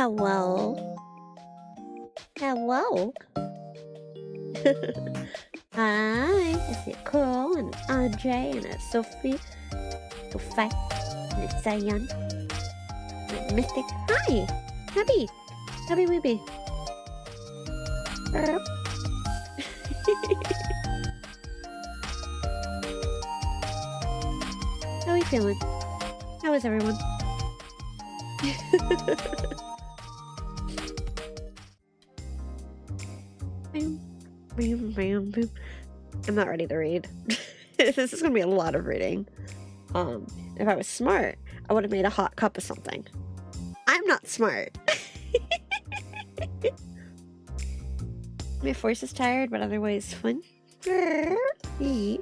Hello. Hello. Hi. Is it Carl and Andre and Sophie? Sophie and it's Zion. And Mystic. Hi. Happy. Happy Weeby. How are you feeling? How is everyone? I'm not ready to read. This is gonna be a lot of reading. If I was smart, I would have made a hot cup of something. I'm not smart. My voice is tired, but otherwise fun. Presently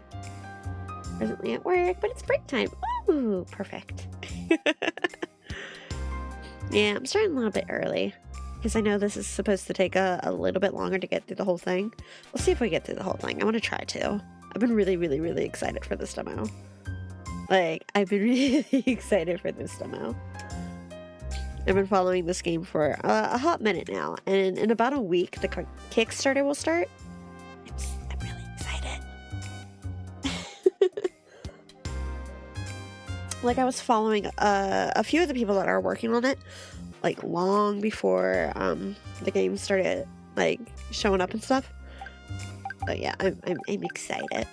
at work, but it's break time. Ooh, perfect. Yeah, I'm starting a little bit early because I know this is supposed to take a little bit longer to get through the whole thing. We'll see if we get through the whole thing. I want to try to. I've been really, really, really excited for this demo. I've been really excited for this demo. I've been following this game for a hot minute now, and in about a week, the Kickstarter will start. I'm really excited. I was following a few of the people that are working on it, long before the game started showing up and stuff. So yeah, I'm excited.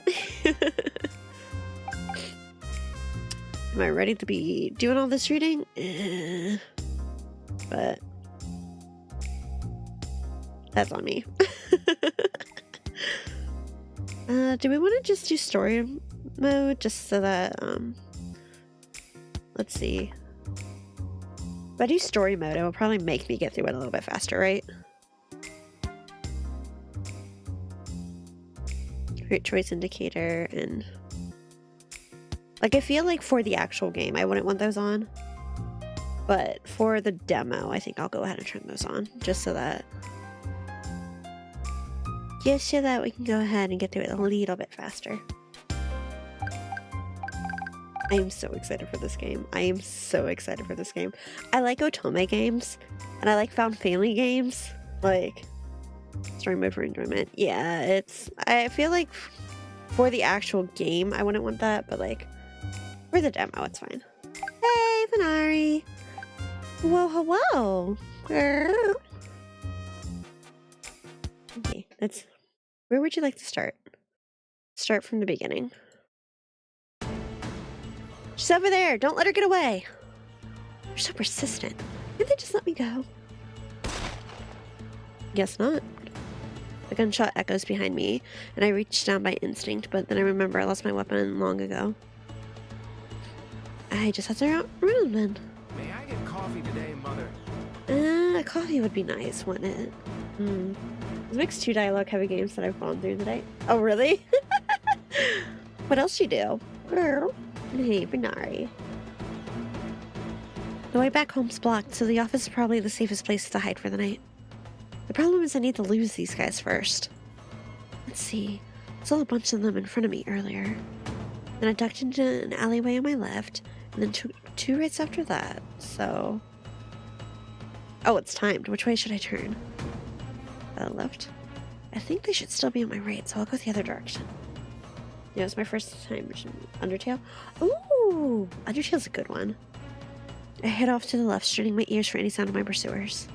Am I ready to be doing all this reading? But that's on me. Do we want to just do story mode just so that let's see. If I do story mode, it will probably make me get through it a little bit faster, right? Great choice indicator and I feel like for the actual game I wouldn't want those on, but for the demo I think I'll go ahead and turn those on just so that we can go ahead and get through it a little bit faster. I am so excited for this game. I am so excited for this game. I like otome games, and I like found family games. Story mode for enjoyment. Yeah, I feel like for the actual game, I wouldn't want that, but for the demo, it's fine. Hey, Vanari. Whoa, hello. Girl. Okay, where would you like to start? Start from the beginning. She's over there! Don't let her get away! You're so persistent. Can't they just let me go? Guess not. The gunshot echoes behind me, and I reach down by instinct, but then I remember I lost my weapon long ago. I just have to run then. May I get coffee today, Mother? Coffee would be nice, wouldn't it? This makes 2 dialogue-heavy games that I've gone through today. Oh, really? What else you do? Girl. Hey, Binari. The way back home's blocked, so the office is probably the safest place to hide for the night. The problem is I need to lose these guys first. Let's see. I saw a bunch of them in front of me earlier. Then I ducked into an alleyway on my left, and then two rights after that, so... Oh, it's timed. Which way should I turn? Left? I think they should still be on my right, so I'll go the other direction. Yeah, it's my first time Undertale. Ooh! Undertale's a good one. I head off to the left, straining my ears for any sound of my pursuers.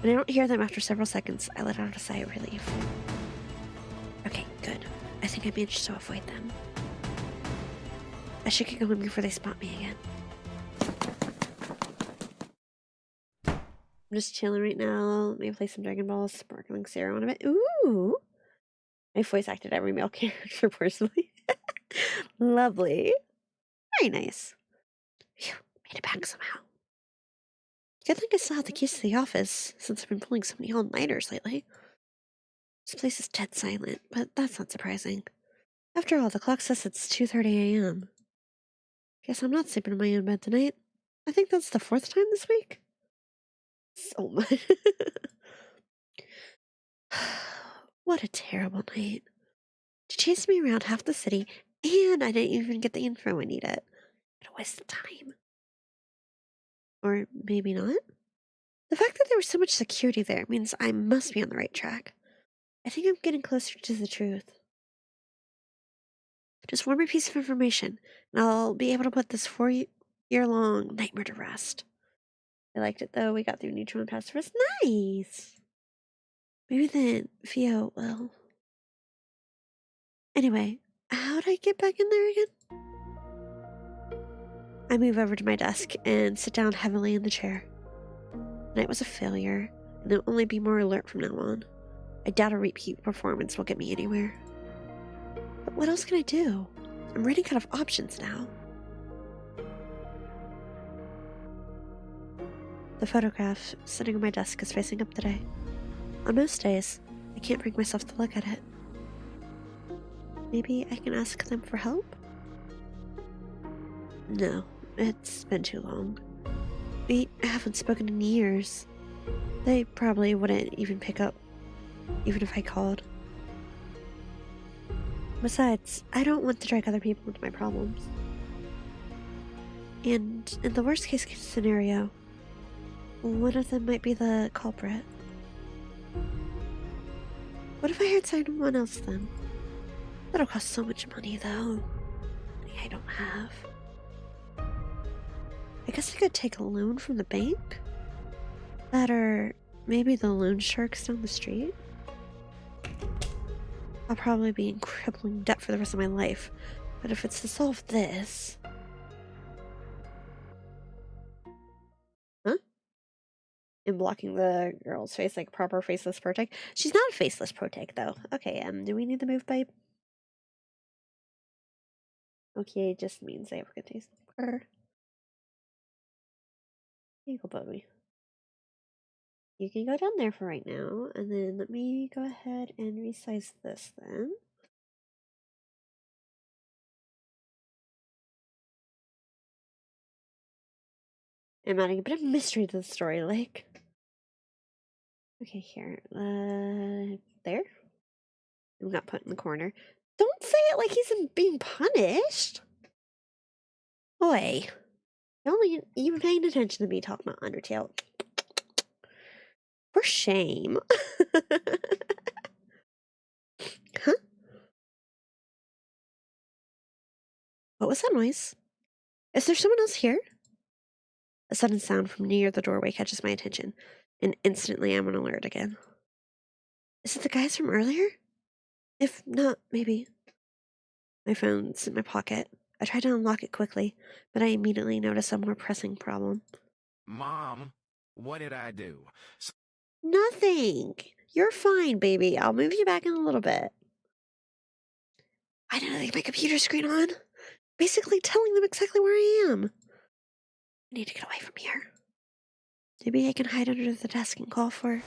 When I don't hear them after several seconds, I let out a sigh of relief. Okay, good. I think I managed to avoid them. I should get going before they spot me again. I'm just chilling right now. Maybe play some Dragon Ball Sparkling Zero in a bit. Ooh! I voice acted every male character personally. Lovely. Very nice. Phew, made it back somehow. Good thing I still have the keys to the office, since I've been pulling so many all-nighters lately. This place is dead silent, but that's not surprising. After all, the clock says it's 2:30 a.m. Guess I'm not sleeping in my own bed tonight. I think that's the 4th time this week. So much. What a terrible night. She chased me around half the city, and I didn't even get the info I needed. What a waste of time. Or maybe not? The fact that there was so much security there means I must be on the right track. I think I'm getting closer to the truth. Just one more piece of information, and I'll be able to put this 4-year-long nightmare to rest. I liked it though. We got through neutral and passive. It's nice. Maybe then Theo will. Anyway, how'd I get back in there again? I move over to my desk and sit down heavily in the chair. The night was a failure, and I'll only be more alert from now on. I doubt a repeat performance will get me anywhere. But what else can I do? I'm running out of options now. The photograph sitting on my desk is facing up today. On most days, I can't bring myself to look at it. Maybe I can ask them for help? No, it's been too long. We haven't spoken in years. They probably wouldn't even pick up, even if I called. Besides, I don't want to drag other people into my problems. And in the worst case scenario, one of them might be the culprit. What if I hired someone else then? That'll cost so much money though. Money I don't have. I guess I could take a loan from the bank? That or maybe the loan sharks down the street? I'll probably be in crippling debt for the rest of my life, but if it's to solve this... Huh? And blocking the girl's face like proper faceless protect? She's not a faceless protect though. Okay, do we need to move, babe? Okay, just means I have a good taste. Here you go, Bobby. You can go down there for right now, and then let me go ahead and resize this then. I'm adding a bit of mystery to the story, like. Okay, here. There? I'm not put in the corner. Don't say it like he's being punished! Oi. You're only even paying attention to me talking about Undertale. For shame. Huh? What was that noise? Is there someone else here? A sudden sound from near the doorway catches my attention, and instantly I'm on alert again. Is it the guys from earlier? If not, maybe. My phone's in my pocket. I try to unlock it quickly, but I immediately notice a more pressing problem. Mom, what did I do? Nothing! You're fine, baby. I'll move you back in a little bit. I didn't leave my computer screen on. Basically telling them exactly where I am. I need to get away from here. Maybe I can hide under the desk and call for...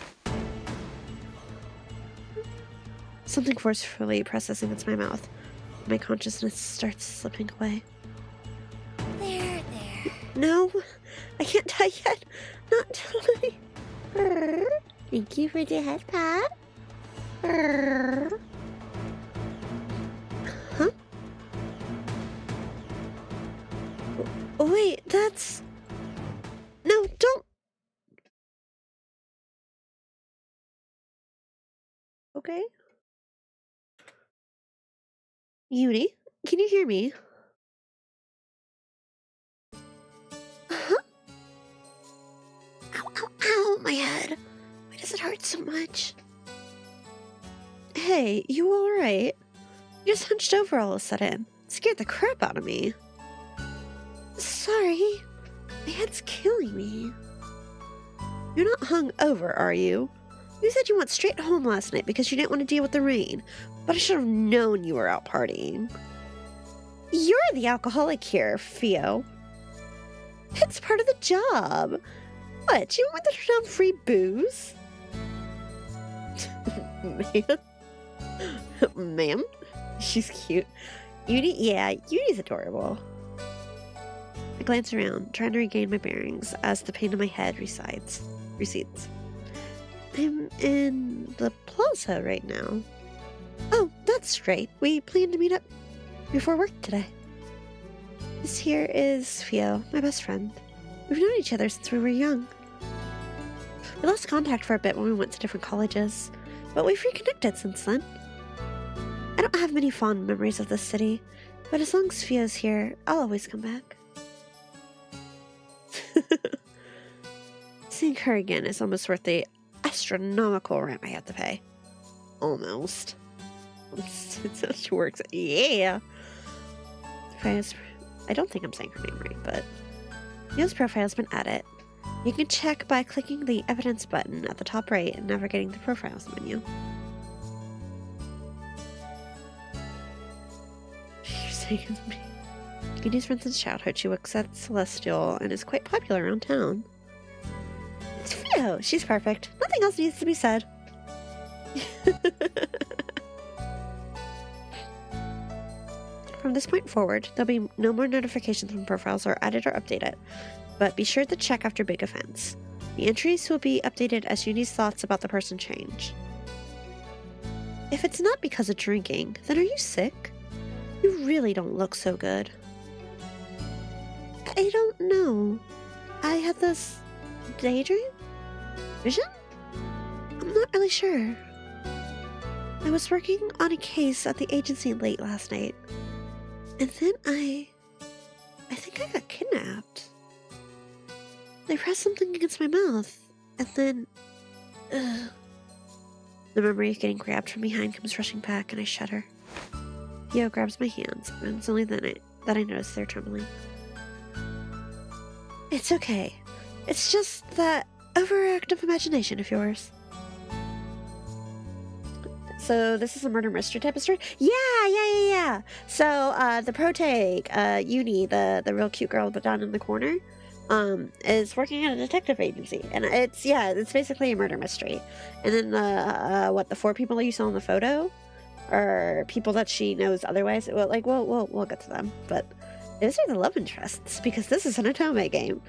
Something forcefully presses against my mouth. My consciousness starts slipping away. There. No, I can't die yet. Not totally. Thank you for the head pat. Huh? Oh, wait, that's... No, don't... Okay. Yuri, can you hear me? Huh? Ow, ow, ow, my head. Why does it hurt so much? Hey, you alright? You just hunched over all of a sudden. It scared the crap out of me. Sorry. My head's killing me. You're not hung over, are you? You said you went straight home last night because you didn't want to deal with the rain, but I should have known you were out partying. You're the alcoholic here, Theo. It's part of the job. What, you want me to turn down free booze? Ma'am? She's cute. Uni's adorable. I glance around, trying to regain my bearings as the pain in my head recedes. I'm in the plaza right now. Oh, that's right. We planned to meet up before work today. This here is Theo, my best friend. We've known each other since we were young. We lost contact for a bit when we went to different colleges, but we've reconnected since then. I don't have many fond memories of this city, but as long as Fio's here, I'll always come back. Seeing her again is almost worth the astronomical rent I have to pay. Almost. It works. Yeah. I don't think I'm saying her name right, but Fio's profile has been added. You can check by clicking the evidence button at the top right and navigating the profiles menu. You're saying it's me. Goody's friend since childhood. She works at Celestial and is quite popular around town. It's Fio! She's perfect. Nothing else needs to be said. From this point forward, there'll be no more notifications when profiles are added or updated, but be sure to check after big events. The entries will be updated as Uni's thoughts about the person change. If it's not because of drinking, then are you sick? You really don't look so good. I don't know. I had this daydream? Vision? I'm not really sure. I was working on a case at the agency late last night. And then I think I got kidnapped. They pressed something against my mouth. And then... The memory of getting grabbed from behind comes rushing back and I shudder. Fio grabs my hands, and it's only then that I notice they're trembling. It's okay. It's just that overactive imagination of yours. So this is a murder mystery type of story? Yeah. So the protag, Uni, the real cute girl but down in the corner, is working at a detective agency. And it's basically a murder mystery. And then the 4 people you saw in the photo are people that she knows otherwise. Well, we'll get to them. But those are the love interests, because this is an Otome game.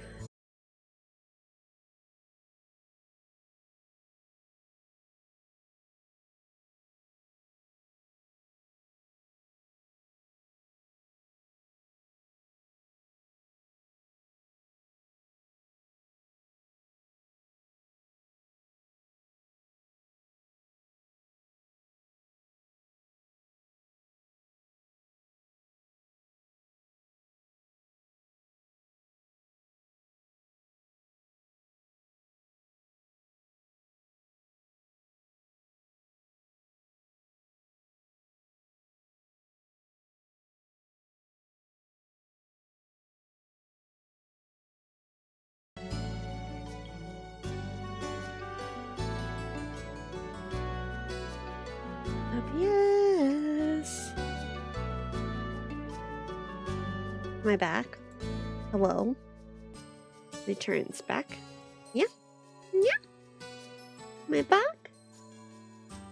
Yes. Am I back? Hello? Returns back. Yeah. Am I back?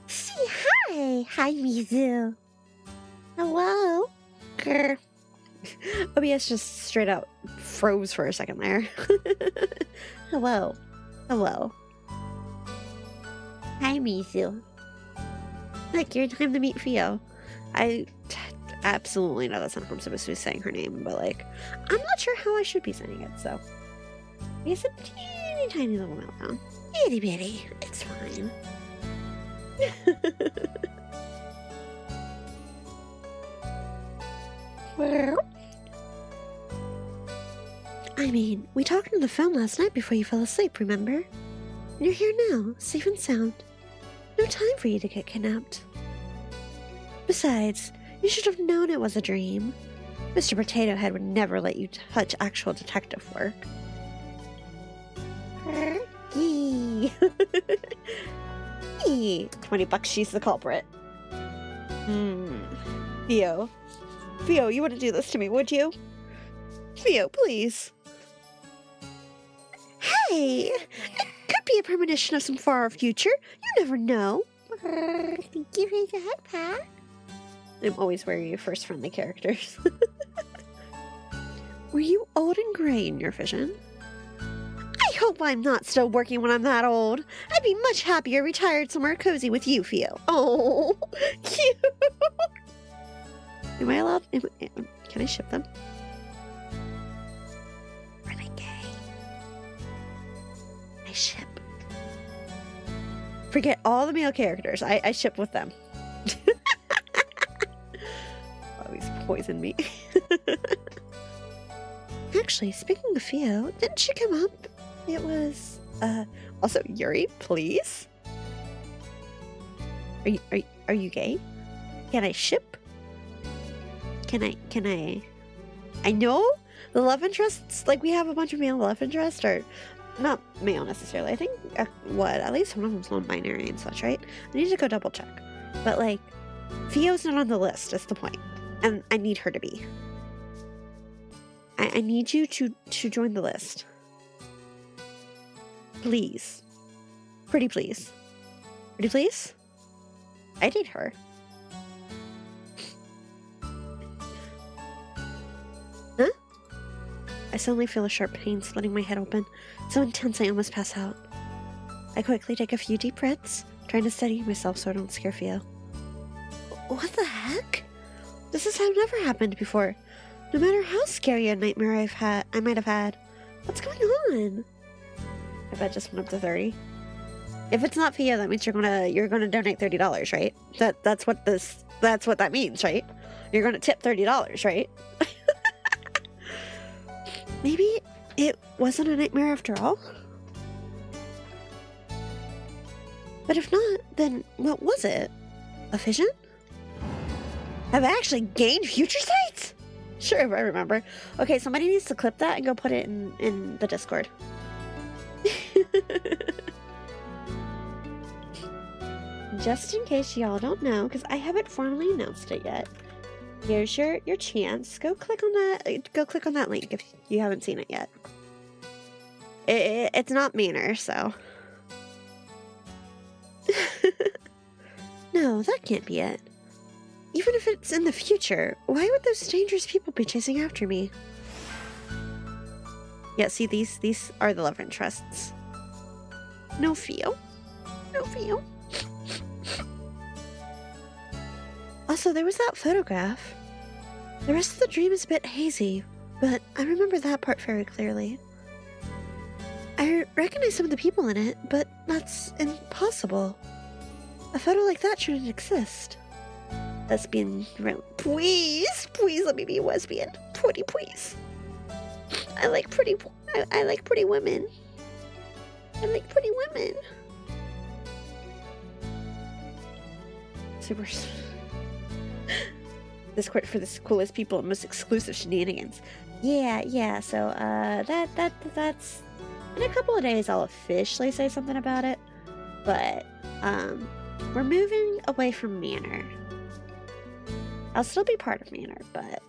See, hi. Hi, Mizu. Hello. Grr. OBS just straight out froze for a second there. Hello. Hi, Mizu. Look, you're time to meet Fio. I absolutely know that's not how I'm supposed to be saying her name, but I'm not sure how I should be saying it, so. It's a teeny tiny little meltdown. Itty bitty. It's fine. I mean, we talked on the phone last night before you fell asleep, remember? You're here now, safe and sound. No time for you to get kidnapped. Besides, you should have known it was a dream. Mr. Potato Head would never let you touch actual detective work. Yee. 20 bucks, she's the culprit. Fio, you wouldn't do this to me, would you? Fio, please. Hey, it could be a premonition of some far future. You never know. Thank you for the backpack. I'm always wearing your first friendly characters. Were you old and gray in your vision? I hope I'm not still working when I'm that old. I'd be much happier retired somewhere cozy with you, Fio. Oh, cute. Am I allowed? Can I ship them? Are they gay? I ship Forget all the male characters. I ship with them. Always poison me. Actually, speaking of Theo, didn't she come up? It was, also, Yuri, please? Are you gay? Can I ship? Can I? I know the love interests, like, we have a bunch of male love interests, or not male necessarily. I think, at least one of them's non-binary and such, right? I need to go double check. But, like, Theo's not on the list, is the point. And I need her to be. I need you to join the list. Please. Pretty please. Pretty please? I date her. Huh? I suddenly feel a sharp pain splitting my head open, so intense I almost pass out. I quickly take a few deep breaths, trying to steady myself so I don't scare Theo. What the heck? This has never happened before. No matter how scary a nightmare I might have had. What's going on? I bet just went up to 30. If it's not Theo, that means you're gonna donate $30, right? That's what that means, right? You're gonna tip $30, right? Maybe it wasn't a nightmare after all? But if not, then what was it? A vision? Have I actually gained future sight? Sure, if I remember. Okay, somebody needs to clip that and go put it in the Discord. Just in case y'all don't know, because I haven't formally announced it yet. Here's your chance. Go click on that link if you haven't seen it yet. It's not Manor, so. No, that can't be it. Even if it's in the future, why would those dangerous people be chasing after me? Yeah, see, these are the love interests. No feel. No feel. Also, there was that photograph. The rest of the dream is a bit hazy, but I remember that part very clearly. I recognize some of the people in it, but that's impossible. A photo like that shouldn't exist. Lesbian, please let me be a lesbian. Pretty, please. I like pretty women. I like pretty women. Super. Discord for the coolest people and most exclusive shenanigans. Yeah. So that's in a couple of days. I'll officially say something about it. But we're moving away from Manor. I'll still be part of Manor, but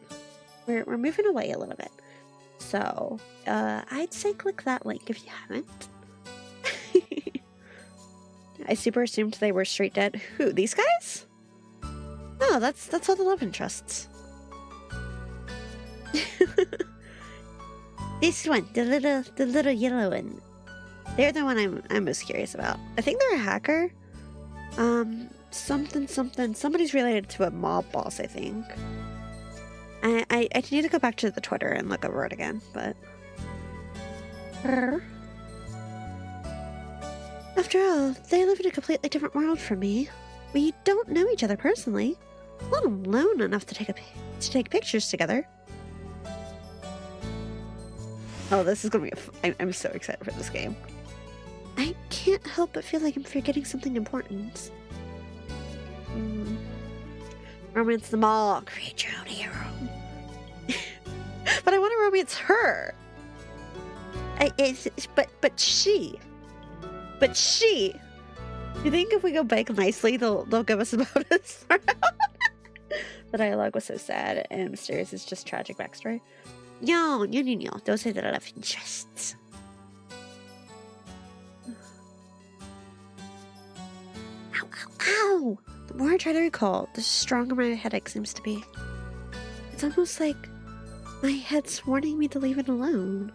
we're moving away a little bit. So, I'd say click that link if you haven't. I super assumed they were straight dead. Who, these guys? No, that's all the love interests. This one, the little yellow one. They're the one I'm most curious about. I think they're a hacker. Something. Somebody's related to a mob boss, I think. I need to go back to the Twitter and look over it again, but... After all, they live in a completely different world from me. We don't know each other personally, let alone enough to take pictures together. Oh, this is gonna be I'm so excited for this game. I can't help but feel like I'm forgetting something important. Romance them all, create your own hero. But I want to romance her. But she. You think if we go back nicely, they'll give us a bonus? The dialogue was so sad and mysterious. It's just tragic backstory. No. Those are the love interests. Ow! The more I try to recall, the stronger my headache seems to be. It's almost like my head's warning me to leave it alone.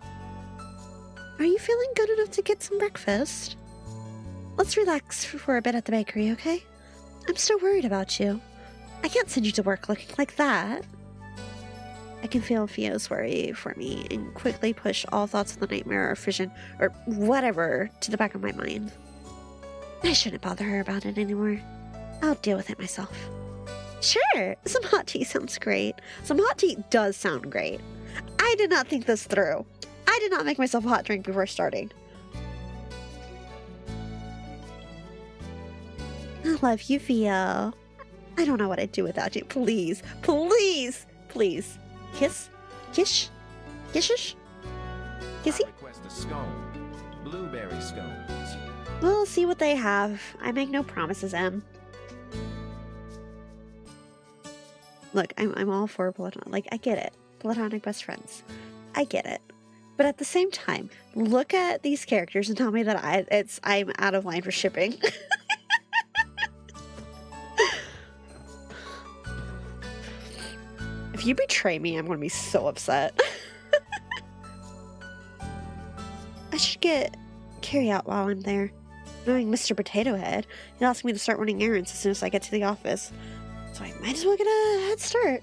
Are you feeling good enough to get some breakfast? Let's relax for a bit at the bakery, okay? I'm still worried about you. I can't send you to work looking like that. I can feel Theo's worry for me and quickly push all thoughts of the nightmare or vision or whatever to the back of my mind. I shouldn't bother her about it anymore. I'll deal with it myself. Sure, some hot tea sounds great. Some hot tea does sound great. I did not think this through. I did not make myself a hot drink before starting. I love you, Vio. I don't know what I'd do without you. Please, please, please. Kiss? Kish? Kishish? Kissy? I request a scone. Blueberry scones. We'll see what they have. I make no promises, Em. Look, I'm all for platonic. Like, I get it. Platonic best friends. I get it. But at the same time, look at these characters and tell me that I'm out of line for shipping. If you betray me, I'm going to be so upset. I should get carry out while I'm there. Knowing Mr. Potato Head, he'll ask me to start running errands as soon as I get to the office. So I might as well get a head start.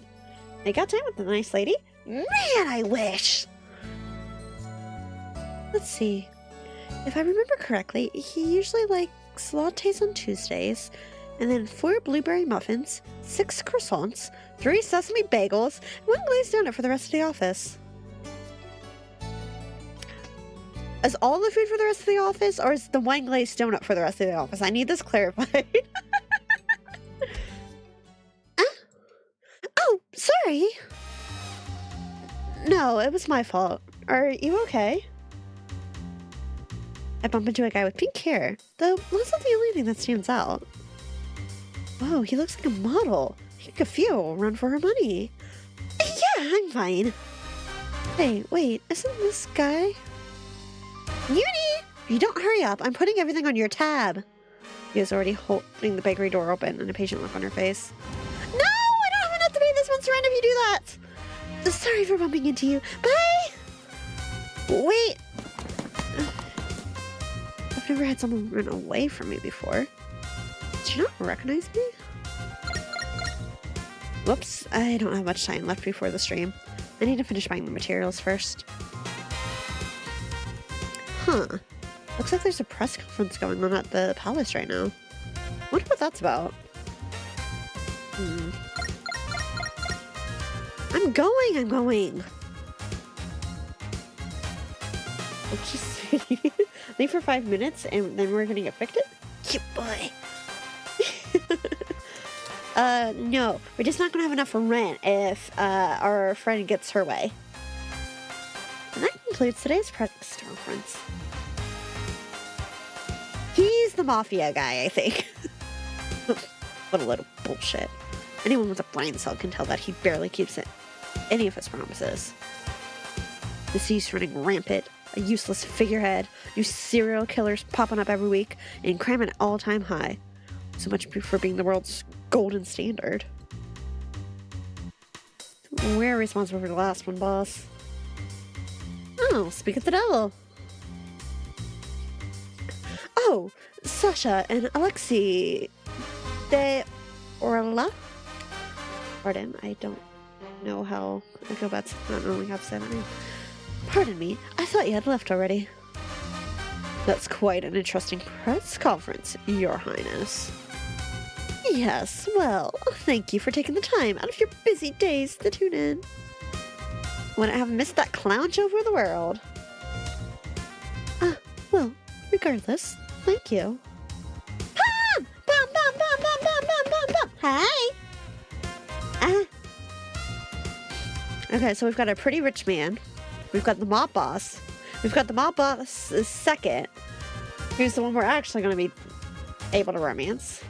I got time with the nice lady? Man, I wish! Let's see. If I remember correctly, he usually likes lattes on Tuesdays, and then 4 blueberry muffins, 6 croissants, 3 sesame bagels, and 1 glazed donut for the rest of the office. Is all the food for the rest of the office, or is the 1 glazed donut for the rest of the office? I need this clarified. Oh, sorry. No, it was my fault. Are you okay? I bump into a guy with pink hair, though that's not the only thing that stands out. Whoa, he looks like a model. He could feel run for her money. Yeah, I'm fine. Hey, wait, isn't this guy? Uni! If you don't hurry up, I'm putting everything on your tab. He is already holding the bakery door open and a patient look on her face. No, I don't have enough to pay this month's rent if you do that. Sorry for bumping into you. Bye! Wait. I've never had someone run away from me before. Did you not recognize me? Whoops, I don't have much time left before the stream. I need to finish buying the materials first. Huh. Looks like there's a press conference going on at the palace right now. Wonder what that's about. I'm going! Okay, sweetie. Leave for 5 minutes and then we're gonna get evicted? Cute boy. No. We're just not gonna have enough for rent if, our friend gets her way. And that concludes today's press conference. He's the mafia guy, I think. What a load of bullshit. Anyone with a brain cell can tell that he barely keeps any of his promises. The city's running rampant, a useless figurehead, new serial killers popping up every week, and crime at an all-time high. So much for being the world's golden standard. We're responsible for the last one, boss. Oh, speak of the devil. Oh, Sasha and Alexei de Orla. Pardon, I don't know how I go about not knowing how to say that name. Pardon me, I thought you had left already. That's quite an interesting press conference, Your Highness. Yes, well, thank you for taking the time out of your busy days to tune in. Wouldn't have missed that clown show for the world. Well, regardless, thank you. Bum, bum, bum, bum, bum, bum, bum, bum. Hi. Okay, so we've got a pretty rich man. We've got the mob boss. We've got the mob boss second, who's the one we're actually going to be able to romance.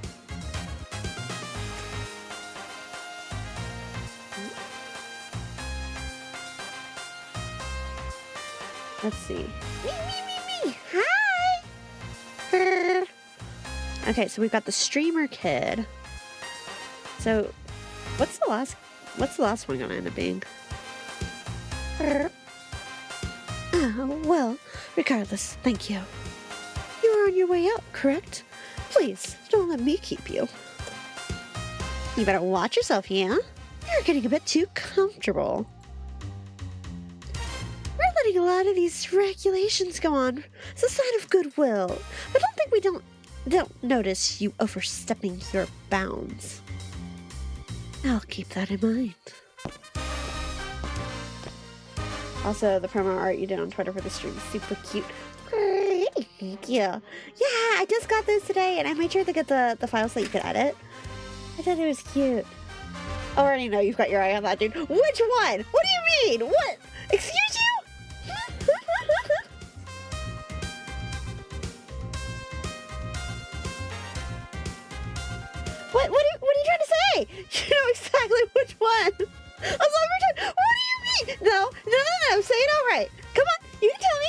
Let's see. Me. Hi. Okay, so we've got the streamer kid. So, what's the last one gonna end up being? Well, regardless, thank you. You are on your way out, correct? Please, don't let me keep you. You better watch yourself, yeah? You're getting a bit too comfortable. We're letting a lot of these regulations go on. It's a sign of goodwill. I don't think we don't don't notice you overstepping your bounds. I'll keep that in mind. Also, the promo art you did on Twitter for the stream is super cute. Thank you. Yeah, I just got those today, and I made sure to get the files so you could edit. I thought it was cute. I already know you've got your eye on that dude. Which one? What do you mean? What? Excuse you? What are you trying to say? You know exactly which one. I was like, what do you mean? No. Say it outright. Come on, you can tell me.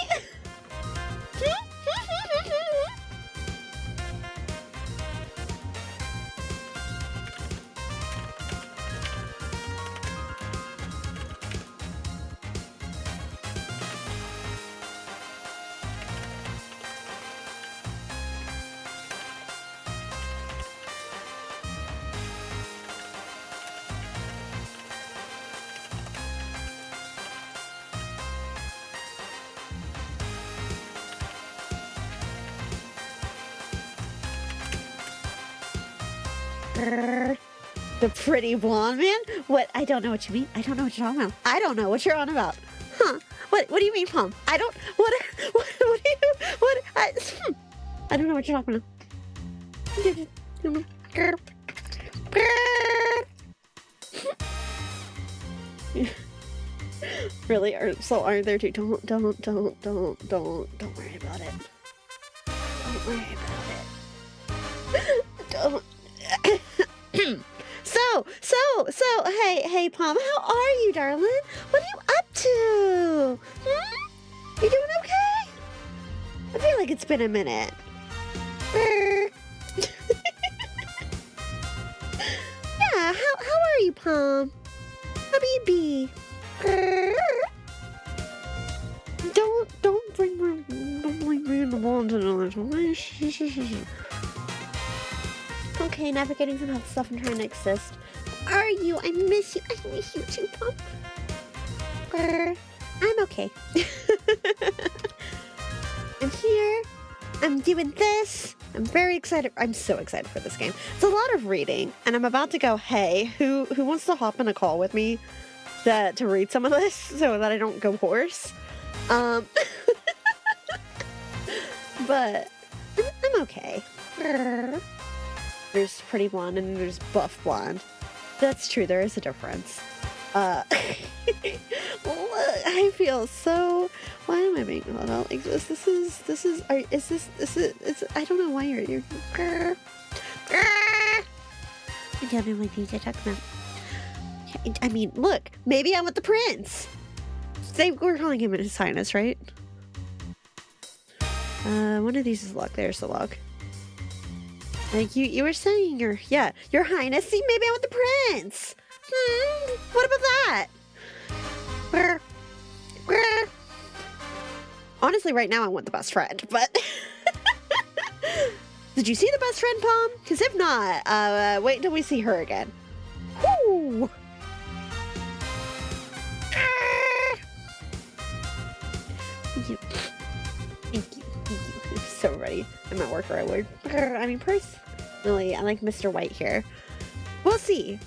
The pretty blonde man? What? I don't know what you mean. I don't know what you're talking about. I don't know what you're on about. Huh? What do you mean, Pom? I don't. What do you? What? I don't know what you're talking about. Really? Are there two? Don't worry about it. Don't worry about it. Don't. So, hey, Pom, how are you, darling? What are you up to? You doing okay? I feel like it's been a minute. Yeah, how are you, Pom? How do you be? Don't bring me in the wall into the Okay, navigating some health stuff and trying to exist. Are you? I miss you. I miss you too, Pom. I'm okay. I'm here. I'm doing this. I'm very excited. I'm so excited for this game. It's a lot of reading, and I'm about to go, hey, who wants to hop in a call with me to read some of this so that I don't go hoarse? But I'm okay. There's pretty blonde and there's buff blonde. That's true, there is a difference. I feel so. Why am I being called out like this? I don't know why you're. I don't know what you're talking about. I mean, look, maybe I'm with the prince. We're calling him His Highness, right? One of these is luck. There's the luck. Like you were saying, your highness. See, maybe I'm with the prince. What about that? Honestly, right now I want the best friend, but did you see the best friend, Pom? Because if not, wait until we see her again. Woo! Thank you. I'm so ready. I'm at work right away. I mean, personally, I like Mr. White here. We'll see.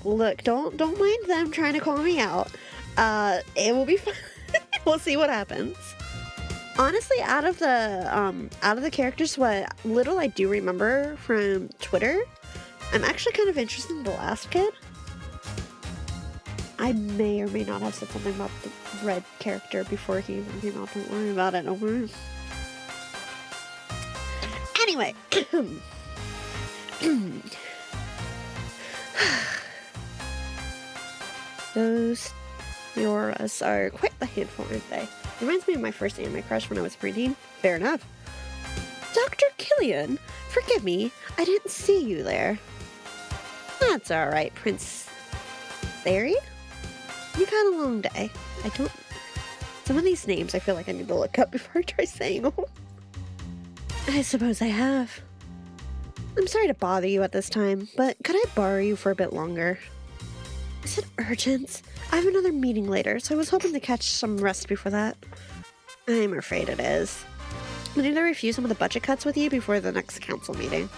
Look, don't mind them trying to call me out. It will be fun. We'll see what happens. Honestly, out of the characters, what little I do remember from Twitter, I'm actually kind of interested in the last kid. I may or may not have said something about the red character before he even came out. Don't worry about it. Don't worry. Anyway. Those Dioras are quite the handful, aren't they? Reminds me of my first anime crush when I was preteen. Fair enough. Dr. Killian, forgive me, I didn't see you there. That's alright, Prince Theory? You've had a long day. Some of these names I feel like I need to look up before I try saying them. I suppose I have. I'm sorry to bother you at this time, but could I borrow you for a bit longer? Is it urgent? I have another meeting later, so I was hoping to catch some rest before that. I'm afraid it is. I need to review some of the budget cuts with you before the next council meeting.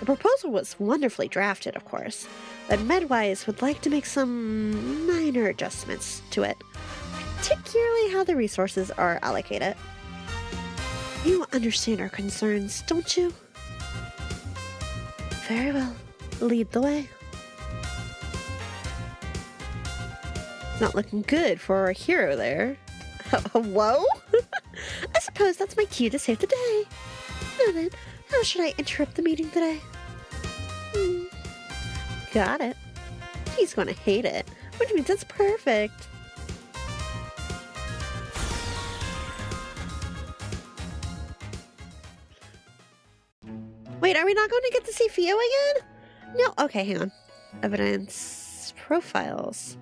The proposal was wonderfully drafted, of course, but Medwise would like to make some minor adjustments to it, particularly how the resources are allocated. You understand our concerns, don't you? Very well. Lead the way. It's not looking good for our hero there. Whoa? I suppose that's my cue to save the day. Now then, how should I interrupt the meeting today? Got it. He's gonna hate it, which means it's perfect. Wait, are we not going to get to see Fio again? No. Okay, hang on. Evidence profiles.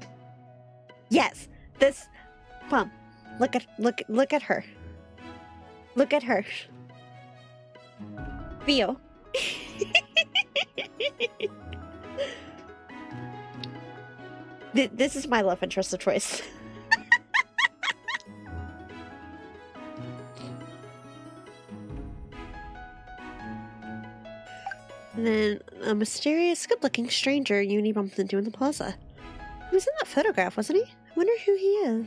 Yes, this. Mom, look at her. Look at her. Fio. This is my love interest of choice. And then a mysterious, good-looking stranger Uni bumped into in the plaza. He was in that photograph, wasn't he? I wonder who he is.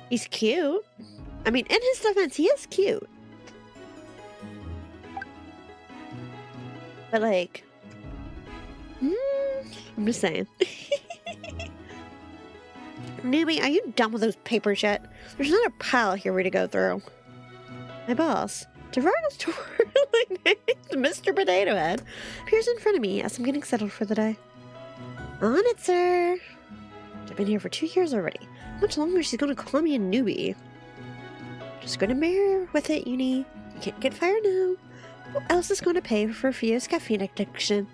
He's cute. I mean, in his defense, he is cute. But like, I'm just saying. Newbie, are you done with those papers yet? There's another pile here for you to go through. My boss, derogatory Mr. Potato Head, appears in front of me as I'm getting settled for the day. On it, sir. I've been here for 2 years already. How much longer she's gonna call me a newbie? Just gonna bear with it, Uni. You can't get fired now. Who else is gonna pay for Fio's caffeine addiction?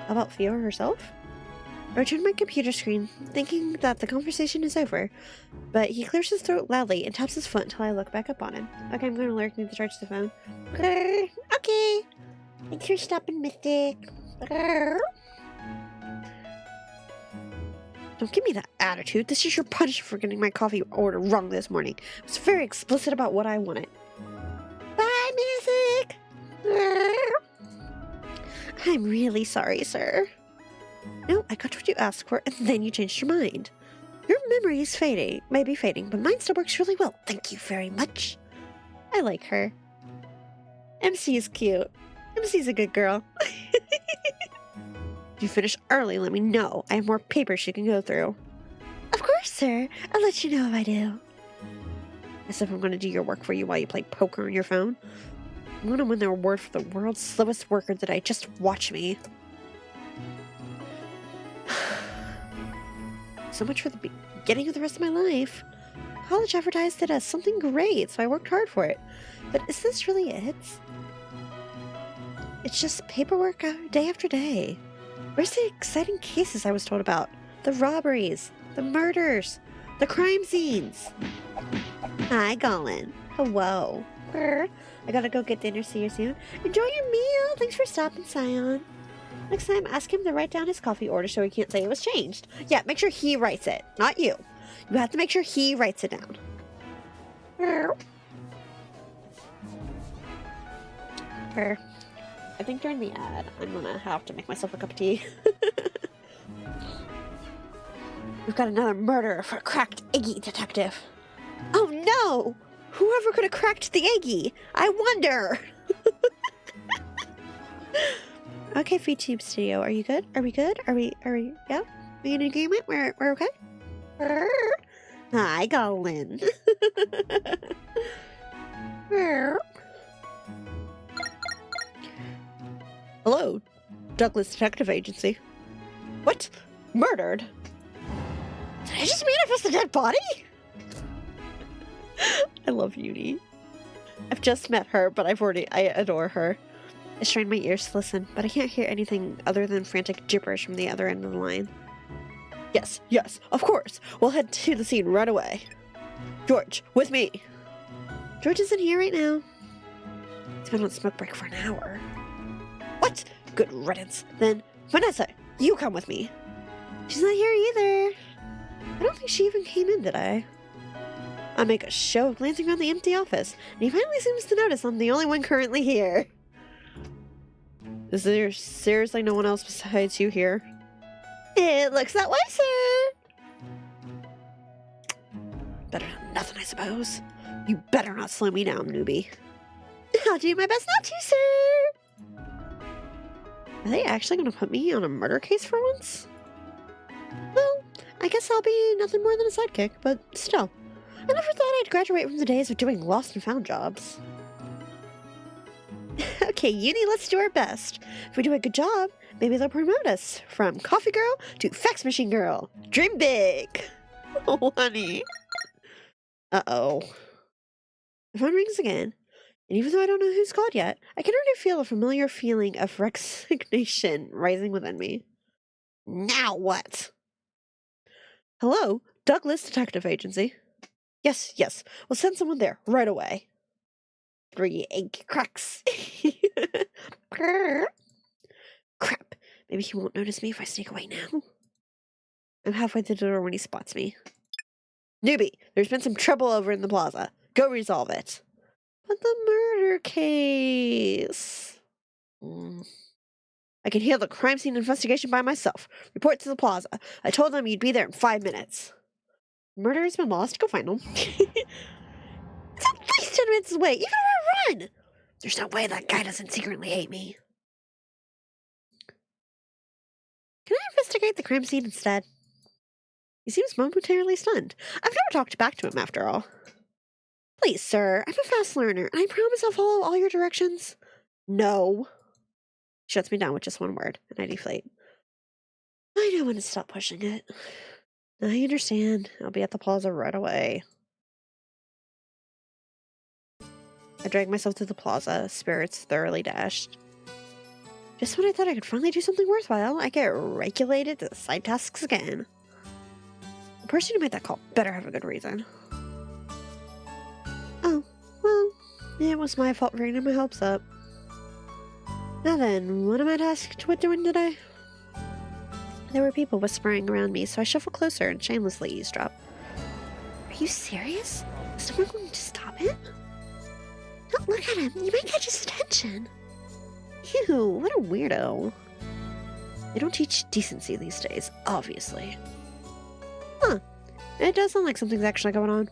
How about Fio herself? I return my computer screen, thinking that the conversation is over, but he clears his throat loudly and taps his foot until I look back up on him. Okay, I'm gonna lurk, need to charge the phone. Okay. Thanks for stopping, Mystic. Don't give me that attitude. This is your punishment for getting my coffee order wrong this morning. I was very explicit about what I wanted. Bye, Mystic. I'm really sorry, sir. No, I got what you asked for, and then you changed your mind. Your memory is fading, maybe fading, but mine still works really well. Thank you very much. I like her. MC is cute. MC's a good girl. If you finish early, let me know. I have more papers you can go through. Of course, sir. I'll let you know if I do. As if I'm going to do your work for you while you play poker on your phone. I'm going to win the award for the world's slowest worker today. Just watch me. So much for the beginning of the rest of my life. College advertised it as something great, so I worked hard for it. But is this really it? It's just paperwork day after day. Where's the exciting cases I was told about? The robberies, the murders, the crime scenes. Hi, Colin. Hello. I gotta go get dinner. See you soon. Enjoy your meal. Thanks for stopping, Scion. Next time, ask him to write down his coffee order so he can't say it was changed. Yeah, make sure he writes it, not you. You have to make sure he writes it down. I think during the ad, I'm gonna have to make myself a cup of tea. We've got another murderer for a cracked Iggy detective. Oh no! Whoever could have cracked the Iggy? I wonder! Okay, VTube Studio, are you good? Are we good? Are we, yeah? Are we in agreement? We're okay? Hi, Colin. Hello, Douglas Detective Agency. What? Murdered? Did I just manifest a dead body? I love Uni. I've just met her, but I adore her. I strain my ears to listen, but I can't hear anything other than frantic gibberish from the other end of the line. Yes, of course. We'll head to the scene right away. George, with me. George isn't here right now. He's been on smoke break for an hour. What? Good riddance. Then, Vanessa, you come with me. She's not here either. I don't think she even came in, did I? I make a show of glancing around the empty office, and he finally seems to notice I'm the only one currently here. Is there seriously no one else besides you here? It looks that way, sir. Better than nothing, I suppose. You better not slow me down, newbie. I'll do my best not to, sir. Are they actually going to put me on a murder case for once? Well, I guess I'll be nothing more than a sidekick, but still. I never thought I'd graduate from the days of doing lost and found jobs. Okay, Uni, let's do our best. If we do a good job, maybe they'll promote us from coffee girl to fax machine girl. Dream big. Oh, honey. Uh-oh. The phone rings again, and even though I don't know who's called yet, I can already feel a familiar feeling of resignation rising within me. Now what? Hello, Douglas Detective Agency. Yes, we'll send someone there right away. 3 egg cracks. Crap, maybe he won't notice me if I sneak away now. I'm halfway to the door when he spots me. Newbie, there's been some trouble over in the plaza. Go resolve it. But the murder case... I can handle the crime scene investigation by myself. Report to the plaza. I told them you'd be there in 5 minutes. Murder has been lost. Go find him. It's at least 10 minutes away, even if I run! There's no way that guy doesn't secretly hate me. Can I investigate the crime scene instead? He seems momentarily stunned. I've never talked back to him after all. Please, sir, I'm a fast learner, and I promise I'll follow all your directions. No. Shuts me down with just one word, and I deflate. I know when to stop pushing it. I understand. I'll be at the plaza right away. I drag myself to the plaza, spirits thoroughly dashed. Just when I thought I could finally do something worthwhile, I get regulated to side tasks again. The person who made that call better have a good reason. Oh, well, it was my fault for getting my hopes up. Now then, what am I tasked with doing today? There were people whispering around me, so I shuffled closer and shamelessly eavesdropped. Are you serious? Is someone going to stop it? Don't look at him. You might catch his attention. Ew, what a weirdo. They don't teach decency these days, obviously. Huh. It does sound like something's actually going on.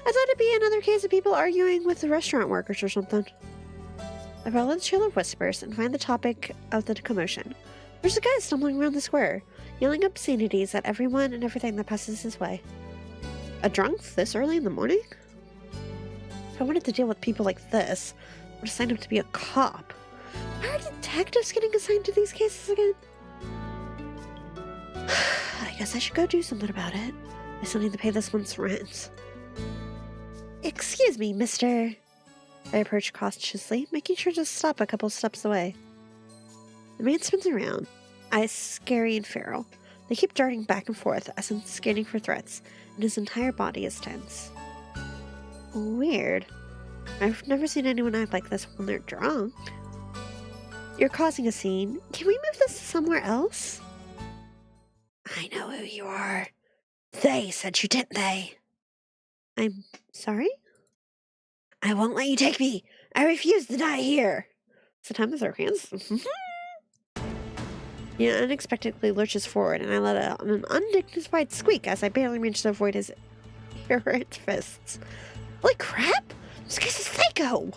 I thought it'd be another case of people arguing with the restaurant workers or something. I follow the trail of whispers and find the topic of the commotion. There's a guy stumbling around the square, yelling obscenities at everyone and everything that passes his way. A drunk this early in the morning? If I wanted to deal with people like this, I would have signed up to be a cop. Why are detectives getting assigned to these cases again? I guess I should go do something about it. I still need to pay this month's rent. Excuse me, mister. I approach cautiously, making sure to stop a couple steps away. The man spins around, eyes scary and feral. They keep darting back and forth as I'm scanning for threats, and his entire body is tense. Weird. I've never seen anyone act like this when they're drunk. You're causing a scene. Can we move this somewhere else? I know who you are. They said you, didn't they? I'm sorry? I won't let you take me. I refuse to die here. It's the time to throw hands. He unexpectedly lurches forward, and I let out an undignified squeak as I barely manage to avoid his errant fists. Holy crap! This guy's a psycho!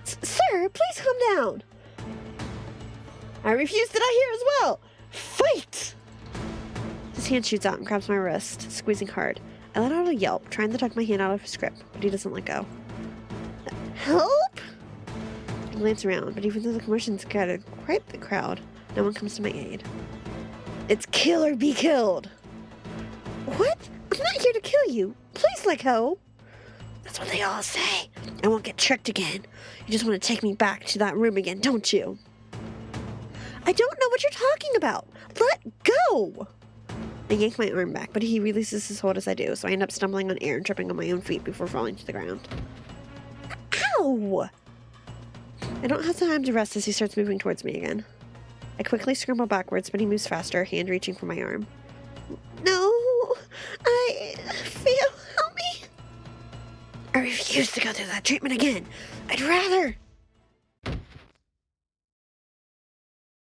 Sir, please calm down! I refuse to die here as well! Fight! His hand shoots out and grabs my wrist, squeezing hard. I let out a yelp, trying to tuck my hand out of his grip, but he doesn't let go. Help! I glance around, but even though the commotion's gathered quite the crowd, no one comes to my aid. It's kill or be killed! What? I'm not here to kill you! Please let go! That's what they all say. I won't get tricked again. You just want to take me back to that room again, don't you? I don't know what you're talking about! Let go! I yank my arm back, but he releases his hold as I do, so I end up stumbling on air and tripping on my own feet before falling to the ground. Ow! I don't have time to rest as he starts moving towards me again. I quickly scramble backwards, but he moves faster, hand reaching for my arm. No! I feel... Help me! I refuse to go through that treatment again. I'd rather.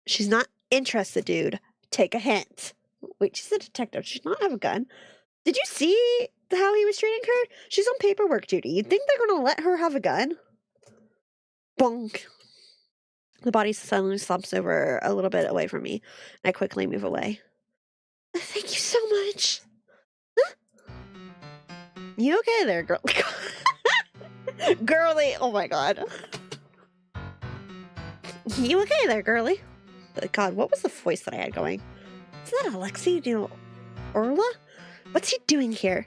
She's not interested, dude. Take a hint. Wait, she's a detective. She does not have a gun. Did you see how he was treating her? She's on paperwork duty. You think they're gonna let her have a gun? Bonk. The body suddenly slumps over a little bit away from me, and I quickly move away. Thank you so much. Huh? You okay there, girl? Girly, oh my god. You okay there, girly? God, what was the voice that I had going? Is that Alexei Orla? What's he doing here?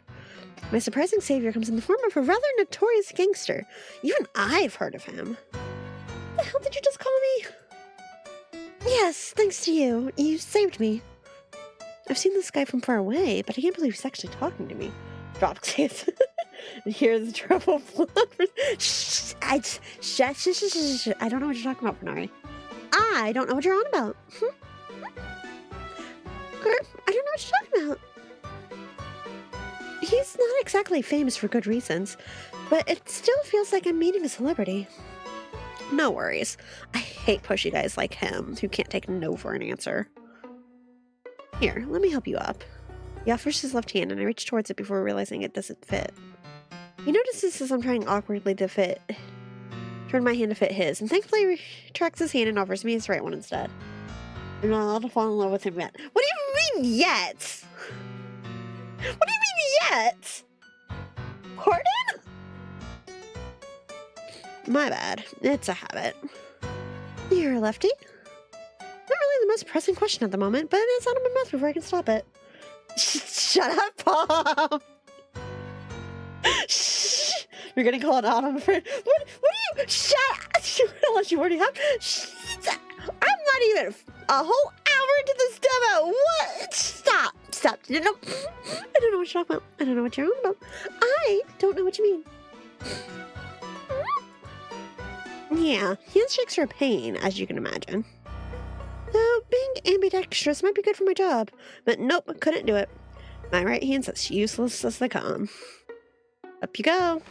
My surprising savior comes in the form of a rather notorious gangster. Even I've heard of him. What the hell did you just call me? Yes, thanks to you. You saved me. I've seen this guy from far away, but I can't believe he's actually talking to me. Drop case. And here's the trouble. I don't know what you're talking about, Pranari. I don't know what you're on about. I don't know what you're talking about. He's not exactly famous for good reasons, but it still feels like I'm meeting a celebrity. No worries. I hate pushy guys like him who can't take no for an answer. Here, let me help you up. He offers his left hand and I reach towards it before realizing it doesn't fit. He notices as I'm trying awkwardly to turn my hand to fit his, and thankfully retracts his hand and offers me his right one instead. I'm not allowed to fall in love with him yet. What do you mean yet? What do you mean yet? Pardon? My bad. It's a habit. You're a lefty? Not really the most pressing question at the moment, but it's out of my mouth before I can stop it. Shut up, Paul! Shh! You're getting called out, I'm afraid. What are you? Shut up! Unless you already have. I'm not even a whole hour into this demo. What? Stop. I don't know what you're talking about. I don't know what you're on about. I don't know what you mean. Yeah, handshakes are a pain, as you can imagine. Though being ambidextrous might be good for my job, but nope, couldn't do it. My right hand's as useless as they come. Up you go.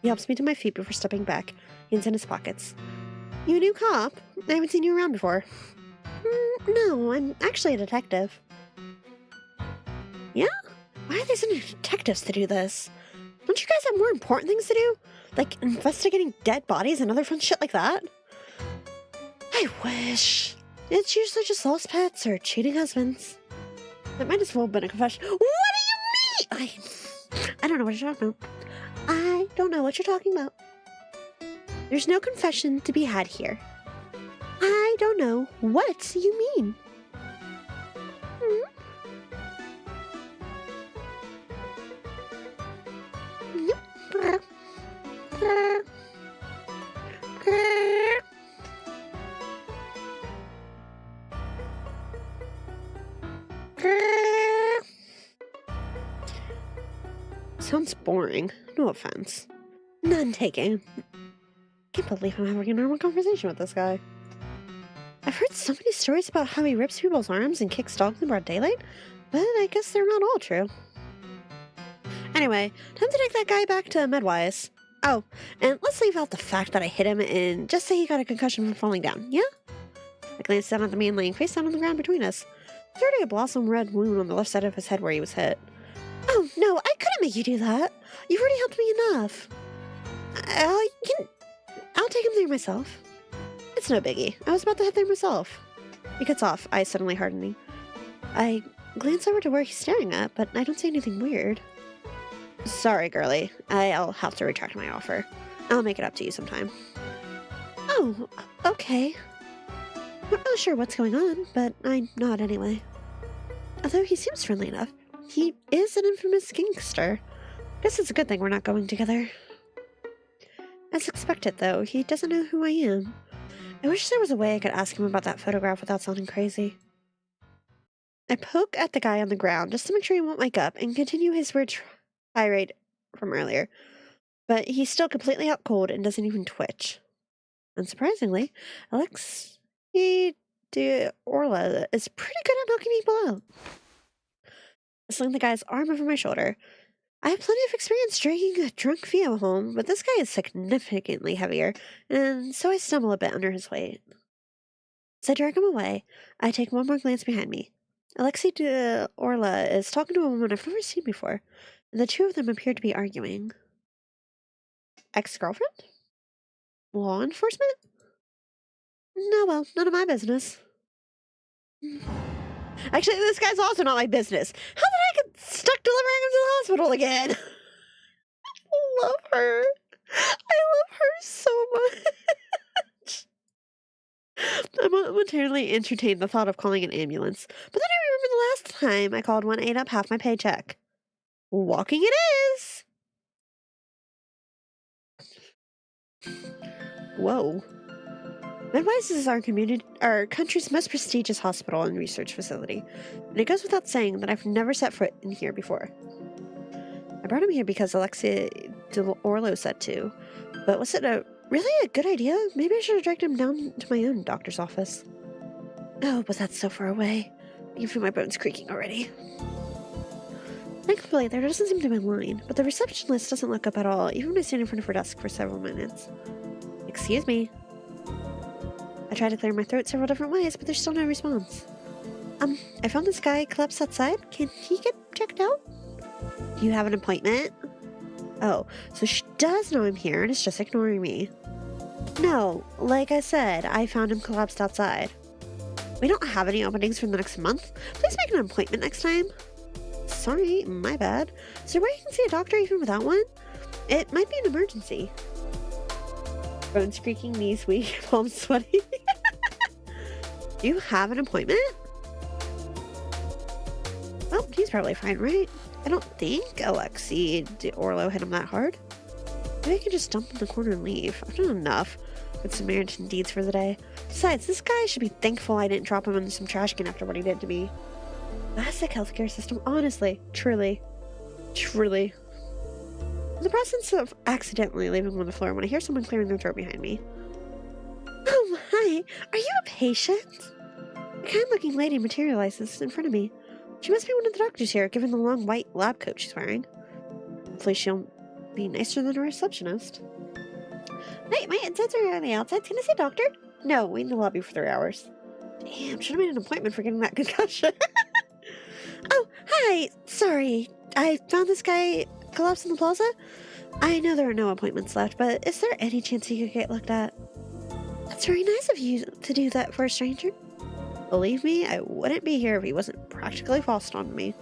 He helps me to my feet before stepping back, hands in his pockets. You a new cop? I haven't seen you around before. No, I'm actually a detective. Yeah? Why are they sending detectives to do this? Don't you guys have more important things to do? Like investigating dead bodies and other fun shit like that? I wish. It's usually just lost pets or cheating husbands. That might as well have been a confession. What do you mean? I don't know what you're talking about. I don't know what you're talking about. There's no confession to be had here. I don't know what you mean. Sounds boring. No offense. None taken. Can't believe I'm having a normal conversation with this guy. I've heard so many stories about how he rips people's arms and kicks dogs in broad daylight, but I guess they're not all true. Anyway, time to take that guy back to Medwise. Oh, and let's leave out the fact that I hit him and just say he got a concussion from falling down, yeah? I glanced down at the man laying face down on the ground between us. There's already a blossom red wound on the left side of his head where he was hit. Oh, no, I couldn't make you do that. You've already helped me enough. I'll take him there myself. It's no biggie. I was about to head there myself. He cuts off, eyes suddenly hardening. I glance over to where he's staring at, but I don't see anything weird. Sorry, girly. I'll have to retract my offer. I'll make it up to you sometime. Oh, okay. Not really sure what's going on, but I nod anyway. Although he seems friendly enough, he is an infamous gangster. Guess it's a good thing we're not going together. As expected, though, he doesn't know who I am. I wish there was a way I could ask him about that photograph without sounding crazy. I poke at the guy on the ground just to make sure he won't wake up and continue his weird tirade from earlier. But he's still completely out cold and doesn't even twitch. Unsurprisingly, Alexei Orla is pretty good at knocking people out. I sling the guy's arm over my shoulder. I have plenty of experience dragging a drunk Theo home, but this guy is significantly heavier, and so I stumble a bit under his weight. As I drag him away, I take one more glance behind me. Alexei de Orla is talking to a woman I've never seen before, and the two of them appear to be arguing. Ex-girlfriend? Law enforcement? No, well, none of my business. Actually, this guy's also not my business. How did I get stuck delivering him to the hospital again? I love her. I love her so much. I momentarily entertained the thought of calling an ambulance, but then I remember the last time I called one ate up half my paycheck. Walking it is. Whoa. Midwest is our country's most prestigious hospital and research facility, and it goes without saying that I've never set foot in here before. I brought him here because Alexei de Orlo said to, but was it really a good idea? Maybe I should have dragged him down to my own doctor's office. Oh, but that's so far away. I can feel my bones creaking already. Thankfully, there doesn't seem to be a line, but the receptionist doesn't look up at all, even when I stand in front of her desk for several minutes. Excuse me. I try to clear my throat several different ways, but there's still no response. I found this guy collapsed outside. Can he get checked out? Do you have an appointment? Oh, so she does know I'm here and is just ignoring me. No, like I said, I found him collapsed outside. We don't have any openings for the next month. Please make an appointment next time. Sorry, my bad. Is there a way you can see a doctor even without one? It might be an emergency. Bones creaking, knees weak, palms sweaty. Do you have an appointment? Well, he's probably fine, right? I don't think Alexei de Orlo hit him that hard. Maybe I can just dump him in the corner and leave. I've done enough with Samaritan deeds for the day. Besides, this guy should be thankful I didn't drop him in some trash can after what he did to me. Classic healthcare system, honestly. Truly. Truly. In the process of accidentally leaving him on the floor when I hear someone clearing their throat behind me. Oh, hi. Are you a patient? A kind-looking lady materializes in front of me. She must be one of the doctors here, given the long white lab coat she's wearing. Hopefully she'll be nicer than a receptionist. Wait, my insides are on the outside. Can I see a doctor? No, wait in the lobby for 3 hours. Damn, should have made an appointment for getting that concussion. Oh, hi. Sorry. I found this guy collapsed in the plaza. I know there are no appointments left, but is there any chance he could get looked at? That's very nice of you to do that for a stranger. Believe me, I wouldn't be here if he wasn't practically forced on me.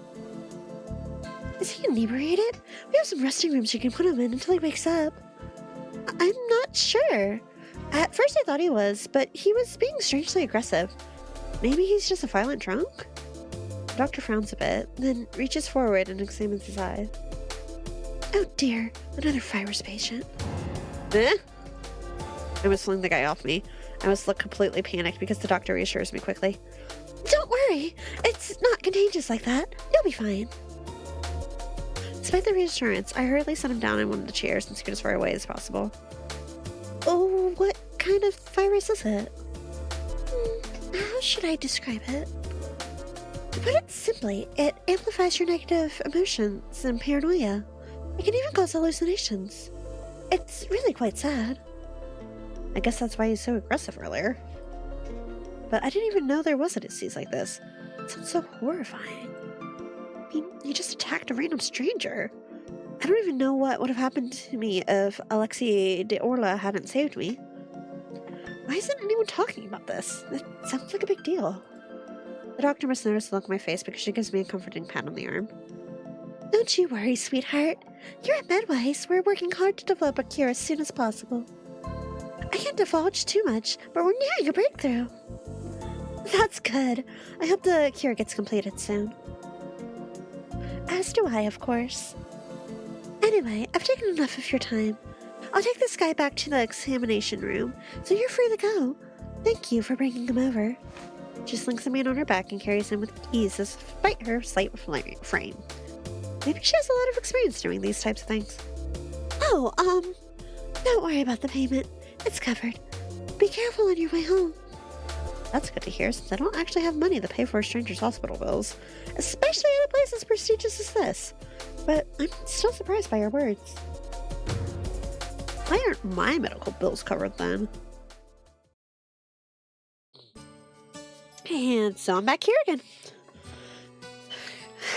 Is he inebriated? We have some resting rooms you can put him in until he wakes up. I'm not sure. At first I thought he was, but he was being strangely aggressive. Maybe he's just a violent drunk? The doctor frowns a bit, then reaches forward and examines his eye. Oh dear, another virus patient. Eh? I must fling the guy off me. I must look completely panicked because the doctor reassures me quickly. Don't worry, it's not contagious like that. You'll be fine. Despite the reassurance, I hurriedly set him down in one of the chairs and scoot as far away as possible. Oh, what kind of virus is it? How should I describe it? To put it simply, it amplifies your negative emotions and paranoia. It can even cause hallucinations. It's really quite sad. I guess that's why he's so aggressive earlier. But I didn't even know there was a disease like this. It sounds so horrifying. I mean, you just attacked a random stranger. I don't even know what would have happened to me if Alexei de Orla hadn't saved me. Why isn't anyone talking about this? It sounds like a big deal. The doctor must notice the look on my face because she gives me a comforting pat on the arm. Don't you worry, sweetheart. Here at Midwest, we're working hard to develop a cure as soon as possible. I can't divulge too much, but we're nearing a breakthrough. That's good. I hope the cure gets completed soon. As do I, of course. Anyway, I've taken enough of your time. I'll take this guy back to the examination room, so you're free to go. Thank you for bringing him over. She slings the man on her back and carries him with ease despite her slight frame. Maybe she has a lot of experience doing these types of things. Oh, don't worry about the payment. It's covered. Be careful on your way home. That's good to hear, since I don't actually have money to pay for a stranger's hospital bills, especially at a place as prestigious as this. But I'm still surprised by your words. Why aren't my medical bills covered then? And so I'm back here again.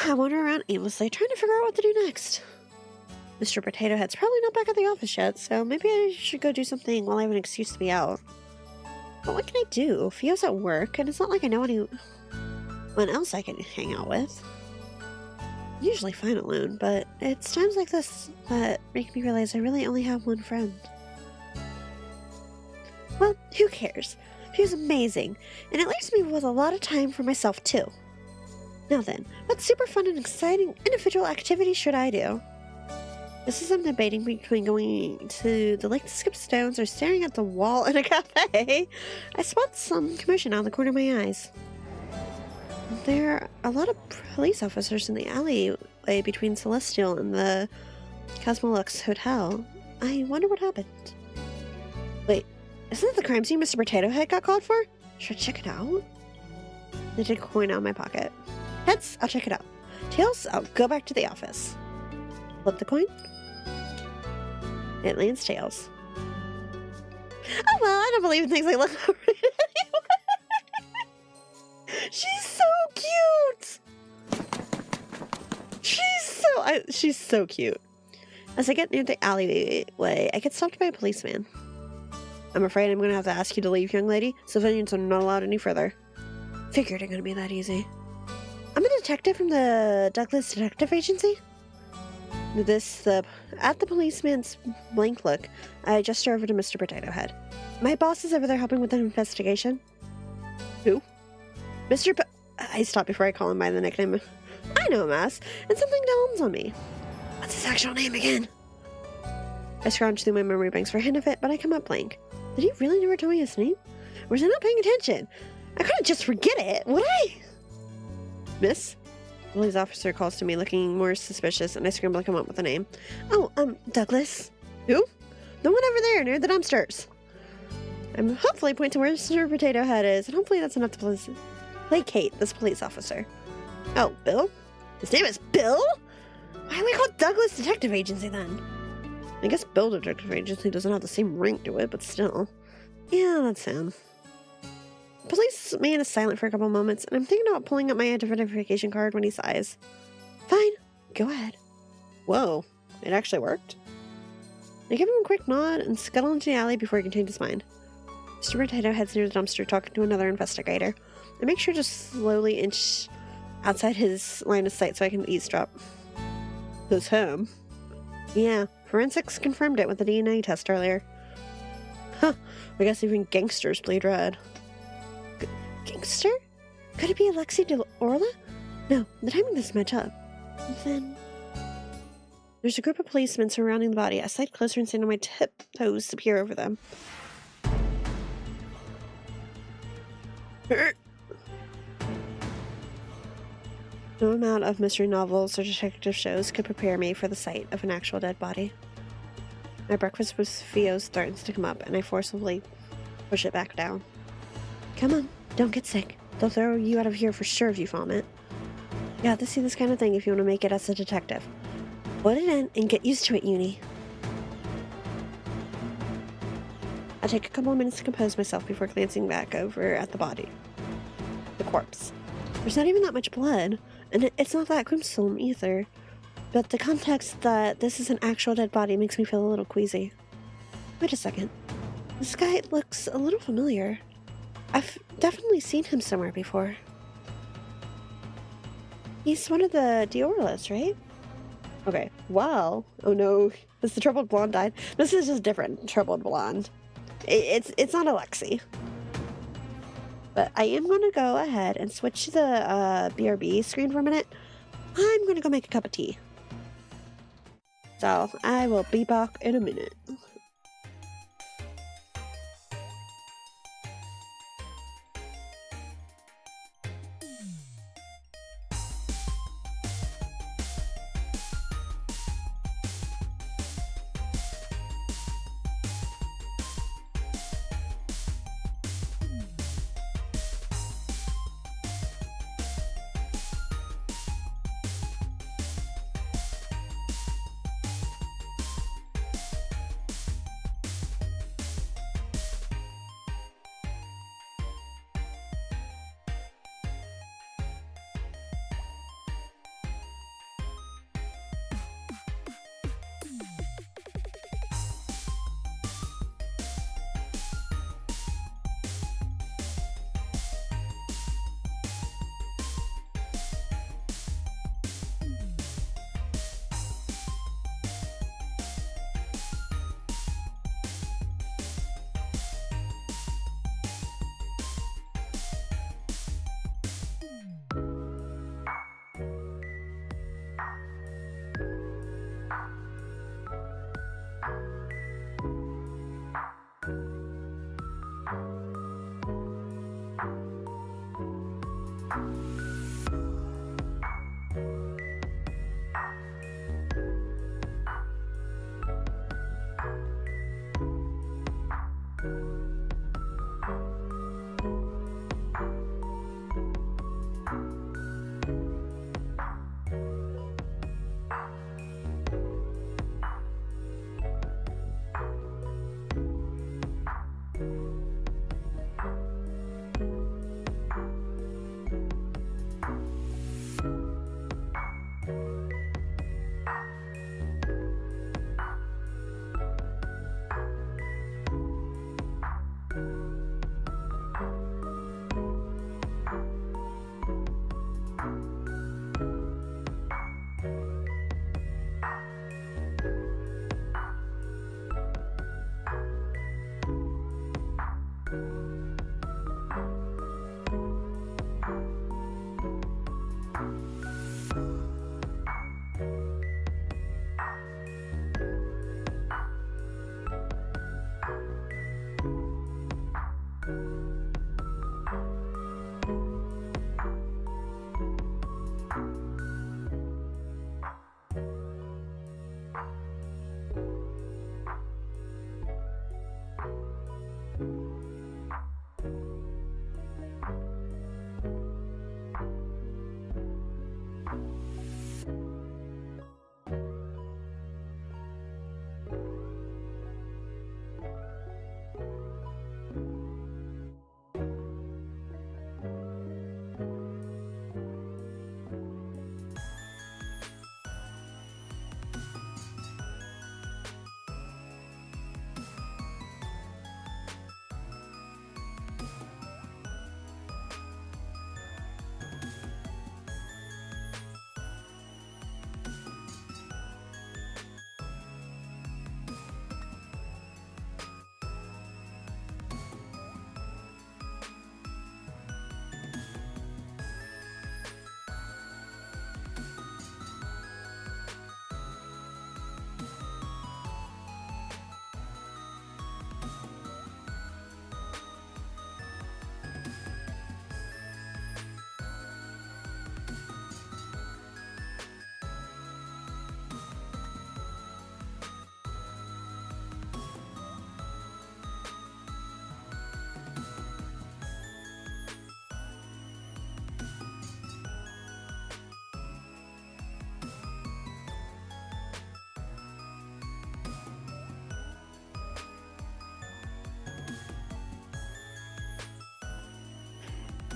I wander around aimlessly, trying to figure out what to do next. Mr. Potato Head's probably not back at the office yet, so maybe I should go do something while I have an excuse to be out. But what can I do? Fio's at work, and it's not like I know anyone else I can hang out with. I'm usually fine alone, but it's times like this that make me realize I really only have one friend. Well, who cares? Fio's amazing, and it leaves me with a lot of time for myself too. Now then, what super fun and exciting individual activity should I do? This is I'm debating between going to the lake to skip stones or staring at the wall in a cafe. I spot some commotion out of the corner of my eyes. There are a lot of police officers in the alleyway between Celestial and the Cosmolux Hotel. I wonder what happened. Wait, isn't that the crime scene Mr. Potato Head got called for? Should I check it out? I take a coin out of my pocket. Heads, I'll check it out. Tails, I'll go back to the office. Flip the coin. It lands tails. Oh well, I don't believe in things like look over it anyway. She's so cute. She's so cute. As I get near the alleyway, I get stopped by a policeman. I'm afraid I'm gonna have to ask you to leave, young lady. Civilians are not allowed any further. Figured it gonna be that easy. I'm a detective from the Douglas Detective Agency. At the policeman's blank look, I gesture over to Mr. Potato Head. My boss is over there helping with an investigation. Who? I stop before I call him by the nickname. I know him as, and something dawns on me. What's his actual name again? I scrounge through my memory banks for a hint of it, but I come up blank. Did he really never tell me his name? Or was I not paying attention? I couldn't just forget it, would I? Miss? The police officer calls to me, looking more suspicious, and I scramble to come up with a name. Oh, Douglas. Who? The one over there, near the dumpsters. I'm hopefully pointing to where Mr. Potato Head is, and hopefully that's enough to placate this police officer. Oh, Bill? His name is Bill? Why are we called Douglas Detective Agency, then? I guess Bill Detective Agency doesn't have the same rank to it, but still. Yeah, that's him. The policeman is silent for a couple moments, and I'm thinking about pulling up my identification card when he sighs. Fine, go ahead. Whoa, it actually worked. I give him a quick nod and scuttle into the alley before he can change his mind. Mr. Potato Head's near the dumpster talking to another investigator. I make sure to slowly inch outside his line of sight so I can eavesdrop. Who's him? Yeah, forensics confirmed it with the DNA test earlier. Huh, I guess even gangsters bleed red. Gangster? Could it be Alexi de Orla? No, the timing doesn't match up. Then... There's a group of policemen surrounding the body. I slide closer and stand on my tiptoes to peer over them. No amount of mystery novels or detective shows could prepare me for the sight of an actual dead body. My breakfast with Fio's threatens to come up, and I forcibly push it back down. Come on, don't get sick. They'll throw you out of here for sure if you vomit. You have to see this kind of thing if you want to make it as a detective. Put it in and get used to it, Uni. I take a couple of minutes to compose myself before glancing back over at the body. The corpse. There's not even that much blood, and it's not that gruesome either. But the context that this is an actual dead body makes me feel a little queasy. Wait a second. This guy looks a little familiar. I've definitely seen him somewhere before. He's one of the Diorlas, right? Okay, well, oh no, has the troubled blonde died? This is just different troubled blonde. It's not Alexi. But I am going to go ahead and switch to the BRB screen for a minute. I'm going to go make a cup of tea. So I will be back in a minute.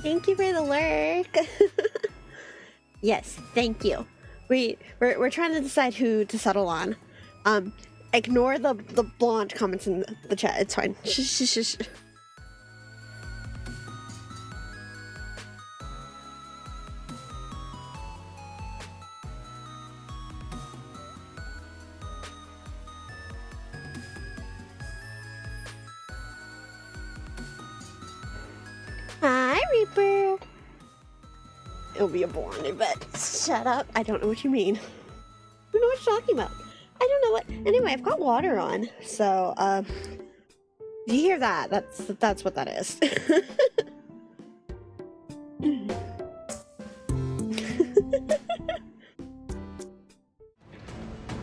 Thank you for the lurk. Yes, thank you. We're trying to decide who to settle on. Ignore the blonde comments in the chat. It's fine. Shh. Hi, Reaper. It'll be a blonde, I bet. Shut up. I don't know what you mean. I don't know what you're talking about. I don't know what. Anyway, I've got water on, so you hear that? That's what that is.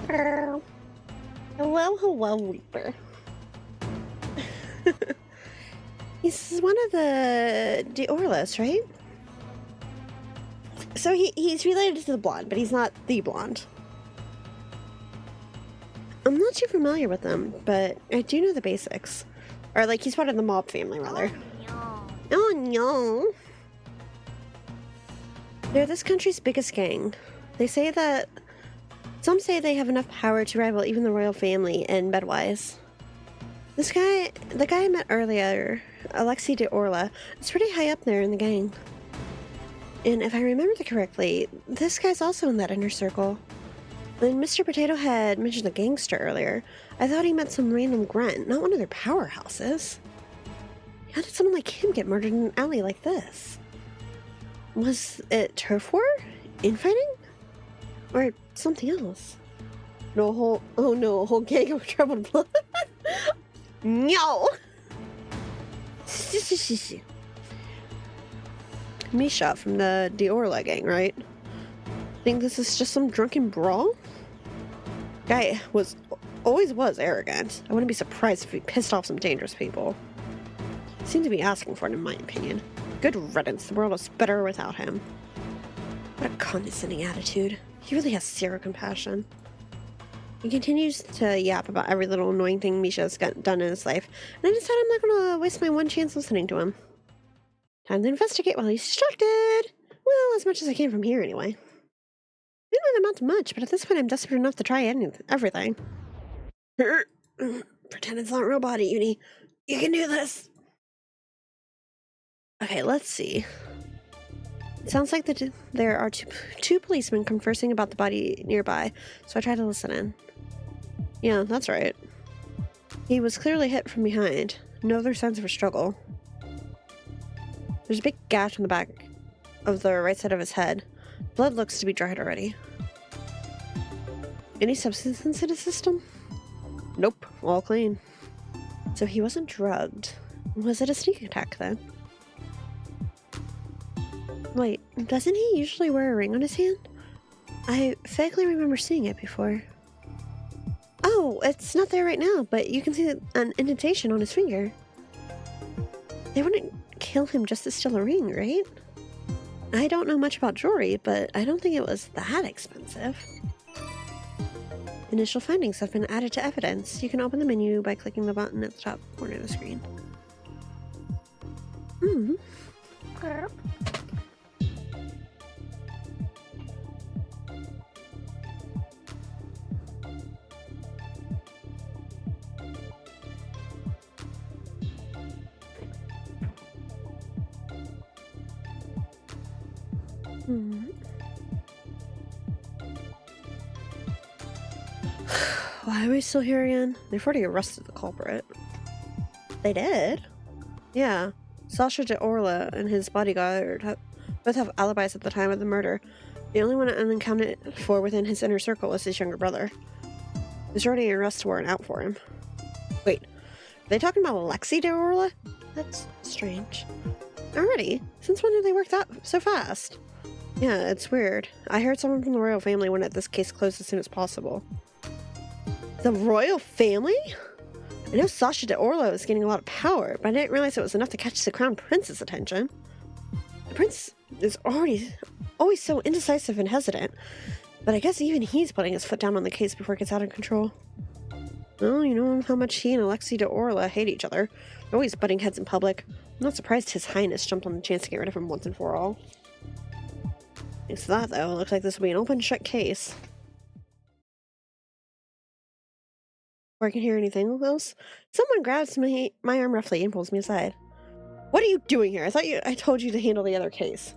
Hello, Reaper. He's one of the Diorlas, right? So he's related to the blonde, but he's not the blonde. I'm not too familiar with them, but I do know the basics. Or, like, he's part of the mob family, rather. Oh, no. They're this country's biggest gang. Some say they have enough power to rival even the royal family in bedwise. The guy I met earlier, Alexei de Orla, is pretty high up there in the gang. And if I remember correctly, this guy's also in that inner circle. When Mr. Potato Head mentioned the gangster earlier, I thought he meant some random grunt, not one of their powerhouses. How did someone like him get murdered in an alley like this? Was it turf war? Infighting? Or something else? A whole gang of troubled blood? No! Misha from the Diorla gang, right? Think this is just some drunken brawl? Guy always was arrogant. I wouldn't be surprised if he pissed off some dangerous people. Seemed to be asking for it, in my opinion. Good riddance, the world is better without him. What a condescending attitude. He really has zero compassion. He continues to yap about every little annoying thing Misha's done in his life, and I decided I'm not going to waste my one chance listening to him. Time to investigate while he's distracted. Well, as much as I can from here, anyway. It might amount to much, but at this point I'm desperate enough to try everything. Pretend it's not real body, Uni. You can do this! Okay, let's see. It sounds like there are two policemen conversing about the body nearby, so I try to listen in. Yeah, that's right. He was clearly hit from behind. No other signs of a struggle. There's a big gash on the back of the right side of his head. Blood looks to be dried already. Any substances in his system? Nope, all clean. So he wasn't drugged. Was it a sneak attack then? Wait, doesn't he usually wear a ring on his hand? I vaguely remember seeing it before. Oh, it's not there right now, but you can see an indentation on his finger. They wouldn't kill him just to steal a ring, right? I don't know much about jewelry, but I don't think it was that expensive. Initial findings have been added to evidence. You can open the menu by clicking the button at the top corner of the screen. Why are we still here again? They've already arrested the culprit. They did? Yeah. Sasha de Orla and his bodyguard both have alibis at the time of the murder. The only one unaccounted for within his inner circle was his younger brother. There's already an arrest warrant out for him. Wait, are they talking about Alexei de Orla? That's strange. Already? Since when did they work that so fast? Yeah, it's weird. I heard someone from the royal family wanted this case closed as soon as possible. The royal family? I know Sasha de Orla was getting a lot of power, but I didn't realize it was enough to catch the crown prince's attention. The prince is always so indecisive and hesitant, but I guess even he's putting his foot down on the case before it gets out of control. Well, you know how much he and Alexei de Orla hate each other. They're always butting heads in public. I'm not surprised His Highness jumped on the chance to get rid of him once and for all. Thanks to that, though, it looks like this will be an open-shut case. Before I can hear anything else, someone grabs my arm roughly and pulls me aside. What are you doing here? I told you to handle the other case.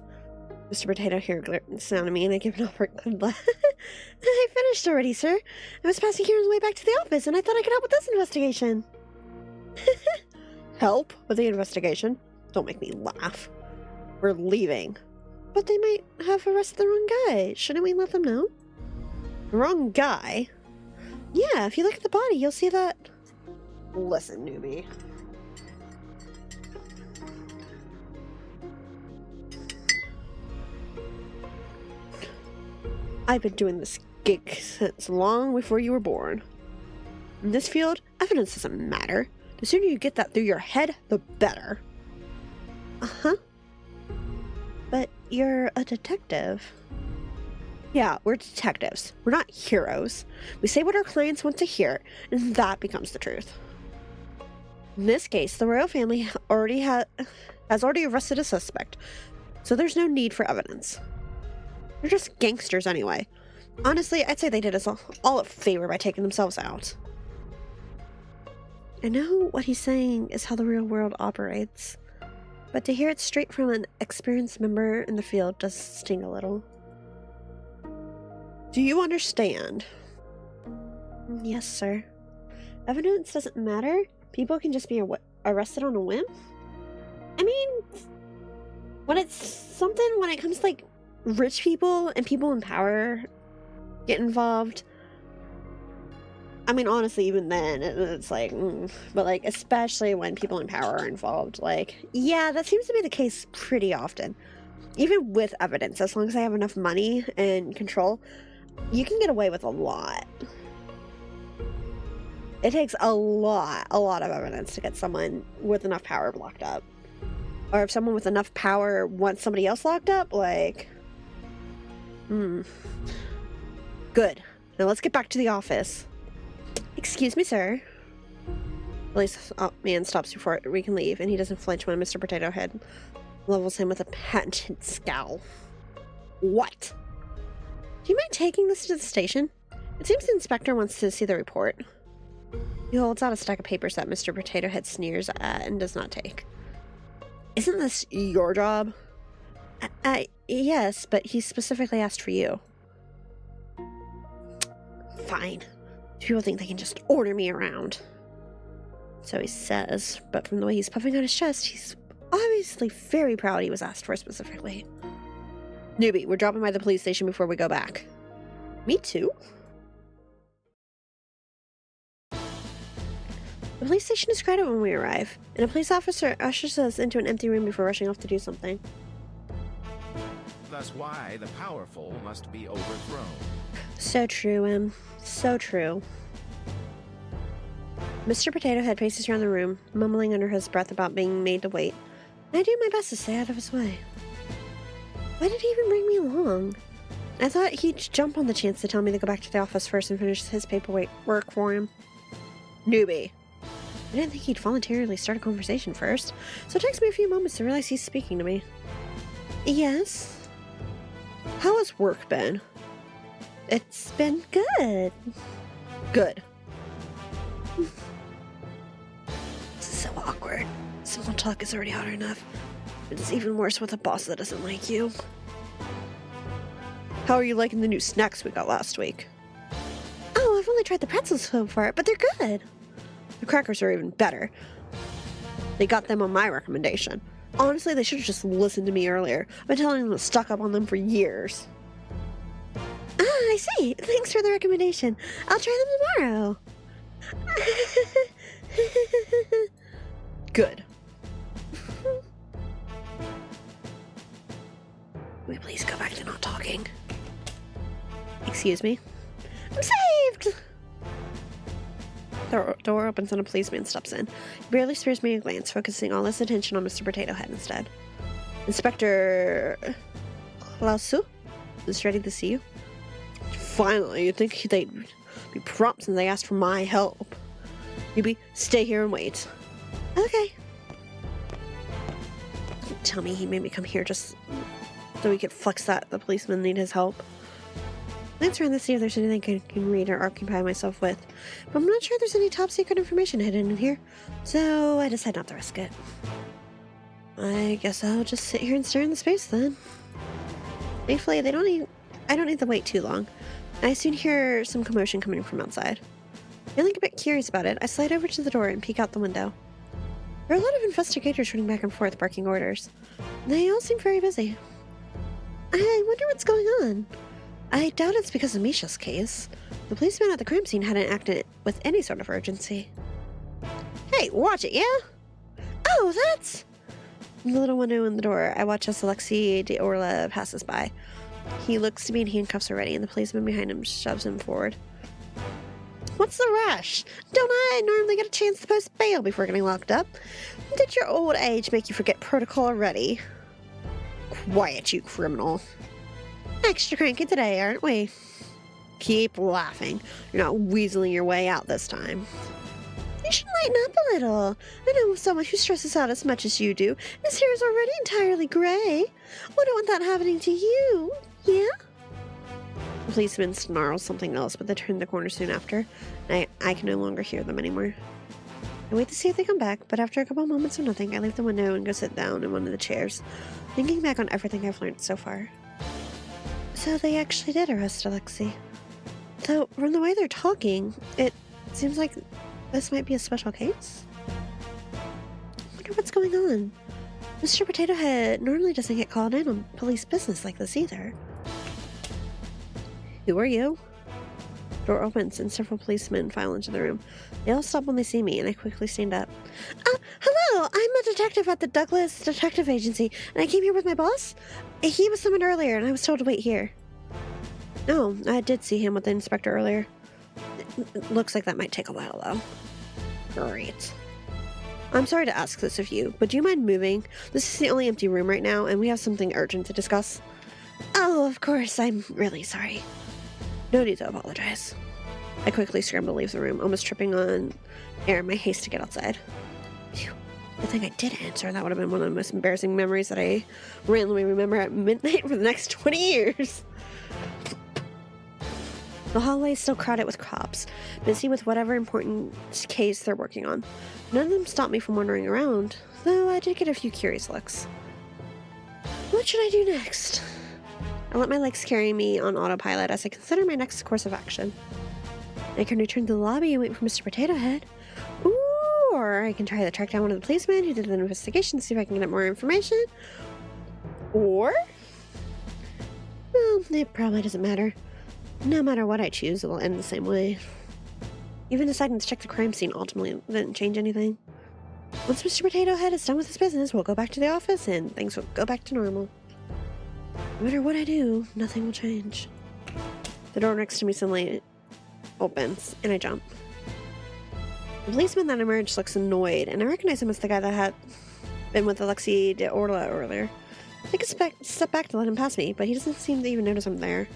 Mr. Potato here glares down at me, and I give an awkward laugh. I finished already, sir. I was passing here on the way back to the office, and I thought I could help with this investigation. Help with the investigation? Don't make me laugh. We're leaving. But they might have arrested the wrong guy. Shouldn't we let them know? The wrong guy? Yeah, if you look at the body, you'll see that... Listen, newbie. I've been doing this gig since long before you were born. In this field, evidence doesn't matter. The sooner you get that through your head, the better. Uh-huh. But you're a detective. Yeah, we're detectives. We're not heroes. We say what our clients want to hear, and that becomes the truth. In this case, the royal family has already arrested a suspect, so there's no need for evidence. They're just gangsters anyway. Honestly, I'd say they did us all a favor by taking themselves out. I know what he's saying is how the real world operates, but to hear it straight from an experienced member in the field does sting a little. Do you understand? Yes, sir. Evidence doesn't matter. People can just be arrested on a whim. I mean, when it comes to, like, rich people and people in power get involved, I mean, honestly, even then, it's like, but, like, especially when people in power are involved, like, yeah, that seems to be the case pretty often. Even with evidence, as long as they have enough money and control, you can get away with a lot. It takes a lot of evidence to get someone with enough power locked up. Or if someone with enough power wants somebody else locked up, like... Good. Now let's get back to the office. Excuse me, sir. Police man stops before we can leave, and he doesn't flinch when Mr. Potato Head levels him with a patented scowl. What? Do you mind taking this to the station? It seems the inspector wants to see the report. He holds out a stack of papers that Mr. Potato Head sneers at and does not take. Isn't this your job? Yes, but he specifically asked for you. Fine. People think they can just order me around. So he says, but from the way he's puffing on his chest, he's obviously very proud he was asked for specifically. Newbie, we're dropping by the police station before we go back. Me too? The police station is crowded when we arrive, and a police officer ushers us into an empty room before rushing off to do something. Thus why the powerful must be overthrown. So true, Em. So true. Mr. Potato Head paces around the room, mumbling under his breath about being made to wait, and I do my best to stay out of his way. Why did he even bring me along? I thought he'd jump on the chance to tell me to go back to the office first and finish his paperwork for him. Newbie. I didn't think he'd voluntarily start a conversation first, so it takes me a few moments to realize he's speaking to me. Yes? How has work been? It's been good. Good. This is so awkward. Simple talk is already hard enough. It's even worse with a boss that doesn't like you. How are you liking the new snacks we got last week? Oh, I've only tried the pretzels so far, but they're good. The crackers are even better. They got them on my recommendation. Honestly, they should have just listened to me earlier. I've been telling them to stock up on them for years. Ah, I see. Thanks for the recommendation. I'll try them tomorrow. Good. Can we please go back to not talking? Excuse me? I'm saved! The door opens and a policeman steps in. He barely spares me a glance, focusing all his attention on Mr. Potato Head instead. Inspector Klausu is ready to see you. Finally, you'd think they'd be prompt since they asked for my help. Maybe stay here and wait. Okay. Don't tell me he made me come here just so he could flex that the policemen need his help. Glance around to see if there's anything I can read or occupy myself with, but I'm not sure there's any top secret information hidden in here, so I decide not to risk it. I guess I'll just sit here and stare into space then. Thankfully, I don't need to wait too long. I soon hear some commotion coming from outside. Feeling a bit curious about it, I slide over to the door and peek out the window. There are a lot of investigators running back and forth barking orders. They all seem very busy. I wonder what's going on. I doubt it's because of Misha's case. The policeman at the crime scene hadn't acted with any sort of urgency. Hey, watch it, yeah? Oh, that's... From the little window in the door, I watch as Alexei de Orla passes by. He looks to be in handcuffs already, and the policeman behind him shoves him forward. What's the rush? Don't I normally get a chance to post bail before getting locked up? Did your old age make you forget protocol already? Quiet, you criminal. Extra cranky today, aren't we? Keep laughing. You're not weaseling your way out this time. You should lighten up a little. I know someone who stresses out as much as you do. His hair is already entirely gray. Wouldn't want that happening to you, yeah? The policeman snarls something else, but they turn the corner soon after, and I can no longer hear them anymore. I wait to see if they come back, but after a couple moments of nothing, I leave the window and go sit down in one of the chairs, thinking back on everything I've learned so far. So they actually did arrest Alexei. Though, from the way they're talking, it seems like this might be a special case? I wonder what's going on. Mr. Potato Head normally doesn't get called in on police business like this either. Who are you? Door opens and several policemen file into the room. They all stop when they see me, and I quickly stand up. Hello! I'm a detective at the Douglas Detective Agency, and I came here with my boss. He was summoned earlier, and I was told to wait here. No, I did see him with the inspector earlier. It looks like that might take a while, though. Great. I'm sorry to ask this of you, but do you mind moving? This is the only empty room right now, and we have something urgent to discuss. Oh, of course, I'm really sorry. No need to apologize. I quickly scramble to leave the room, almost tripping on air in my haste to get outside. Phew. Good thing I did answer. That would have been one of the most embarrassing memories that I randomly remember at midnight for the next 20 years. The hallway is still crowded with cops, busy with whatever important case they're working on. None of them stop me from wandering around, though I did get a few curious looks. What should I do next? I let my legs carry me on autopilot as I consider my next course of action. I can return to the lobby and wait for Mr. Potato Head. Ooh, or I can try to track down one of the policemen who did the investigation to see if I can get more information. Or... well, it probably doesn't matter. No matter what I choose, it will end the same way. Even deciding to check the crime scene ultimately didn't change anything. Once Mr. Potato Head is done with his business, we'll go back to the office and things will go back to normal. No matter what I do, nothing will change. The door next to me suddenly opens, and I jump. The policeman that emerged looks annoyed, and I recognize him as the guy that had been with Alexei de Orla earlier. I take a step back to let him pass me, but he doesn't seem to even notice I'm there.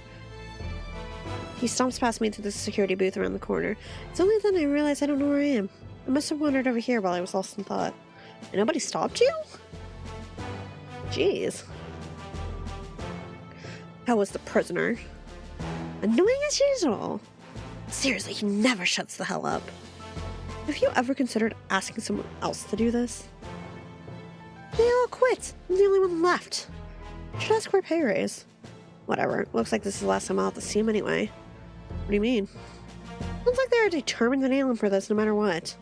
He stomps past me to the security booth around the corner. It's only then I realize I don't know where I am. I must have wandered over here while I was lost in thought. And nobody stopped you? Jeez. How was the prisoner? Annoying as usual. Seriously, he never shuts the hell up. Have you ever considered asking someone else to do this? They all quit. I'm the only one left. I should ask for a pay raise. Whatever. Looks like this is the last time I'll have to see him anyway. What do you mean? Looks like they're determined to nail him for this no matter what.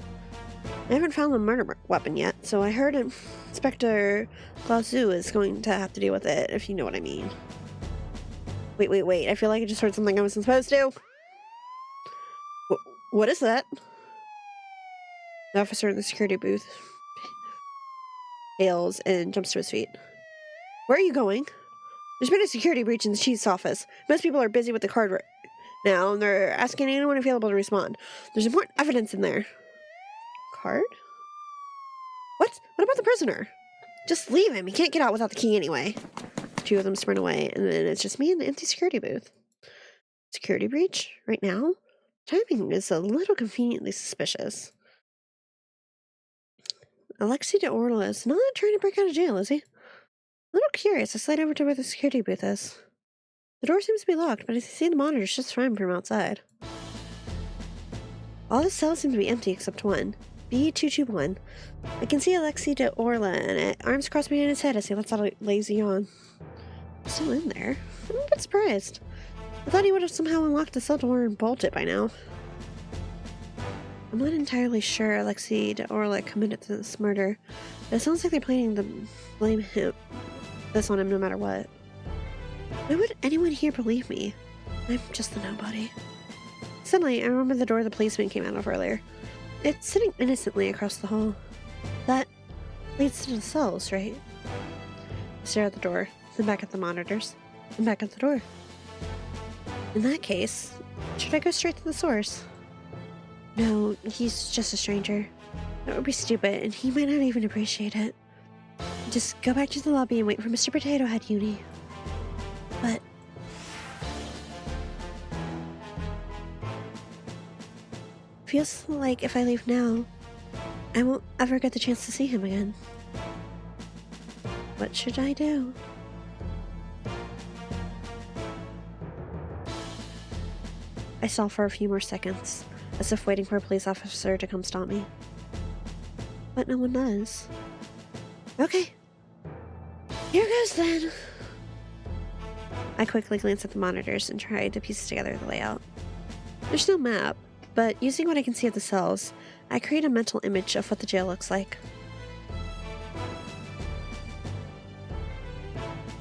I haven't found the murder weapon yet, so I heard Inspector Clausu is going to have to deal with it, if you know what I mean. Wait. I feel like I just heard something I wasn't supposed to. What is that? The officer in the security booth hails and jumps to his feet. Where are you going? There's been a security breach in the chief's office. Most people are busy with the card right now, and they're asking anyone available to respond. There's important evidence in there. Card? What? What about the prisoner? Just leave him. He can't get out without the key anyway. Two of them sprint away, and then it's just me in the empty security booth. Security breach? Right now? Timing is a little conveniently suspicious. Alexei de Orla is not trying to break out of jail, is he? A little curious, I slide over to where the security booth is. The door seems to be locked, but I see the monitors just fine from outside. All the cells seem to be empty except one. B221. I can see Alexei de Orla in it, arms crossed behind his head as he lets out a lazy yawn. Still in there? I'm a bit surprised. I thought he would have somehow unlocked the cell door and bolted by now. I'm not entirely sure Alexei de Orla committed this murder, but it sounds like they're planning to blame this on him no matter what. Why would anyone here believe me? I'm just a nobody. Suddenly, I remember the door the policeman came out of earlier. It's sitting innocently across the hall. That leads to the cells, right? I stare at the door, then back at the monitors, then back at the door. In that case, should I go straight to the source? No, he's just a stranger. That would be stupid, and he might not even appreciate it. Just go back to the lobby and wait for Mr. Potato Head Uni. But... feels like if I leave now, I won't ever get the chance to see him again. What should I do? I stall for a few more seconds, as if waiting for a police officer to come stop me. But no one does. Okay. Here goes then. I quickly glance at the monitors and try to piece together the layout. There's no map, but using what I can see of the cells, I create a mental image of what the jail looks like.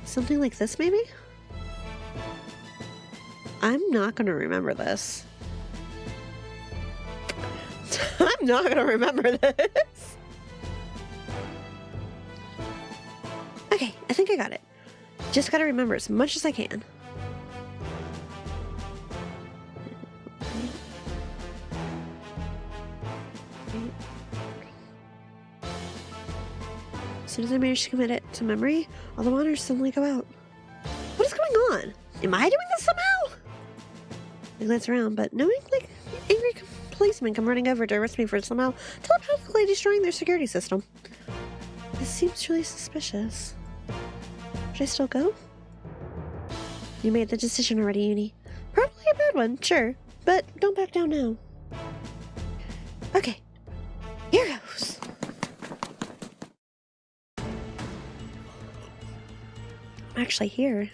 Something like this, maybe? I'm not gonna remember this. I'm not gonna remember this. Okay, I think I got it. Just gotta remember as much as I can. As soon as I manage to commit it to memory, all the monitors suddenly go out. What is going on? Am I doing this somehow? I glance around, but knowing like angry policemen come running over to arrest me for somehow telepathically destroying their security system. This seems really suspicious. Should I still go? You made the decision already, Uni. Probably a bad one, sure, but don't back down now. Okay, here goes. I'm actually here.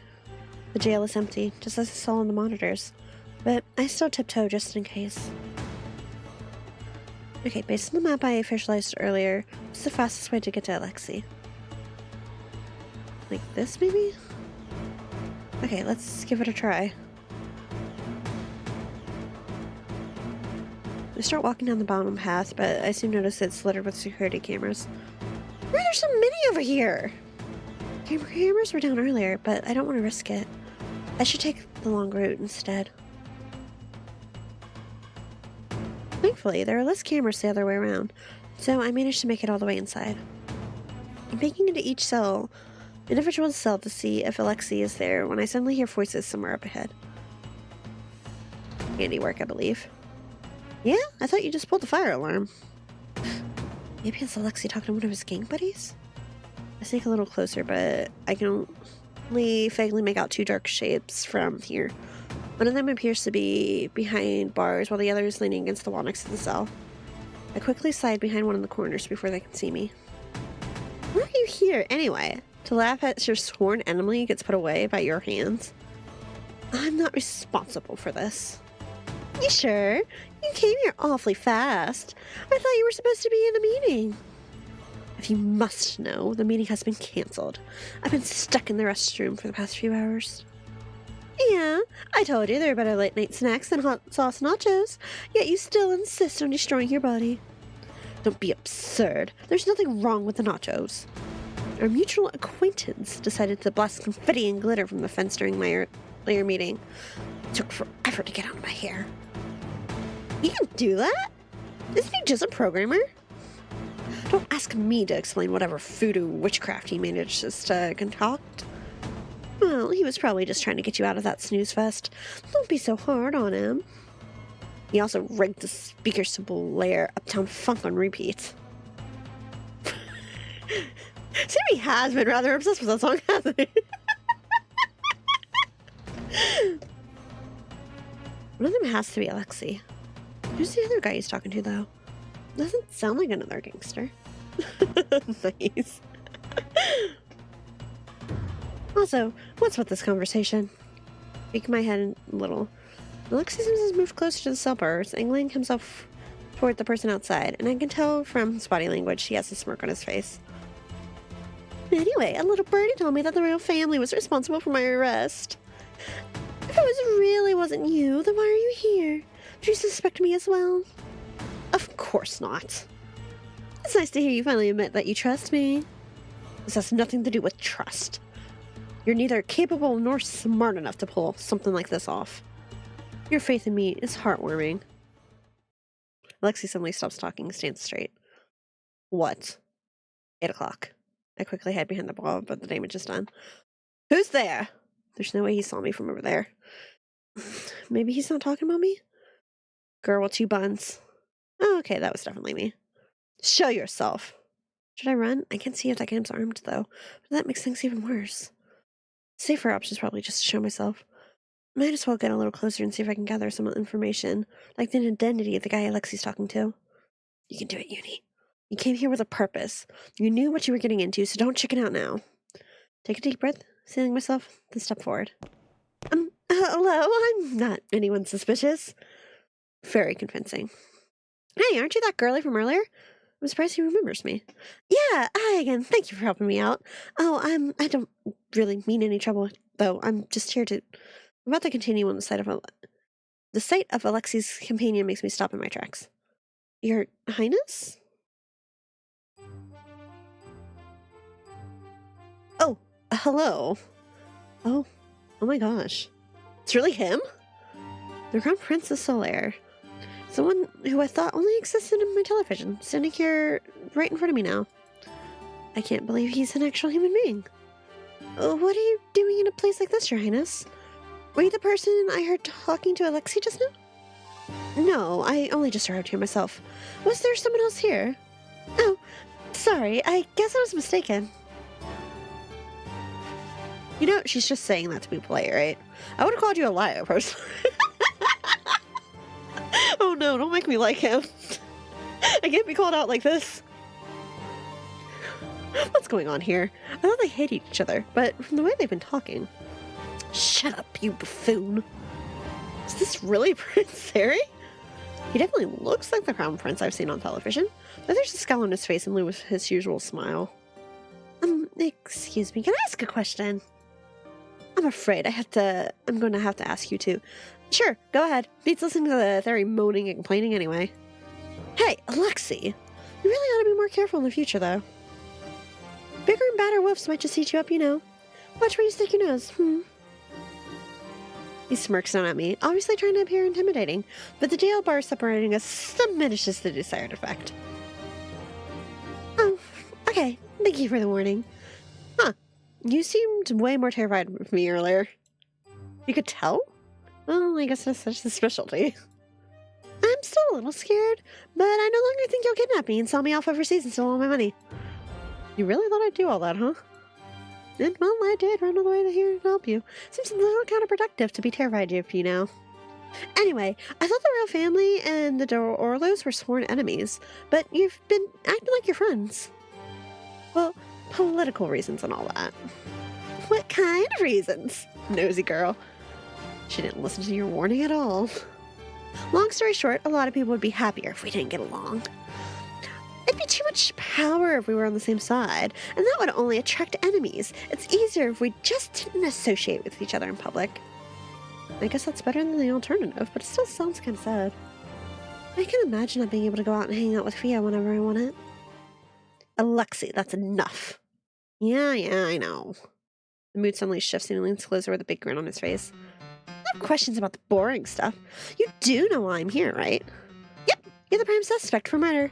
The jail is empty, just as I saw on the monitors, but I still tiptoe just in case. Okay, based on the map I officialized earlier, what's the fastest way to get to Alexei? Like this, maybe? Okay, let's give it a try. I start walking down the bottom path, but I soon notice it's littered with security cameras. Why are there so many over here? Cameras were down earlier, but I don't want to risk it. I should take the long route instead. Thankfully, there are less cameras the other way around, so I managed to make it all the way inside. I'm peeking into each individual cell to see if Alexei is there when I suddenly hear voices somewhere up ahead. Handiwork, I believe. Yeah? I thought you just pulled the fire alarm. Maybe it's Alexei talking to one of his gang buddies? I sneak a little closer, but I can only vaguely make out two dark shapes from here. One of them appears to be behind bars, while the other is leaning against the wall next to the cell. I quickly slide behind one of the corners before they can see me. Why are you here, anyway? To laugh at your sworn enemy gets put away by your hands? I'm not responsible for this. You sure? You came here awfully fast. I thought you were supposed to be in a meeting. If you must know, the meeting has been cancelled. I've been stuck in the restroom for the past few hours. Yeah, I told you there are better late-night snacks than hot sauce nachos, yet you still insist on destroying your body. Don't be absurd. There's nothing wrong with the nachos. Our mutual acquaintance decided to blast confetti and glitter from the fence during my earlier meeting. It took forever to get out of my hair. He can do that? Isn't he just a programmer? Don't ask me to explain whatever voodoo witchcraft he manages to concoct. Well, he was probably just trying to get you out of that snooze fest. Don't be so hard on him. He also rigged the speakers to blare Uptown Funk on repeat. Sammy has been rather obsessed with that song, hasn't he? One of them has to be Alexei. Who's the other guy he's talking to, though? Doesn't sound like another gangster. Nice. Also, what's with this conversation? Peek my head a little. Alexei seems to have moved closer to the cell bars, angling himself toward the person outside, and I can tell from his body language he has a smirk on his face. Anyway, a little birdie told me that the royal family was responsible for my arrest. If it really wasn't you, then why are you here? Do you suspect me as well? Of course not. It's nice to hear you finally admit that you trust me. This has nothing to do with trust. You're neither capable nor smart enough to pull something like this off. Your faith in me is heartwarming. Alexei suddenly stops talking and stands straight. What? 8 o'clock. I quickly hide behind the wall, but the damage is done. Who's there? There's no way he saw me from over there. Maybe he's not talking about me? Girl with 2 buns. Oh, okay, that was definitely me. Show yourself. Should I run? I can't see if that game's armed, though. But that makes things even worse. Safer option is probably just to show myself. Might as well get a little closer and see if I can gather some information, like the identity of the guy Alexei's talking to. You can do it, Uni. You came here with a purpose. You knew what you were getting into, so don't chicken out now. Take a deep breath, sealing myself, then step forward. Hello, I'm not anyone suspicious. Very convincing. Hey, aren't you that girlie from earlier? I'm surprised he remembers me. Yeah, hi again. Thank you for helping me out. Oh, I don't really mean any trouble, though. I'm just here to... I'm about to continue on the sight of Alexei's companion makes me stop in my tracks. Your Highness? Oh, hello. Oh my gosh. It's really him? The Crown Prince of Solaire. Someone who I thought only existed in my television, standing here right in front of me now. I can't believe he's an actual human being. What are you doing in a place like this, Your Highness? Were you the person I heard talking to Alexei just now? No, I only just arrived here myself. Was there someone else here? Oh, sorry, I guess I was mistaken. You know, she's just saying that to be polite, right? I would have called you a liar, personally. Oh no, don't make me like him. I can't be called out like this. What's going on here? I thought they hated each other, but from the way they've been talking... Shut up, you buffoon. Is this really Prince Harry? He definitely looks like the Crown Prince I've seen on television, but there's a scowl on his face in lieu of his usual smile. Excuse me, can I ask a question? I'm afraid I'm going to have to ask you to. Sure, go ahead. Beats listening to the Harry moaning and complaining anyway. Hey, Alexei! You really ought to be more careful in the future, though. Bigger and badder wolves might just eat you up, you know. Watch where you stick your nose, He smirks down at me, obviously trying to appear intimidating, but the jail bar separating us diminishes the desired effect. Oh, okay. Thank you for the warning. Huh. You seemed way more terrified of me earlier. You could tell? Well, I guess that's such a specialty. I'm still a little scared, but I no longer think you'll kidnap me and sell me off overseas and steal all my money. You really thought I'd do all that, huh? And, well, I did run all the way here to help you. Seems a little counterproductive to be terrified of you now. Anyway, I thought the royal family and the Orlos were sworn enemies, but you've been acting like your friends. Well, political reasons and all that. What kind of reasons? Nosy girl. She didn't listen to your warning at all. Long story short, a lot of people would be happier if we didn't get along. It'd be too much power if we were on the same side, and that would only attract enemies. It's easier if we just didn't associate with each other in public. I guess that's better than the alternative, but it still sounds kind of sad. I can imagine not being able to go out and hang out with Fia whenever I want it. Alexei, that's enough. Yeah, I know. The mood suddenly shifts and he leans closer with a big grin on his face. No questions about the boring stuff. You do know why I'm here, right? Yep, you're the prime suspect for murder.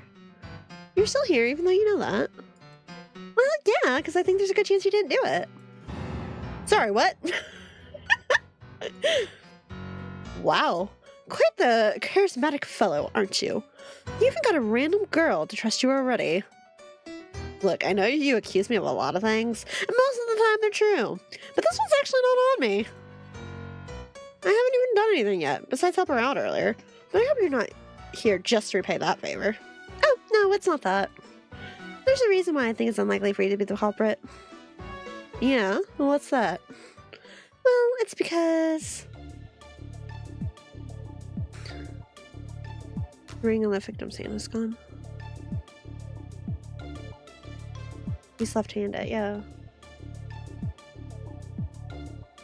You're still here even though you know that. Well, yeah, because I think there's a good chance you didn't do it. Sorry, what? Wow, quite the charismatic fellow, aren't you? You even got a random girl to trust you already. Look, I know you accuse me of a lot of things, and most of the time they're true. But this one's actually not on me. I haven't even done anything yet, besides help her out earlier. But I hope you're not here just to repay that favor. Oh, no, it's not that. There's a reason why I think it's unlikely for you to be the culprit. Yeah? Well, what's that? Well, it's because... the ring on the victim's hand is gone. He's left-handed, yeah.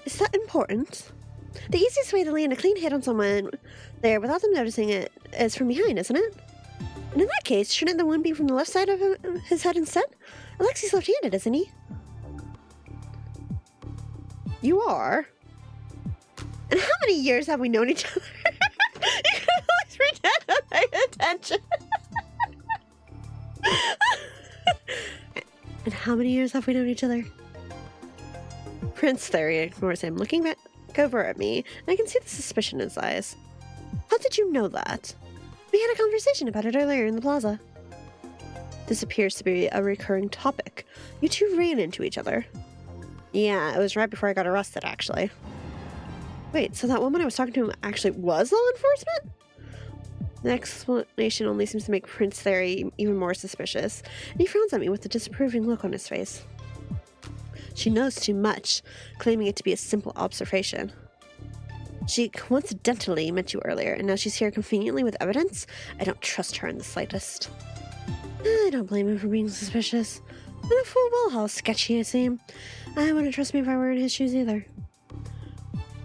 Is that important? The easiest way to land a clean hit on someone there without them noticing it is from behind, isn't it? And in that case, shouldn't the wound be from the left side of his head instead? Alexi's left-handed, isn't he? You are? And how many years have we known each other? You can always pretend to pay attention. And how many years have we known each other? Prince Theory ignores him, looking back over at me, and I can see the suspicion in his eyes. How did you know that? We had a conversation about it earlier in the plaza. This appears to be a recurring topic. You two ran into each other. Yeah, it was right before I got arrested, actually. Wait, so that woman I was talking to actually was law enforcement? The explanation only seems to make Prince Theory even more suspicious, and he frowns at me with a disapproving look on his face. She knows too much, claiming it to be a simple observation. She coincidentally met you earlier, and now she's here conveniently with evidence? I don't trust her in the slightest. I don't blame him for being suspicious. I know full well how sketchy I seem. I wouldn't trust me if I were in his shoes either.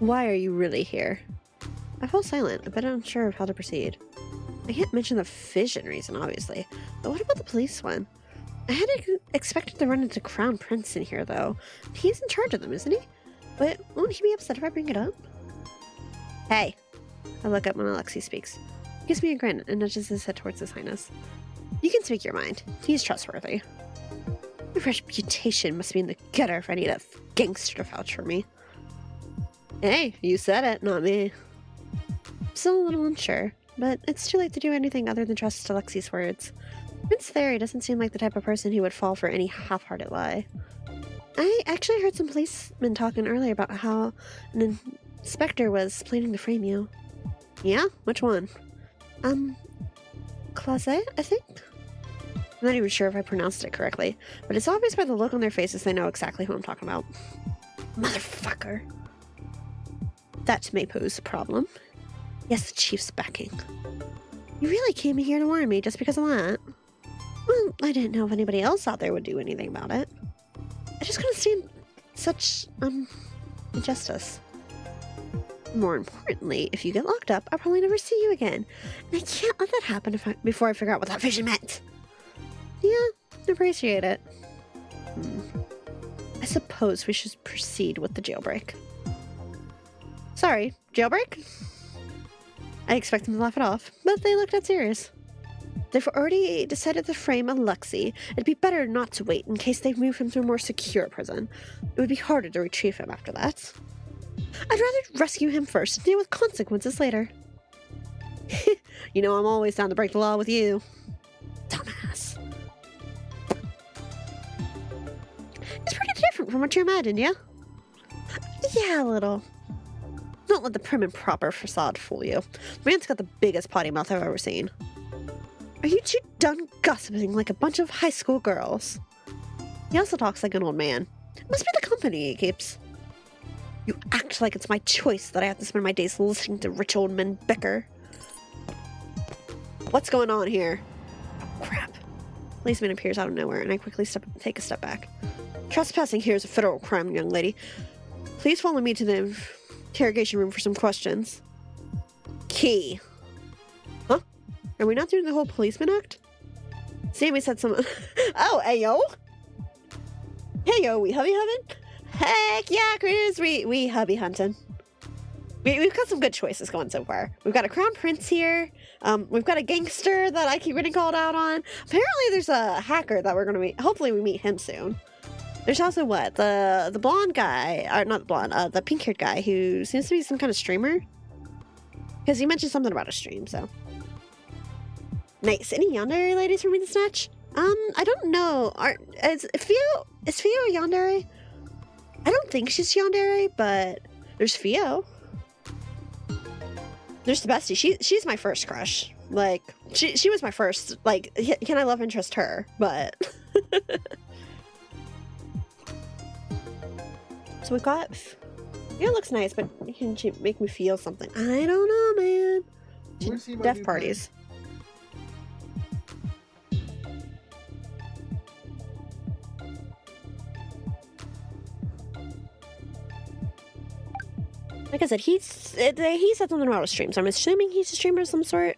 Why are you really here? I fall silent, a bit unsure of how to proceed. I can't mention the vision reason, obviously, but what about the police one? I had expected to run into Crown Prince in here, though. He's in charge of them, isn't he? But won't he be upset if I bring it up? Hey! I look up when Alexei speaks. He gives me a grin and nudges his head towards His Highness. You can speak your mind. He's trustworthy. My reputation must be in the gutter if I need a gangster to vouch for me. Hey, you said it, not me. I'm still a little unsure, but it's too late to do anything other than trust Alexei's words. Prince Theory doesn't seem like the type of person who would fall for any half-hearted lie. I actually heard some policemen talking earlier about how an inspector was planning to frame you. Yeah? Which one? Clase, I think? I'm not even sure if I pronounced it correctly, but it's obvious by the look on their faces they know exactly who I'm talking about. Motherfucker. That may pose a problem. Yes, the chief's backing. You really came here to warn me just because of that? Well, I didn't know if anybody else out there would do anything about it. I just couldn't stand such, injustice. More importantly, if you get locked up, I'll probably never see you again. And I can't let that happen before I figure out what that vision meant. Yeah, appreciate it. I suppose we should proceed with the jailbreak. Sorry, jailbreak? I expect them to laugh it off, but they looked dead serious. They've already decided to frame Alexei. It'd be better not to wait in case they move him to a more secure prison. It would be harder to retrieve him after that. I'd rather rescue him first and deal with consequences later. You know I'm always down to break the law with you. Dumbass. It's pretty different from what you imagined, yeah? Yeah, a little. Don't let the prim and proper facade fool you. The man's got the biggest potty mouth I've ever seen. Are you two done gossiping like a bunch of high school girls? He also talks like an old man. It must be the company he keeps. You act like it's my choice that I have to spend my days listening to rich old men bicker. What's going on here? Oh, crap. Policeman appears out of nowhere, and I quickly take a step back. Trespassing here is a federal crime, young lady. Please follow me to the interrogation room for some questions. Key. Huh? Are we not doing the whole policeman act? Sammy said some... Oh, ayo! Heyo, we hubby hubbing? Heck yeah, Cruz! We hubby hunting. We've got some good choices going so far. We've got a crown prince here. We've got a gangster that I keep getting called out on. Apparently there's a hacker that we're going to meet. Hopefully we meet him soon. There's also what? The blonde guy. Or not the blonde. The pink-haired guy who seems to be some kind of streamer. Because he mentioned something about a stream, so. Nice. Any yonder ladies for me to snatch? I don't know. Is Fio a yandere? I don't think she's yandere, but there's Fio. There's the bestie. She's my first crush. Like, she was my first, like, can I love interest her? But... So we got... Yeah, it looks nice, but can she make me feel something? I don't know, man. Death parties. Like I said, he said something about a stream, so I'm assuming he's a streamer of some sort.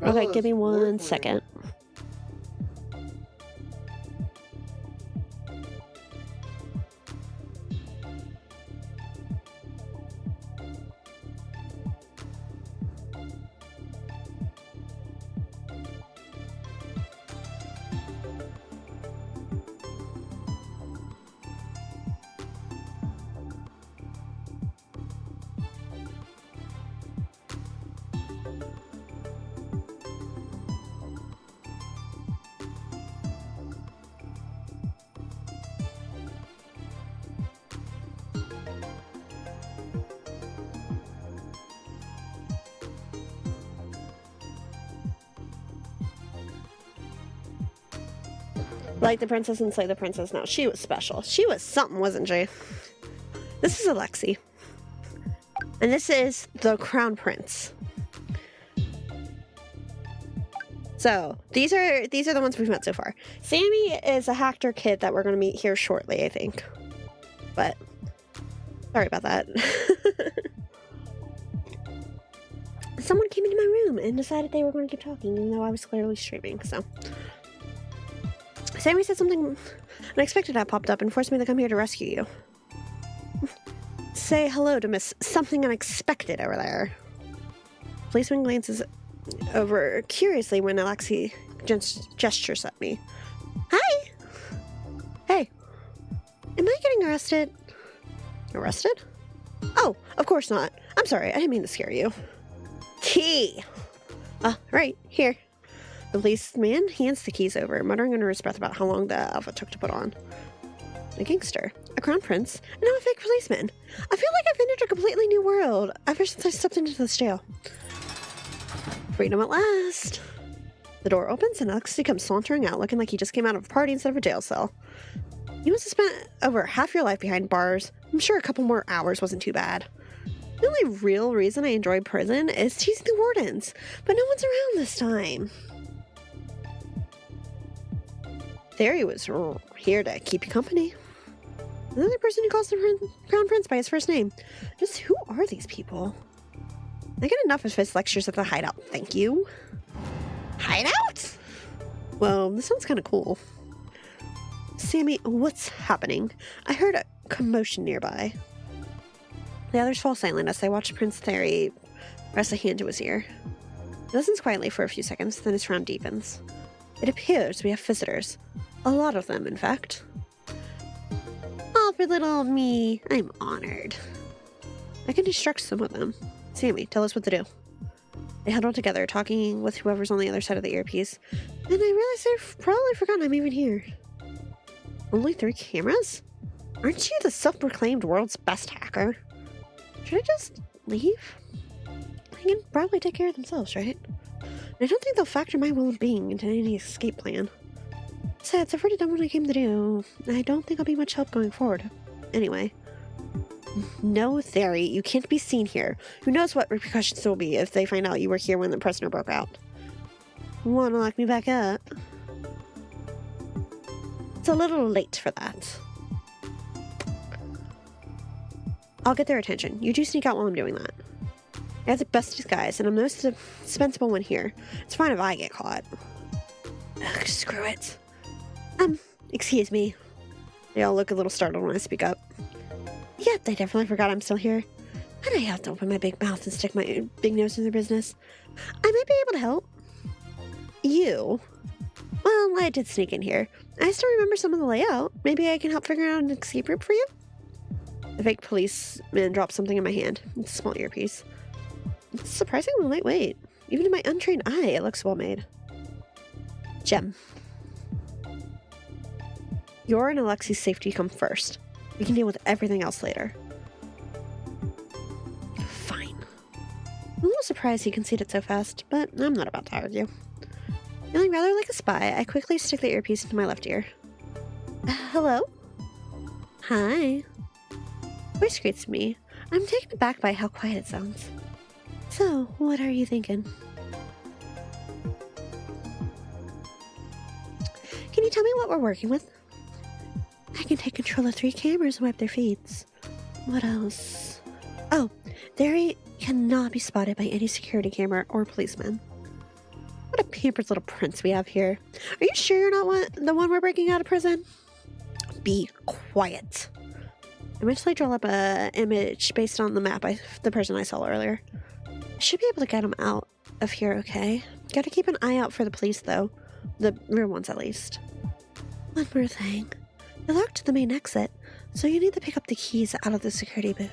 Okay, give me 1 second. Like the princess and slay the princess. No, she was special. She was something, wasn't she? This is Alexi. And this is the crown prince. So these are the ones we've met so far. Sammy is a hacker kid that we're gonna meet here shortly, I think. But sorry about that. Someone came into my room and decided they were going to keep talking, even though I was clearly streaming, so. Sammy said something unexpected that popped up and forced me to come here to rescue you. Say hello to Miss Something Unexpected over there. Policeman glances over curiously when Alexi gestures at me. Hi! Hey. Am I getting arrested? Arrested? Oh, of course not. I'm sorry, I didn't mean to scare you. Key! Right, here. The policeman hands the keys over, muttering under his breath about how long the outfit took to put on. A gangster, a crown prince, and now a fake policeman. I feel like I've entered a completely new world ever since I stepped into this jail. Freedom at last. The door opens and Alexi comes sauntering out, looking like he just came out of a party instead of a jail cell. You must have spent over half your life behind bars. I'm sure a couple more hours wasn't too bad. The only real reason I enjoy prison is teasing the wardens, but no one's around this time. Theory was here to keep you company. The only person who calls the crown prince by his first name. Just who are these people? I get enough of his lectures at the hideout, thank you. Hideout? Well, this sounds kind of cool. Sammy, what's happening? I heard a commotion nearby. The others fall silent as they watch Prince Theory press a hand to his ear. He listens quietly for a few seconds, then his frown deepens. It appears we have visitors. A lot of them, in fact. All for little me. I'm honored. I can instruct some of them. Sammy, tell us what to do. They huddle together, talking with whoever's on the other side of the earpiece. And I realize they've probably forgotten I'm even here. Only 3 cameras? Aren't you the self-proclaimed world's best hacker? Should I just leave? They can probably take care of themselves, right? I don't think they'll factor my well-being into any escape plan. Besides, I've already done what I came to do. I don't think I'll be much help going forward. Anyway. No theory. You can't be seen here. Who knows what repercussions there will be if they find out you were here when the prisoner broke out. Want to lock me back up? It's a little late for that. I'll get their attention. You two sneak out while I'm doing that. I have the best disguise, and I'm the most dispensable one here. It's fine if I get caught. Ugh, screw it. Excuse me. They all look a little startled when I speak up. Yep, they definitely forgot I'm still here. And I have to open my big mouth and stick my big nose in their business. I might be able to help. You? Well, I did sneak in here. I still remember some of the layout. Maybe I can help figure out an escape route for you? The fake policeman dropped something in my hand. It's a small earpiece. It's surprisingly lightweight. Even in my untrained eye, it looks well made. Gem. Your and Alexi's safety come first. We can deal with everything else later. Fine. I'm a little surprised he conceded so fast, but I'm not about to argue. Feeling rather like a spy, I quickly stick the earpiece into my left ear. Hello? Hi. Voice greets me. I'm taken aback by how quiet it sounds. So, what are you thinking? Can you tell me what we're working with? I can take control of 3 cameras and wipe their feeds. What else? Oh, they cannot be spotted by any security camera or policeman. What a pampered little prince we have here. Are you sure you're not the one we're breaking out of prison? Be quiet. I mentally draw up an image based on the map the person I saw earlier. I should be able to get him out of here, okay? Gotta keep an eye out for the police, though. The rear ones, at least. One more thing. You're locked to the main exit, so you need to pick up the keys out of the security booth.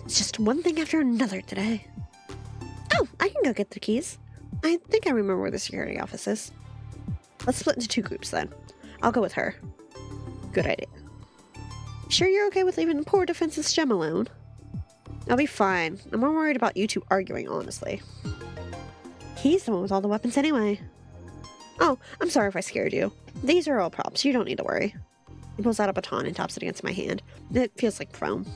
It's just one thing after another today. Oh, I can go get the keys. I think I remember where the security office is. Let's split into 2 groups, then. I'll go with her. Good idea. Sure you're okay with leaving poor defenseless Gem alone? I'll be fine. I'm more worried about you two arguing, honestly. He's the one with all the weapons anyway. Oh, I'm sorry if I scared you. These are all props. You don't need to worry. He pulls out a baton and taps it against my hand. It feels like foam.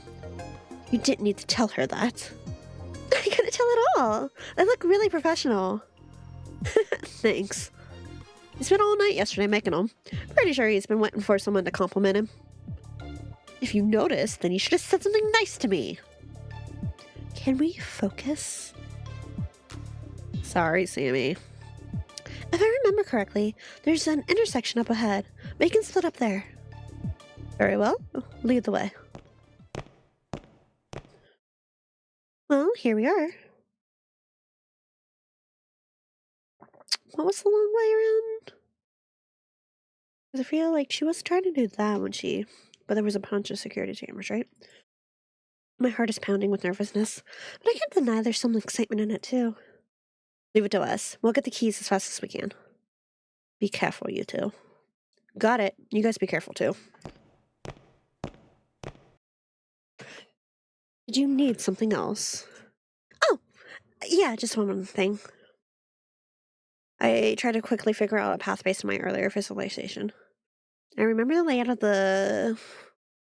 You didn't need to tell her that. I couldn't tell at all. They look really professional. Thanks. He spent all night yesterday making them. Pretty sure he's been waiting for someone to compliment him. If you noticed, then you should have said something nice to me. Can we focus? Sorry, Sammy. If I remember correctly, there's an intersection up ahead. We can split up there. Very well. Lead the way. Well, here we are. What was the long way around? Because I feel like she was trying to do that when but there was a bunch of security cameras, right? My heart is pounding with nervousness, but I can't deny there's some excitement in it too. Leave it to us. We'll get the keys as fast as we can. Be careful, you two. Got it. You guys be careful too. Did you need something else? Oh, yeah, just one more thing. I tried to quickly figure out a path based on my earlier visualization. I remember the layout of the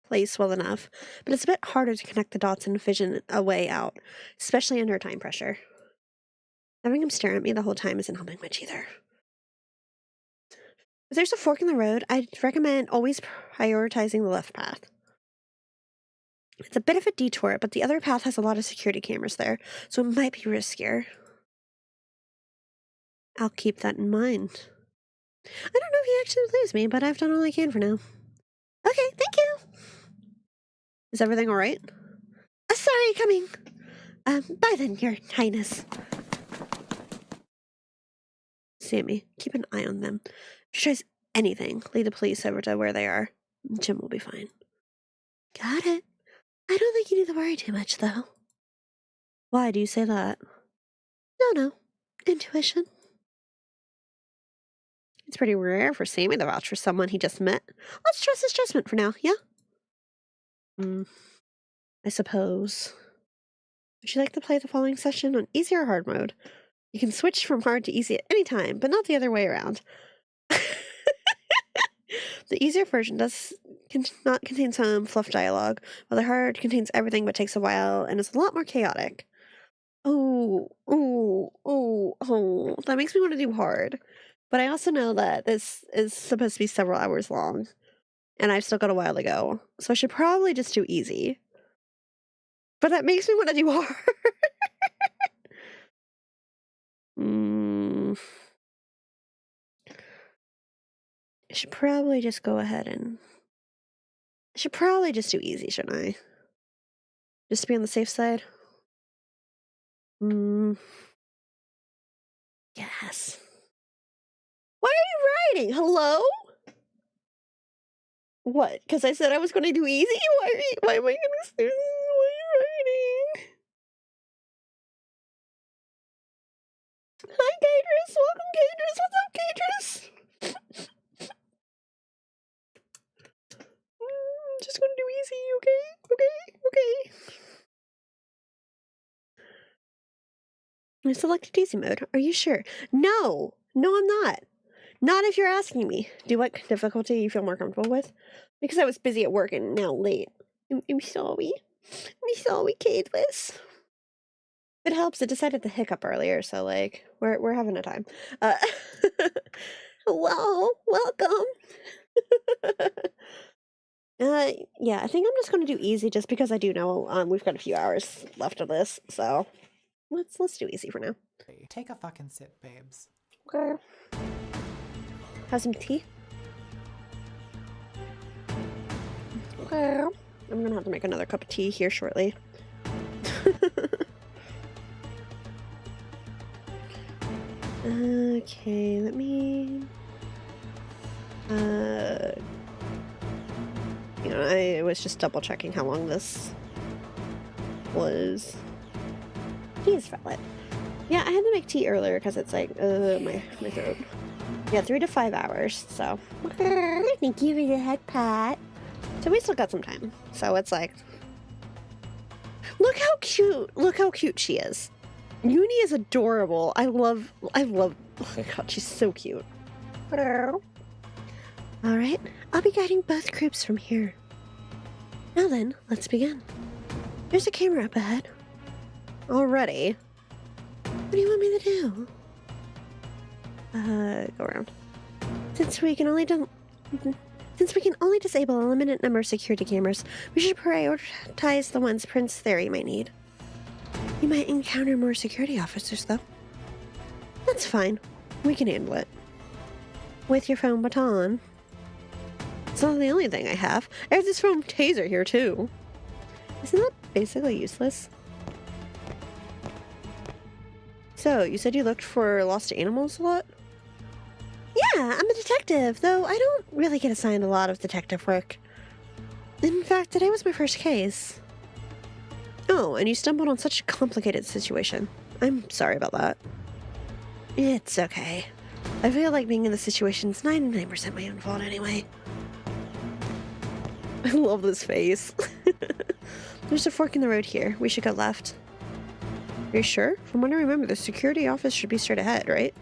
place well enough, but it's a bit harder to connect the dots and envision a way out, especially under time pressure. Having him stare at me the whole time isn't helping much either. If there's a fork in the road, I'd recommend always prioritizing the left path. It's a bit of a detour, but the other path has a lot of security cameras there, so it might be riskier. I'll keep that in mind. I don't know if he actually believes me, but I've done all I can for now. Okay, thank you! Is everything alright? Sorry, coming. Bye then, Your Highness. Sammy, keep an eye on them. If she tries anything, lead the police over to where they are. Jim will be fine. Got it. I don't think you need to worry too much, though. Why do you say that? No. Intuition. It's pretty rare for Sammy to vouch for someone he just met. Let's trust his judgment for now, yeah? I suppose. Would you like to play the following session on easy or hard mode? You can switch from hard to easy at any time, but not the other way around. The easier version does not contain some fluff dialogue, while the hard contains everything but takes a while and is a lot more chaotic. Oh, that makes me want to do hard. But I also know that this is supposed to be several hours long, and I've still got a while to go. So I should probably just do easy. But that makes me want to do hard. I should probably just go ahead and... I should probably just do easy, shouldn't I? Just to be on the safe side? Yes. Why are you writing? Hello? What? Because I said I was going to do easy? Why am I going to say... Why are you writing? Hi, Cadris. Welcome, Cadris. What's up, Cadris? Just going to do easy, okay? I selected easy mode. Are you sure? No, I'm not. Not if you're asking me. Do what difficulty you feel more comfortable with? Because I was busy at work and now late. I'm sorry. Cadris. It helps. It decided to hiccup earlier, so like we're having a time. Hello, welcome. Yeah, I think I'm just gonna do easy just because I do know we've got a few hours left of this, so let's do easy for now. Take a fucking sip, babes. Okay. Have some tea? Okay. I'm gonna have to make another cup of tea here shortly. Okay, let me... I was just double checking how long this was. Jeez, Fretlet. Yeah, I had to make tea earlier because it's like, my throat. Yeah, 3 to 5 hours, so. Thank you for the head pat. So we still got some time. So it's like, look how cute she is. Uni is adorable. I love, oh my god, she's so cute. Alright, I'll be guiding both groups from here. Now then, let's begin. There's a camera up ahead. Already? What do you want me to do? Go around. Since we can only disable a limited number of security cameras, we should prioritize the ones Prince Theory might need. You might encounter more security officers, though. That's fine. We can handle it. With your phone baton. It's not the only thing I have. I have this foam taser here, too. Isn't that basically useless? So, you said you looked for lost animals a lot? Yeah, I'm a detective, though I don't really get assigned a lot of detective work. In fact, today was my first case. Oh, and you stumbled on such a complicated situation. I'm sorry about that. It's okay. I feel like being in this situation's 99% my own fault anyway. I love this face. There's a fork in the road here. We should go left. Are you sure? From what I remember, the security office should be straight ahead, right?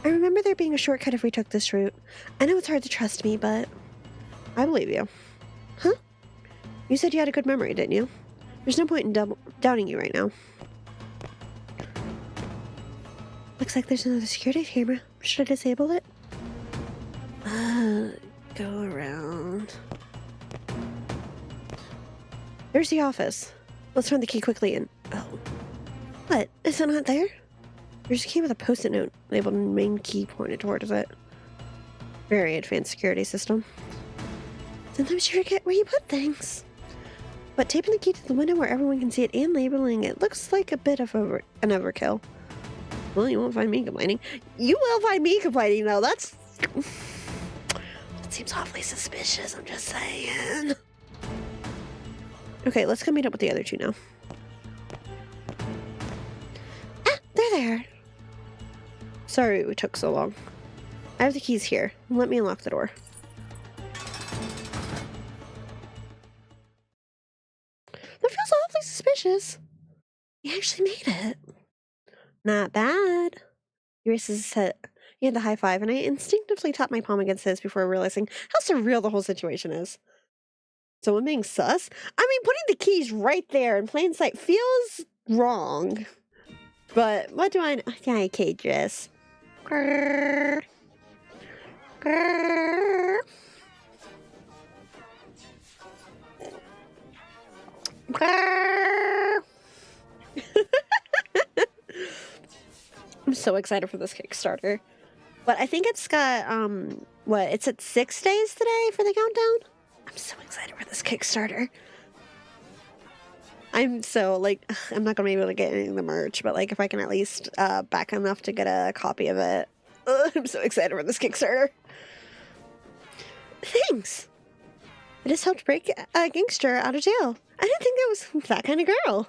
I remember there being a shortcut if we took this route. I know it's hard to trust me, but I believe you. Huh? You said you had a good memory, didn't you? There's no point in doubting you right now. Looks like there's another security camera. Should I disable it? Go around. There's the office. Let's find the key quickly and... Oh. What? Is it not there? There's a key with a post-it note labeled main key pointed towards it. Very advanced security system. Sometimes you forget where you put things. But taping the key to the window where everyone can see it and labeling it looks like a bit of an overkill. Well, you won't find me complaining. You will find me complaining, though. That seems awfully suspicious, I'm just saying. Okay, let's go meet up with the other two now. Ah, they're there. Sorry we took so long. I have the keys here. Let me unlock the door. That feels awfully suspicious. You actually made it. Not bad. He raises his head. He had the high five, and I instinctively tapped my palm against his before realizing how surreal the whole situation is. So I'm being sus? I mean, putting the keys right there in plain sight feels wrong. But what do I know? Yeah, okay, Jess. Grrr. Grrr. Grrr. I'm so excited for this Kickstarter. But I think it's got, it's at 6 days today for the countdown? I'm so excited for this Kickstarter. I'm so, like, I'm not gonna be able to get any of the merch, but, like, if I can at least back enough to get a copy of it. I'm so excited for this Kickstarter. Thanks. I just helped break a gangster out of jail. I didn't think I was that kind of girl.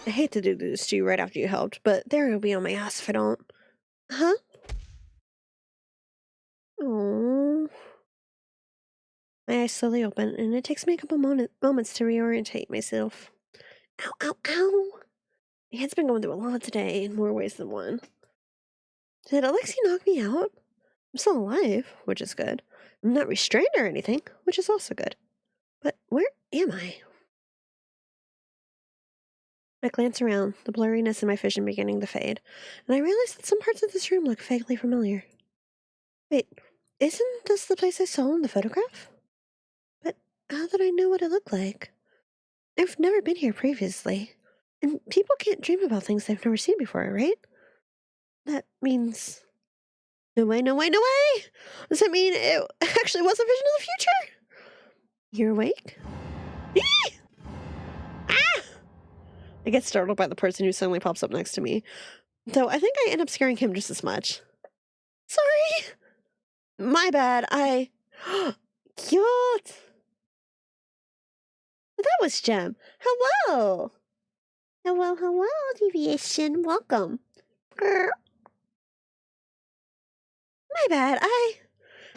I hate to do this to you right after you helped, but there you'll be on my ass if I don't. Huh? Oh. My eyes slowly open, and it takes me a couple moments to reorientate myself. Ow, ow, ow! My head's been going through a lot today, in more ways than one. Did Alexi knock me out? I'm still alive, which is good. I'm not restrained or anything, which is also good. But where am I? I glance around, the blurriness in my vision beginning to fade, and I realize that some parts of this room look vaguely familiar. Wait, isn't this the place I saw in the photograph? But how did I know what it looked like? I've never been here previously, and people can't dream about things they've never seen before, right? That means... No way, no way, no way! Does that mean it actually was a vision of the future? You're awake? Eee! Ah! I get startled by the person who suddenly pops up next to me, though I think I end up scaring him just as much. Sorry! My bad, Cute! That was Jem. Hello! Hello, hello, deviation. Welcome. Grr. My bad,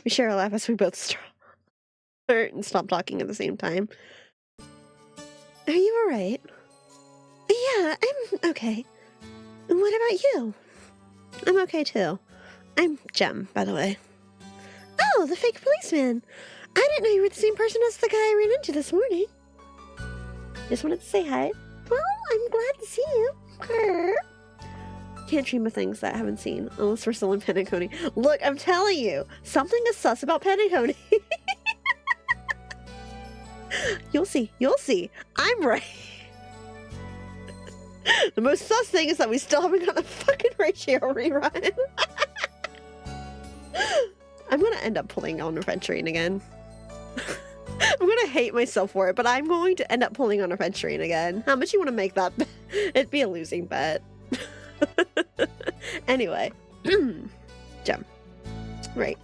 We share a laugh as we both start and stop talking at the same time. Are you alright? Yeah, I'm okay. What about you? I'm okay too. I'm Jem, by the way. Oh, the fake policeman! I didn't know you were the same person as the guy I ran into this morning. Just wanted to say hi. Well, I'm glad to see you. Grr. Can't dream of things that I haven't seen, unless we're still in Penacony. Look, I'm telling you, something is sus about Penacony. You'll see, I'm right. The most sus thing is that we still haven't got a fucking ratio rerun. I'm gonna end up pulling on adventuring again. I'm gonna hate myself for it, but I'm going to end up pulling on adventuring again. How much you want to make that bet? It'd be a losing bet. Anyway, Jem. Right.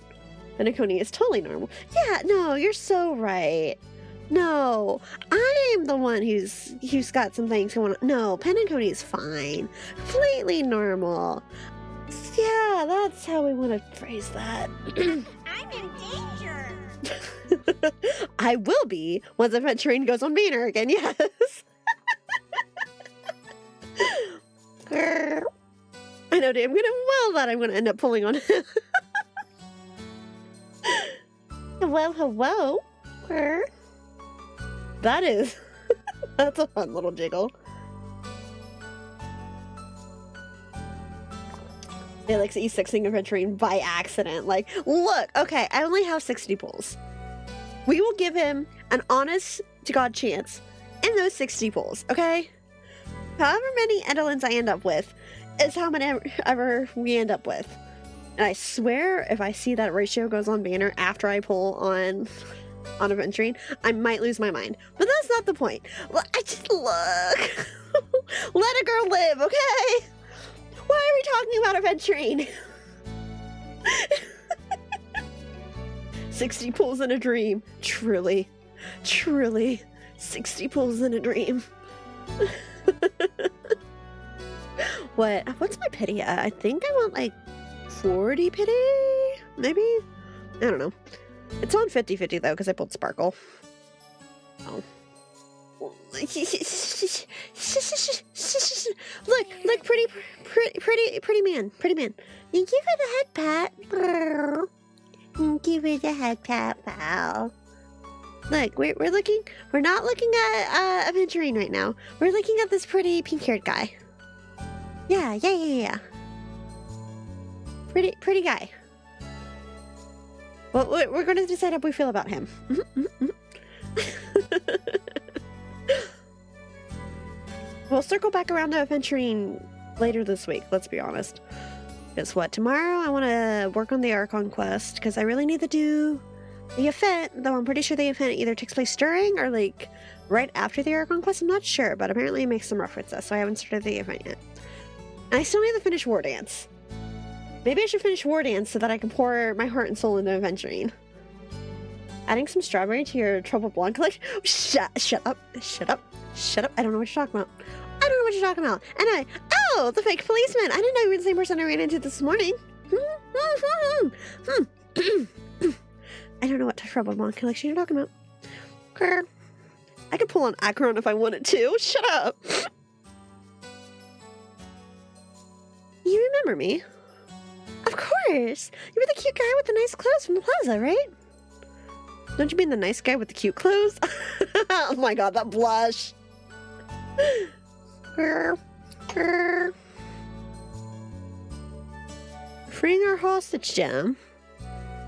Penacony is totally normal. Yeah, no, you're so right. No, I'm the one who's got some things going on. No, Penacony is fine. Completely normal. Yeah, that's how we want to phrase that. I'm in danger. I will be once adventuring goes on Banner again, yes. I know damn good and well that I'm going to end up pulling on him. Hello. That's a fun little jiggle. They like E6ing adventuring by accident. Like, look, okay, I only have 60 pulls. We will give him an honest to God chance in those 60 pulls, okay? However many Edolins I end up with is how many ever we end up with. And I swear if I see that ratio goes on Banner after I pull on adventuring, I might lose my mind. But that's not the point. I just look. Let a girl live, okay? Why are we talking about adventuring? 60 pulls in a dream. Truly. 60 pulls in a dream. What's my pity at? I think I want like 40 pity? Maybe? I don't know. It's on 50-50 though, because I pulled Sparkle. Oh. Look, pretty Pretty man. Thank you for the head pat. Thank you for the head pat, pal. Look, we're not looking at Aventurine right now. We're looking at this pretty pink-haired guy. Yeah. Pretty guy. Well, we're going to decide how we feel about him. We'll circle back around to Aventurine later this week, let's be honest. Guess what? Tomorrow I want to work on the Archon quest, because I really need to do the event, though I'm pretty sure the event either takes place during or, like, right after the Archon quest. I'm not sure, but apparently it makes some references, so I haven't started the event yet. And I still need to finish War Dance. Maybe I should finish War Dance so that I can pour my heart and soul into Aventurine. Adding some strawberry to your Trouble Blonde collection? Shut up. I don't know what you're talking about. Anyway, oh, the fake policeman. I didn't know you were the same person I ran into this morning. I don't know what Trouble Blonde collection you're talking about. I could pull on Akron if I wanted to. Shut up. You remember me? Of course. You were the cute guy with the nice clothes from the plaza, right? Don't you mean the nice guy with the cute clothes? Oh my god, that blush. Freeing our hostage, Jim.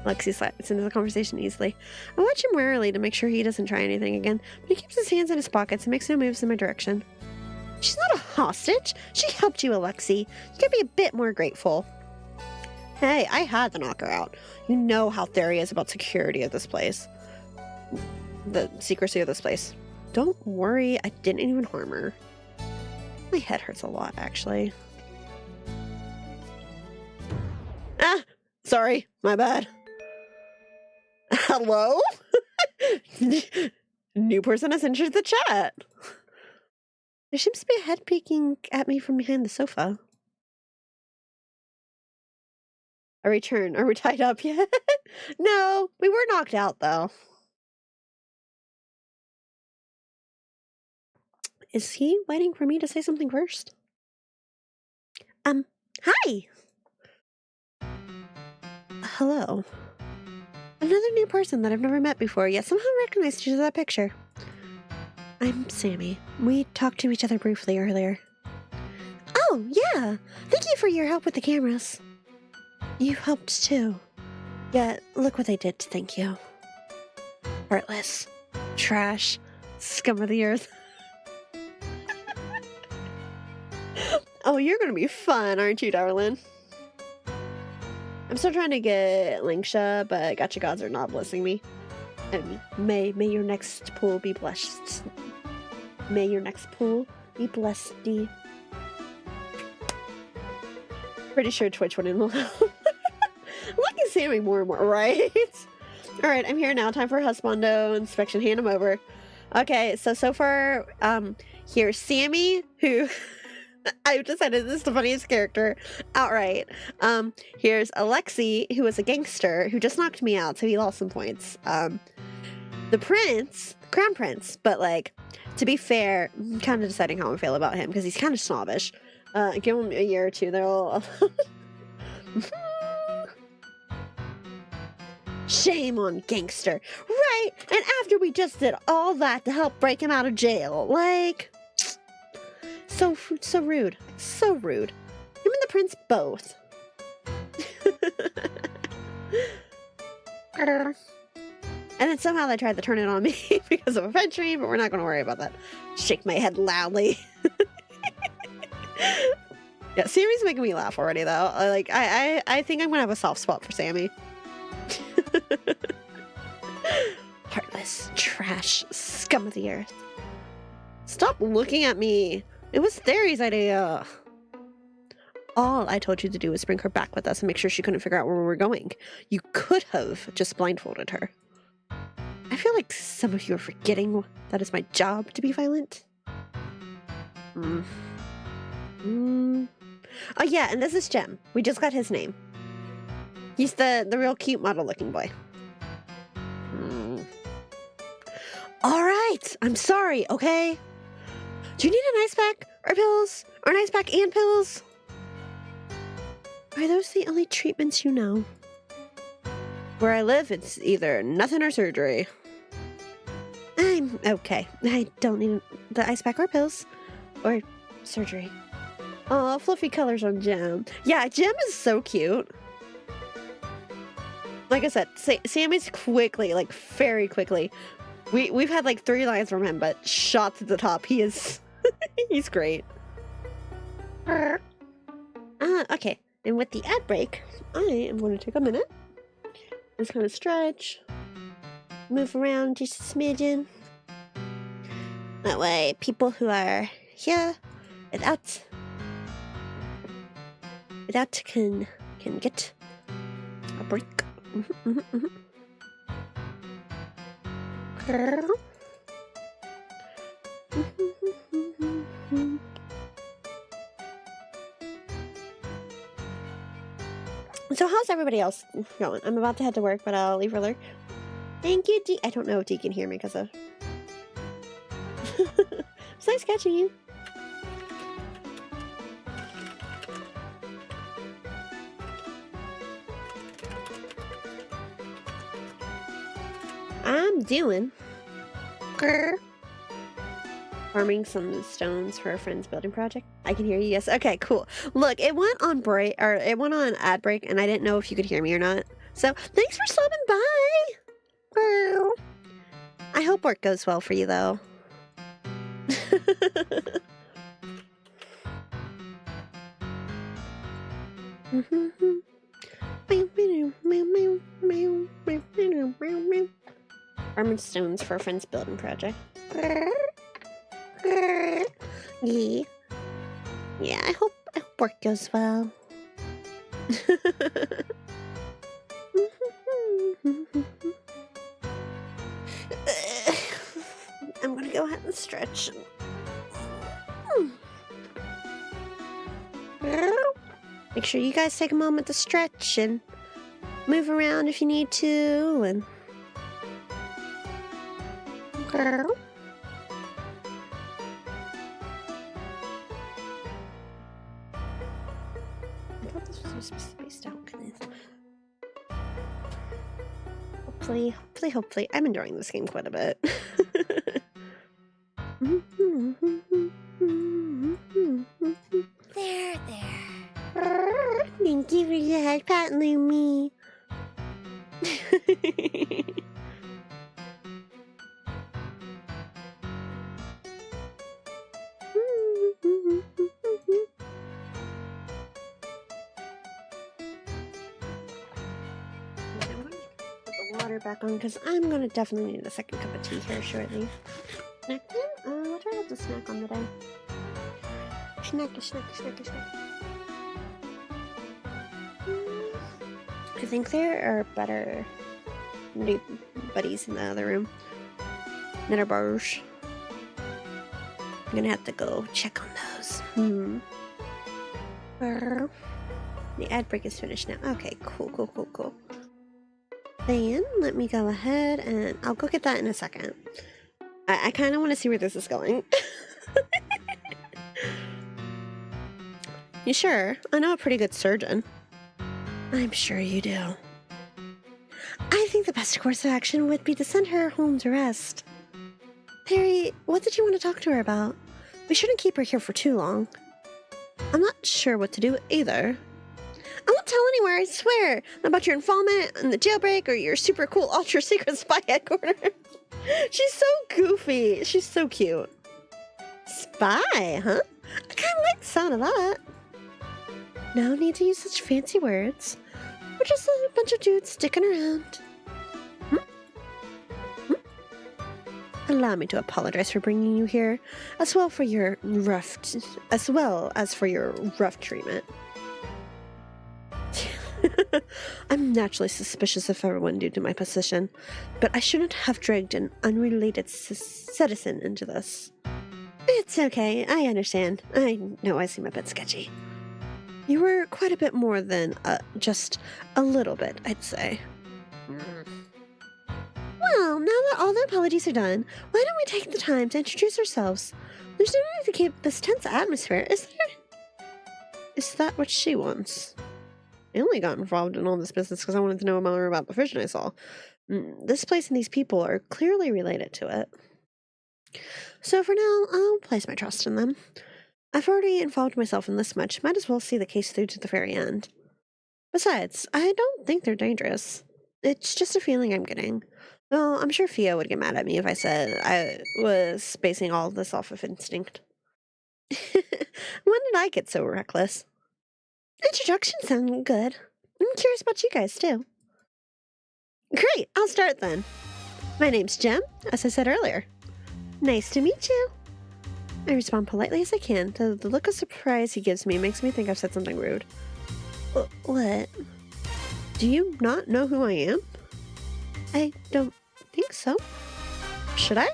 Lexi slides into the conversation easily. I watch him warily to make sure he doesn't try anything again, but he keeps his hands in his pockets and makes no moves in my direction. She's not a hostage. She helped you, Alexi. You could be a bit more grateful. Hey, I had to knock her out. You know how Theory is about security of this place. The secrecy of this place. Don't worry, I didn't even harm her. My head hurts a lot, actually. Ah! Sorry, my bad. Hello? New person has entered the chat. There seems to be a head peeking at me from behind the sofa. A return. Are we tied up yet? No, we were knocked out, though. Is he waiting for me to say something first? Hi! Hello. Another new person that I've never met before, yet somehow recognized you to that picture. I'm Sammy. We talked to each other briefly earlier. Oh, yeah! Thank you for your help with the cameras. You helped too. Yet, look what they did to thank you. Heartless. Trash. Scum of the earth. Oh, you're gonna be fun, aren't you, darling? I'm still trying to get Linksha, but Gacha gods are not blessing me. And may your next pool be blessed. May your next pool be blessed. Pretty sure Twitch went in the I'm liking Sammy more and more, right? Alright, I'm here now. Time for husbando inspection. Hand him over. Okay, so far, here's Sammy, who I've decided this is the funniest character outright. Here's Alexi, who is a gangster who just knocked me out, so he lost some points. The crown prince, but like, to be fair, I'm kind of deciding how I feel about him because he's kind of snobbish. Give him a year or two, they'll. Shame on gangster, right? And after we just did all that to help break him out of jail, like. So rude. So rude. Him and the prince both. And then somehow they tried to turn it on me because of Aventurine, but we're not going to worry about that. Shake my head loudly. Yeah, Sammy's making me laugh already, though. Like, I think I'm going to have a soft spot for Sammy. Heartless, trash, scum of the earth. Stop looking at me. It was Theory's idea. All I told you to do was bring her back with us and make sure she couldn't figure out where we were going. You could have just blindfolded her. I feel like some of you are forgetting that it's my job to be violent. Oh yeah, and this is Jem. We just got his name. He's the real cute model-looking boy. All right, I'm sorry, okay? Do you need an ice pack or pills? Or an ice pack and pills? Are those the only treatments you know? Where I live, it's either nothing or surgery. I'm okay. I don't need the ice pack or pills. Or surgery. Oh, fluffy colors on Gem. Yeah, Gem is so cute. Like I said, Sammy's quickly, like very quickly. We've had like 3 lines from him, but shots at the top. He is he's great. Okay. And with the ad break, I am going to take a minute. Just kind of stretch. Move around just a smidgen. That way people who are here without can get a break. So how's everybody else going? I'm about to head to work, but I'll leave early. Thank you, I don't know if Dee can hear me because of... It's nice catching you. I'm doing farming some stones for a friend's building project. I can hear you. Yes. Okay, cool. Look, it went on break, or it went on ad break, and I didn't know if you could hear me or not. So thanks for stopping by. I hope work goes well for you, though. Farming stones for a friend's building project. Yeah, I hope work goes well. I'm gonna go ahead and stretch. Make sure you guys take a moment to stretch and move around if you need to, and I thought this was supposed to be spaced out. Hopefully, I'm enjoying this game quite a bit. There. Thank you for your head pat, Lumi. Water back on because I'm gonna definitely need a second cup of tea here shortly. Snack time? What do I have to snack on today? Snack. I think there are better new buddies in the other room. Better bars. I'm gonna have to go check on those. The ad break is finished now. Okay, cool. Then let me go ahead and I'll go get that in a second. I kind of want to see where this is going. You sure? I know a pretty good surgeon. I'm sure you do. I think the best course of action would be to send her home to rest. Perry, what did you want to talk to her about? We shouldn't keep her here for too long. I'm not sure what to do either. I won't tell anywhere, I swear, about your involvement in the jailbreak or your super cool ultra secret spy headquarters. She's so goofy. She's so cute. Spy, huh? I kind of like the sound of that. No need to use such fancy words. We're just a bunch of dudes sticking around. Allow me to apologize for bringing you here, as well as for your rough treatment. I'm naturally suspicious of everyone due to my position, but I shouldn't have dragged an unrelated citizen into this. It's okay, I understand. I know I seem a bit sketchy. You were quite a bit more than just a little bit, I'd say. Well, now that all the apologies are done, why don't we take the time to introduce ourselves? There's no need to keep this tense atmosphere, is there? Is that what she wants? only got involved in all this business because I wanted to know more about the vision I saw. This place and these people are clearly related to it. So for now, I'll place my trust in them. I've already involved myself in this much, might as well see the case through to the very end. Besides, I don't think they're dangerous. It's just a feeling I'm getting. Well, I'm sure Fia would get mad at me if I said I was basing all this off of instinct. When did I get so reckless? Introductions sound good. I'm curious about you guys, too. Great, I'll start then. My name's Jem, as I said earlier. Nice to meet you. I respond politely as I can, though the look of surprise he gives me makes me think I've said something rude. What? Do you not know who I am? I don't think so. Should I?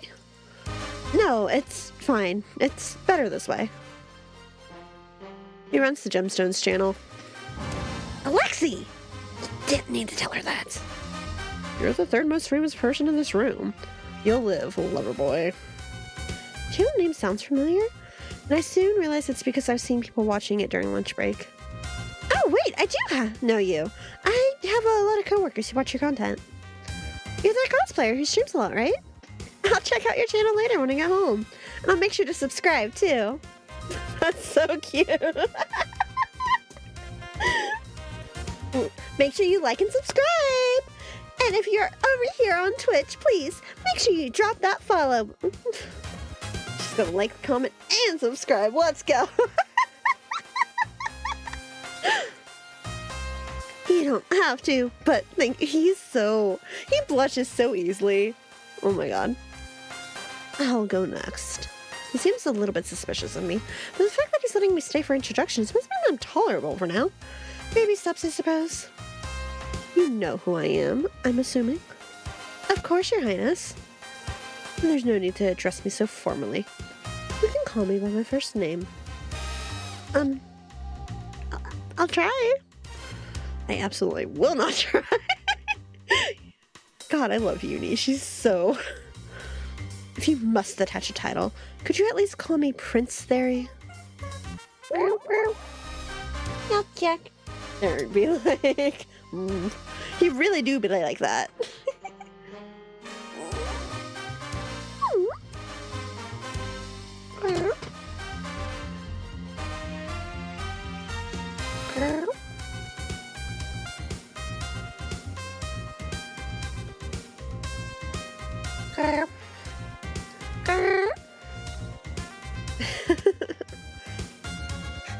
No, it's fine. It's better this way. He runs the Gemstones channel. Alexi! You didn't need to tell her that. You're the third most famous person in this room. You'll live, lover boy. Channel name sounds familiar, and I soon realize it's because I've seen people watching it during lunch break. Oh, wait, I do know you. I have a lot of coworkers who watch your content. You're that cosplayer who streams a lot, right? I'll check out your channel later when I get home. And I'll make sure to subscribe, too. That's so cute. Make sure you like and subscribe. And if you're over here on Twitch, please make sure you drop that follow. Just gonna like, comment, and subscribe. Let's go. You don't have to, but he blushes so easily. Oh my god. I'll go next. He seems a little bit suspicious of me, but the fact that he's letting me stay for introductions must be intolerable for now. Baby steps, I suppose. You know who I am, I'm assuming. Of course, Your Highness. There's no need to address me so formally. You can call me by my first name. I'll try. I absolutely will not try. God, I love Uni. She's so... If you must attach a title, could you at least call me Prince Theory? I'll check. Or be like... You really do be like that.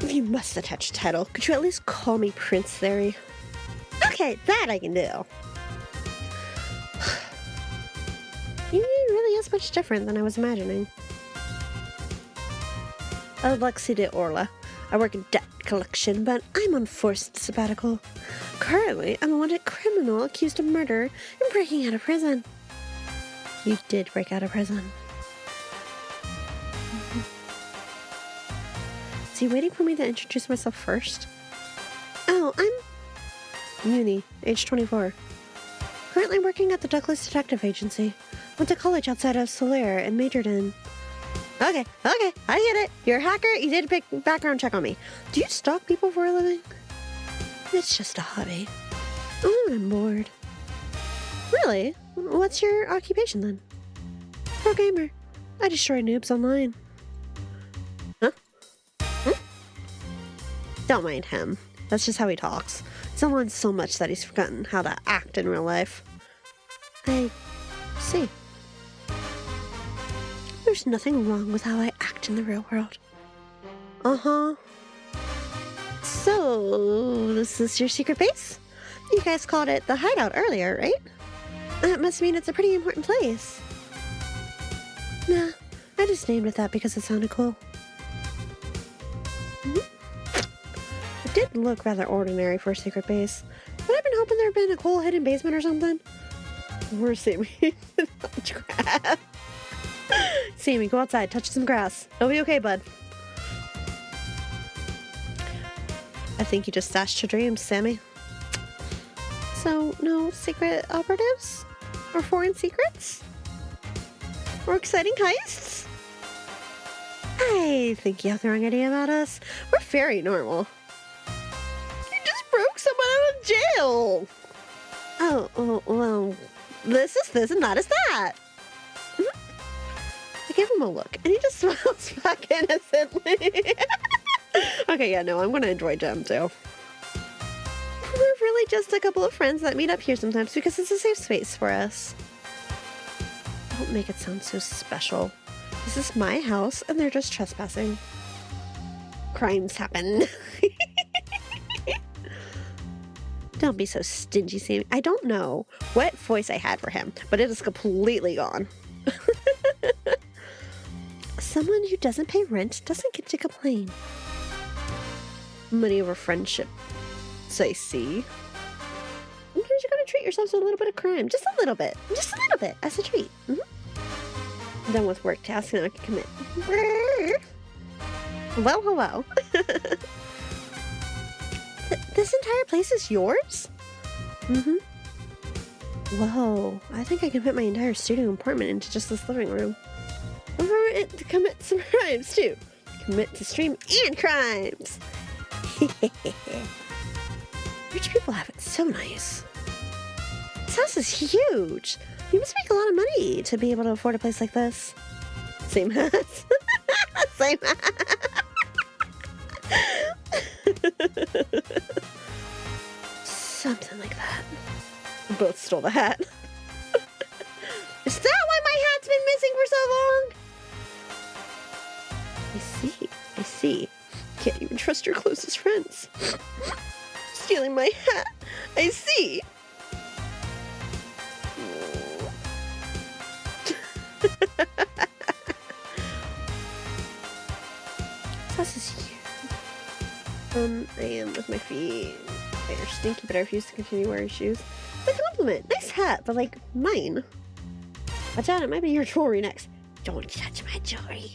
If you must attach a title, could you at least call me Prince Theory? Okay, that I can do. He really is much different than I was imagining. Alexi de Orla. I work in debt collection, but I'm on forced sabbatical. Currently, I'm a wanted criminal accused of murder and breaking out of prison. You did break out of prison. Is he waiting for me to introduce myself first? Oh, I'm Uni, age 24. Currently working at the Douglas Detective Agency. Went to college outside of Solera and majored in... Okay, I get it. You're a hacker, you did a big background check on me. Do you stalk people for a living? It's just a hobby. Oh, I'm bored. Really? What's your occupation then? Pro gamer. I destroy noobs online. Huh? Don't mind him. That's just how he talks. He's online so much that he's forgotten how to act in real life. I see. There's nothing wrong with how I act in the real world. Uh-huh. So, this is your secret base? You guys called it the hideout earlier, right? That must mean it's a pretty important place. Nah, I just named it that because it sounded cool. It did look rather ordinary for a secret base, but I've been hoping there'd been a cool hidden basement or something. We're Sammy. Grass. Sammy, go outside, touch some grass. It'll be okay, bud. I think you just stashed your dreams, Sammy. So, no secret operatives? Or foreign secrets? Or exciting heists? I think you have the wrong idea about us. We're very normal. You just broke someone's out of jail. Oh, well, this is this and that is that. I gave him a look, and he just smiles back innocently. Okay, yeah, no, I'm gonna enjoy Gem, too. We're really just a couple of friends that meet up here sometimes because it's a safe space for us. Don't make it sound so special. This is my house, and they're just trespassing. Crimes happen. Don't be so stingy, Sammy. I don't know what voice I had for him, but it is completely gone. Someone who doesn't pay rent doesn't get to complain. Money over friendship. So I see. Sometimes you gotta treat yourself to a little bit of crime. Just a little bit. Just a little bit. As a treat. I'm done with work tasks and I can commit. Well, hello. This entire place is yours? Whoa. I think I can fit my entire studio apartment into just this living room. I'm for it to commit some crimes, too. Commit to stream and crimes. Rich people have it so nice. This house is huge. You must make a lot of money to be able to afford a place like this. Same hat. Same hat. Something like that. We both stole the hat. Is that why my hat's been missing for so long? I see. Can't even trust your closest friends. Stealing my hat. I see. This is huge. I am with my feet. They are stinky, but I refuse to continue wearing shoes. It's a compliment. Nice hat, but like mine. Watch out, it might be your jewelry next. Don't touch my jewelry.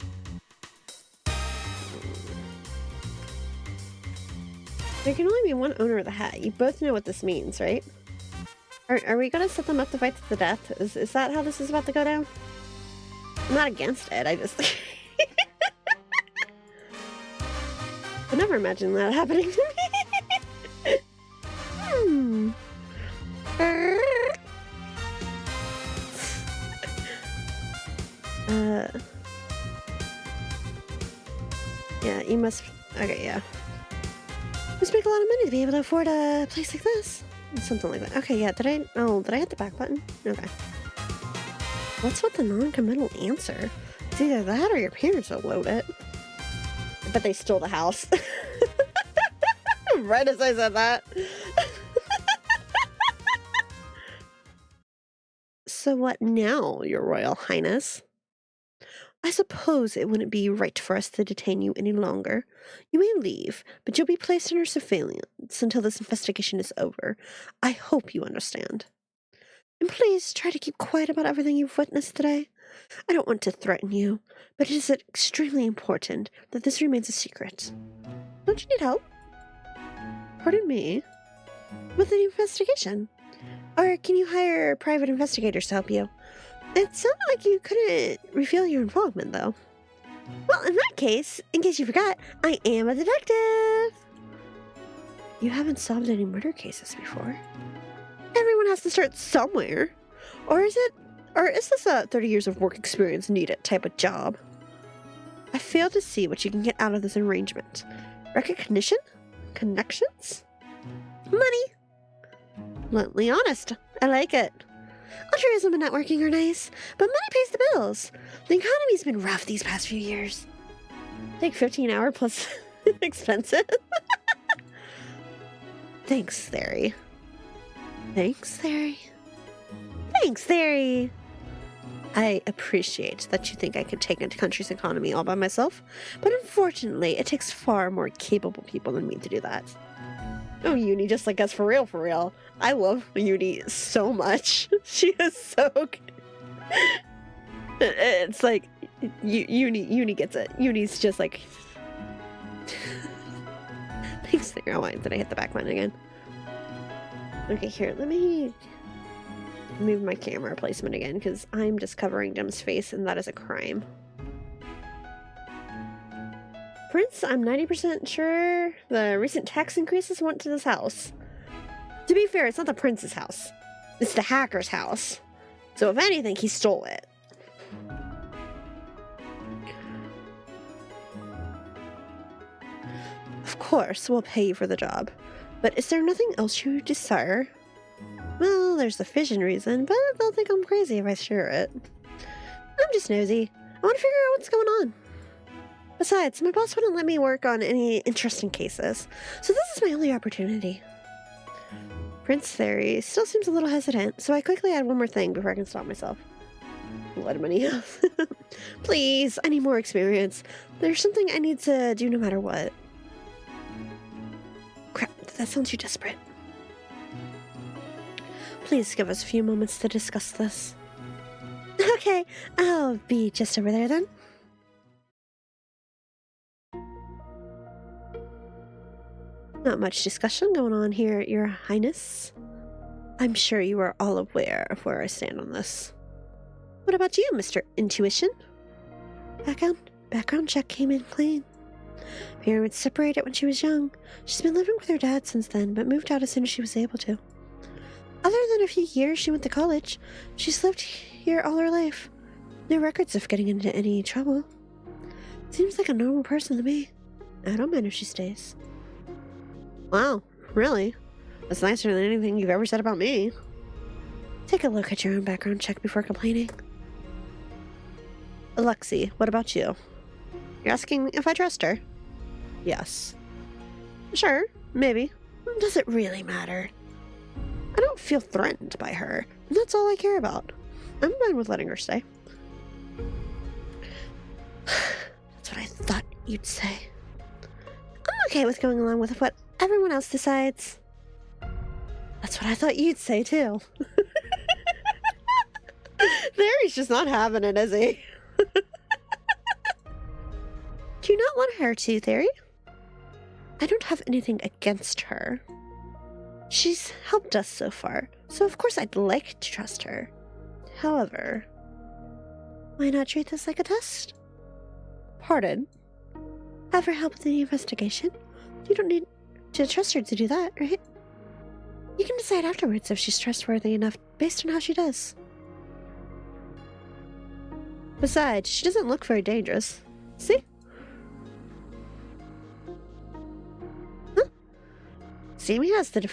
There can only be one owner of the hat. You both know what this means, right? Are we gonna set them up to fight to the death? Is that how this is about to go down? I'm not against it, I just... I never imagined that happening to me. Yeah, you must... Okay, yeah. Must make a lot of money to be able to afford a place like this. Something like that. Okay, yeah, did I hit the back button? Okay. What's with the non-committal answer? It's either that or your parents will load it. But they stole the house. Right as I said that. So what now, Your Royal Highness? I suppose it wouldn't be right for us to detain you any longer. You may leave, but you'll be placed under surveillance until this investigation is over. I hope you understand. And please try to keep quiet about everything you've witnessed today. I don't want to threaten you, but it is extremely important that this remains a secret. Don't you need help? Pardon me? With the investigation? Or can you hire private investigators to help you? It sounded like you couldn't reveal your involvement, though. Well, in that case, in case you forgot, I am a detective! You haven't solved any murder cases before. Everyone has to start somewhere. Or is this a 30 years of work experience needed type of job? I fail to see what you can get out of this arrangement. Recognition? Connections? Money? Bluntly honest. I like it. Altruism and networking are nice, but money pays the bills. The economy's been rough these past few years. Take 15-hour plus expensive. Thanks, Theory. Thanks, Theory. Thanks, Theory. I appreciate that you think I could take a country's economy all by myself, but unfortunately, it takes far more capable people than me to do that. Oh, Uni, just like us, for real, for real. I love Uni so much. She is so good. It's like, Uni gets it. Uni's just like... Thanks, there. Oh, did I hit the back button again? Okay, here, let me move my camera placement again, because I'm just covering Gem's face, and that is a crime. Prince, I'm 90% sure the recent tax increases went to this house. To be fair, it's not the prince's house. It's the hacker's house. So if anything, he stole it. Of course, we'll pay you for the job. But is there nothing else you desire? Well, there's the fission reason, but they'll think I'm crazy if I share it. I'm just nosy. I want to figure out what's going on. Besides, my boss wouldn't let me work on any interesting cases, so this is my only opportunity. Prince Theory still seems a little hesitant, so I quickly add one more thing before I can stop myself. Blood money. Please, I need more experience. There's something I need to do no matter what. Crap, that sounds too desperate. Please give us a few moments to discuss this. Okay, I'll be just over there then. Not much discussion going on here, Your Highness. I'm sure you are all aware of where I stand on this. What about you, Mr. Intuition? Background check came in clean. Parents separated when she was young. She's been living with her dad since then, but moved out as soon as she was able to. Other than a few years she went to college, she's lived here all her life. No records of getting into any trouble. Seems like a normal person to me. I don't mind if she stays. Wow, really? That's nicer than anything you've ever said about me. Take a look at your own background check before complaining. Alexi, what about you? You're asking if I trust her? Yes. Sure, maybe. Does it really matter? I don't feel threatened by her, and that's all I care about. I'm fine with letting her stay. That's what I thought you'd say. I'm okay with going along with what everyone else decides. That's what I thought you'd say, too. Theory's just not having it, is he? Do you not want her to, Theory? I don't have anything against her. She's helped us so far, so of course I'd like to trust her. However, why not treat this like a test? Pardon? Have her help with the investigation? You don't need to trust her to do that, right? You can decide afterwards if she's trustworthy enough based on how she does. Besides, she doesn't look very dangerous. See? Huh? Seeming has the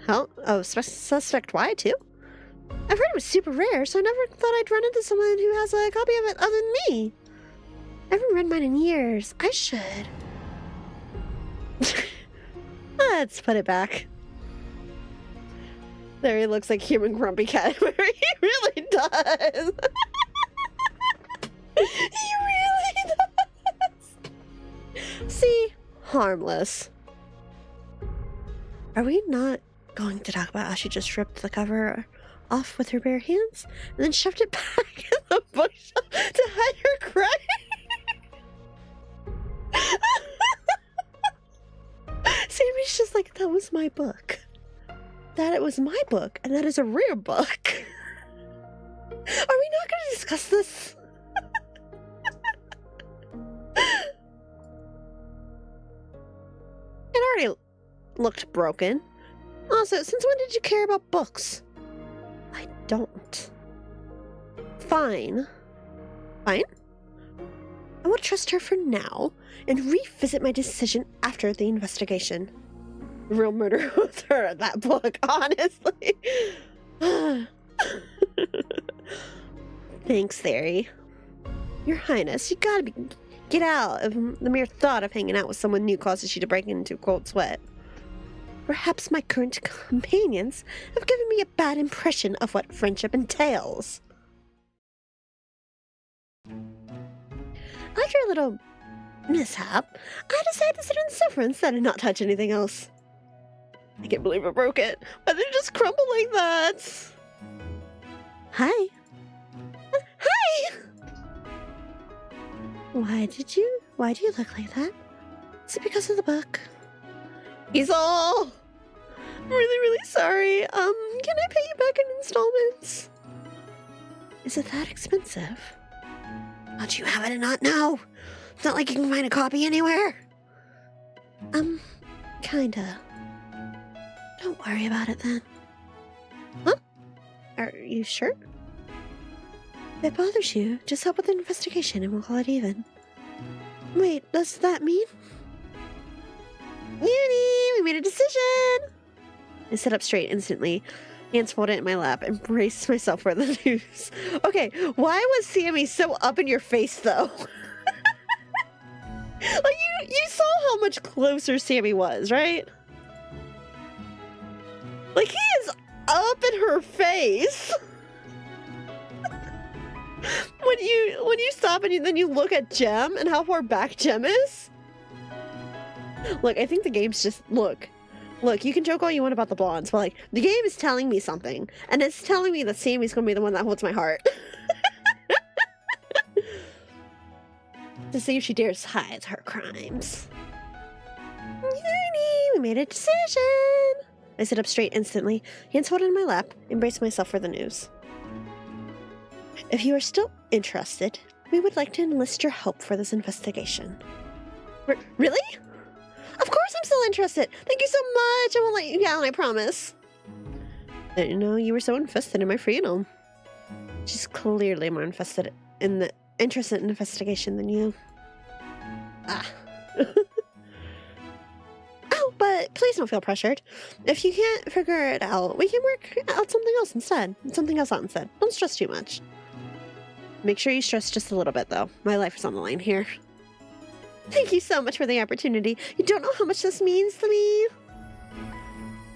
help of Suspect Y, too. I've heard it was super rare, so I never thought I'd run into someone who has a copy of it other than me. I haven't read mine in years. I should. Let's put it back. There he looks like human grumpy cat. He really does. He really does. See? Harmless. Are we not going to talk about how she just ripped the cover off with her bare hands and then shoved it back in the bookshelf to hide her crying? Sammy's just like, that was my book. That it was my book, and that is a rare book. Are we not going to discuss this? It already looked broken. Also, since when did you care about books? I don't. Fine. Fine. I will trust her for now and revisit my decision after the investigation. The real murder was her at that book, honestly. Thanks, Theory. Your Highness, you gotta get out of the mere thought of hanging out with someone new causes you to break into a cold sweat. Perhaps my current companions have given me a bad impression of what friendship entails. After a little mishap, I decided to sit on the sofa instead and not touch anything else. I can't believe I broke it. Why did it just crumble like that? Hi. Hi! Why do you look like that? Is it because of the book? He's all... I'm really sorry. Can I pay you back in installments? Is it that expensive? How'd you have it and not know? It's not like you can find a copy anywhere. Kinda. Don't worry about it then. Huh? Are you sure? If it bothers you, just help with the investigation and we'll call it even. Wait, does that mean? Uni, we made a decision! I sit up straight instantly, hands folded in my lap, and braced myself for the news. Okay, why was Sammy so up in your face, though? Like, you saw how much closer Sammy was, right? Like, he is up in her face. When you stop and then you look at Gem and how far back Gem is. Look, I think the game's just look, you can joke all you want about the blondes, but like the game is telling me something, and it's telling me that Sammy's gonna be the one that holds my heart. To see if she dares hide her crimes. We made a decision. I sit up straight instantly, hands folded in my lap, and brace myself for the news. If you are still interested, we would like to enlist your help for this investigation. Really? Of course I'm still interested! Thank you so much! I won't let you down, I promise. I didn't know you were so invested in my freedom. She's clearly more interested in the investigation than you. Ah. Oh, but please don't feel pressured. If you can't figure it out, we can work out something else instead. Don't stress too much. Make sure you stress just a little bit, though. My life is on the line here. Thank you so much for the opportunity. You don't know how much this means to me.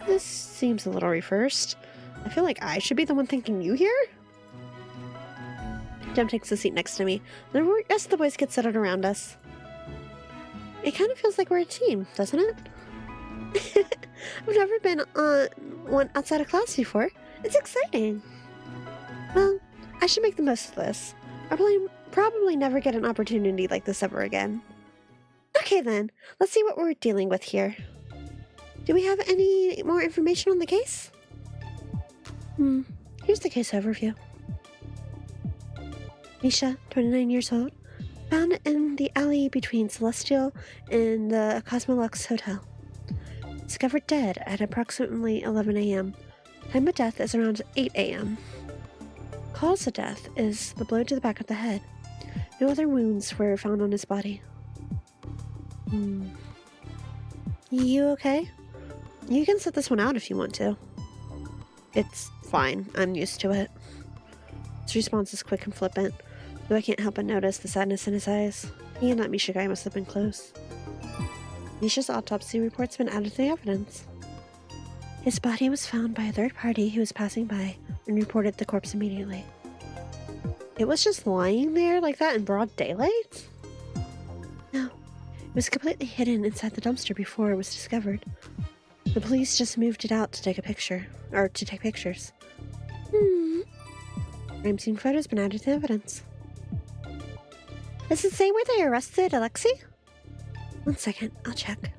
This seems a little reversed. I feel like I should be the one thanking you here. Jem takes a seat next to me. The rest of the boys get settled around us. It kind of feels like we're a team, doesn't it? I've never been on one outside of class before. It's exciting. Well, I should make the most of this. I'll probably never get an opportunity like this ever again. Okay then, let's see what we're dealing with here. Do we have any more information on the case? Here's the case overview. Misha, 29 years old, found in the alley between Celestial and the Cosmolux Hotel. Discovered dead at approximately 11 a.m. Time of death is around 8 a.m. Cause of death is the blow to the back of the head. No other wounds were found on his body. You okay? You can sit this one out if you want to. It's fine. I'm used to it. His response is quick and flippant, though I can't help but notice the sadness in his eyes. He and that Misha guy must have been close. Misha's autopsy report's been added to the evidence. His body was found by a third party who was passing by and reported the corpse immediately. It was just lying there like that in broad daylight? No, it was completely hidden inside the dumpster before it was discovered. The police just moved it out to take pictures. Crime scene photo's been added to evidence. Does it say where they arrested Alexei? 1 second, I'll check.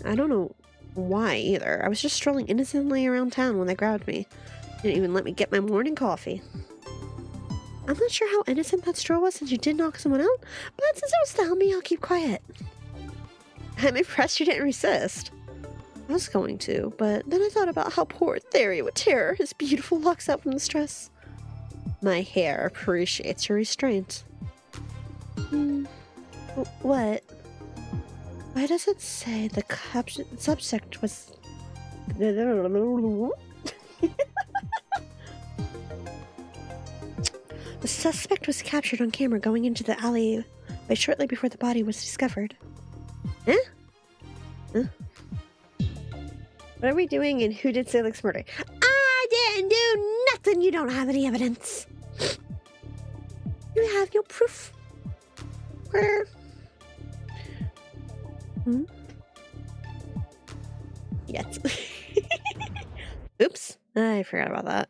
I don't know why either. I was just strolling innocently around town when they grabbed me. Didn't even let me get my morning coffee. I'm not sure how innocent that stroll was since you did knock someone out, but since it was to help me, I'll keep quiet. I'm impressed you didn't resist. I was going to, but then I thought about how poor Theory would tear his beautiful locks out from the stress. My hair appreciates your restraint. What? Why does it say the subject was... The suspect was captured on camera going into the alley shortly before the body was discovered. Huh? What are we doing and who did Salix's murder? I didn't do nothing! You don't have any evidence! You have your proof. Where? Yes. Oops. I forgot about that.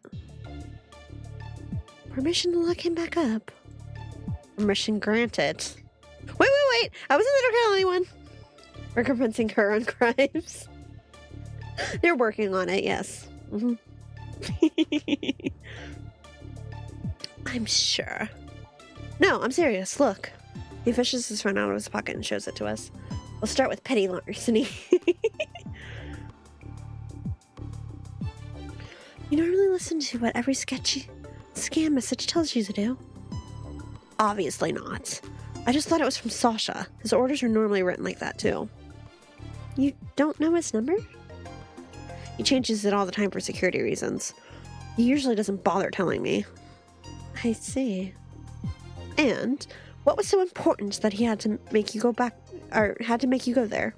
Permission to lock him back up. Permission granted. Wait! I wasn't there to kill anyone. Recompensing her on crimes. They're working on it, yes. I'm sure. No, I'm serious. Look. He fishes his phone out of his pocket and shows it to us. We'll start with petty larceny. listen to what every sketchy scam message tells you to do? Obviously not. I just thought it was from Sasha. His orders are normally written like that, too. You don't know his number? He changes it all the time for security reasons. He usually doesn't bother telling me. I see. And what was so important that he had to make you go back, or had to make you go there?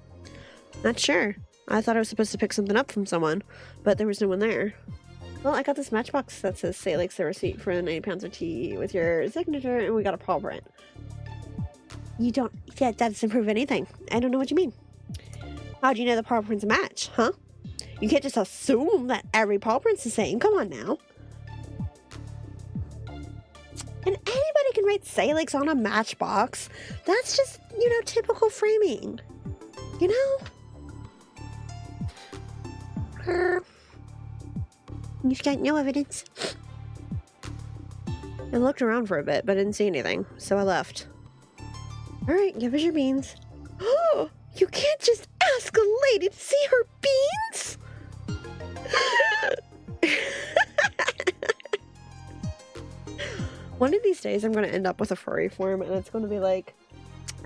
Not sure. I thought I was supposed to pick something up from someone, but there was no one there. Well, I got this matchbox that says say like the receipt for the 90 pounds of tea with your signature, and we got a paw print. You don't, yeah, that doesn't prove anything. I don't know what you mean. How do you know the paw print's a match, huh? You can't just assume that every paw print's the same. Come on now. And anybody can write Salix on a matchbox. That's just, typical framing. You know? You've got no evidence. I looked around for a bit, but didn't see anything, so I left. Alright, give us your beans. Oh, you can't just ask a lady to see her beans? One of these days I'm going to end up with a furry form, and it's going to be like,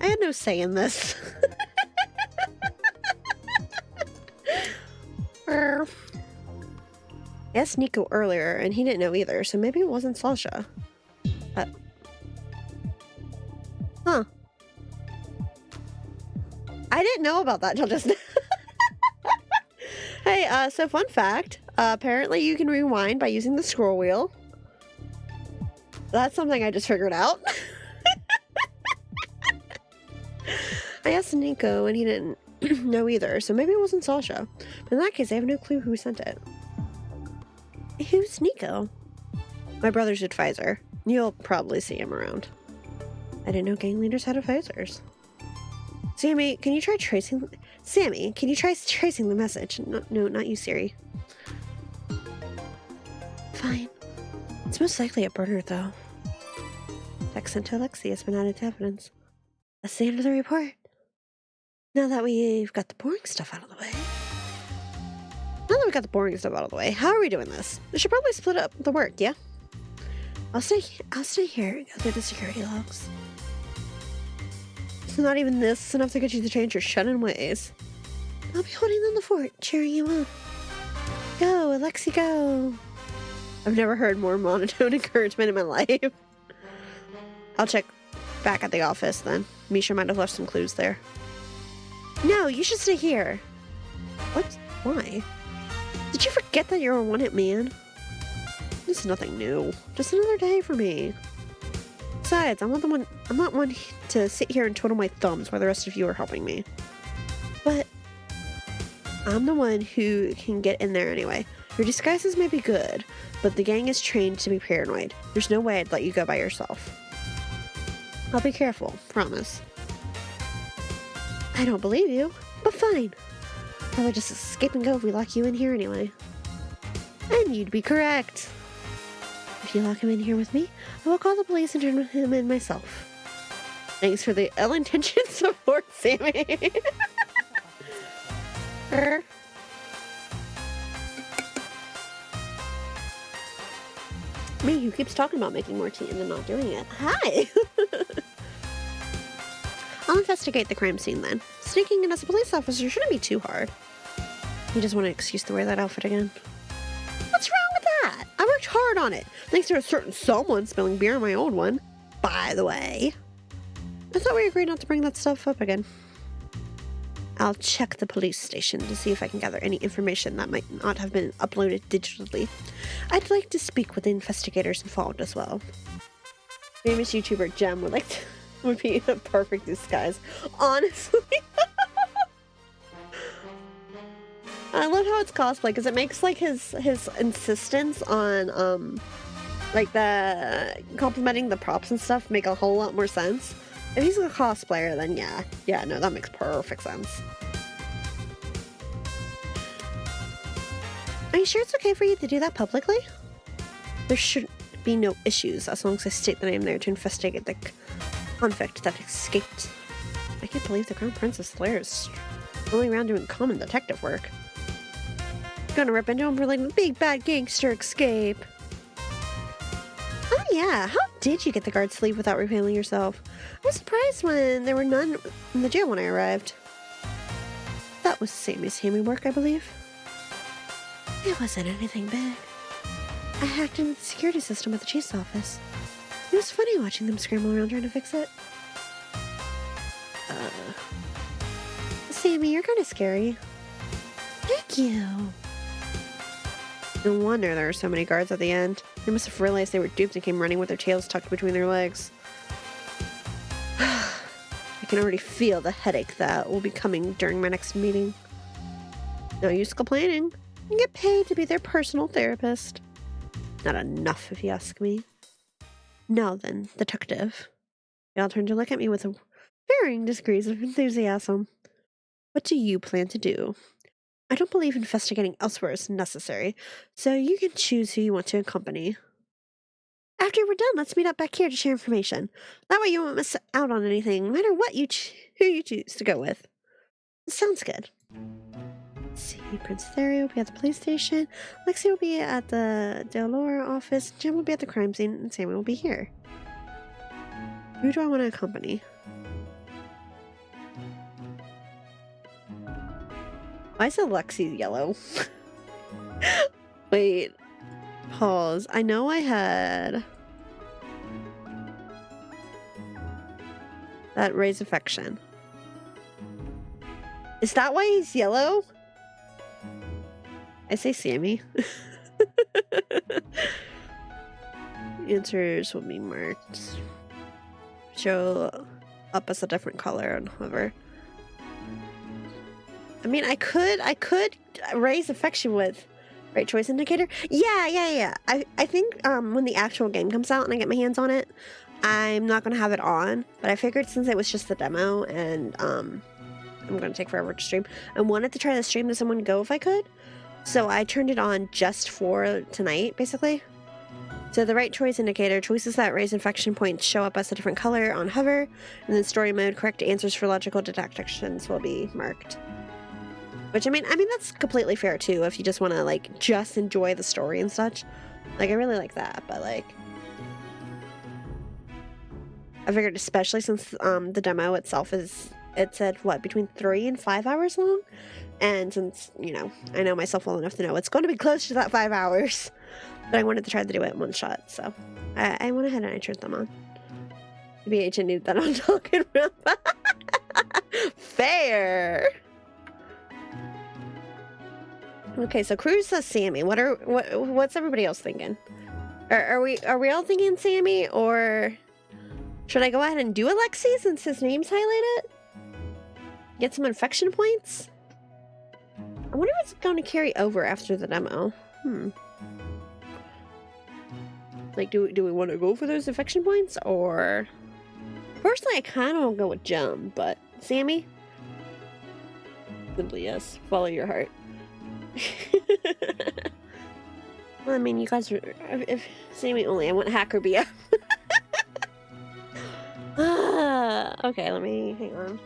I had no say in this. I asked Nico earlier, and he didn't know either, so maybe it wasn't Sasha. Huh. I didn't know about that till just now. Hey, so fun fact. Apparently you can rewind by using the scroll wheel. That's something I just figured out. I asked Nico, and he didn't know either, so maybe it wasn't Sasha. But in that case, I have no clue who sent it. Who's Nico? My brother's advisor. You'll probably see him around. I didn't know gang leaders had advisors. Sammy, can you try tracing the message? No, not you, Siri. Fine. It's most likely a burner, though. Text sent to Alexi has been added to evidence. That's the end of the report. Now that we've got the boring stuff out of the way. How are we doing this? We should probably split up the work, yeah? I'll stay here and go through the security logs. It's not even this enough to get you to change your shut-in ways. I'll be holding down the fort, cheering you on. Go, Alexi, go! I've never heard more monotone encouragement in my life. I'll check back at the office then. Misha might have left some clues there. No, you should stay here. What? Why? Did you forget that you're a one-hit man? This is nothing new. Just another day for me. Besides, I'm not one to sit here and twiddle my thumbs while the rest of you are helping me. But I'm the one who can get in there anyway. Your disguises may be good, but the gang is trained to be paranoid. There's no way I'd let you go by yourself. I'll be careful, promise. I don't believe you, but fine. Probably just escape and go if we lock you in here anyway. And you'd be correct. If you lock him in here with me, I will call the police and turn him in myself. Thanks for the ill-intentioned support, Sammy. Me, who keeps talking about making more tea and then not doing it. Hi! I'll investigate the crime scene then. Sneaking in as a police officer shouldn't be too hard. You just want an excuse to wear that outfit again. What's wrong with that? I worked hard on it, thanks to a certain someone spilling beer on my old one. By the way. I thought we agreed not to bring that stuff up again. I'll check the police station to see if I can gather any information that might not have been uploaded digitally. I'd like to speak with the investigators involved as well. Famous YouTuber Gem would be a perfect disguise. Honestly. I love how it's cosplay because it makes like his insistence on like the complimenting the props and stuff make a whole lot more sense. If he's a cosplayer, then yeah, no, that makes perfect sense. Are you sure it's okay for you to do that publicly? There should be no issues as long as I state that I am there to investigate the convict that escaped. I can't believe the Crown Princess Slayer is rolling around doing common detective work. Gonna rip into him for like the big bad gangster escape. Oh yeah, how did you get the guards to leave without revealing yourself? I was surprised when there were none in the jail when I arrived. That was Sammy's handiwork, I believe. It wasn't anything big. I hacked into the security system at the chief's office. It was funny watching them scramble around trying to fix it. Sammy, you're kind of scary. Thank you. No wonder there were so many guards at the end. They must have realized they were duped and came running with their tails tucked between their legs. I can already feel the headache that will be coming during my next meeting. No use complaining. You get paid to be their personal therapist. Not enough, if you ask me. Now then, detective. They all turned to look at me with varying degrees of enthusiasm. What do you plan to do? I don't believe investigating elsewhere is necessary, so you can choose who you want to accompany. After we're done, let's meet up back here to share information. That way you won't miss out on anything, no matter what who you choose to go with. Sounds good. Let's see, Prince Therio will be at the police station, Lexi will be at the Delora office, Jim will be at the crime scene, and Sammy will be here. Who do I want to accompany? Why is Lexi yellow? Wait. Pause. I know I had that raise affection. Is that why he's yellow? I say Sammy. Answers will be marked. Show up as a different color on hover. I mean, I could raise affection with right choice indicator. Yeah. I think when the actual game comes out and I get my hands on it, I'm not gonna have it on. But I figured since it was just the demo and I'm gonna take forever to stream, I wanted to try to stream to someone go if I could. So I turned it on just for tonight, basically. So the right choice indicator, choices that raise infection points show up as a different color on hover, and then story mode, correct answers for logical deductions will be marked. Which, I mean, that's completely fair, too, if you just want to, like, just enjoy the story and such. Like, I really like that, but, like... I figured, especially since the demo itself it said, what, between 3 and 5 hours long? And since, you know, I know myself well enough to know it's going to be close to that 5 hours. But I wanted to try to do it in one shot, so... I went ahead and I turned them on. Maybe agent knew that I'm talking about. Fair! Okay, so Cruz says Sammy. What's everybody else thinking? Are we all thinking Sammy, or should I go ahead and do Alexi since his name's highlighted? Get some infection points? I wonder if it's going to carry over after the demo. Like, do we want to go for those infection points, or... Personally, I kind of want to go with Jum, but Sammy? Simply yes. Follow your heart. Well, I mean, you guys are... If Sammy only, I want Hacker BF. Okay, let me... Hang on.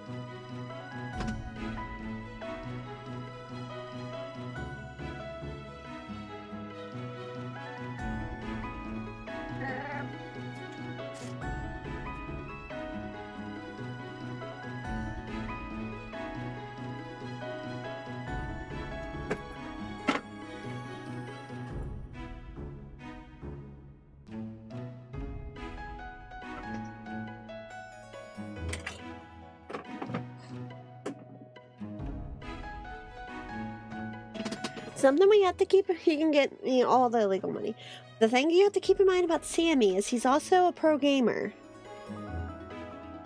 Something we have to keep... He can get all the illegal money. The thing you have to keep in mind about Sammy is he's also a pro gamer.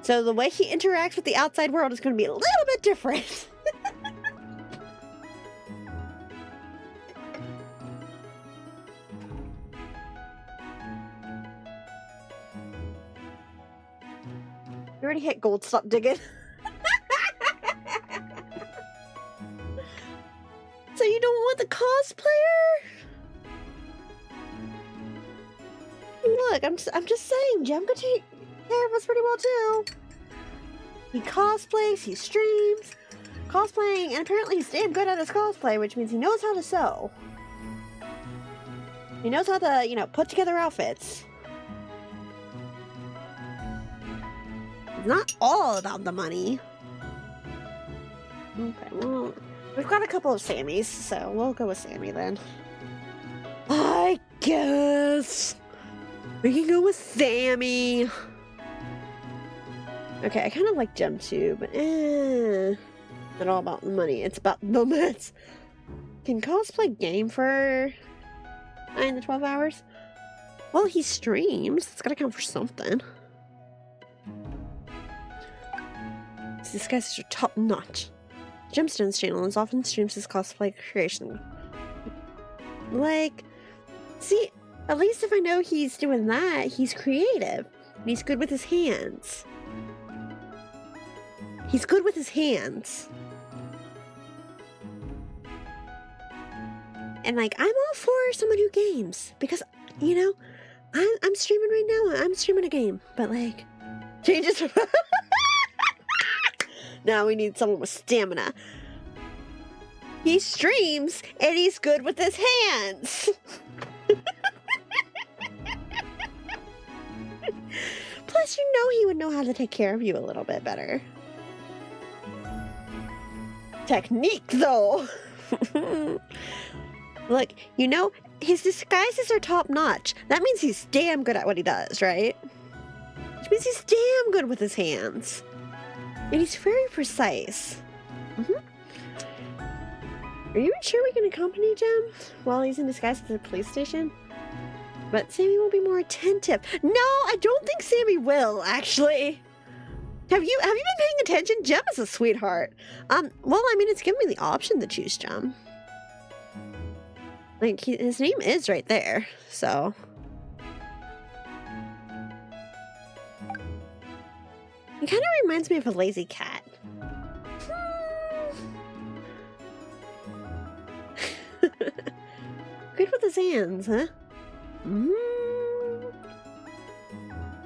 So the way he interacts with the outside world is going to be a little bit different. You already hit gold, stop digging. So you don't want the cosplayer? Look, I'm just saying, Jem could take care of us pretty well too. He cosplays, he streams. cosplaying, and apparently he's damn good at his cosplay, which means he knows how to sew. He knows how to, you know, put together outfits. It's not all about the money. Okay, well, we've got a couple of Sammys, so we'll go with Sammy then. I guess we can go with Sammy. Okay, I kind of like Gem too, but not all about the money. It's about the mess. Can cosplay game for 9 to 12 hours? Well, he streams. It's gotta count for something. These guys are top notch. Gemstone's channel is often streams his cosplay creation. Like, see, at least if I know he's doing that, he's creative. And he's good with his hands. He's good with his hands. And like, I'm all for someone who games. Because, you know, I'm streaming right now. I'm streaming a game. But like, changes. Now we need someone with stamina. He streams and he's good with his hands. Plus, you know he would know how to take care of you a little bit better. Technique, though. Look, you know, his disguises are top notch. That means he's damn good at what he does, right? Which means he's damn good with his hands. And he's very precise. Are you sure we can accompany Gem while he's in disguise at the police station? But Sammy will be more attentive. No, I don't think Sammy will, actually. Have you been paying attention? Gem is a sweetheart. Well, I mean, it's giving me the option to choose Gem. Like, his name is right there, so. He kind of reminds me of a lazy cat. Good with his hands, huh?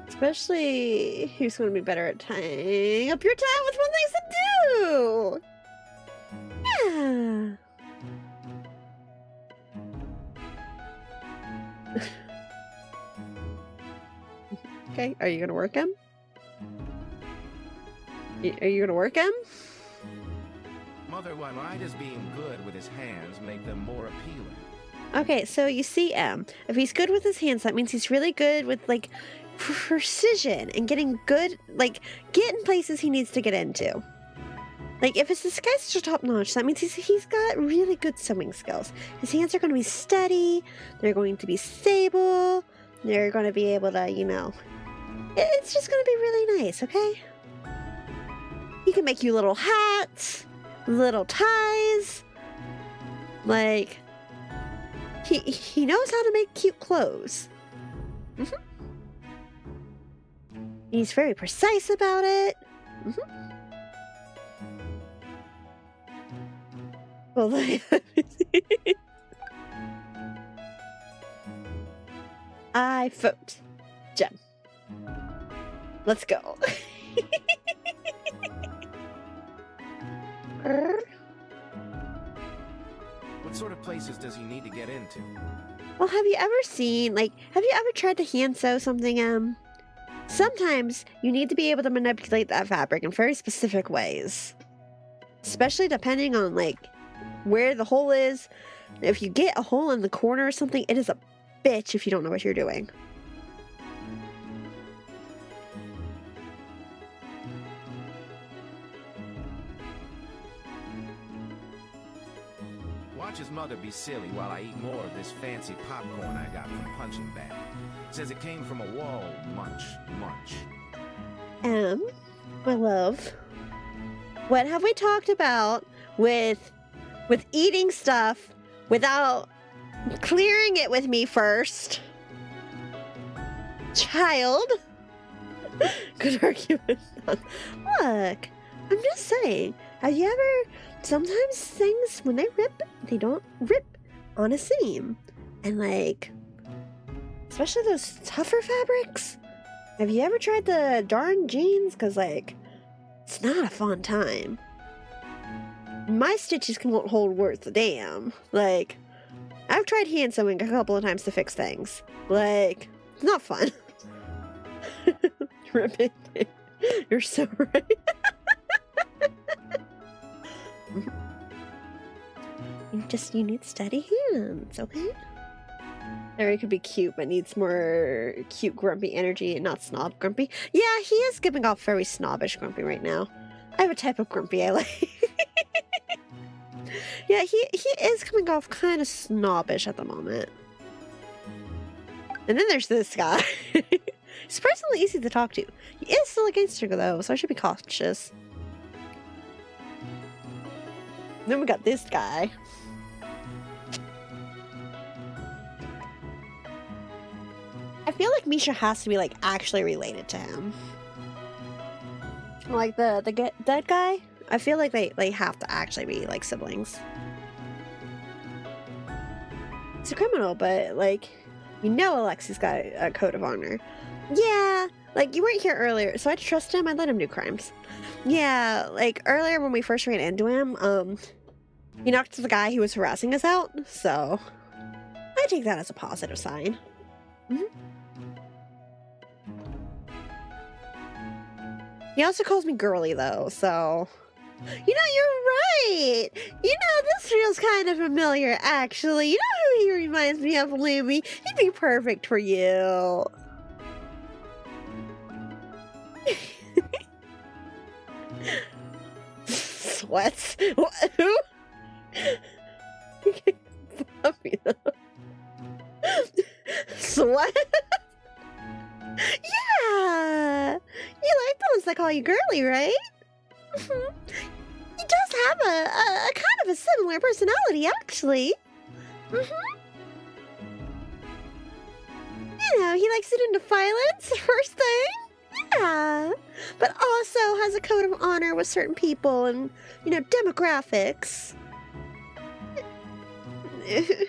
Especially, who's going to be better at tying up your time with one things to do? Yeah. Okay, are you going to work him? Are you going to work him? Mother, why does being good with his hands make them more appealing? Okay, so you see, if he's good with his hands, that means he's really good with, like, precision and getting good, like, getting places he needs to get into. Like, if his disguises are top-notch, that means he's got really good sewing skills. His hands are going to be steady, they're going to be stable, they're going to be able to, you know, it's just going to be really nice, okay? He can make you little hats, little ties, like, he knows how to make cute clothes. He's very precise about it. Well, I vote Gem. Let's go. What sort of places does he need to get into? Well, have you ever seen, like, have you ever tried to hand sew something, Sometimes you need to be able to manipulate that fabric in very specific ways. Especially depending on, like, where the hole is. If you get a hole in the corner or something, it is a bitch if you don't know what you're doing. Watch his mother be silly while I eat more of this fancy popcorn I got from Punching Bag. Says it came from a wall. Munch. My love, what have we talked about with eating stuff without clearing it with me first? Child. Good argument. Look, I'm just saying, have you ever, sometimes things, when they rip, they don't rip on a seam. And like, especially those tougher fabrics. Have you ever tried the darn jeans? Because like, it's not a fun time. My stitches won't hold worth a damn. Like, I've tried hand sewing a couple of times to fix things. Like, it's not fun. Ribbon. You're so right. You need steady hands, okay? Larry could be cute, but needs more cute, grumpy energy and not snob grumpy. Yeah, he is giving off very snobbish grumpy right now. I have a type of grumpy I like. Yeah, he is coming off kind of snobbish at the moment. And then there's this guy. Surprisingly easy to talk to. He is still a gangster though, so I should be cautious. Then we got this guy. I feel like Misha has to be like actually related to him. Like the dead guy. I feel like they have to actually be like siblings. He's a criminal, but like you know Alexi's got a code of honor. Yeah, like you weren't here earlier, so I trust him. I let him do crimes. Yeah, like earlier when we first ran into him, he knocked the guy who was harassing us out. So I take that as a positive sign. He also calls me girly though, so... You know, you're right! You know, this feels kind of familiar, actually. You know who he reminds me of, Lumi? He'd be perfect for you. Sweats? What? Who? Sweat? Yeah! You like those that call you girly, right? He does have a kind of a similar personality, actually. You know, he likes it into violence, first thing. Yeah. But also has a code of honor with certain people and, you know, demographics.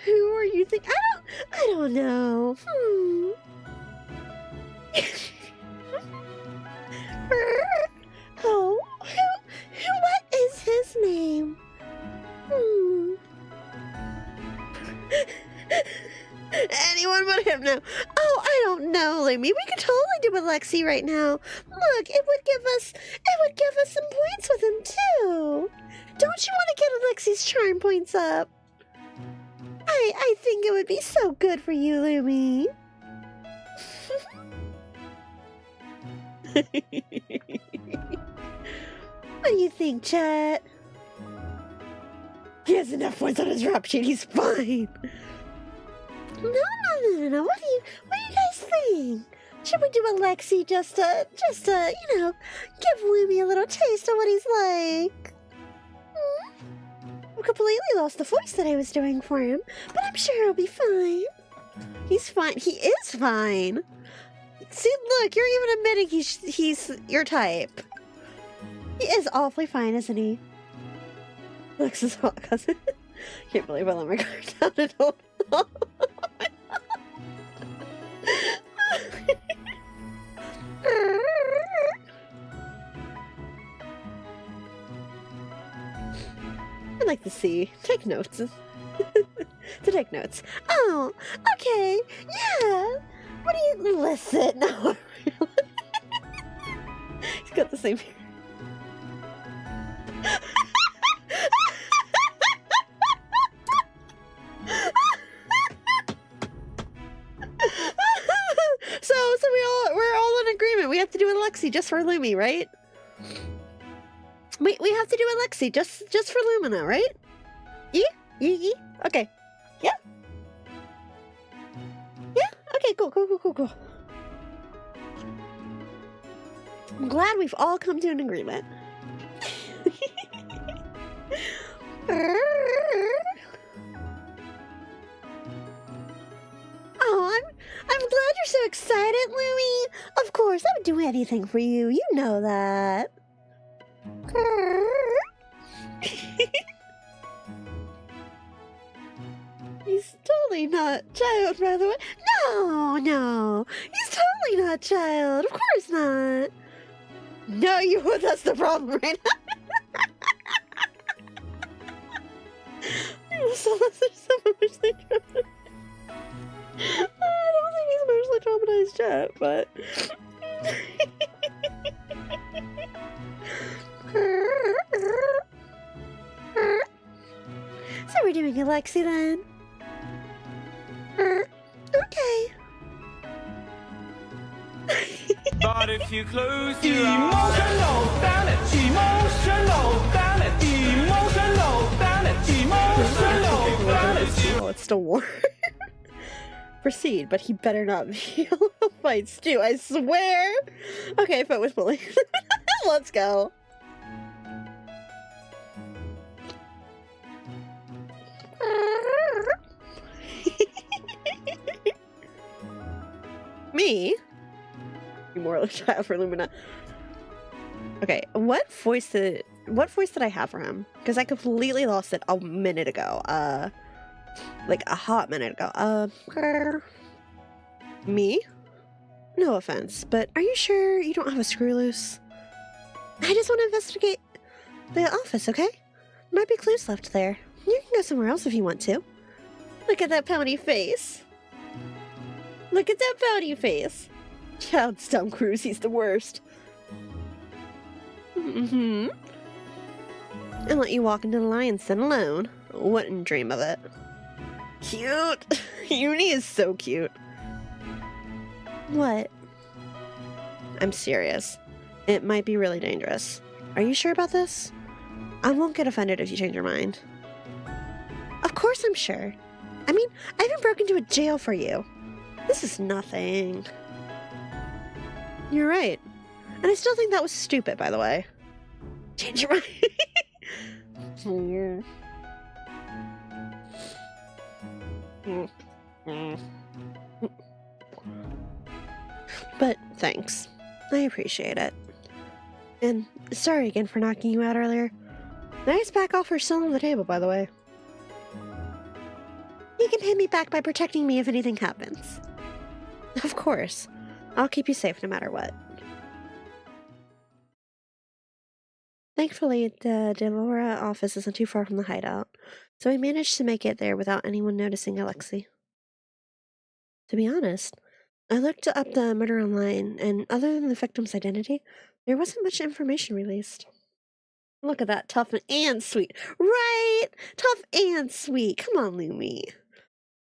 Who are you thinking? I don't know. Oh, what is his name? Anyone but him now. Oh, I don't know, Lumi. We could totally do with Lexi right now. Look, it would give us some points with him too. Don't you want to get Alexi's charm points up? I think it would be so good for you, Lumi. What do you think, chat? He has enough points on his rap sheet. He's fine. No. What do you guys think? Should we do a Lexi just to you know, give Lumi a little taste of what he's like? I completely lost the voice that I was doing for him, but I'm sure he'll be fine. He's fine. He is fine. See, look, you're even admitting he's your type. He is awfully fine, isn't he? Alexa's hot cousin. Can't believe I let my guard down at all. I'd like to see. Take notes. To take notes. Oh, okay. Yeah. What do you... Listen. No. He's got the same... So we're all in agreement. We have to do a Lexi just for Lumi, right? We have to do a Lexi just for Lumina, right? Yeah? Okay. Yeah? Yeah? Okay, cool. I'm glad we've all come to an agreement. Oh, I'm glad you're so excited, Louie. Of course, I would do anything for you. You know that. He's totally not child, by the way. No. He's totally not child. Of course not. No, that's the problem right now. still has himself emotionally traumatized. I don't think he's emotionally traumatized yet, but. So we're doing Alexi then? Okay. But if you close your eyes, emotional, damn it, Oh, it's still warm. Proceed, but he better not be able fights too, I swear! Okay, foot with bully. Let's go. Me? You more like child for Lumina. Okay, what voice did I have for him? Because I completely lost it a minute ago. Like a hot minute ago. Me? No offense, but are you sure you don't have a screw loose? I just want to investigate the office, okay? There might be clues left there. You can go somewhere else if you want to. Look at that pouty face. Look at that pouty face. Child's dumb cruise, he's the worst. And let you walk into the lion's den alone. Wouldn't dream of it. Cute! Uni is so cute. What? I'm serious. It might be really dangerous. Are you sure about this? I won't get offended if you change your mind. Of course I'm sure. I mean, I haven't broken into a jail for you. This is nothing. You're right. And I still think that was stupid, by the way. Change your mind. But thanks. I appreciate it. And sorry again for knocking you out earlier. Nice back offer still on the table, by the way. You can pay me back by protecting me if anything happens. Of course. I'll keep you safe no matter what. Thankfully, the Delora office isn't too far from the hideout, so we managed to make it there without anyone noticing Alexi. To be honest, I looked up the murder online, and other than the victim's identity, there wasn't much information released. Look at that, tough and sweet. Right! Tough and sweet. Come on, Lumi.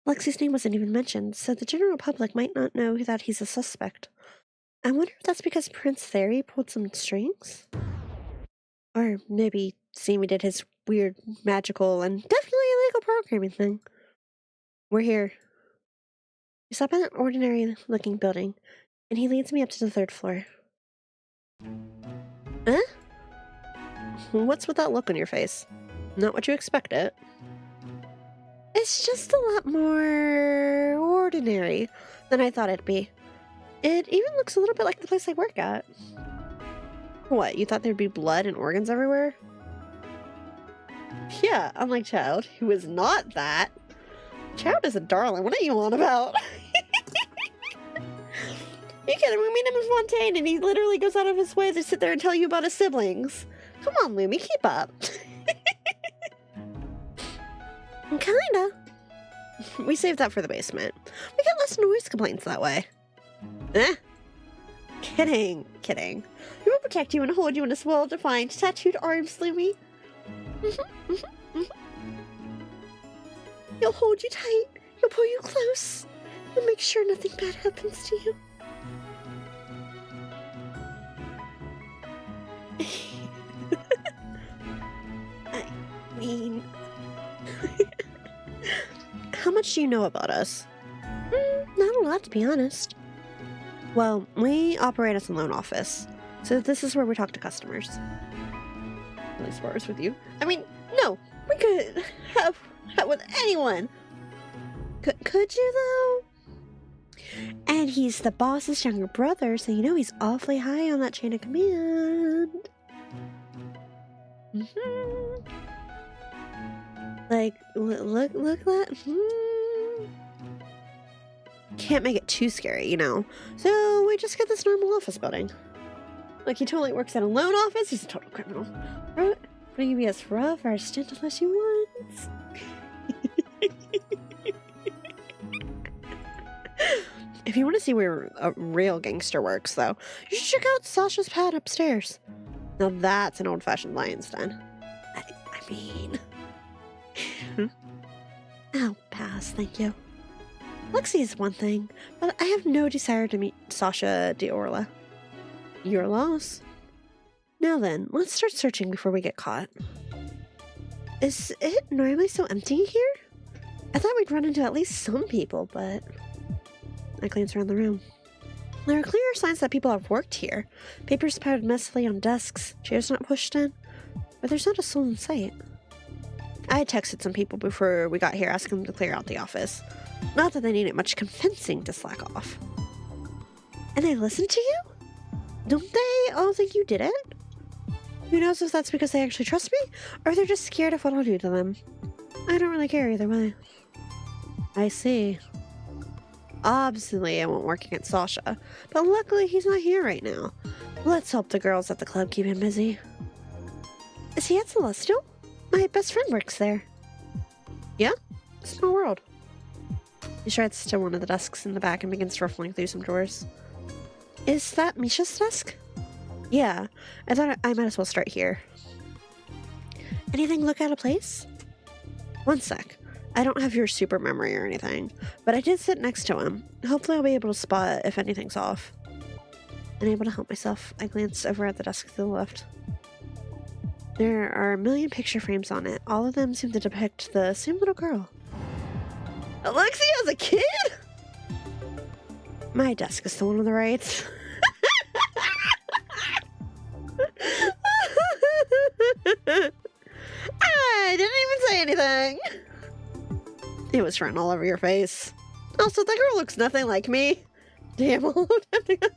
Alexi's name wasn't even mentioned, so the general public might not know that he's a suspect. I wonder if that's because Prince Theory pulled some strings? Or maybe Sammy did his weird, magical, and definitely illegal programming thing. We're here. We stop in an ordinary-looking building, and he leads me up to the 3rd floor. Huh? What's with that look on your face? Not what you expected. It's just a lot more ordinary than I thought it'd be. It even looks a little bit like the place I work at. What, you thought there'd be blood and organs everywhere? Yeah, unlike Child, who is not that. Child is a darling, what are you on about? You kidding? We meet him in Fontaine and he literally goes out of his way to sit there and tell you about his siblings. Come on, Lumi, keep up. Kinda. We saved that for the basement. We get less noise complaints that way. Eh? Kidding. We will protect you and hold you in his well-defined, tattooed arms, Lumi. He'll hold you tight, he'll pull you close, and make sure nothing bad happens to you. I mean... How much do you know about us? Not a lot, to be honest. Well, we operate as a loan office, so this is where we talk to customers. As far as with you. I mean, no, we could have with anyone. Could you, though? And he's the boss's younger brother, so you know he's awfully high on that chain of command. Like, look that. Can't make it too scary, you know. So we just get this normal office building. Like, he totally works at a loan office. He's a total criminal. Previous rough or stint unless you want. If you want to see where a real gangster works, though, you should check out Sasha's pad upstairs. Now that's an old-fashioned lion's den. I mean... I'll pass, thank you. Lexi is one thing, but I have no desire to meet Sasha D'Orla. Your loss. Now then, let's start searching before we get caught. Is it normally so empty here? I thought we'd run into at least some people, but... I glance around the room. There are clear signs that people have worked here. Papers piled messily on desks, chairs not pushed in, but there's not a soul in sight. I had texted some people before we got here asking them to clear out the office. Not that they needed much convincing to slack off. And they listened to you? Don't they all think you did it? Who knows if that's because they actually trust me, or they're just scared of what I'll do to them. I don't really care either way. I see. Obviously, I won't work against Sasha, but luckily he's not here right now. Let's hope the girls at the club keep him busy. Is he at Celestial? My best friend works there. Yeah? Small world. He strides to one of the desks in the back and begins ruffling through some drawers. Is that Misha's desk? Yeah, I thought I might as well start here. Anything look out of place? One sec. I don't have your super memory or anything, but I did sit next to him. Hopefully I'll be able to spot if anything's off. Unable to help myself, I glance over at the desk to the left. There are a million picture frames on it. All of them seem to depict the same little girl. Alexi has a kid? My desk is the one on the right. I didn't even say anything. It was written all over your face. Also, that girl looks nothing like me. Damn, I'll have to go.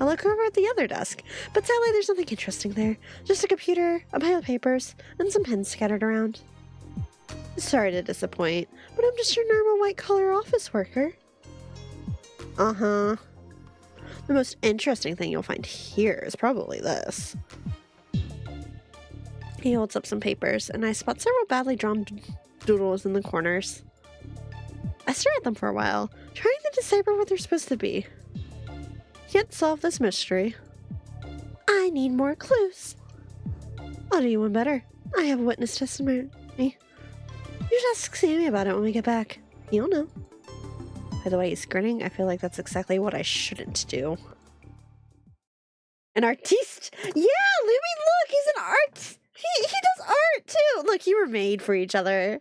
I look over at the other desk, but sadly there's nothing interesting there. Just a computer, a pile of papers, and some pens scattered around. Sorry to disappoint, but I'm just your normal white-collar office worker. Uh-huh. The most interesting thing you'll find here is probably this. He holds up some papers, and I spot several badly drawn doodles in the corners. I stare at them for a while, trying to decipher what they're supposed to be. Can't solve this mystery. I need more clues. I'll do you one better. I have a witness testimony. You should ask Sammy about it when we get back. He'll know. By the way he's grinning, I feel like that's exactly what I shouldn't do. An artiste? Yeah, Louie, look, he's an art. He does art too. Look, you were made for each other.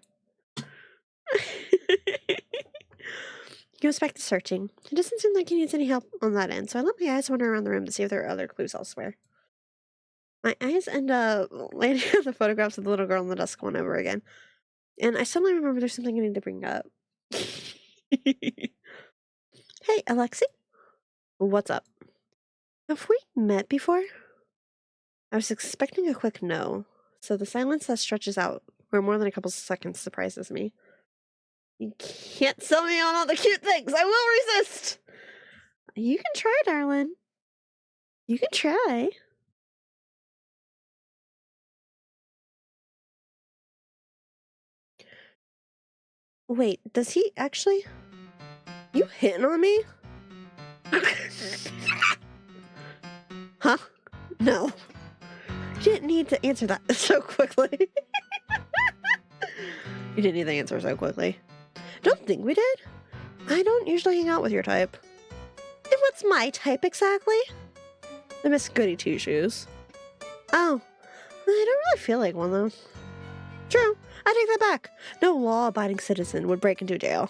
He goes back to searching. It doesn't seem like he needs any help on that end, so I let my eyes wander around the room to see if there are other clues elsewhere. My eyes end up landing on the photographs of the little girl on the desk one over again. And I suddenly remember there's something I need to bring up. Hey, Alexi? What's up? Have we met before? I was expecting a quick no, so the silence that stretches out for more than a couple seconds surprises me. You can't sell me on all the cute things! I will resist! You can try, darling. You can try. Wait, does he actually... You hitting on me? Huh? No. You didn't need to answer that so quickly. You didn't need to answer so quickly. Don't think we did. I don't usually hang out with your type. And what's my type exactly? The Miss Goody Two-Shoes. Oh, I don't really feel like one though. True, I take that back. No law-abiding citizen would break into jail.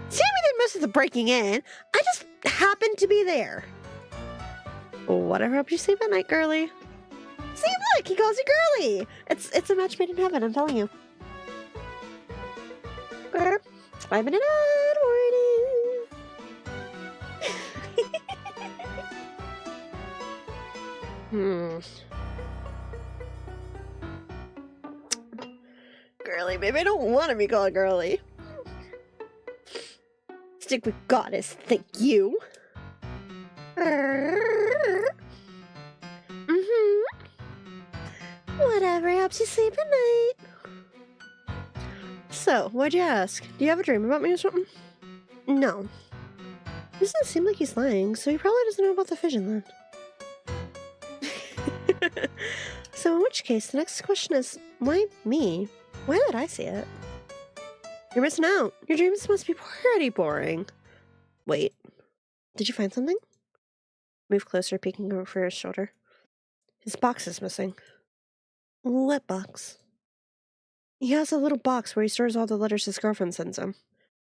Sammy did most of the breaking in. I just happened to be there. Whatever helps you sleep at night, girly. See, look, he calls you girly. It's a match made in heaven, I'm telling you. 5-minute ad warning. Girly, baby, I don't want to be called girly. Stick with goddess, thank you. Whatever helps you sleep at night. So, why'd you ask? Do you have a dream about me or something? No. It doesn't seem like he's lying, so he probably doesn't know about the vision then. So in which case, the next question is, why me? Why did I see it? You're missing out. Your dreams must be pretty boring. Wait. Did you find something? Move closer, peeking over his shoulder. His box is missing. What box? He has a little box where he stores all the letters his girlfriend sends him.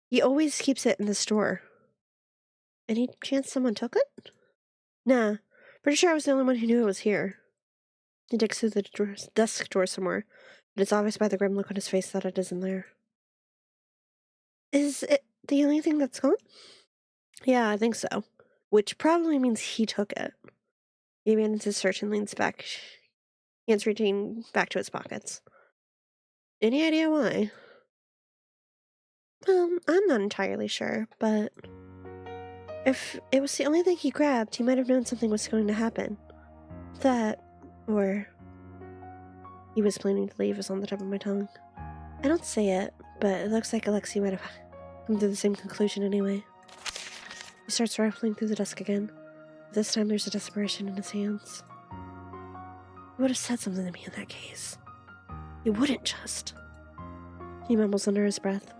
He always keeps it in the store. Any chance someone took it? Nah. Pretty sure I was the only one who knew it was here. He digs through the desk drawer somewhere, but it's obvious by the grim look on his face that it isn't there. Is it the only thing that's gone? Yeah, I think so. Which probably means he took it. He abandons his search and leans back, hands reaching back to his pockets. Any idea why? Well, I'm not entirely sure, but if it was the only thing he grabbed, he might have known something was going to happen. That, or he was planning to leave is on the tip of my tongue. I don't say it, but it looks like Alexei might have come to the same conclusion anyway. He starts rifling through the desk again. This time there's a desperation in his hands. He would have said something to me in that case. He wouldn't just. He mumbles under his breath,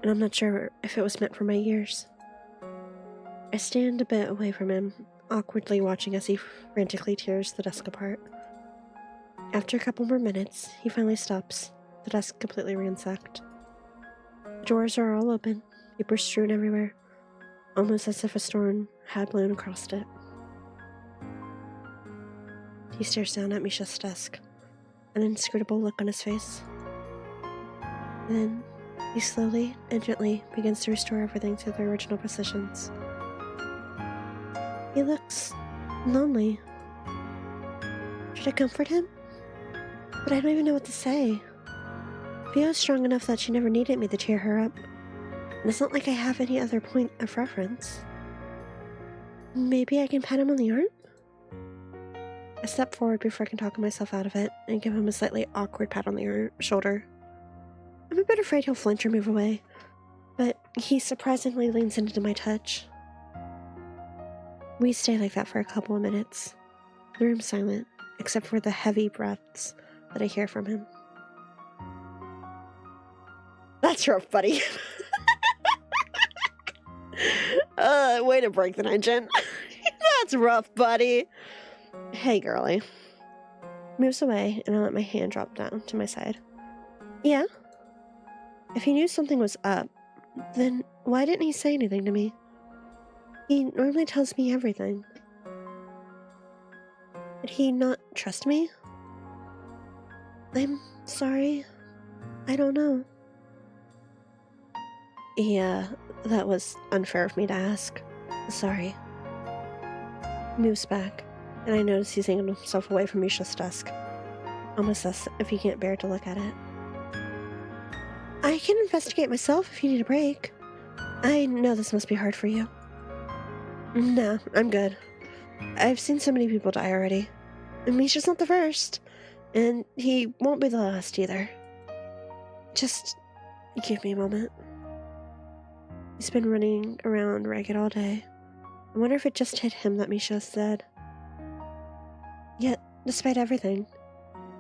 and I'm not sure if it was meant for my ears. I stand a bit away from him, awkwardly watching as he frantically tears the desk apart. After a couple more minutes, he finally stops, the desk completely ransacked. The drawers are all open, paper strewn everywhere, almost as if a storm had blown across it. He stares down at Misha's desk, an inscrutable look on his face. Then, he slowly and gently begins to restore everything to their original positions. He looks lonely. Should I comfort him? But I don't even know what to say. Vio's strong enough that she never needed me to cheer her up, and it's not like I have any other point of reference. Maybe I can pat him on the arm? I step forward before I can talk myself out of it, and give him a slightly awkward pat on the shoulder. I'm a bit afraid he'll flinch or move away, but he surprisingly leans into my touch. We stay like that for a couple of minutes. The room's silent, except for the heavy breaths that I hear from him. That's rough, buddy. Way to break the tension. That's rough, buddy. Hey, girlie. Moves away, and I let my hand drop down to my side. Yeah? If he knew something was up, then why didn't he say anything to me? He normally tells me everything. Did he not trust me? I'm sorry. I don't know. Yeah, that was unfair of me to ask. Sorry. Moves back, and I notice he's hanging himself away from Misha's desk, almost as if he can't bear to look at it. I can investigate myself if you need a break. I know this must be hard for you. No, I'm good. I've seen so many people die already. And Misha's not the first. And he won't be the last either. Just give me a moment. He's been running around ragged all day. I wonder if it just hit him that Misha's dead. Yet, despite everything,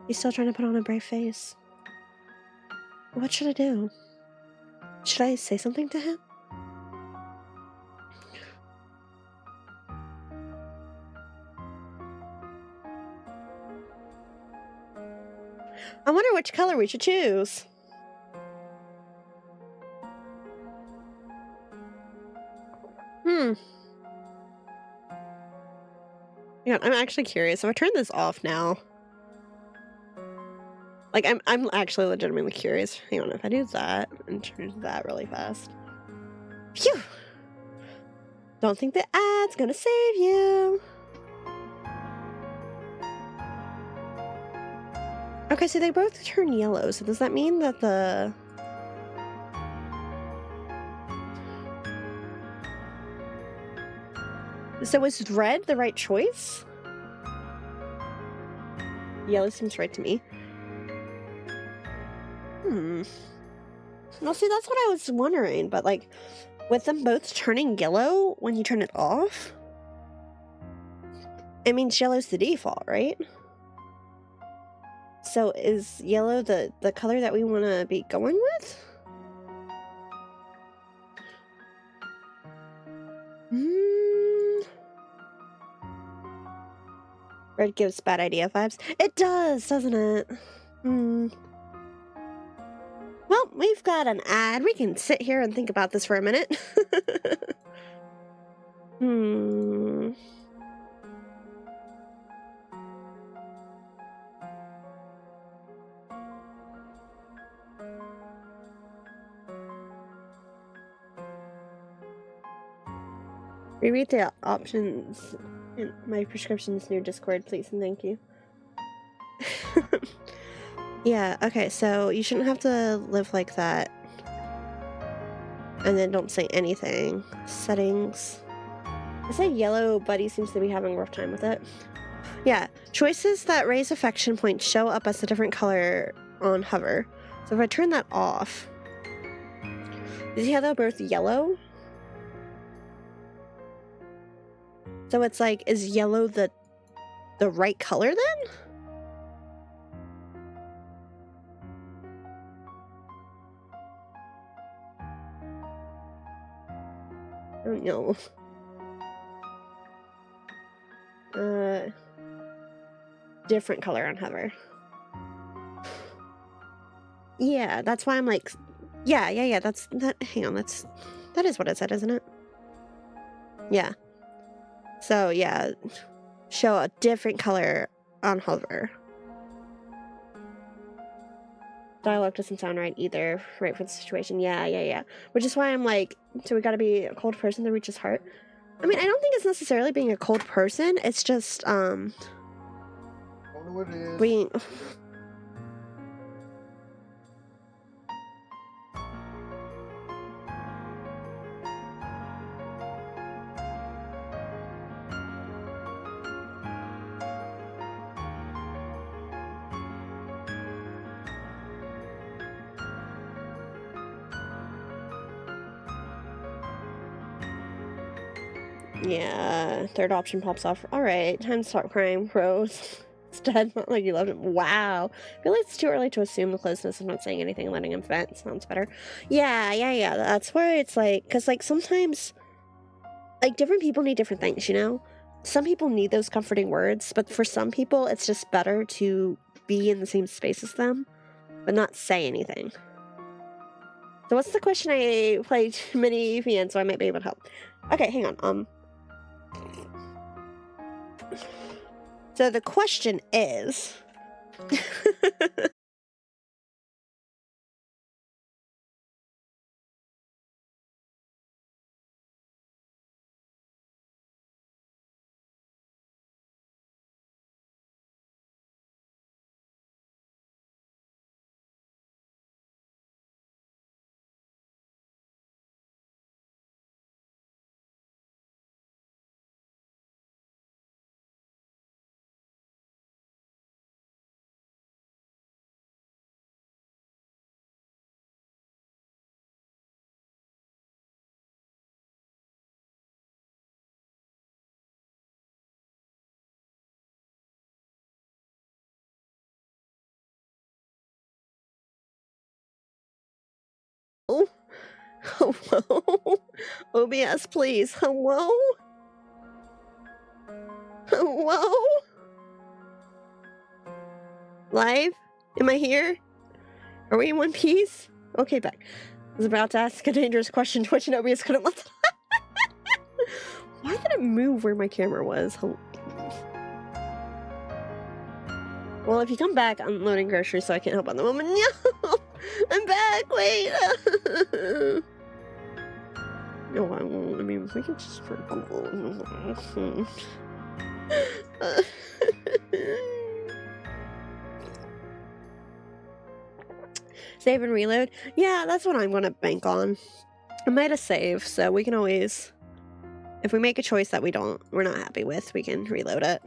he's still trying to put on a brave face. What should I do? Should I say something to him? I wonder which color we should choose. Yeah, I'm actually curious. If I turn this off now, like I'm actually legitimately curious. Hang on, if I do that and turn that really fast. Phew! Don't think the ad's gonna save you. Okay, so they both turn yellow. So does that mean that the... So is red the right choice? Yellow seems right to me. Well, see, that's what I was wondering, but like, with them both turning yellow when you turn it off, it means yellow's the default, right? So is yellow the color that we want to be going with? Red gives bad idea vibes. It does, doesn't it? Well, we've got an ad. We can sit here and think about this for a minute. Reread the options in my prescriptions near Discord, please, and thank you. Yeah, okay, so you shouldn't have to live like that. And then don't say anything. Settings. I say yellow, Buddy seems to be having a rough time with it. Yeah, choices that raise affection points show up as a different color on hover. So if I turn that off, you see how they're both yellow? So it's like, is yellow the right color then? I don't know. Different color on hover. Yeah, that's why I'm like, yeah, that's that. Hang on, that is what it said, isn't it? Yeah. So yeah, show a different color on hover. Dialogue doesn't sound right either, right for the situation. Yeah. Which is why I'm like, so we gotta be a cold person to reach his heart. I mean, I don't think it's necessarily being a cold person. It's just, I don't know what it is. being... Yeah, third option pops off. Alright, time to stop crying, Rose. It's dead, not like you loved him. Wow. I feel like it's too early to assume the closeness of not saying anything and letting him vent. Sounds better. Yeah. That's where it's like, because like sometimes, like different people need different things, you know? Some people need those comforting words, but for some people, it's just better to be in the same space as them, but not say anything. So what's the question? I played mini EVN, so I might be able to help. Okay, hang on. So the question is... Oh, hello? OBS, please. Hello? Hello? Live? Am I here? Are we in one piece? Okay, back. I was about to ask a dangerous question. Twitch and OBS couldn't let Why did it move where my camera was? Well, if you come back, I'm loading groceries, so I can't help at the moment. No! I'm back! Wait! No, I won't. I mean, we can just for Google. Save and reload? Yeah, that's what I'm gonna bank on. I made a save, so we can always... If we make a choice that we're not happy with, we can reload it.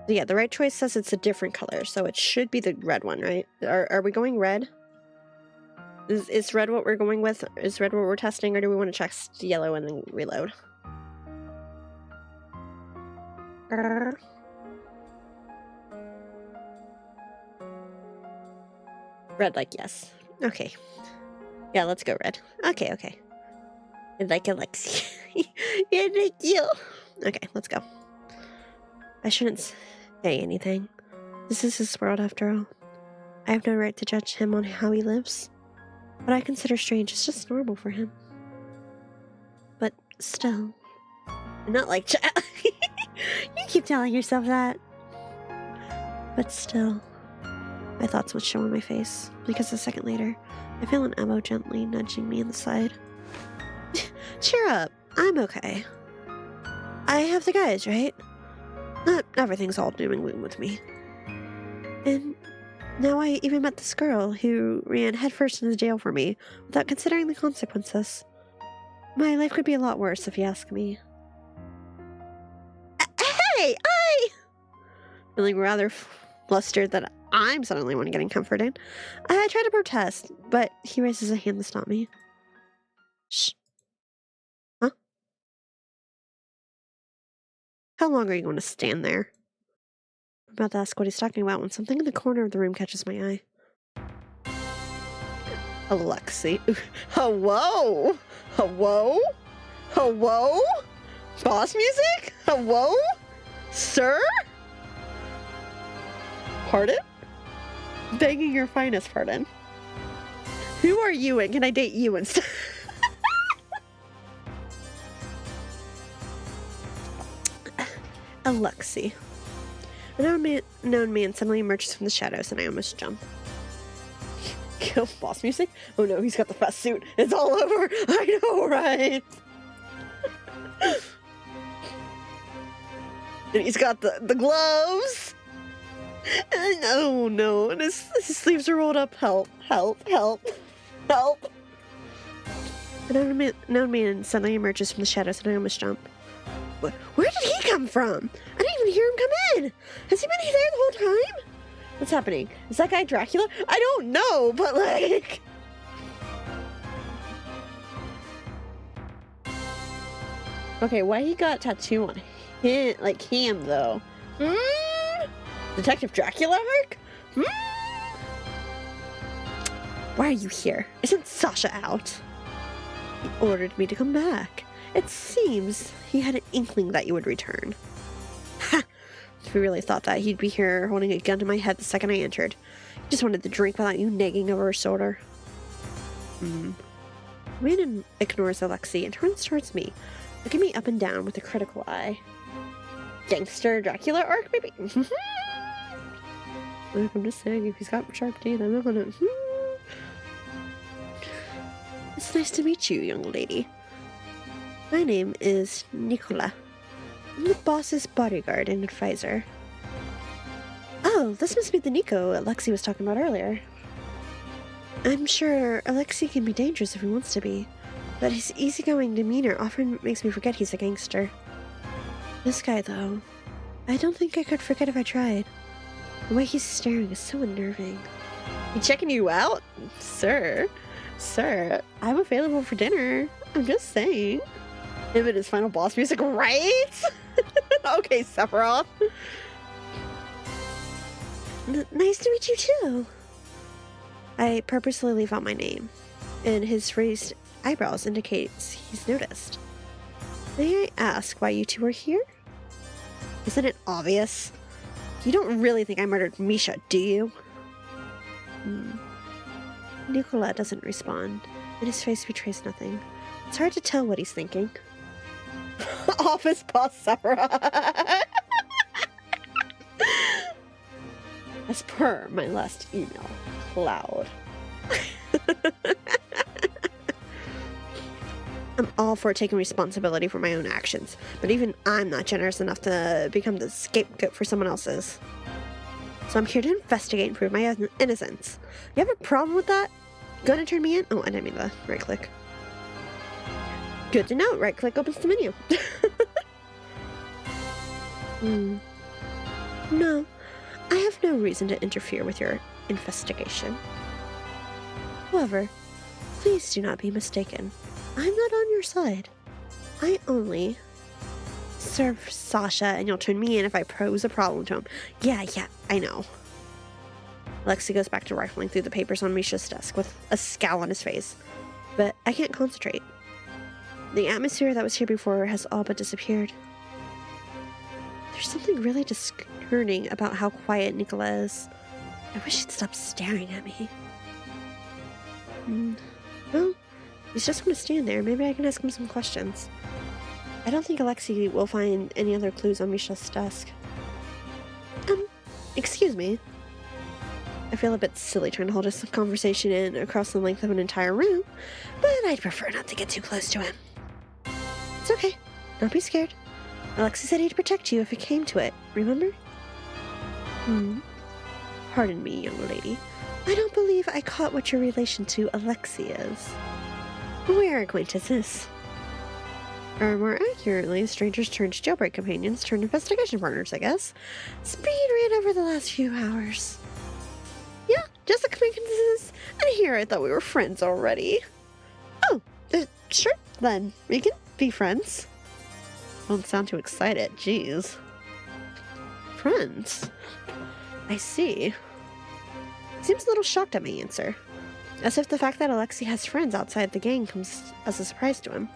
So yeah, the right choice says it's a different color, so it should be the red one, right? Are we going red? Is red what we're going with? Is red what we're testing, or do we want to check yellow and then reload? Red, like yes. Okay. Yeah, let's go red. Okay, okay. Like Alexi. Yeah, thank you. Okay, let's go. I shouldn't say anything. This is his world after all. I have no right to judge him on how he lives. What I consider strange is just normal for him. But still. Not like you keep telling yourself that. But still. My thoughts would show on my face, because a second later, I feel an elbow gently nudging me in the side. Cheer up, I'm okay. I have the guys, right? Not everything's all doom and gloom with me. And now I even met this girl who ran headfirst into jail for me without considering the consequences. My life could be a lot worse if you ask me. Hey, feeling rather flustered that I'm suddenly one getting comforted. I try to protest, but he raises a hand to stop me. Shh. Huh? How long are you going to stand there? I'm about to ask what he's talking about when something in the corner of the room catches my eye. Alexi. Hello? Hello? Hello? Boss music? Hello? Sir? Pardon? Begging your finest pardon. Who are you and can I date you instead? Alexi. A known man suddenly emerges from the shadows and I almost jump. Kill boss music? Oh no, he's got the fast suit. It's all over. I know, right? And he's got the gloves. And, oh no, and his sleeves are rolled up. Help, help, help, help. A known man suddenly emerges from the shadows and I almost jump. Where did he come from? I didn't even hear him come in. Has he been there the whole time? What's happening? Is that guy Dracula? I don't know, but like... Okay, why he got tattoo on him, like him though? Detective Dracula arc? Why are you here? Isn't Sasha out? He ordered me to come back. It seems he had an inkling that you would return. Ha! If he really thought that, he'd be here holding a gun to my head the second I entered. He just wanted the drink without you nagging over his shoulder. Man ignores Alexi and turns towards me, looking me up and down with a critical eye. Gangster Dracula arc, maybe? I'm just saying, if he's got sharp teeth, I'm not gonna... It's nice to meet you, young lady. My name is Nicola. I'm the boss's bodyguard and advisor. Oh, this must be the Nico Alexi was talking about earlier. I'm sure Alexi can be dangerous if he wants to be, but his easygoing demeanor often makes me forget he's a gangster. This guy, though, I don't think I could forget if I tried. The way he's staring is so unnerving. He checking you out? Sir, I'm available for dinner. I'm just saying. Him and his final boss music, right? Okay, Sephiroth. Nice to meet you too. I purposely leave out my name, and his raised eyebrows indicates he's noticed. May I ask why you two are here? Isn't it obvious? You don't really think I murdered Misha, do you? Nicola doesn't respond, and his face betrays nothing. It's hard to tell what he's thinking. Office boss Sephiroth. As per my last email, Cloud. I'm all for taking responsibility for my own actions, but even I'm not generous enough to become the scapegoat for someone else's. So I'm here to investigate and prove my innocence. You have a problem with that? Gonna turn me in? Oh, I didn't mean to right click. Good to know. Right click opens the menu. No, I have no reason to interfere with your investigation. However, please do not be mistaken. I'm not on your side. I only serve Sasha, and you'll turn me in if I pose a problem to him. Yeah, I know. Alexei goes back to rifling through the papers on Misha's desk with a scowl on his face. But I can't concentrate. The atmosphere that was here before has all but disappeared. There's something really disconcerting about how quiet Nicola is. I wish he'd stop staring at me. Well, he's just going to stand there. Maybe I can ask him some questions. I don't think Alexei will find any other clues on Misha's desk. Excuse me. I feel a bit silly trying to hold this conversation in across the length of an entire room, but I'd prefer not to get too close to him. It's okay. Don't be scared. Alexei said he'd protect you if it came to it, remember? Pardon me, young lady. I don't believe I caught what your relation to Alexei is. We're acquaintances. Or more accurately, strangers turned jailbreak companions turned investigation partners, I guess. Speed ran over the last few hours. Yeah, just acquaintances, and here I thought we were friends already. Oh, sure, then. We can be friends. Don't sound too excited, jeez. Friends? I see. Seems a little shocked at my answer. As if the fact that Alexei has friends outside the gang comes as a surprise to him.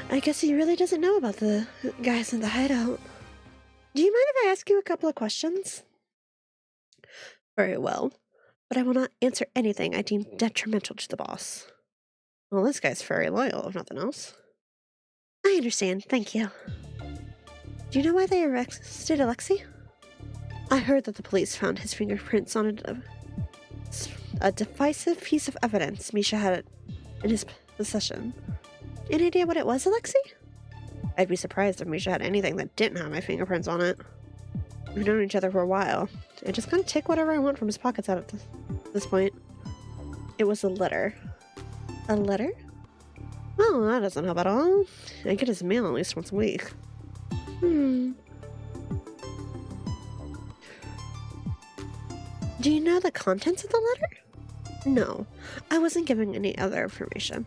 I guess he really doesn't know about the guys in the hideout. Do you mind if I ask you a couple of questions? Very well, but I will not answer anything I deem detrimental to the boss. Well, this guy's very loyal, if nothing else. I understand, thank you. Do you know why they arrested Alexei? I heard that the police found his fingerprints on a divisive piece of evidence Misha had in his possession. Any idea what it was, Alexei? I'd be surprised if Misha had anything that didn't have my fingerprints on it. We've known each other for a while. I just kind of take whatever I want from his pockets out at this point. It was a letter. A letter? Well, that doesn't help at all. I get his mail at least once a week. Do you know the contents of the letter? No, I wasn't given any other information.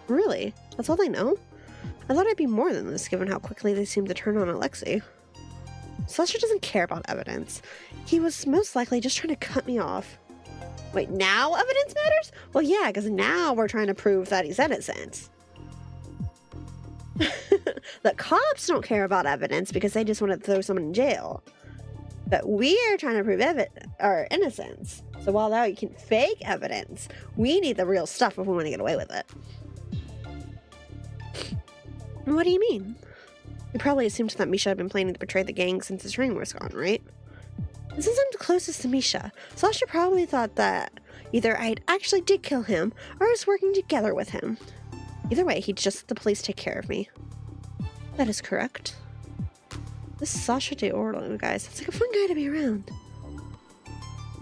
Really? That's all they know? I thought I'd be more than this, given how quickly they seem to turn on Alexei. Sasha doesn't care about evidence. He was most likely just trying to cut me off. Wait, now evidence matters? Well, yeah, because now we're trying to prove that he's innocent. The cops don't care about evidence because they just want to throw someone in jail. But we're trying to prove our innocence. So while now you can fake evidence, we need the real stuff if we want to get away with it. What do you mean? You probably assumed that Misha had been planning to betray the gang since his ring was gone, right? And since I'm the closest to Misha, Sasha probably thought that either I actually did kill him or I was working together with him. Either way, he'd just let the police take care of me. That is correct. This Sasha DeOrlo, guys, it's like a fun guy to be around.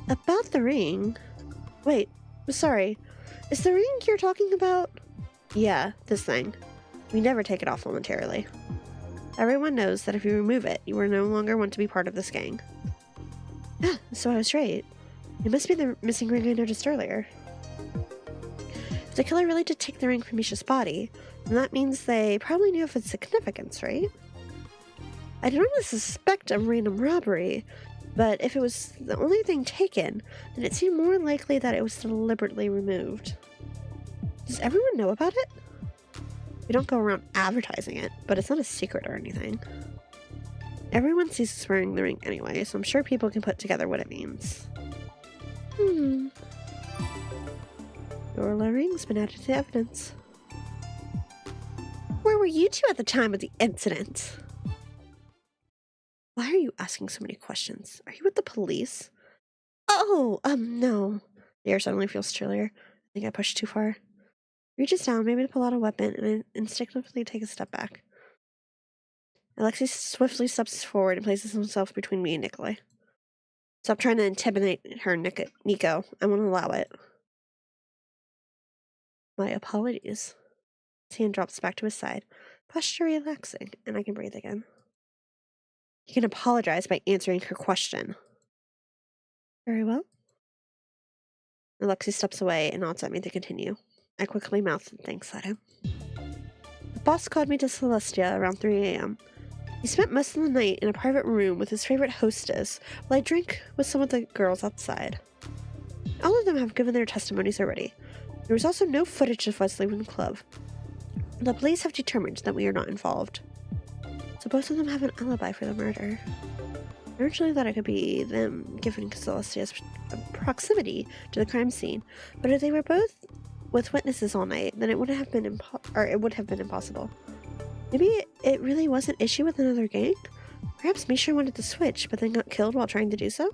About the ring... Wait, sorry. Is the ring you're talking about? Yeah, this thing. We never take it off voluntarily. Everyone knows that if you remove it, you are no longer want to be part of this gang. Ah, so I was right. It must be the missing ring I noticed earlier. If the killer really did take the ring from Misha's body, then that means they probably knew of its significance, right? I don't really suspect a random robbery, but if it was the only thing taken, then it seemed more likely that it was deliberately removed. Does everyone know about it? We don't go around advertising it, but it's not a secret or anything. Everyone sees us wearing the ring anyway, so I'm sure people can put together what it means. Your ring's been added to evidence. Where were you two at the time of the incident? Why are you asking so many questions? Are you with the police? Oh, no. The air suddenly feels chillier. I think I pushed too far. Reaches down, maybe to pull out a weapon, and I instinctively take a step back. Alexei swiftly steps forward and places himself between me and Nikolai. Stop trying to intimidate her, Nico. I won't allow it. My apologies. His hand drops back to his side, posture relaxing, and I can breathe again. You can apologize by answering her question. Very well. Alexi steps away and nods at me to continue. I quickly mouth thanks at him. The boss called me to Celestia around 3 a.m. He spent most of the night in a private room with his favorite hostess while I drank with some of the girls outside. All of them have given their testimonies already. There was also no footage of us leaving the club. The police have determined that we are not involved. So both of them have an alibi for the murder. I originally thought it could be them given Celestia's proximity to the crime scene, but if they were both with witnesses all night, then it would have been impossible. Maybe it really was an issue with another gang? Perhaps Misha wanted to switch, but then got killed while trying to do so?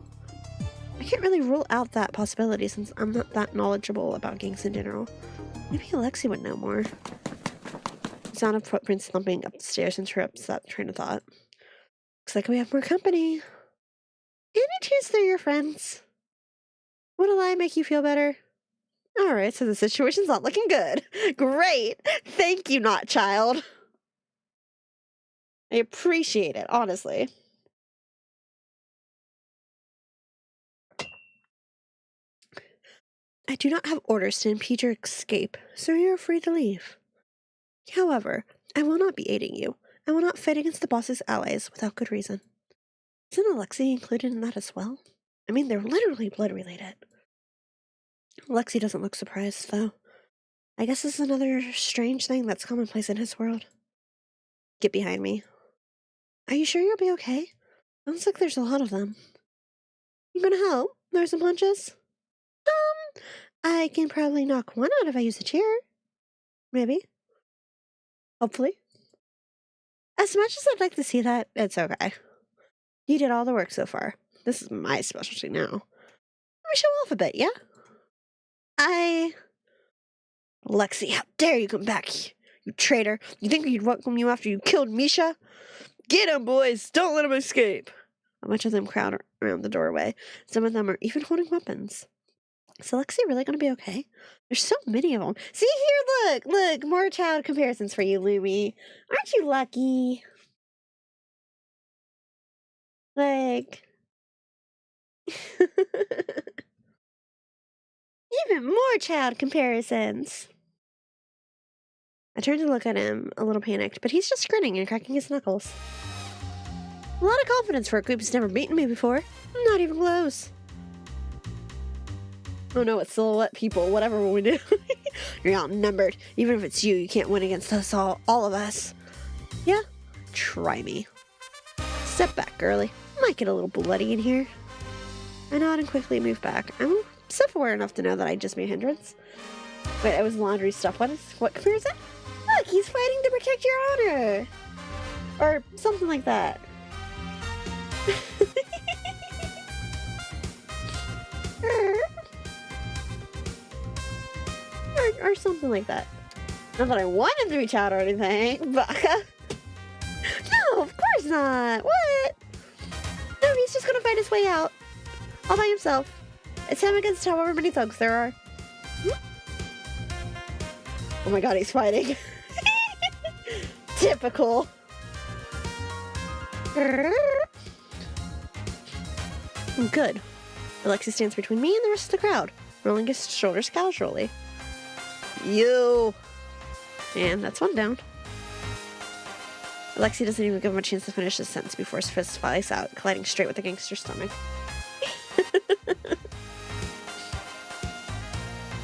I can't really rule out that possibility since I'm not that knowledgeable about gangs in general. Maybe Alexi would know more. The sound of footprints thumping up the stairs interrupts that train of thought. Looks like we have more company. Can you choose through your friends? Would a lie make you feel better? Alright, so the situation's not looking good. Great! Thank you, not child. I appreciate it, honestly. I do not have orders to impede your escape, so you are free to leave. However, I will not be aiding you. I will not fight against the boss's allies without good reason. Isn't Alexi included in that as well? I mean, they're literally blood-related. Alexi doesn't look surprised, though. I guess this is another strange thing that's commonplace in his world. Get behind me. Are you sure you'll be okay? Sounds like there's a lot of them. You gonna help? There's some punches? I can probably knock one out if I use a chair. Maybe. Hopefully. As much as I'd like to see that, it's okay. You did all the work so far. This is my specialty now. Let me show off a bit, yeah? Lexi, how dare you come back, you traitor. You think we'd welcome you after you killed Misha? Get him, boys! Don't let him escape! A bunch of them crowd around the doorway. Some of them are even holding weapons. Is Alexi really gonna be okay? There's so many of them. See here, look! More child comparisons for you, Lumi. Aren't you lucky? Like... Even more child comparisons. I turned to look at him, a little panicked, but he's just grinning and cracking his knuckles. A lot of confidence for a group who's never beaten me before. Not even close. Oh no, it's silhouette people, whatever we do. You're outnumbered. Even if it's you, you can't win against us all of us. Yeah? Try me. Step back, girly. Might get a little bloody in here. I nod and quickly move back. I'm self-aware enough to know that I just made a hindrance. Wait, it was laundry stuff. What comparison? Look, he's fighting to protect your honor! Or something like that. or something like that. Not that I want him to reach out or anything, but... No, of course not! What? No, he's just gonna fight his way out. All by himself. It's him against however many thugs there are. Oh my god, he's fighting. Typical. Good. Alexi stands between me and the rest of the crowd, rolling his shoulders casually. You. And that's one down. Alexi doesn't even give him a chance to finish his sentence before his fist flies out, colliding straight with the gangster's stomach.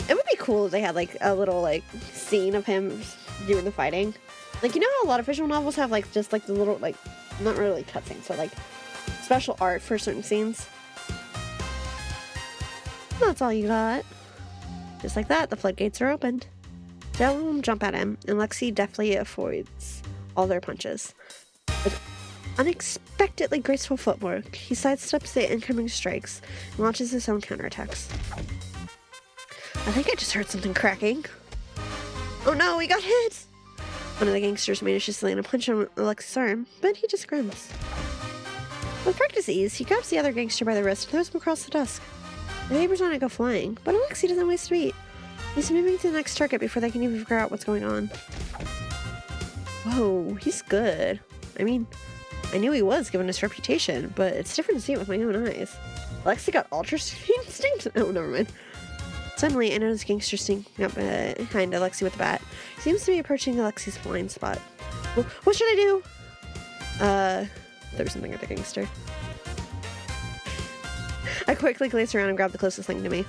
It would be cool if they had like a little like scene of him doing the fighting. Like, you know how a lot of visual novels have like just like the little like, not really cutscenes, but like special art for certain scenes. That's all you got. Just like that, the floodgates are opened. Several of them jump at him, and Lexi deftly avoids all their punches. With unexpectedly graceful footwork, he sidesteps the incoming strikes and launches his own counterattacks. I think I just heard something cracking. Oh no, he got hit! One of the gangsters manages to land a punch on Alexi's arm, but he just grins. With practice ease, he grabs the other gangster by the wrist and throws him across the desk. The neighbors want to go flying, but Alexi doesn't waste a beat. He's moving to the next target before they can even figure out what's going on. Whoa, he's good. I mean, I knew he was given his reputation, but it's different to see it with my own eyes. Alexi got ultra instinct? Oh, never mind. Suddenly, I noticed Gangster sneaking up behind Alexi with a bat. He seems to be approaching Alexi's blind spot. What should I do? There was something at the gangster. I quickly glanced around and grabbed the closest thing to me.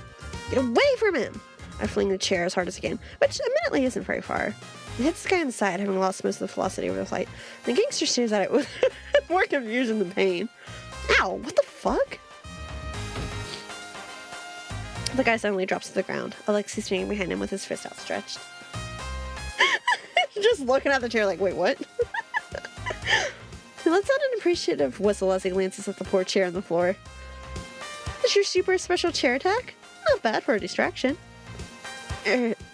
Get away from him! I fling the chair as hard as I can, which admittedly isn't very far. It hits the guy on the side, having lost most of the velocity over the flight. The gangster stares at it with more confusion than pain. Ow! What the fuck? The guy suddenly drops to the ground. Alexi standing behind him with his fist outstretched. Just looking at the chair like, wait, what? He lets out an appreciative whistle as he glances at the poor chair on the floor. Is your super special chair attack? Not bad for a distraction.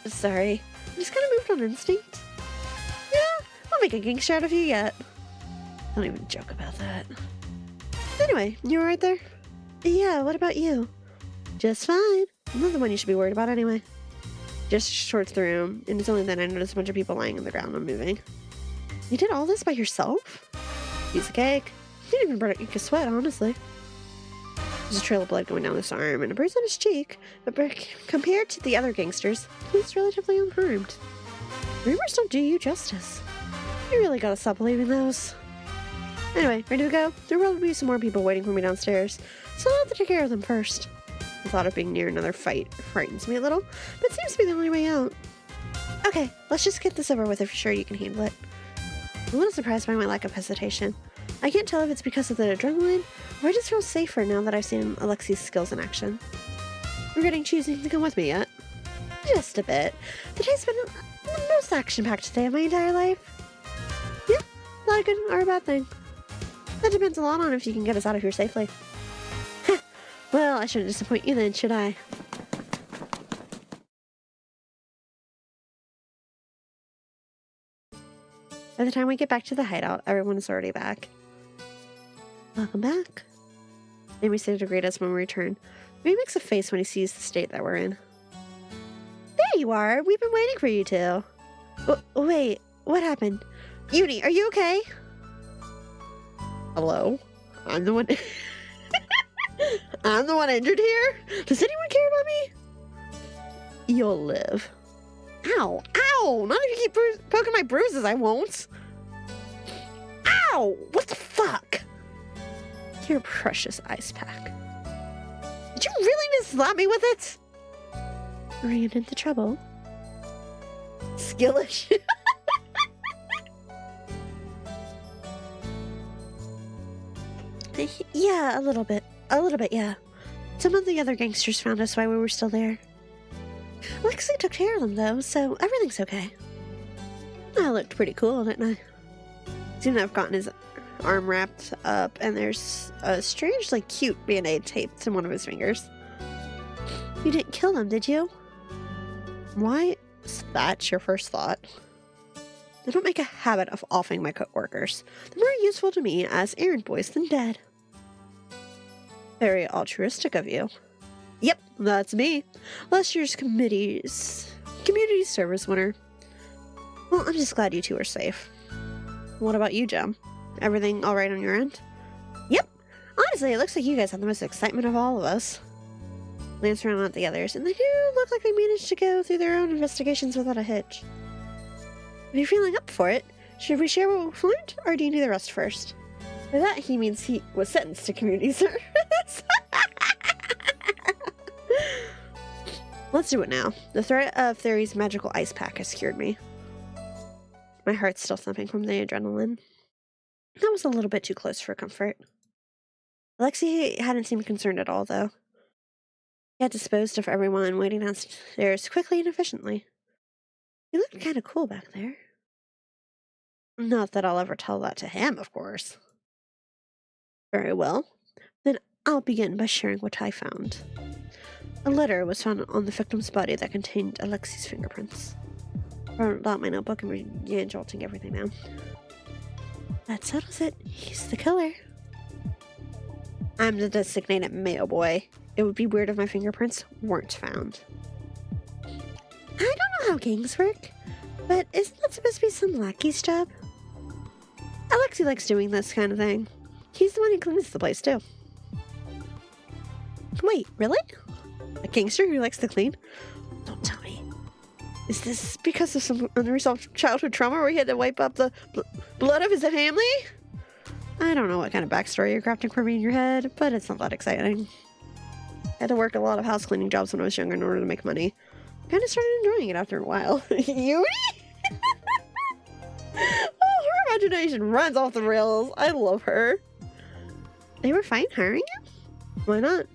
Sorry. I just kind of moved on instinct. Yeah, I'll make a gangster out of you yet. Don't even joke about that. Anyway, you were right there? Yeah, what about you? Just fine. I'm not the one you should be worried about anyway. Just towards the room, and it's only then I noticed a bunch of people lying on the ground unmoving. You did all this by yourself? Piece of cake. You didn't even break a sweat, honestly. There's a trail of blood going down his arm and a bruise on his cheek, but compared to the other gangsters, he's relatively unharmed. Rumors don't do you justice. You really gotta stop believing those. Anyway, ready to go? There will be some more people waiting for me downstairs, so I'll have to take care of them first. The thought of being near another fight frightens me a little, but it seems to be the only way out. Okay, let's just get this over with if you're sure you can handle it. I'm a little surprised by my lack of hesitation. I can't tell if it's because of the adrenaline, or I just feel safer now that I've seen Alexi's skills in action. Regretting choosing to come with me yet? Just a bit. The day's been the most action-packed day of my entire life. Yeah, not a good or a bad thing. That depends a lot on if you can get us out of here safely. Well, I shouldn't disappoint you then, should I? By the time we get back to the hideout, everyone is already back. Welcome back. Amy said to greet us when we return. Maybe makes a face when he sees the state that we're in. There you are! We've been waiting for you two. Wait, what happened? Uni, are you okay? Hello? I'm the one... I'm the one injured here? Does anyone care about me? You'll live. Ow! Ow! Not if you keep poking my bruises, I won't. Ow! What the fuck? Your precious ice pack. Did you really just slap me with it? Ran into trouble. Skillish. Yeah, a little bit. A little bit, yeah. Some of the other gangsters found us while we were still there. Lexi took care of them, though, so everything's okay. I looked pretty cool, didn't I? Seemed to have gotten his arm wrapped up, and there's a strangely cute band-aid taped to one of his fingers. You didn't kill him, did you? Why is that your first thought? I don't make a habit of offing my co-workers. They're more useful to me as errand boys than dead. Very altruistic of you. Yep, that's me. Last year's community service winner. Well, I'm just glad you two are safe. What about you, Jem? Everything all right on your end? Yep. Honestly, it looks like you guys have the most excitement of all of us. Glance around at the others, and they do look like they managed to go through their own investigations without a hitch. If you're feeling up for it, should we share what we've learned, or do you need the rest first? By that, he means he was sentenced to community service. Let's do it now. The threat of Theory's magical ice pack has cured me. My heart's still thumping from the adrenaline. That was a little bit too close for comfort. Alexi hadn't seemed concerned at all, though. He had disposed of everyone waiting downstairs quickly and efficiently. He looked kind of cool back there. Not that I'll ever tell that to him, of course. Very well. Then I'll begin by sharing what I found. A letter was found on the victim's body that contained Alexi's fingerprints. I wrote out my notebook and began jotting everything down. That settles it. He's the killer. I'm the designated mail boy. It would be weird if my fingerprints weren't found. I don't know how gangs work, but isn't that supposed to be some lackey's job? Alexei likes doing this kind of thing. He's the one who cleans the place, too. Wait, really? A gangster who likes to clean? Don't tell me. Is this because of some unresolved childhood trauma where he had to wipe up the blood of his family? I don't know what kind of backstory you're crafting for me in your head, but it's not that exciting. I had to work a lot of house cleaning jobs when I was younger in order to make money. Kind of started enjoying it after a while. Yuri? Oh, her imagination runs off the rails. I love her. They were fine hiring him? Why not?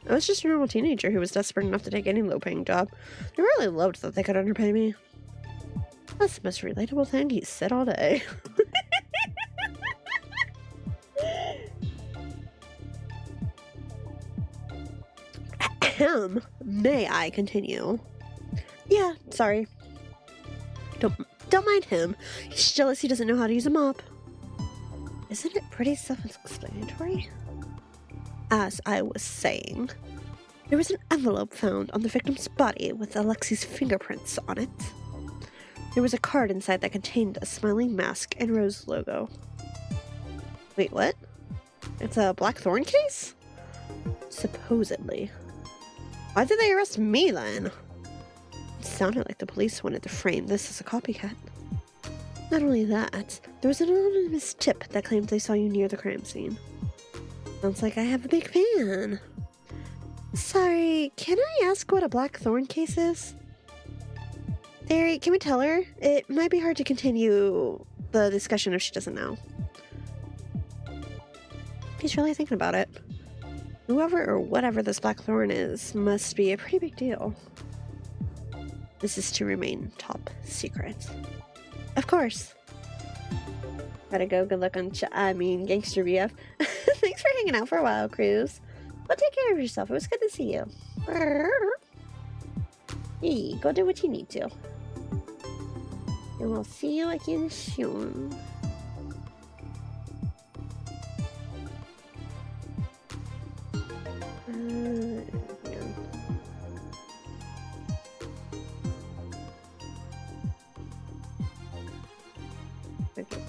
I was just a normal teenager who was desperate enough to take any low-paying job. They really loved that they could underpay me. That's the most relatable thing he's said all day. May I continue? Yeah, sorry. Don't mind him. He's jealous he doesn't know how to use a mop. Isn't it pretty self-explanatory? As I was saying, there was an envelope found on the victim's body with Alexei's fingerprints on it. There was a card inside that contained a smiling mask and rose logo. Wait, what? It's a black thorn case? Supposedly. Why did they arrest me then? It sounded like the police wanted to frame this as a copycat. Not only that, there was an anonymous tip that claimed they saw you near the crime scene. Sounds like I have a big fan. Sorry, can I ask what a black thorn case is? Theory, can we tell her? It might be hard to continue the discussion if she doesn't know. He's really thinking about it. Whoever or whatever this black thorn is must be a pretty big deal. This is to remain top secret. Of course. Gotta go. Good luck on Gangster BF. Thanks for hanging out for a while, Cruz. Well, take care of yourself. It was good to see you. Hey, go do what you need to. And we'll see you again soon.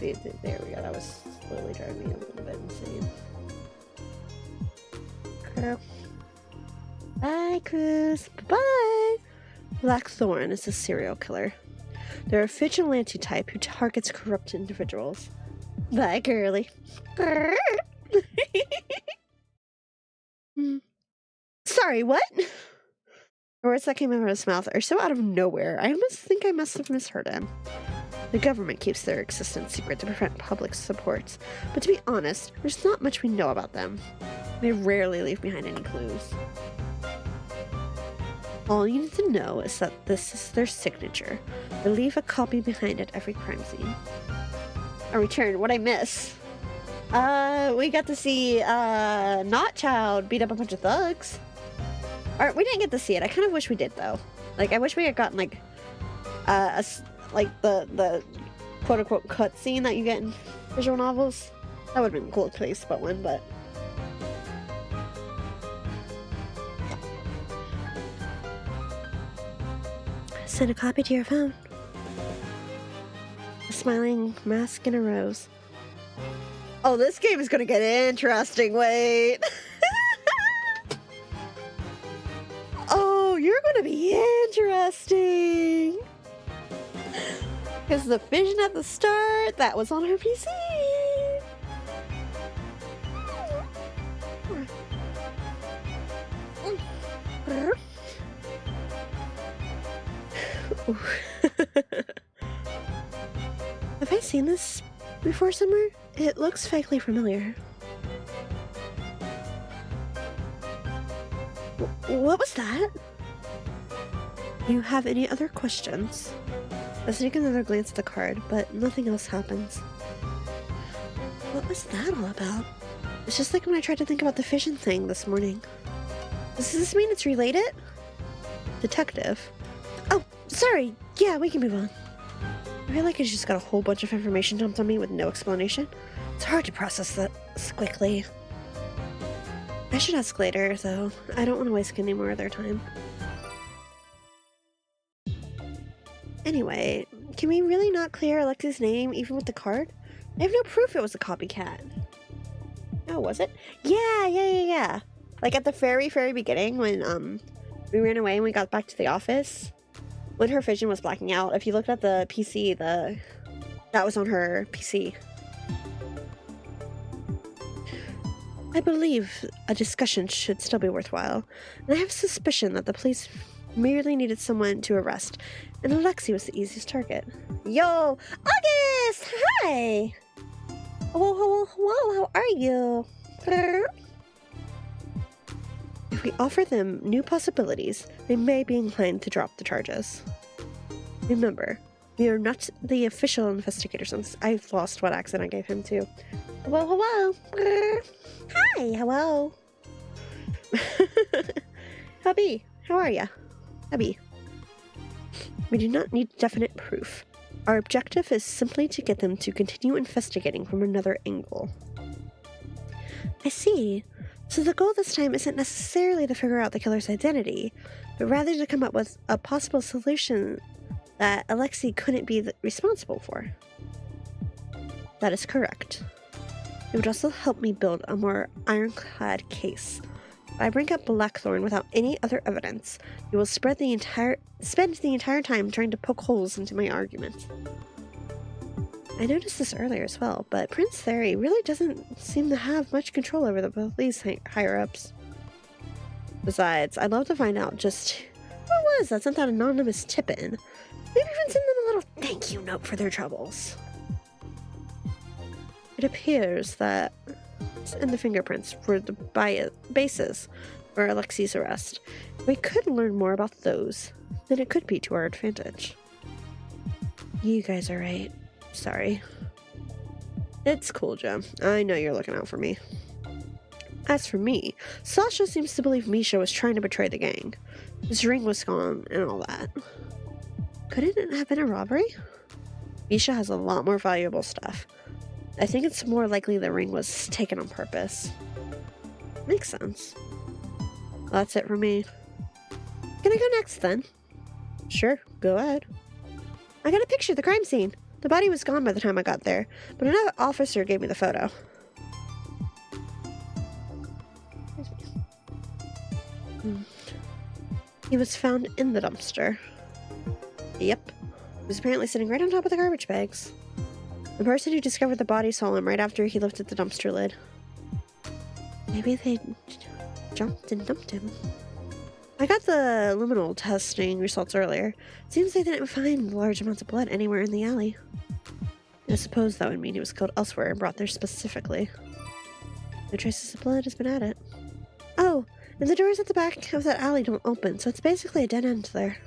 Okay, there we go. That was slowly driving me a little bit insane. Bye, Cruz. Bye. Blackthorn is a serial killer. They're a vigilante type who targets corrupt individuals. Bye, girly. Sorry, what? The words that came out of his mouth are so out of nowhere. I must have misheard him. The government keeps their existence secret to prevent public support, but to be honest, there's not much we know about them. They rarely leave behind any clues. All you need to know is that this is their signature. They leave a copy behind at every crime scene. A return. What'd I miss? We got to see, Not Child beat up a bunch of thugs. Or, we didn't get to see it. I kind of wish we did, though. Like, I wish we had gotten, like, the quote-unquote cutscene that you get in visual novels. That would have been a cool place to put one, but... Send a copy to your phone. A smiling mask and a rose. Oh, this game is gonna get interesting, wait! Oh, you're gonna be interesting! Because the vision at the start, that was on her PC! Have I seen this before somewhere? It looks vaguely familiar. What was that? You have any other questions? I take another glance at the card, but nothing else happens. What was that all about? It's just like when I tried to think about the fission thing this morning. Does this mean it's related? Detective. Oh, sorry. Yeah, we can move on. I feel like I just got a whole bunch of information dumped on me with no explanation. It's hard to process this quickly. I should ask later, though. I don't want to waste any more of their time. Anyway, can we really not clear Alexi's name even with the card? I have no proof it was a copycat. Oh, was it? Yeah. Like at the very beginning when we ran away and we got back to the office, when her vision was blacking out, if you looked at the PC, that was on her PC. I believe a discussion should still be worthwhile, and I have a suspicion that the police merely needed someone to arrest, and Alexi was the easiest target. Yo, August! Hi! Hello, how are you? If we offer them new possibilities, they may be inclined to drop the charges. Remember, we are not the official investigators on this. I've lost what accent I gave him too. Hello. Hi, hello. Hubby, how are ya? Hubby. We do not need definite proof. Our objective is simply to get them to continue investigating from another angle. I see. So the goal this time isn't necessarily to figure out the killer's identity, but rather to come up with a possible solution that Alexi couldn't be responsible for. That is correct. It would also help me build a more ironclad case. If I bring up Blackthorn without any other evidence, you will spend the entire time trying to poke holes into my argument. I noticed this earlier as well, but Prince Theory really doesn't seem to have much control over the police higher-ups. Besides, I'd love to find out just who it was that sent that anonymous tip in. Maybe even send them a little thank you note for their troubles. It appears that and the fingerprints were the basis for Alexi's arrest. If we could learn more about those, then it could be to our advantage. You guys are right. Sorry. It's cool, Joe. I know you're looking out for me. As for me, Sasha seems to believe Misha was trying to betray the gang. His ring was gone and all that. Couldn't it have been a robbery? Misha has a lot more valuable stuff. I think it's more likely the ring was taken on purpose. Makes sense. Well, that's it for me. Can I go next then? Sure, go ahead. I got a picture of the crime scene. The body was gone by the time I got there, but another officer gave me the photo. He was found in the dumpster. Yep. He was apparently sitting right on top of the garbage bags. The person who discovered the body saw him right after he lifted the dumpster lid. Maybe they jumped and dumped him. I got the luminol testing results earlier. Seems they didn't find large amounts of blood anywhere in the alley. I suppose that would mean he was killed elsewhere and brought there specifically. No traces of blood has been added. Oh, and the doors at the back of that alley don't open, so it's basically a dead end there.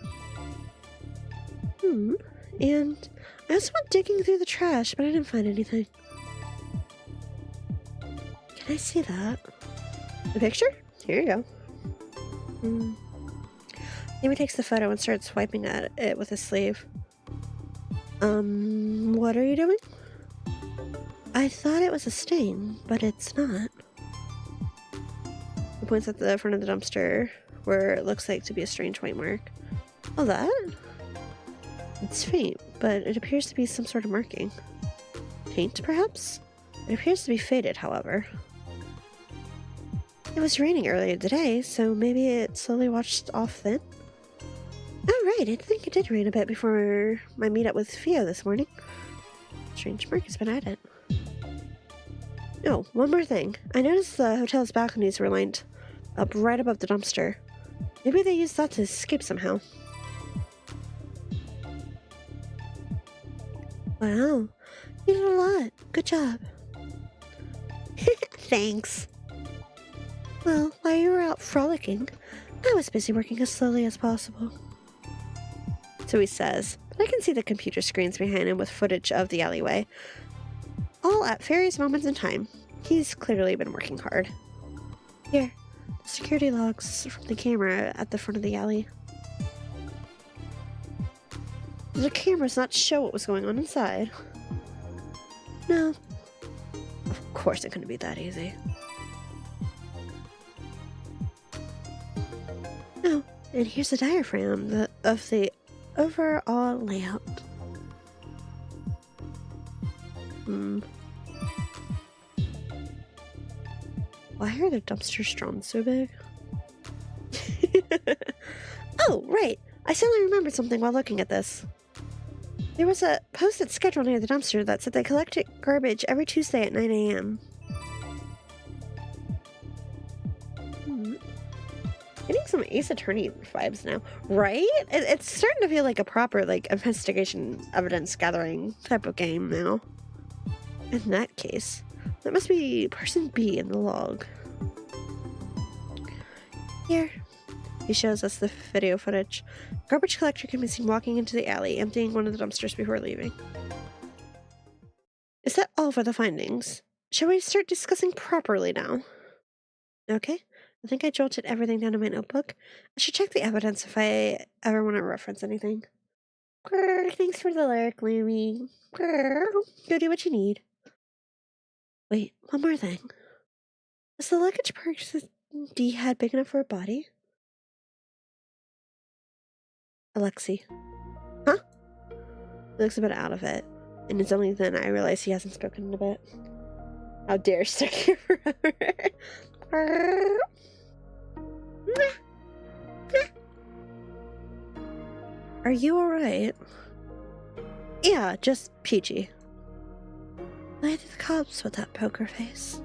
And I also went digging through the trash, but I didn't find anything. Can I see that? The picture? Here you go. Amy takes the photo and starts wiping at it with his sleeve. What are you doing? I thought it was a stain, but it's not. He points at the front of the dumpster, where it looks like to be a strange white mark. Oh, that? It's faint, but it appears to be some sort of marking. Paint, perhaps? It appears to be faded, however. It was raining earlier today, so maybe it slowly washed off then? Oh, right, I think it did rain a bit before my meetup with Fio this morning. Strange mark has been added. Oh, one more thing. I noticed the hotel's balconies were lined up right above the dumpster. Maybe they used that to escape somehow. Wow, you did a lot. Good job. Thanks. Well, while you were out frolicking, I was busy working as slowly as possible. So he says, but I can see the computer screens behind him with footage of the alleyway. All at various moments in time. He's clearly been working hard. Here, the security logs from the camera at the front of the alley. The cameras not show what was going on inside. No. Of course it couldn't be that easy. No, and here's a diagram of the overall layout. Why are the dumpsters drawn so big? Oh, right. I suddenly remembered something while looking at this. There was a posted schedule near the dumpster that said they collected garbage every Tuesday at 9 a.m. Getting some Ace Attorney vibes now, right? It's starting to feel like a proper, like, investigation, evidence gathering type of game now. In that case, that must be person B in the log. Here. He shows us the video footage. Garbage collector can be seen walking into the alley, emptying one of the dumpsters before leaving. Is that all for the findings? Shall we start discussing properly now? Okay. I think I jotted everything down in my notebook. I should check the evidence if I ever want to reference anything. Grr, thanks for the lyric, Louie. Grr, go do what you need. Wait, one more thing. Is the luggage person D had big enough for a body? Alexi. Huh? He looks a bit out of it, and it's only then I realize he hasn't spoken in a bit. How dare I stick here forever? Are you alright? Yeah, just peachy. Why did the cops with that poker face?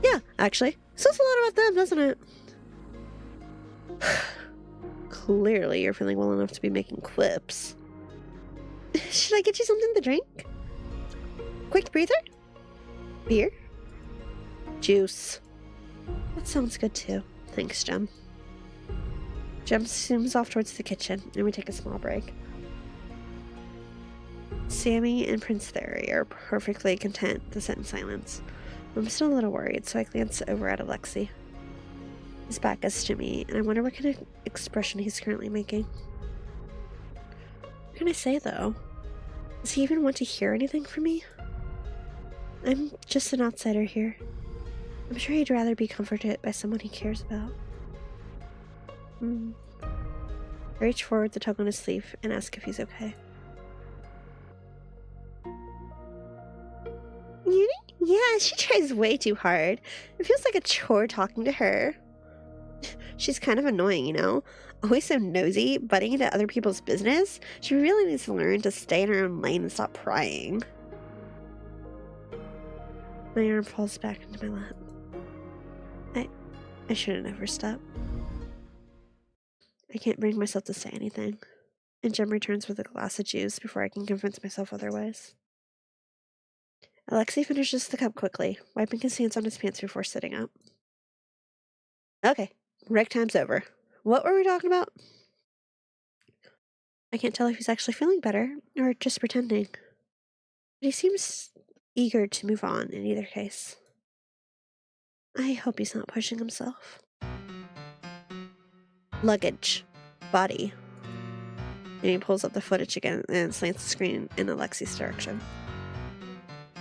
Yeah, actually. Says a lot about them, doesn't it? Clearly, you're feeling well enough to be making quips. Should I get you something to drink? Quick breather? Beer? Juice. That sounds good too. Thanks, Jem. Jem zooms off towards the kitchen, and we take a small break. Sammy and Prince Theory are perfectly content to sit in silence. I'm still a little worried, so I glance over at Alexi. His back is to me, and I wonder what kind of expression he's currently making. What can I say, though? Does he even want to hear anything from me? I'm just an outsider here. I'm sure he'd rather be comforted by someone he cares about. I reach forward to tug on his sleeve and ask if he's okay. Yeah, she tries way too hard. It feels like a chore talking to her. She's kind of annoying, you know? Always so nosy, butting into other people's business. She really needs to learn to stay in her own lane and stop prying. My arm falls back into my lap. I shouldn't overstep. I can't bring myself to say anything, and Jem returns with a glass of juice before I can convince myself otherwise. Alexi finishes the cup quickly, wiping his hands on his pants before sitting up. Okay, rec time's over. What were we talking about? I can't tell if he's actually feeling better, or just pretending. But he seems eager to move on in either case. I hope he's not pushing himself. Luggage. Body. And he pulls up the footage again and slants the screen in Alexi's direction.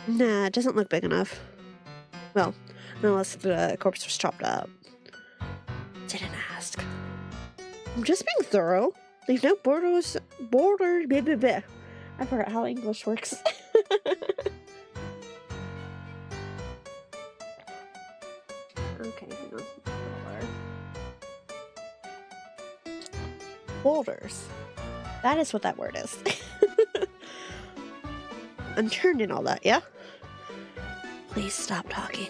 Nah, it doesn't look big enough. Well, unless the corpse was chopped up. Didn't ask. I'm just being thorough. Leave no borders. Blah, blah, blah. I forgot how English works. Okay, hang on. Boulders. That is what that word is. Unturned and all that, yeah? Please stop talking.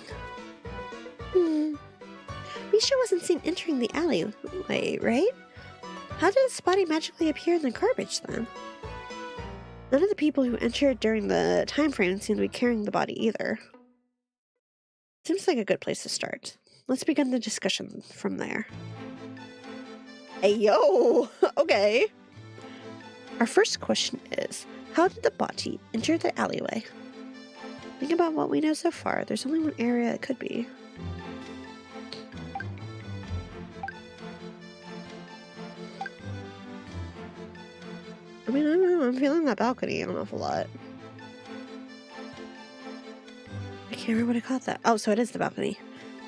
Misha wasn't seen entering the alleyway, right? How did his body magically appear in the garbage then? None of the people who entered during the time frame seem to be carrying the body either. Seems like a good place to start. Let's begin the discussion from there. Hey, yo! Okay. Our first question is, how did the body enter the alleyway? Think about what we know so far. There's only one area it could be. I mean, I don't know. I'm feeling that balcony an awful lot. I can't remember what I called that. Oh, so it is the balcony.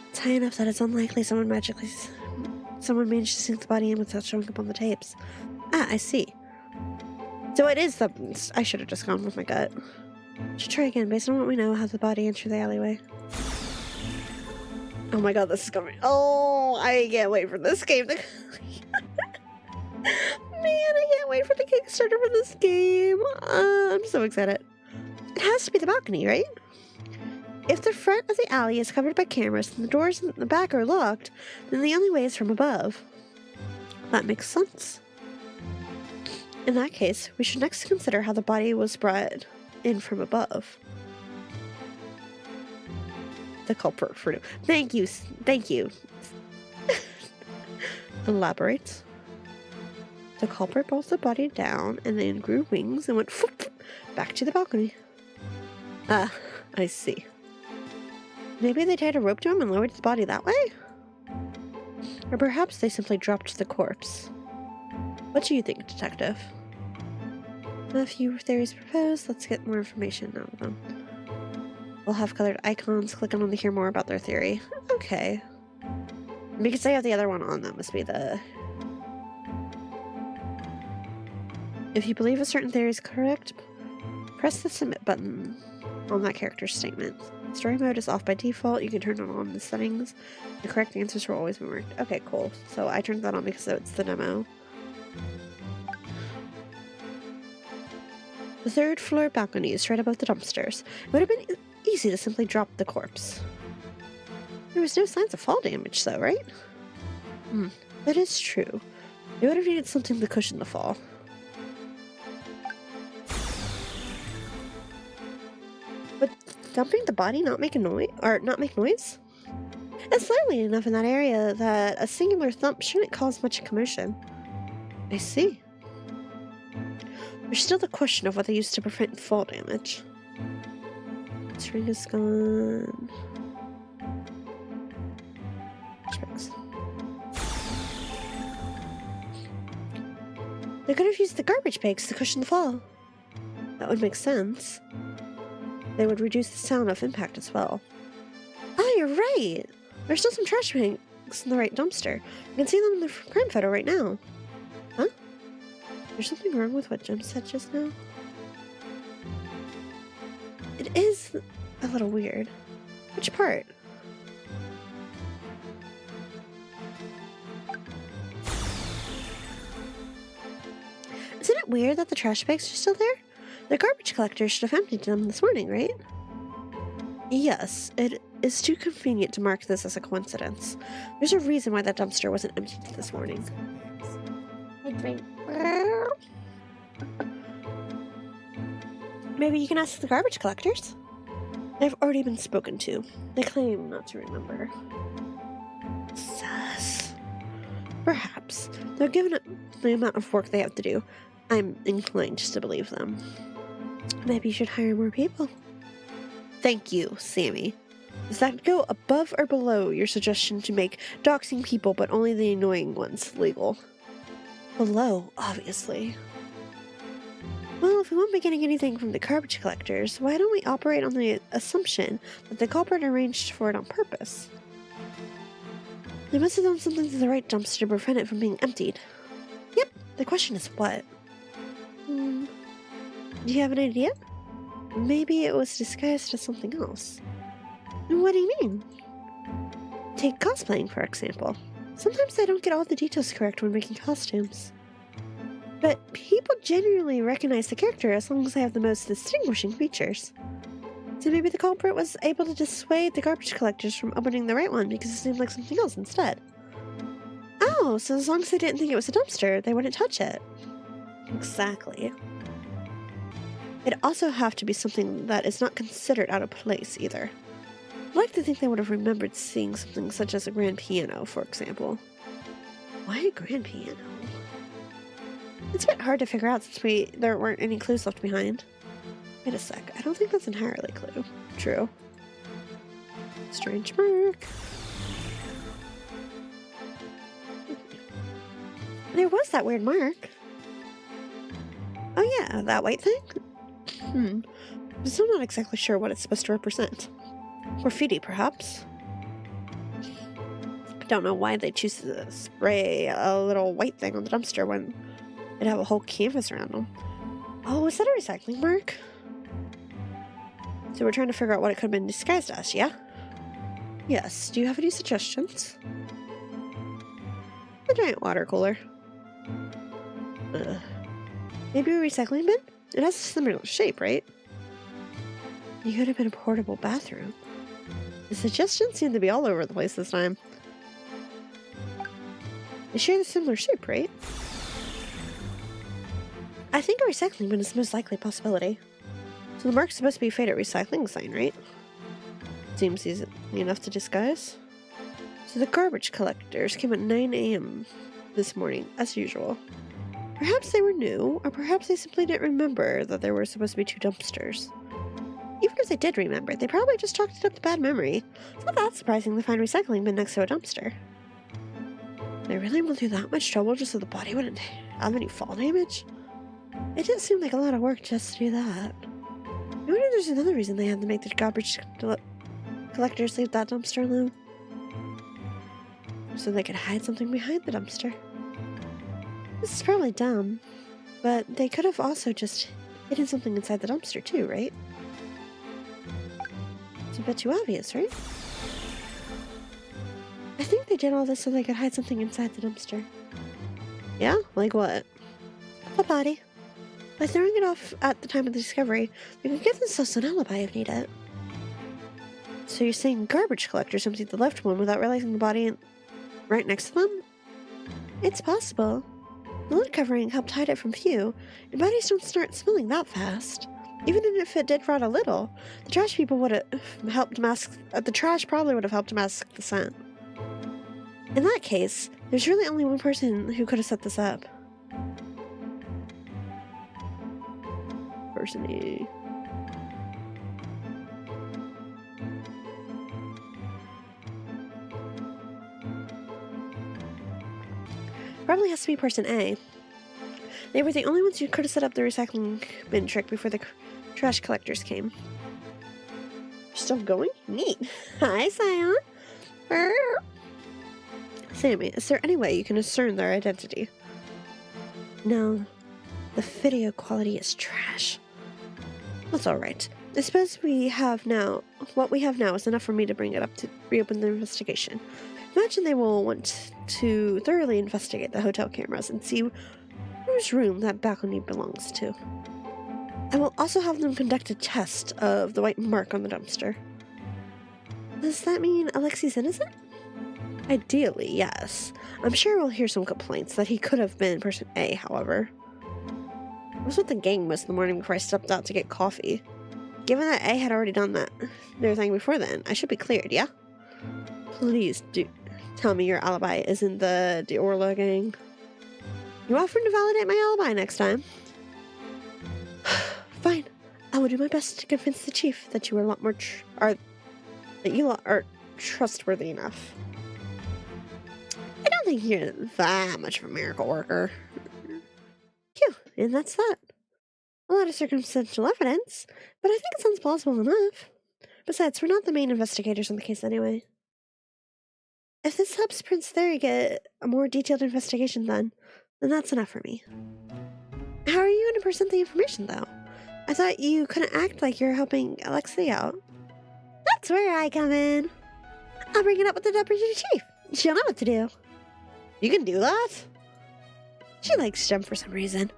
It's high enough that it's unlikely someone managed to sink the body in without showing up on the tapes. Ah, I see. So it is the... I should have just gone with my gut. Should try again based on what we know how the body entered the alleyway. Oh my god, this is going. Oh, I can't wait for this game to. Man, I can't wait for the Kickstarter for this game. I'm so excited. It has to be the balcony, right? If the front of the alley is covered by cameras and the doors in the back are locked, then the only way is from above. That makes sense. In that case, we should next consider how the body was brought in from above. The culprit for... Thank you. Thank you. Elaborate. The culprit brought the body down and then grew wings and went back to the balcony. Ah, I see. Maybe they tied a rope to him and lowered the body that way? Or perhaps they simply dropped the corpse. What do you think, detective? A few theories proposed. Let's get more information out of them. We'll have colored icons. Click on them to hear more about their theory. Okay. Because they have the other one on, that must be the... If you believe a certain theory is correct, press the submit button on that character's statement. Story mode is off by default. You can turn it on in the settings. The correct answers will always be marked. Okay, cool. So I turned that on because it's the demo. The third floor balcony is right above the dumpsters. It would have been easy to simply drop the corpse. There was no signs of fall damage though, right? That is true. They would have needed something to cushion the fall. Would dumping the body not make a noise? Or not make noise? It's lively enough in that area that a singular thump shouldn't cause much commotion. I see. There's still the question of what they used to prevent fall damage. This ring is gone. They could have used the garbage bags to cushion the fall. That would make sense. They would reduce the sound of impact as well. Oh, you're right! There's still some trash bags in the right dumpster. I can see them in the crime photo right now. Huh? There's something wrong with what Jim said just now? It is a little weird. Which part? Isn't it weird that the trash bags are still there? The garbage collector should have emptied them this morning, right? Yes, it is too convenient to mark this as a coincidence. There's a reason why that dumpster wasn't emptied this morning. Maybe you can ask the garbage collectors. They've already been spoken to. They claim not to remember. Sus. Perhaps. Though given the amount of work they have to do, I'm inclined to believe them. Maybe you should hire more people. Thank you, Sammy. Does that go above or below your suggestion to make doxing people, but only the annoying ones, legal? Below, obviously. Well, if we won't be getting anything from the garbage collectors, why don't we operate on the assumption that the culprit arranged for it on purpose? They must have done something to the right dumpster to prevent it from being emptied. Yep, the question is what? Do you have an idea? Maybe it was disguised as something else. What do you mean? Take cosplaying, for example. Sometimes I don't get all the details correct when making costumes. But people genuinely recognize the character as long as they have the most distinguishing features. So maybe the culprit was able to dissuade the garbage collectors from opening the right one because it seemed like something else instead. Oh, so as long as they didn't think it was a dumpster, they wouldn't touch it. Exactly. It'd also have to be something that is not considered out of place either. I'd like to think they would have remembered seeing something such as a grand piano, for example. Why a grand piano? It's a bit hard to figure out since there weren't any clues left behind. Wait a sec, I don't think that's entirely true. Strange mark. There was that weird mark. Oh yeah, that white thing? I'm still not exactly sure what it's supposed to represent. Graffiti, perhaps? I don't know why they choose to spray a little white thing on the dumpster when they'd have a whole canvas around them. Oh, is that a recycling mark? So we're trying to figure out what it could have been disguised as, yeah? Yes. Do you have any suggestions? A giant water cooler. Maybe a recycling bin? It has a similar shape, right? You could have been a portable bathroom. The suggestions seem to be all over the place this time. They share the similar shape, right? I think a recycling bin is the most likely possibility. So the mark's supposed to be a faded recycling sign, right? Seems easy enough to disguise. So the garbage collectors came at 9 a.m. this morning, as usual. Perhaps they were new, or perhaps they simply didn't remember that there were supposed to be 2 dumpsters. Even if they did remember, they probably just chalked it up to bad memory. It's not that surprising to find a recycling bin next to a dumpster. They really went through that much trouble just so the body wouldn't have any fall damage? It didn't seem like a lot of work just to do that. I wonder if there's another reason they had to make the garbage collectors leave that dumpster alone. So they could hide something behind the dumpster. This is probably dumb, but they could have also just hidden something inside the dumpster too, right? It's a bit too obvious, right? I think they did all this so they could hide something inside the dumpster. Yeah? Like what? A body. By throwing it off at the time of the discovery, they could give themselves an alibi if needed. So you're saying garbage collectors emptied the left one without realizing the body right next to them? It's possible. The lid covering helped hide it from view, and bodies don't start smelling that fast. Even if it did rot a little, the trash people would have helped mask. The trash probably would have helped mask the scent. In that case, there's really only one person who could have set this up. Person A. Probably has to be person A. They were the only ones who could have set up the recycling bin trick before the trash collectors came. Still going? Neat. Hi, Scion. Sammy, is there any way you can discern their identity? No. The video quality is trash. That's alright. I suppose what we have now is enough for me to bring it up to reopen the investigation. Imagine they will want to thoroughly investigate the hotel cameras and see whose room that balcony belongs to. I will also have them conduct a test of the white mark on the dumpster. Does that mean Alexi's innocent? Ideally, yes. I'm sure we'll hear some complaints that he could have been person A, however. I was with the gang most of the morning before I stepped out to get coffee. Given that A had already done their thing before then, I should be cleared, yeah? Please do tell me your alibi isn't the Orla gang. You offered to validate my alibi next time. Fine. I will do my best to convince the chief that you are a lot more that you are trustworthy enough. I don't think you're that much of a miracle worker. Phew, and that's that. A lot of circumstantial evidence, but I think it sounds plausible enough. Besides, we're not the main investigators on the case anyway. If this helps Prince Theory get a more detailed investigation done, then that's enough for me. How are you going to present the information, though? I thought you couldn't act like you're helping Alexei out. That's where I come in. I'll bring it up with the deputy chief. She'll know what to do. You can do that? She likes Jem for some reason.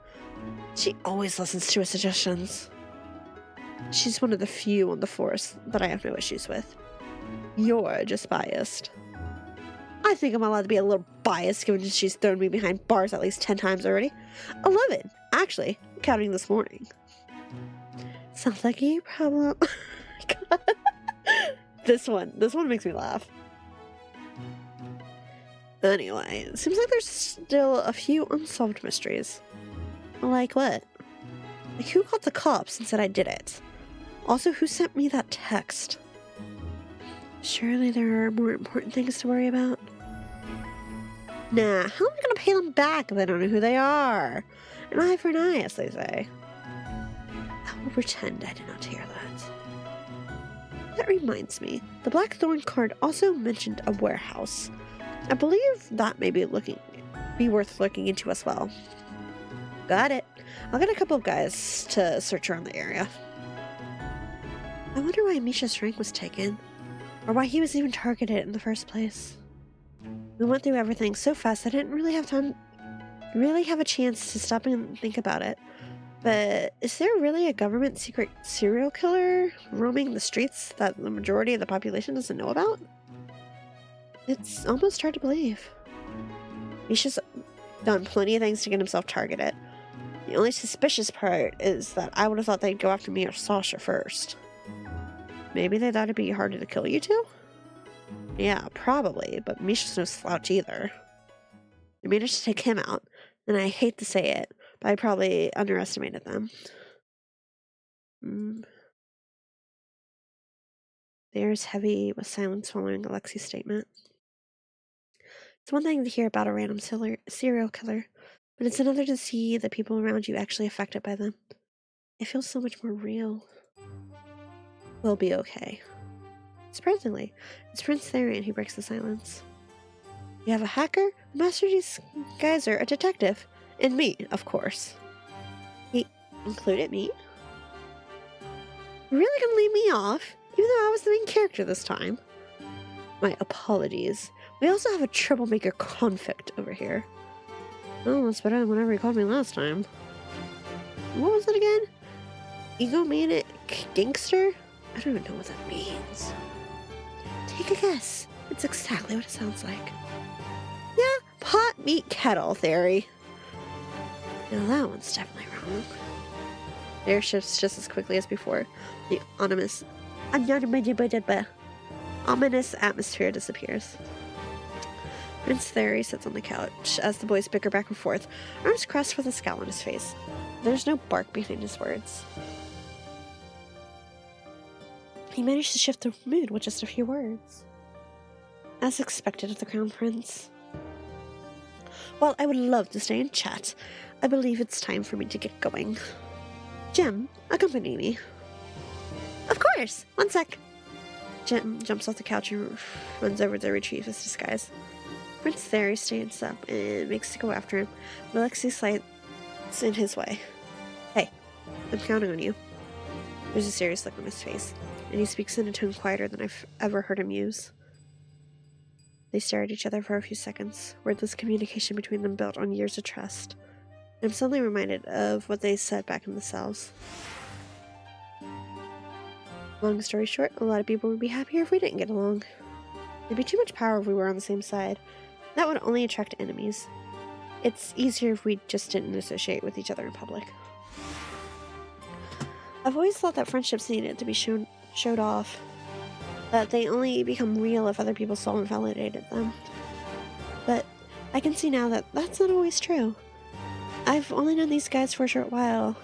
She always listens to his suggestions. She's one of the few on the force that I have no issues with. You're just biased. I think I'm allowed to be a little biased given she's thrown me behind bars at least 10 times already. 11, actually, counting this morning. Sounds like a problem. This one makes me laugh. Anyway, it seems like there's still a few unsolved mysteries. Like what? Like who called the cops and said I did it? Also, who sent me that text? Surely there are more important things to worry about. Nah, how am I gonna pay them back if I don't know who they are? An eye for an eye, as they say. I will pretend I did not hear that. That reminds me, the Blackthorn card also mentioned a warehouse. I believe that may be worth looking into as well. Got it. I'll get a couple of guys to search around the area. I wonder why Misha's rank was taken, or why he was even targeted in the first place. We went through everything so fast I didn't really have a chance to stop and think about it. But is there really a government secret serial killer roaming the streets that the majority of the population doesn't know about? It's almost hard to believe. Misha's done plenty of things to get himself targeted. The only suspicious part is that I would have thought they'd go after me or Sasha first. Maybe they thought it'd be harder to kill you two? Yeah, probably, but Misha's no slouch either. They managed to take him out, and I hate to say it, but I probably underestimated them. The air is heavy with silence following Alexi's statement. It's one thing to hear about a random serial killer, but it's another to see the people around you actually affected by them. It feels so much more real. We'll be okay. Surprisingly, it's Prince Therian who breaks the silence. You have a hacker, a master disguiser, a detective, and me, of course. He included me? You're really gonna leave me off, even though I was the main character this time? My apologies. We also have a troublemaker convict over here. Oh, that's better than whatever he called me last time. What was it again? Egomaniac gangster? I don't even know what that means. Take a guess. It's exactly what it sounds like. Yeah, pot, meat, kettle theory. Now that one's definitely wrong. The air shifts just as quickly as before. The ominous atmosphere disappears. Prince Theory sits on the couch as the boys bicker back and forth, arms crossed with a scowl on his face. There's no bark behind his words. He managed to shift the mood with just a few words. As expected of the Crown Prince. While I would love to stay and chat, I believe it's time for me to get going. Jim, accompany me. Of course! One sec. Jim jumps off the couch and runs over to retrieve his disguise. Prince Theory stands up and makes to go after him, but Alexei slides in his way. Hey, I'm counting on you. There's a serious look on his face, and he speaks in a tone quieter than I've ever heard him use. They stare at each other for a few seconds, wordless communication between them built on years of trust. I'm suddenly reminded of what they said back in the cells. Long story short, a lot of people would be happier if we didn't get along. It'd be too much power if we were on the same side. That would only attract enemies. It's easier if we just didn't associate with each other in public. I've always thought that friendships needed to be showed off. That they only become real if other people saw and validated them. But I can see now that that's not always true. I've only known these guys for a short while,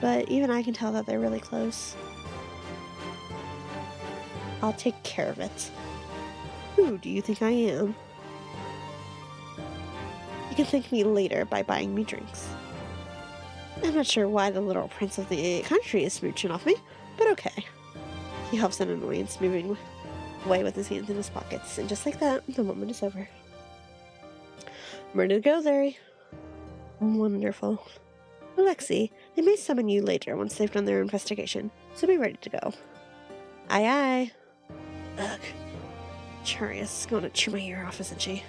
but even I can tell that they're really close. I'll take care of it. Who do you think I am? You can thank me later by buying me drinks. I'm not sure why the little prince of the country is smooching off me, but okay. He huffs in annoyance, moving away with his hands in his pockets, and just like that, the moment is over. I'm ready to go, Larry. Wonderful. Alexei, they may summon you later once they've done their investigation, so be ready to go. Aye aye. Ugh. Charius is gonna chew my ear off, isn't she?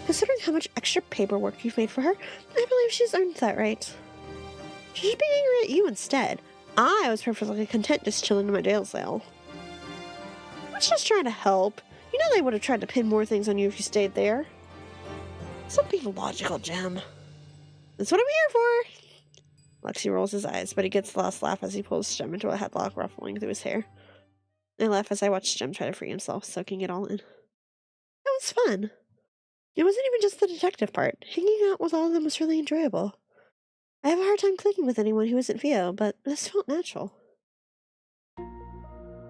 Considering how much extra paperwork you've made for her, I believe she's earned that right. She should be angry at you instead. I was perfectly content just chilling in my jail cell. I was just trying to help. You know they would have tried to pin more things on you if you stayed there. Stop being logical, Jem. That's what I'm here for. Lexi rolls his eyes, but he gets the last laugh as he pulls Jem into a headlock ruffling through his hair. I laugh as I watch Jem try to free himself, soaking it all in. That was fun. It wasn't even just the detective part. Hanging out with all of them was really enjoyable. I have a hard time clicking with anyone who isn't Theo, but this felt natural.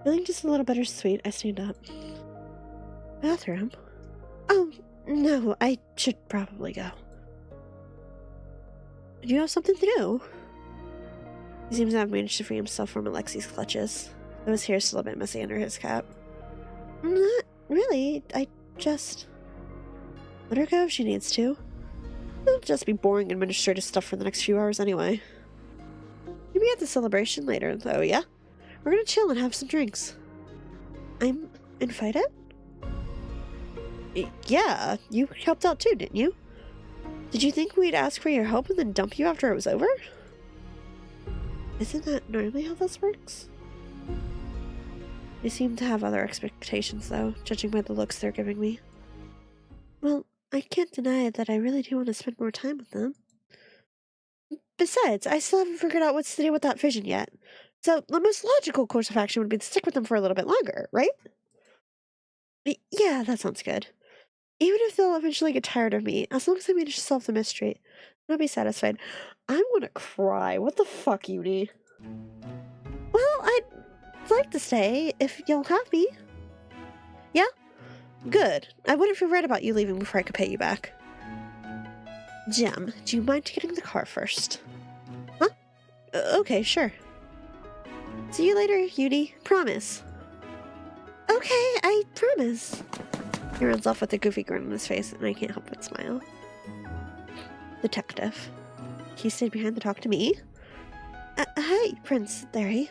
Feeling just a little bittersweet, I stand up. Bathroom? Oh, no, I should probably go. Do you have something to do? He seems to have managed to free himself from Alexi's clutches, though his hair is still a bit messy under his cap. Not really, I just... let her go if she needs to. It'll just be boring administrative stuff for the next few hours anyway. Maybe at the celebration later, though, yeah? We're gonna chill and have some drinks. I'm invited? Yeah, you helped out too, didn't you? Did you think we'd ask for your help and then dump you after it was over? Isn't that normally how this works? They seem to have other expectations, though, judging by the looks they're giving me. Well, I can't deny that I really do want to spend more time with them. Besides, I still haven't figured out what to do with that vision yet. So, the most logical course of action would be to stick with them for a little bit longer, right? Yeah, that sounds good. Even if they'll eventually get tired of me, as long as I manage to solve the mystery, I'll be satisfied. I'm gonna cry. What the fuck, Uni? Well, I'd like to stay if you'll have me. Yeah? Good. I wouldn't feel right about you leaving before I could pay you back. Jem, do you mind getting in the car first? Huh? Okay, sure. See you later, Uni. Promise. Okay, I promise. He runs off with a goofy grin on his face, and I can't help but smile. Detective. He stayed behind to talk to me. Hi, Prince Theory.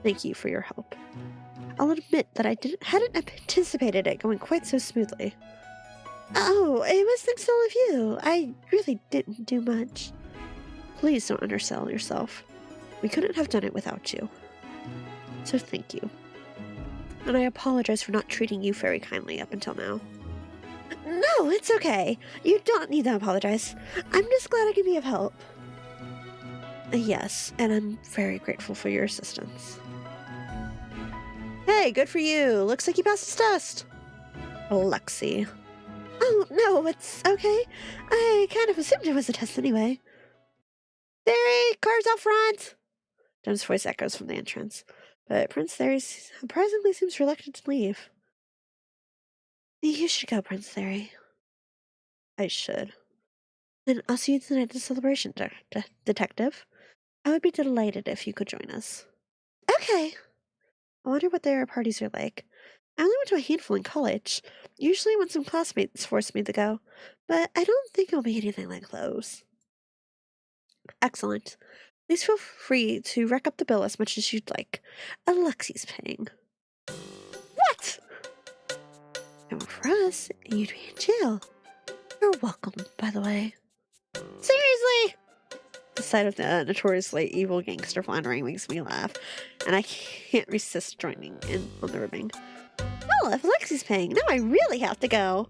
Thank you for your help. I'll admit that I hadn't anticipated it going quite so smoothly. Oh, it was thanks to all of you. I really didn't do much. Please don't undersell yourself. We couldn't have done it without you. So thank you. And I apologize for not treating you very kindly up until now. No, it's okay. You don't need to apologize. I'm just glad I can be of help. Yes, and I'm very grateful for your assistance. Hey, good for you. Looks like you passed this test. Lexi. Oh, no, it's okay. I kind of assumed it was a test anyway. Theory, cars out front! Jem's voice echoes from the entrance, but Prince Theory surprisingly seems reluctant to leave. You should go, Prince Theory. I should. Then I'll see you tonight at the celebration, Detective. I would be delighted if you could join us. Okay. I wonder what their parties are like. I only went to a handful in college, usually when some classmates forced me to go, but I don't think it'll be anything like those. Excellent. Please feel free to rack up the bill as much as you'd like. Alexi's paying. What? And for us, you'd be in jail. You're welcome, by the way. Seriously? The sight of the notoriously evil gangster floundering makes me laugh, and I can't resist joining in on the ribbing. Well, if Lexi's paying, now I really have to go.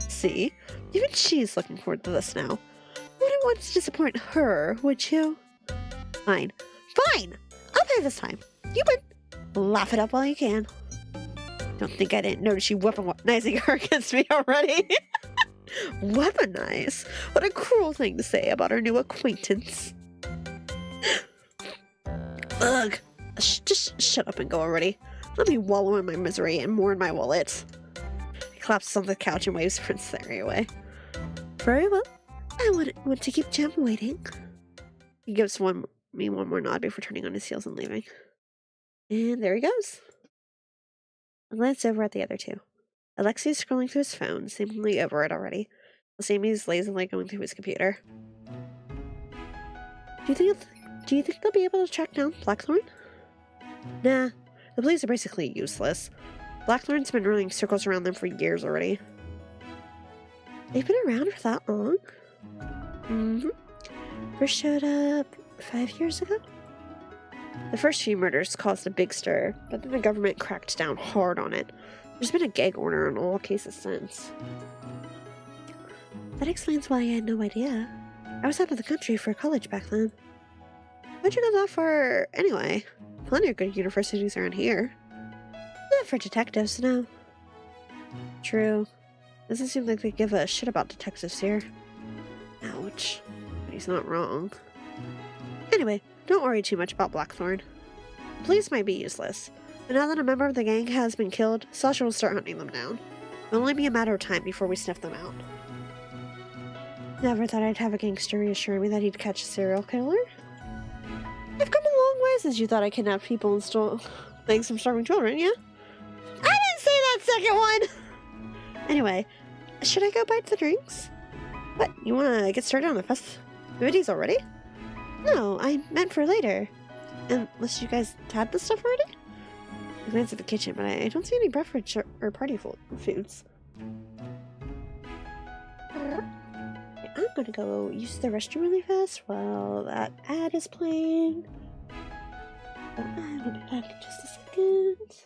See? Even she's looking forward to this now. Wouldn't want to disappoint her, would you? Fine. Fine! I'll pay this time. You win. Laugh it up while you can. Don't think I didn't notice you weaponizing her against me already. Weaponize? What a cruel thing to say about our new acquaintance. Ugh. Just shut up and go already. Let me wallow in my misery and mourn my wallet. He collapses on the couch and waves Prince Theory away. Very well. I wouldn't want to keep Jem waiting. He gives me one more nod before turning on his heels and leaving. And there he goes. I glance over at the other two. Alexei is scrolling through his phone, seemingly over it already. Sammy is lazily going through his computer. Do you think they'll be able to track down Blackthorn? Nah, the police are basically useless. Blackthorn's been running circles around them for years already. They've been around for that long? Mm-hmm. First showed up 5 years ago? The first few murders caused a big stir, but then the government cracked down hard on it. There's been a gag order on all cases since. That explains why I had no idea. I was out of the country for college back then. Why'd you go that far anyway? Plenty of good universities around here. Not for detectives, no. True. Doesn't seem like they give a shit about detectives here. Ouch. But he's not wrong. Anyway, don't worry too much about Blackthorn. Police might be useless, but now that a member of the gang has been killed, Sasha will start hunting them down. It'll only be a matter of time before we sniff them out. Never thought I'd have a gangster reassure me that he'd catch a serial killer. I've come a long way since you thought I kidnapped people and stole things from starving children, yeah? I didn't say that second one! Anyway, should I go buy the drinks? What, you wanna get started on the festivities already? No, I meant for later. Unless you guys had the stuff already? I glanced at the kitchen, but I don't see any beverage or party foods. I'm gonna go use the restroom really fast while that ad is playing. I will be back in just a second.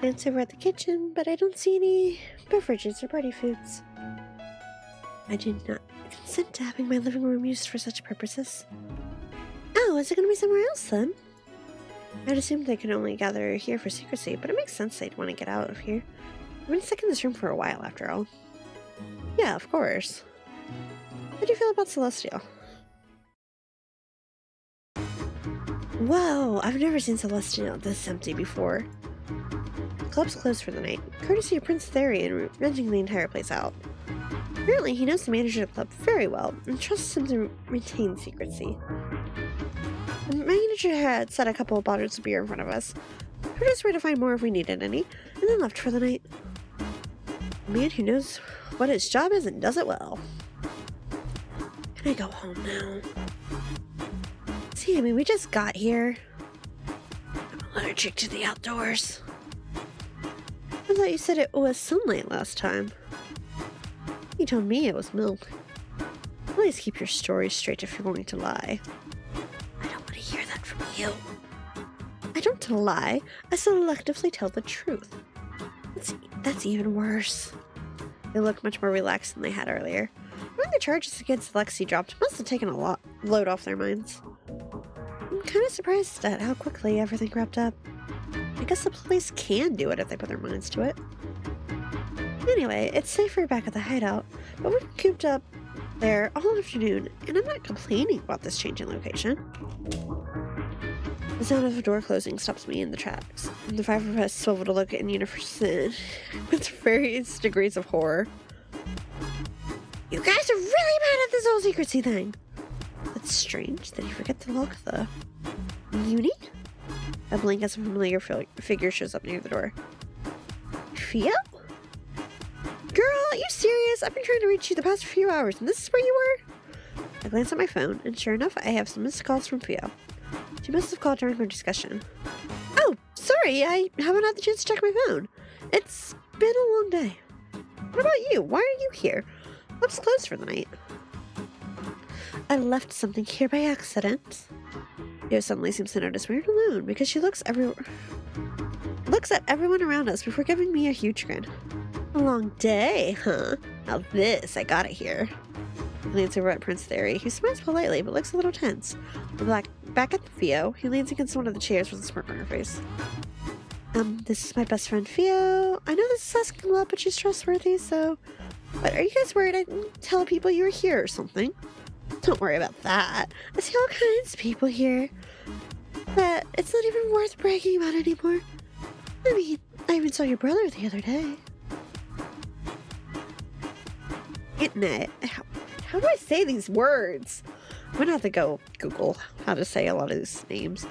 glance over at the kitchen, but I don't see any beverages or party foods. I do not consent to having my living room used for such purposes. Oh, is it going to be somewhere else then? I'd assumed they could only gather here for secrecy, but it makes sense they'd want to get out of here. I've been stuck in this room for a while, after all. Yeah, of course. How do you feel about Celestial? Whoa, I've never seen Celestial this empty before. The club's closed for the night, courtesy of Prince Therian renting the entire place out. Apparently, he knows the manager of the club very well and trusts him to retain secrecy. The manager had set a couple of bottles of beer in front of us, told us where to find more if we needed any, and then left for the night. A man who knows what his job is and does it well. Can I go home now? See, I mean, we just got here. I'm allergic to the outdoors. I thought you said it was sunlight last time. You told me it was milk. Please keep your stories straight if you're going to lie. I don't want to hear that from you. I don't lie. I selectively tell the truth. That's even worse. They look much more relaxed than they had earlier. I think the charges against Lexi dropped must have taken a load off their minds. I'm kind of surprised at how quickly everything wrapped up. I guess the police can do it if they put their minds to it. Anyway, it's safer back at the hideout, but we've been cooped up there all afternoon, and I'm not complaining about this change in location. The sound of a door closing stops me in the tracks, and the five of us swivel to look in unison with various degrees of horror. You guys are really mad at this whole secrecy thing! That's strange that you forget to lock the uni? I blink as a familiar figure shows up near the door. Fio? Girl, are you serious? I've been trying to reach you the past few hours, and this is where you were? I glance at my phone, and sure enough, I have some missed calls from Fio. She must have called during our discussion. Oh, sorry, I haven't had the chance to check my phone. It's been a long day. What about you? Why are you here? Club's closed for the night. I left something here by accident. Fio suddenly seems to notice we're alone because she looks at everyone around us before giving me a huge grin. A long day, huh? Now this, I got it here. I glance over at Prince Theory, who smiles politely but looks a little tense. Back at Fio, he leans against one of the chairs with a smirk on her face. This is my best friend Fio. I know this is asking a lot, but she's trustworthy, so... But are you guys worried I didn't tell people you were here or something? Don't worry about that. I see all kinds of people here. But it's not even worth bragging about anymore. I mean, I even saw your brother the other day. Internet. How do I say these words? I'm gonna have to go Google how to say a lot of these names.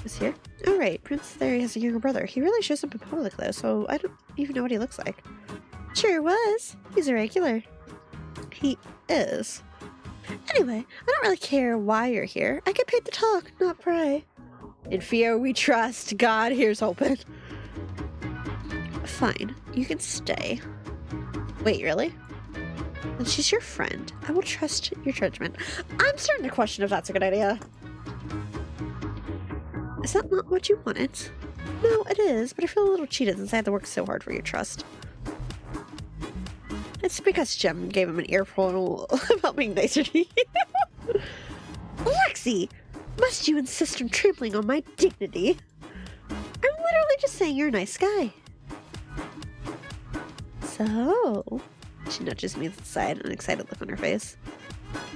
Is here? Oh right, Prince Theory has a younger brother. He really shows up in public though, so I don't even know what he looks like. Sure was. He's a regular. He is. Anyway, I don't really care why you're here. I get paid to talk, not pray. In Fio we trust. God, here's hoping. Fine, you can stay. Wait, really? And she's your friend. I will trust your judgment. I'm starting to question if that's a good idea. Is that not what you wanted? No, it is, but I feel a little cheated since I had to work so hard for your trust. It's because Jem gave him an earful about being nicer to you. Lexi! Must you insist on trampling on my dignity? I'm literally just saying you're a nice guy. So... She nudges me to the side, an excited look on her face.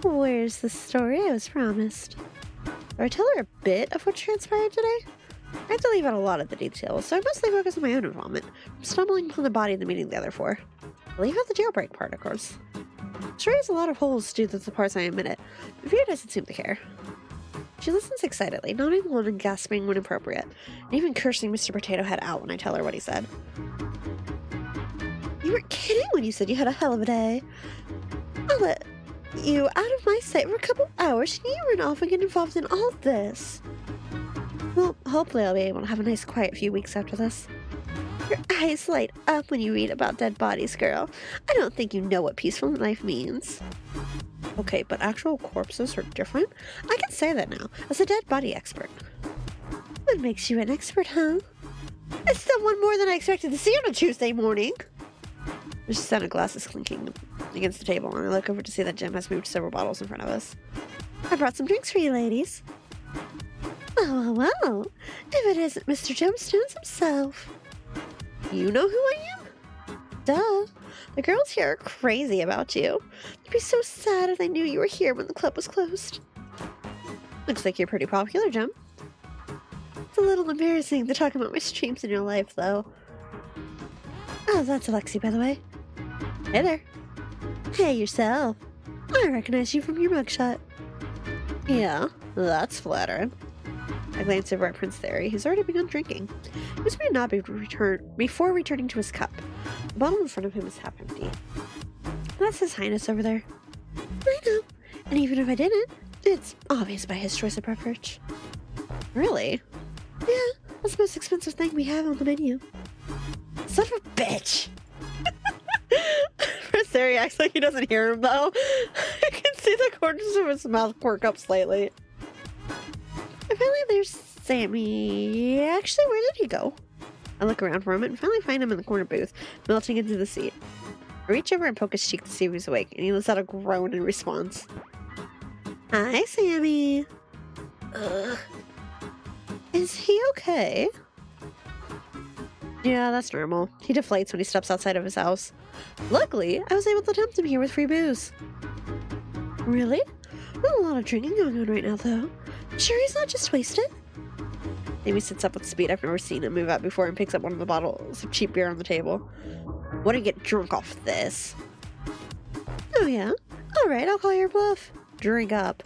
Where's the story I was promised? Do I tell her a bit of what transpired today? I have to leave out a lot of the details, so I mostly focus on my own involvement. I'm stumbling upon the body and the meeting the other four. I'll leave out the jailbreak part, of course. She has a lot of holes due to the parts I admit it, but Via doesn't seem to care. She listens excitedly, nodding along and gasping when appropriate, and even cursing Mr. Potato Head out when I tell her what he said. You weren't kidding when you said you had a hell of a day. I'll let you out of my sight for a couple hours and you run off and get involved in all this. Well, hopefully I'll be able to have a nice quiet few weeks after this. Your eyes light up when you read about dead bodies, girl. I don't think you know what peaceful life means. Okay, but actual corpses are different? I can say that now, as a dead body expert. What makes you an expert, huh? It's still one more than I expected to see on a Tuesday morning. There's a sound of glasses clinking against the table, and I look over to see that Jim has moved several bottles in front of us. I brought some drinks for you, ladies. Well, if it isn't Mr. Gemstones himself. You know who I am? Duh. The girls here are crazy about you. They'd be so sad if they knew you were here when the club was closed. Looks like you're pretty popular, Jem. It's a little embarrassing to talk about my streams in your life, though. Oh, that's Alexi, by the way. Hey there. Hey, yourself. I recognize you from your mugshot. Yeah, that's flattering. I glanced over at Prince Theory, who's already begun drinking. He was weird not before returning to his cup. The bottle in front of him is half empty. That's His Highness over there. I know. And even if I didn't, it's obvious by his choice of beverage. Really? Yeah, that's the most expensive thing we have on the menu. Son of a bitch! Prince Theory acts like he doesn't hear him, though. I can see the corners of his mouth quirk up slightly. Apparently there's Sammy. Actually, where did he go? I look around for a moment and finally find him in the corner booth, melting into the seat. I reach over and poke his cheek to see if he's awake, and he lets out a groan in response. Hi, Sammy. Ugh. Is he okay? Yeah, that's normal. He deflates when he steps outside of his house. Luckily, I was able to tempt him here with free booze. Really? Not a lot of drinking going on right now, though. Sure he's not just wasted? Amy sits up with speed I've never seen him move out before and picks up one of the bottles of cheap beer on the table. Want to get drunk off this? Oh yeah? Alright, I'll call your bluff. Drink up.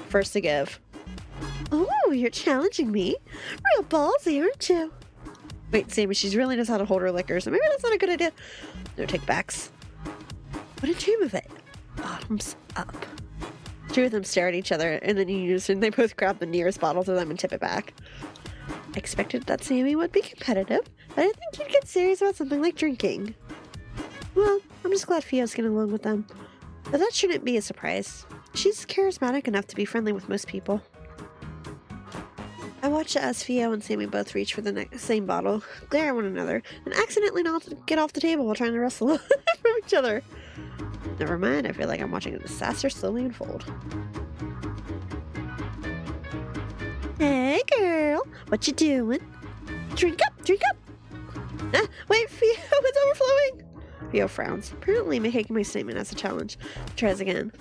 First to give. Oh, you're challenging me? Real ballsy, aren't you? Wait, Sammy, she really knows how to hold her liquor, so maybe that's not a good idea. No takebacks. What a dream of it. Bottoms up. Two of them stare at each other, and then in unison, they both grab the nearest bottle to them and tip it back. I expected that Sammy would be competitive, but I didn't think he'd get serious about something like drinking. Well, I'm just glad Fio's getting along with them. But that shouldn't be a surprise. She's charismatic enough to be friendly with most people. I watch as Fio and Sammy both reach for the same bottle, glare at one another, and accidentally get off the table while trying to wrestle from each other. Never mind, I feel like I'm watching a disaster slowly unfold. Hey girl, what you doing? Drink up, drink up! Ah, wait, Fio, it's overflowing! Fio frowns, apparently making my statement as a challenge. Tries again.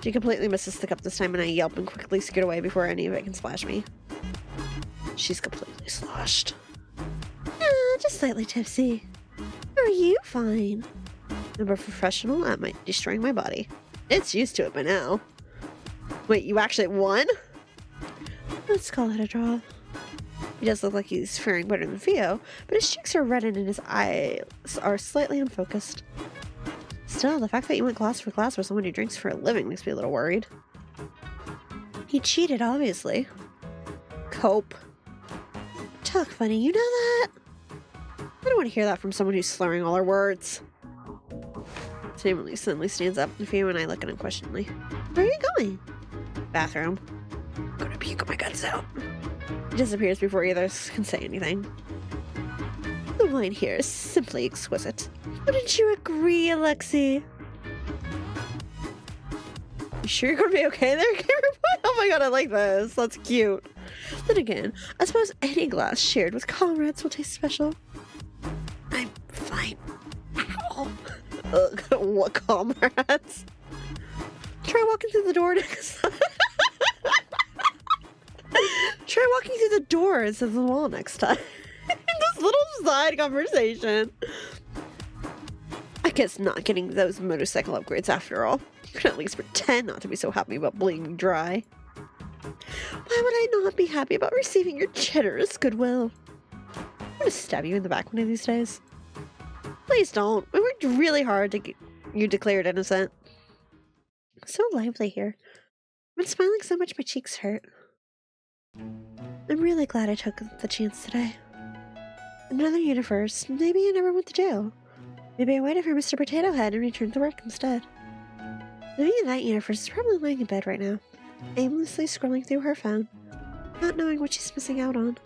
She completely misses the cup this time and I yelp and quickly scoot away before any of it can splash me. She's completely sloshed. Just slightly tipsy. Are you fine? I'm a professional at destroying my body. It's used to it by now. Wait, you actually won? Let's call it a draw. He does look like he's faring better than Fio, but his cheeks are reddened and his eyes are slightly unfocused. Still, the fact that you went glass for glass with someone who drinks for a living makes me a little worried. He cheated, obviously. Cope. Talk funny, you know that? I don't want to hear that from someone who's slurring all her words. Sammy suddenly stands up, and Fio and I look at him questioningly. Where are you going? Bathroom. I'm gonna puke my guts out. He disappears before either of us can say anything. The wine here is simply exquisite. Wouldn't you agree, Alexi? You sure you're gonna be okay there, Cameron? Oh my god, I like this. That's cute. Then again, I suppose any glass shared with comrades will taste special. I'm fine. Ow. Ugh, what comrades? Try walking through the door next time. Try walking through the door instead of the wall next time. This little side conversation. I guess not getting those motorcycle upgrades after all. You can at least pretend not to be so happy about bleeding dry. Why would I not be happy about receiving your generous goodwill? I'm gonna stab you in the back one of these days. Please don't. I worked really hard to get you declared innocent. So lively here. I've been smiling so much my cheeks hurt. I'm really glad I took the chance today. In another universe, maybe I never went to jail. Maybe I waited for Mr. Potato Head and returned to work instead. Maybe in that universe is probably laying in bed right now, aimlessly scrolling through her phone, not knowing what she's missing out on.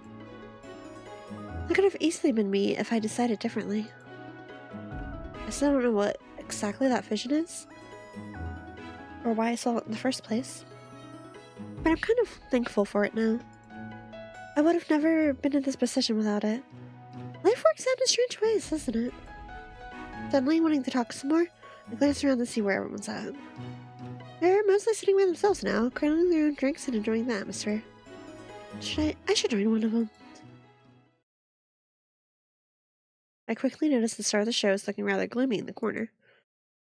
That could have easily been me if I decided differently. I still don't know what exactly that vision is, or why I saw it in the first place. But I'm kind of thankful for it now. I would have never been in this position without it. Life works out in strange ways, doesn't it? Suddenly, wanting to talk some more, I glanced around to see where everyone's at. They're mostly sitting by themselves now, cradling their own drinks and enjoying the atmosphere. I should join one of them. I quickly noticed the star of the show is looking rather gloomy in the corner.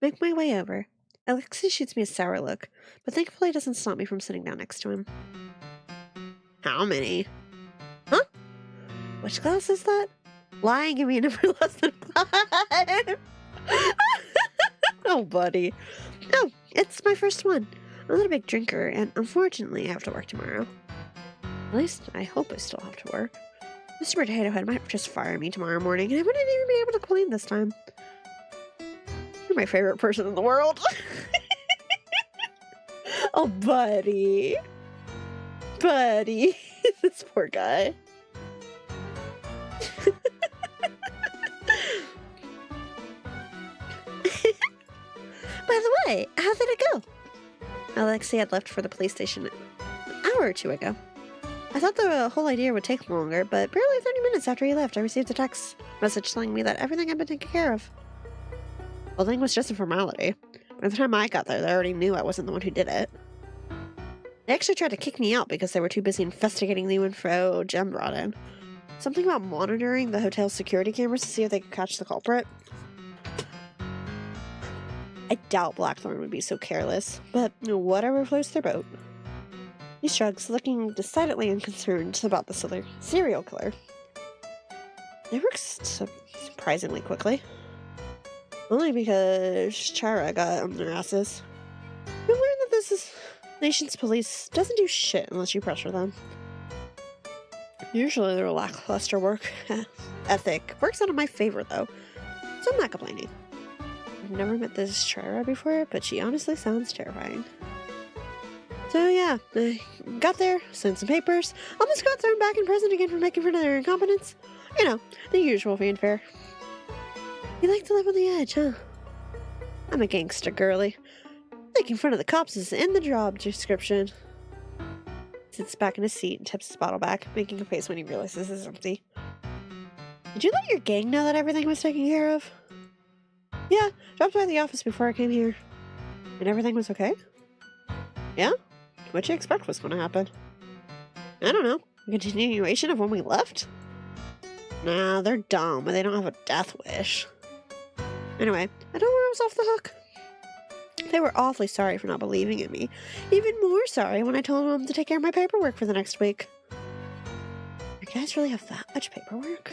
Make my way over. Alexei shoots me a sour look, but thankfully doesn't stop me from sitting down next to him. How many? Huh? Which class is that? Lying, give me a number less than 5. Oh, buddy. Oh, it's my first one. I'm not a big drinker, and unfortunately I have to work tomorrow. At least, I hope I still have to work. Mr. Potato Head might just fire me tomorrow morning, and I wouldn't even be able to complain this time. You're my favorite person in the world. Oh, buddy. Buddy. This poor guy. By the way, how did it go? Alexei had left for the police station an hour or two ago. I thought the whole idea would take longer, but barely 30 minutes after he left, I received a text message telling me that everything had been taken care of. The thing was just a formality. By the time I got there, they already knew I wasn't the one who did it. They actually tried to kick me out because they were too busy investigating the info Jem brought in. Something about monitoring the hotel's security cameras to see if they could catch the culprit. I doubt Blackthorn would be so careless, but whatever floats their boat. He shrugs, looking decidedly unconcerned about the serial killer. They work surprisingly quickly. Only because Chara got on their asses. We learned that this nation's police doesn't do shit unless you pressure them. Usually their lackluster work ethic works out in my favor, though, so I'm not complaining. I've never met this Chara before, but she honestly sounds terrifying. So yeah, I got there, signed some papers, almost got thrown back in prison again for making fun of their incompetence. You know, the usual fanfare. You like to live on the edge, huh? I'm a gangster girly. Making fun of the cops is in the job description. Sits back in his seat and tips his bottle back, making a face when he realizes it's empty. Did you let your gang know that everything was taken care of? Yeah, dropped by the office before I came here. And everything was okay? Yeah? What'd you expect was going to happen? I don't know. A continuation of when we left? Nah, they're dumb, and they don't have a death wish. Anyway, I told them I was off the hook. They were awfully sorry for not believing in me. Even more sorry when I told them to take care of my paperwork for the next week. You guys really have that much paperwork?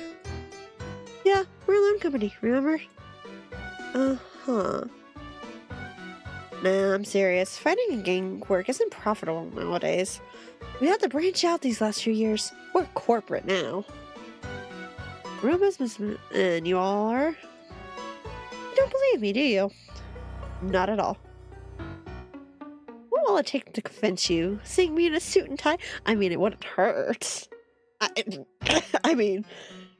Yeah, we're a loan company, remember? Uh-huh. Nah, I'm serious. Fighting in gang work isn't profitable nowadays. We had to branch out these last few years. We're corporate now. Real businessmen, and you all are? You don't believe me, do you? Not at all. What will it take to convince you? Seeing me in a suit and tie? I mean, it wouldn't hurt. I mean,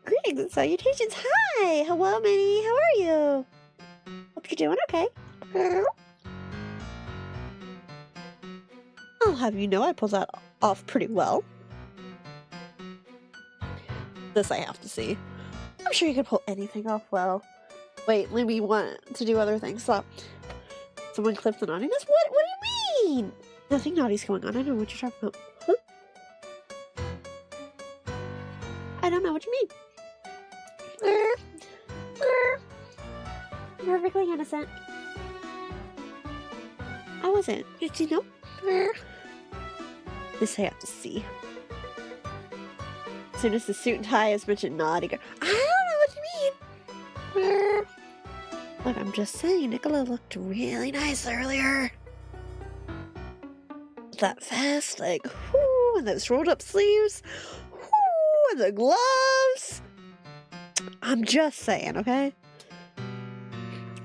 greetings and salutations. Hi! Hello, Minnie. How are you? Hope you're doing okay. I'll have you know I pulled that off pretty well. This I have to see. I'm sure you could pull anything off well. Wait, Libby want to do other things. Stop. Someone clipped the naughtiness? What do you mean? Nothing naughty's going on. I don't know what you're talking about. Huh? I don't know what you mean. Perfectly innocent. I wasn't. Did you know? This I have to see. As soon as the suit and tie is mentioned, naughty girl. I don't know what you mean. Look, I'm just saying, Nicola looked really nice earlier. With that vest, like, whoo, and those rolled up sleeves, whoo, and the gloves. I'm just saying, okay?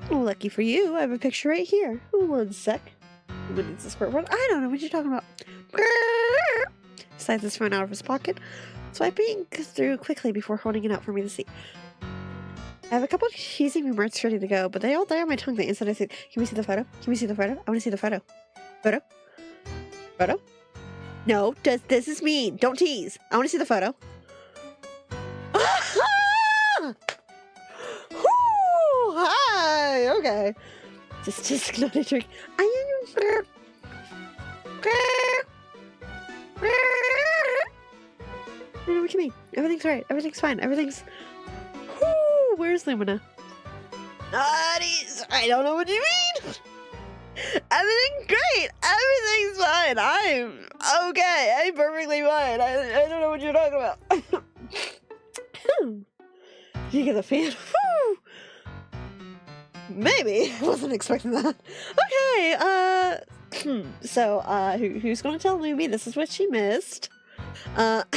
Well, lucky for you, I have a picture right here. One sec. What needs the squirt word? I don't know what you're talking about. slides his phone out of his pocket, swiping through quickly before holding it out for me to see. I have a couple of cheesy remarks ready to go, but they all die on my tongue the instant I say, can we see the photo? Can we see the photo? I want to see the photo. Photo? Photo? No, this is mean. Don't tease. I want to see the photo. Hi! Okay. Just not a trick. I know what you mean. Everything's right. Everything's fine. Everything's... Whoo! Where's Lumina? I don't know what you mean! Everything's great! Everything's fine! I'm okay! I'm perfectly fine! I don't know what you're talking about. Did you get the fan? Maybe. I wasn't expecting that. Okay, so, who's gonna tell Lumi this is what she missed? Cat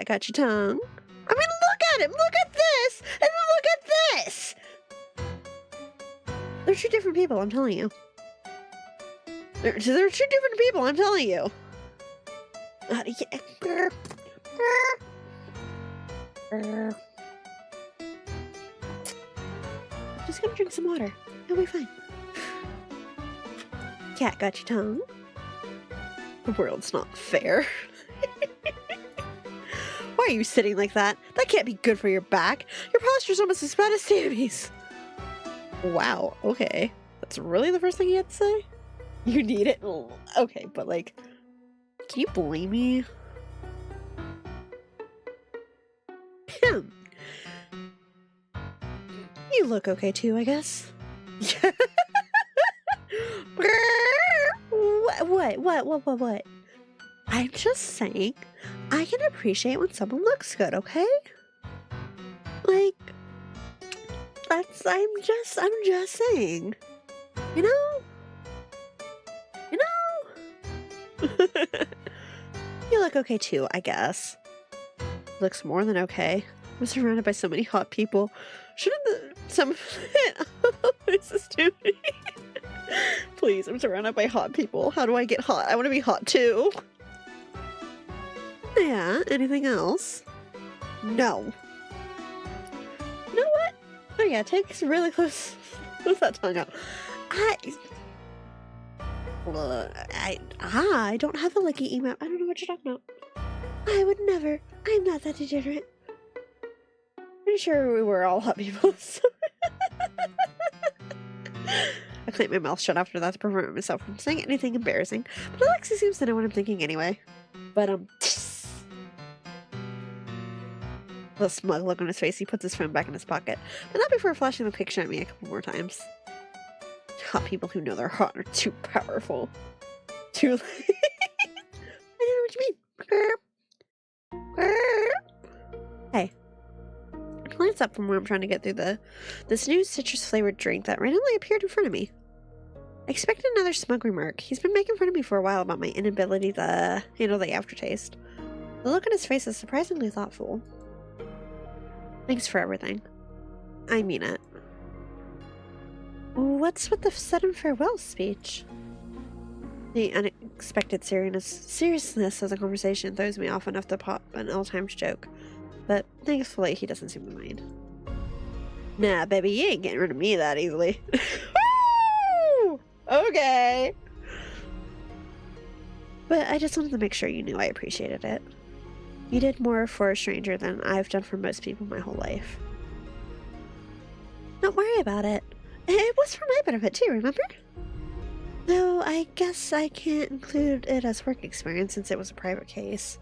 got your tongue. I mean, look at him! Look at this! And then look at this! They're two different people, I'm telling you. They're two different people, I'm telling you. I'm just gonna drink some water. It'll be fine. Cat got your tongue. The world's not fair. Why are you sitting like that? That can't be good for your back. Your posture's almost as bad as Sammy's. Wow, okay. That's really the first thing you had to say? You need it? Okay, but like, can you blame me? You look okay too, I guess. What? I'm just saying, I can appreciate when someone looks good, okay? Like, I'm just saying. You know? You look okay too, I guess. Looks more than okay. I'm surrounded by so many hot people. Shouldn't some... This is stupid. Please, I'm surrounded by hot people. How do I get hot? I want to be hot too. Yeah, anything else? No. You know what? Oh yeah, take this really close. Close that tongue out. I don't have a licky email. I don't know what you're talking about. I would never. I'm not that degenerate. Pretty sure we were all hot people. So I clamped my mouth shut after that to prevent myself from saying anything embarrassing. But Alexi seems to know what I'm thinking anyway. But the smug look on his face, he puts his phone back in his pocket. But not before flashing the picture at me a couple more times. Hot people who know they're hot are too powerful. Too late. I don't know what you mean. Hey. I glance up from where I'm trying to get through this new citrus-flavored drink that randomly appeared in front of me. I expected another smug remark. He's been making fun of me for a while about my inability to handle the aftertaste. The look on his face is surprisingly thoughtful. Thanks for everything. I mean it. What's with the sudden farewell speech? The unexpected seriousness of the conversation throws me off enough to pop an ill-timed joke, but thankfully he doesn't seem to mind. Nah, baby, you ain't getting rid of me that easily. Okay. But I just wanted to make sure you knew I appreciated it. You did more for a stranger than I've done for most people my whole life. Don't worry about it. It was for my benefit too, remember? Though I guess I can't include it as work experience since it was a private case.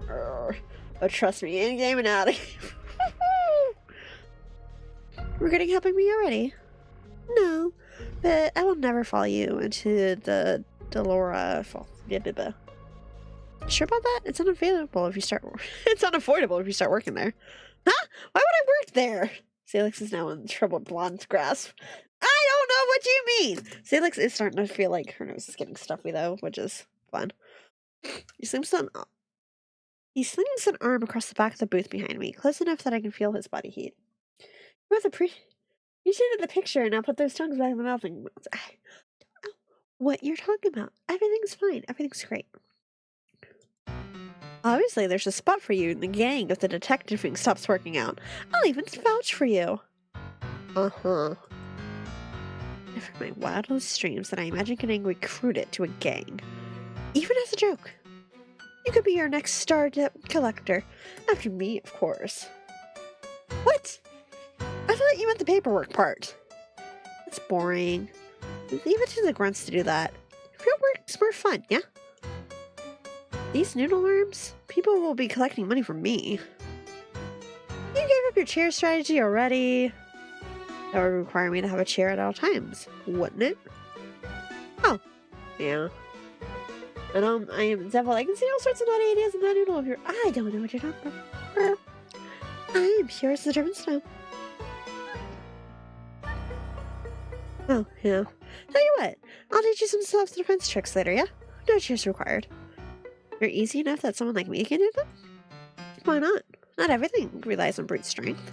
But trust me, in-game and out-of-game. Regretting helping me already? No, but I will never follow you into the Delora fall. Sure about that? It's unavoidable if you start. It's unavoidable if you start working there. Huh? Why would I work there? Salix is now in troubled blonde's grasp. I don't know what you mean. Salix is starting to feel like her nose is getting stuffy though, which is fun. He slings an arm across the back of the booth behind me, close enough that I can feel his body heat. You appreciated the picture, and now put those tongues back in the mouth and what you're talking about. Everything's fine. Everything's great. Obviously, there's a spot for you in the gang if the detective thing stops working out. I'll even vouch for you. Uh-huh. Never my wildest dreams that I imagine getting recruited to a gang. Even as a joke. You could be your next star debt collector. After me, of course. What? I thought you meant the paperwork part. That's boring. Leave it to the grunts to do that. Real work's more fun, yeah? These noodle worms? People will be collecting money from me. You gave up your chair strategy already. That would require me to have a chair at all times, wouldn't it? Oh, yeah. And I am devil. I can see all sorts of naughty ideas in that noodle of your. I don't know what you're talking about. I am pure as the driven snow. Oh, yeah. Tell you what, I'll teach you some self-defense tricks later, yeah? No chairs required. They're easy enough that someone like me can do them? Why not? Not everything relies on brute strength.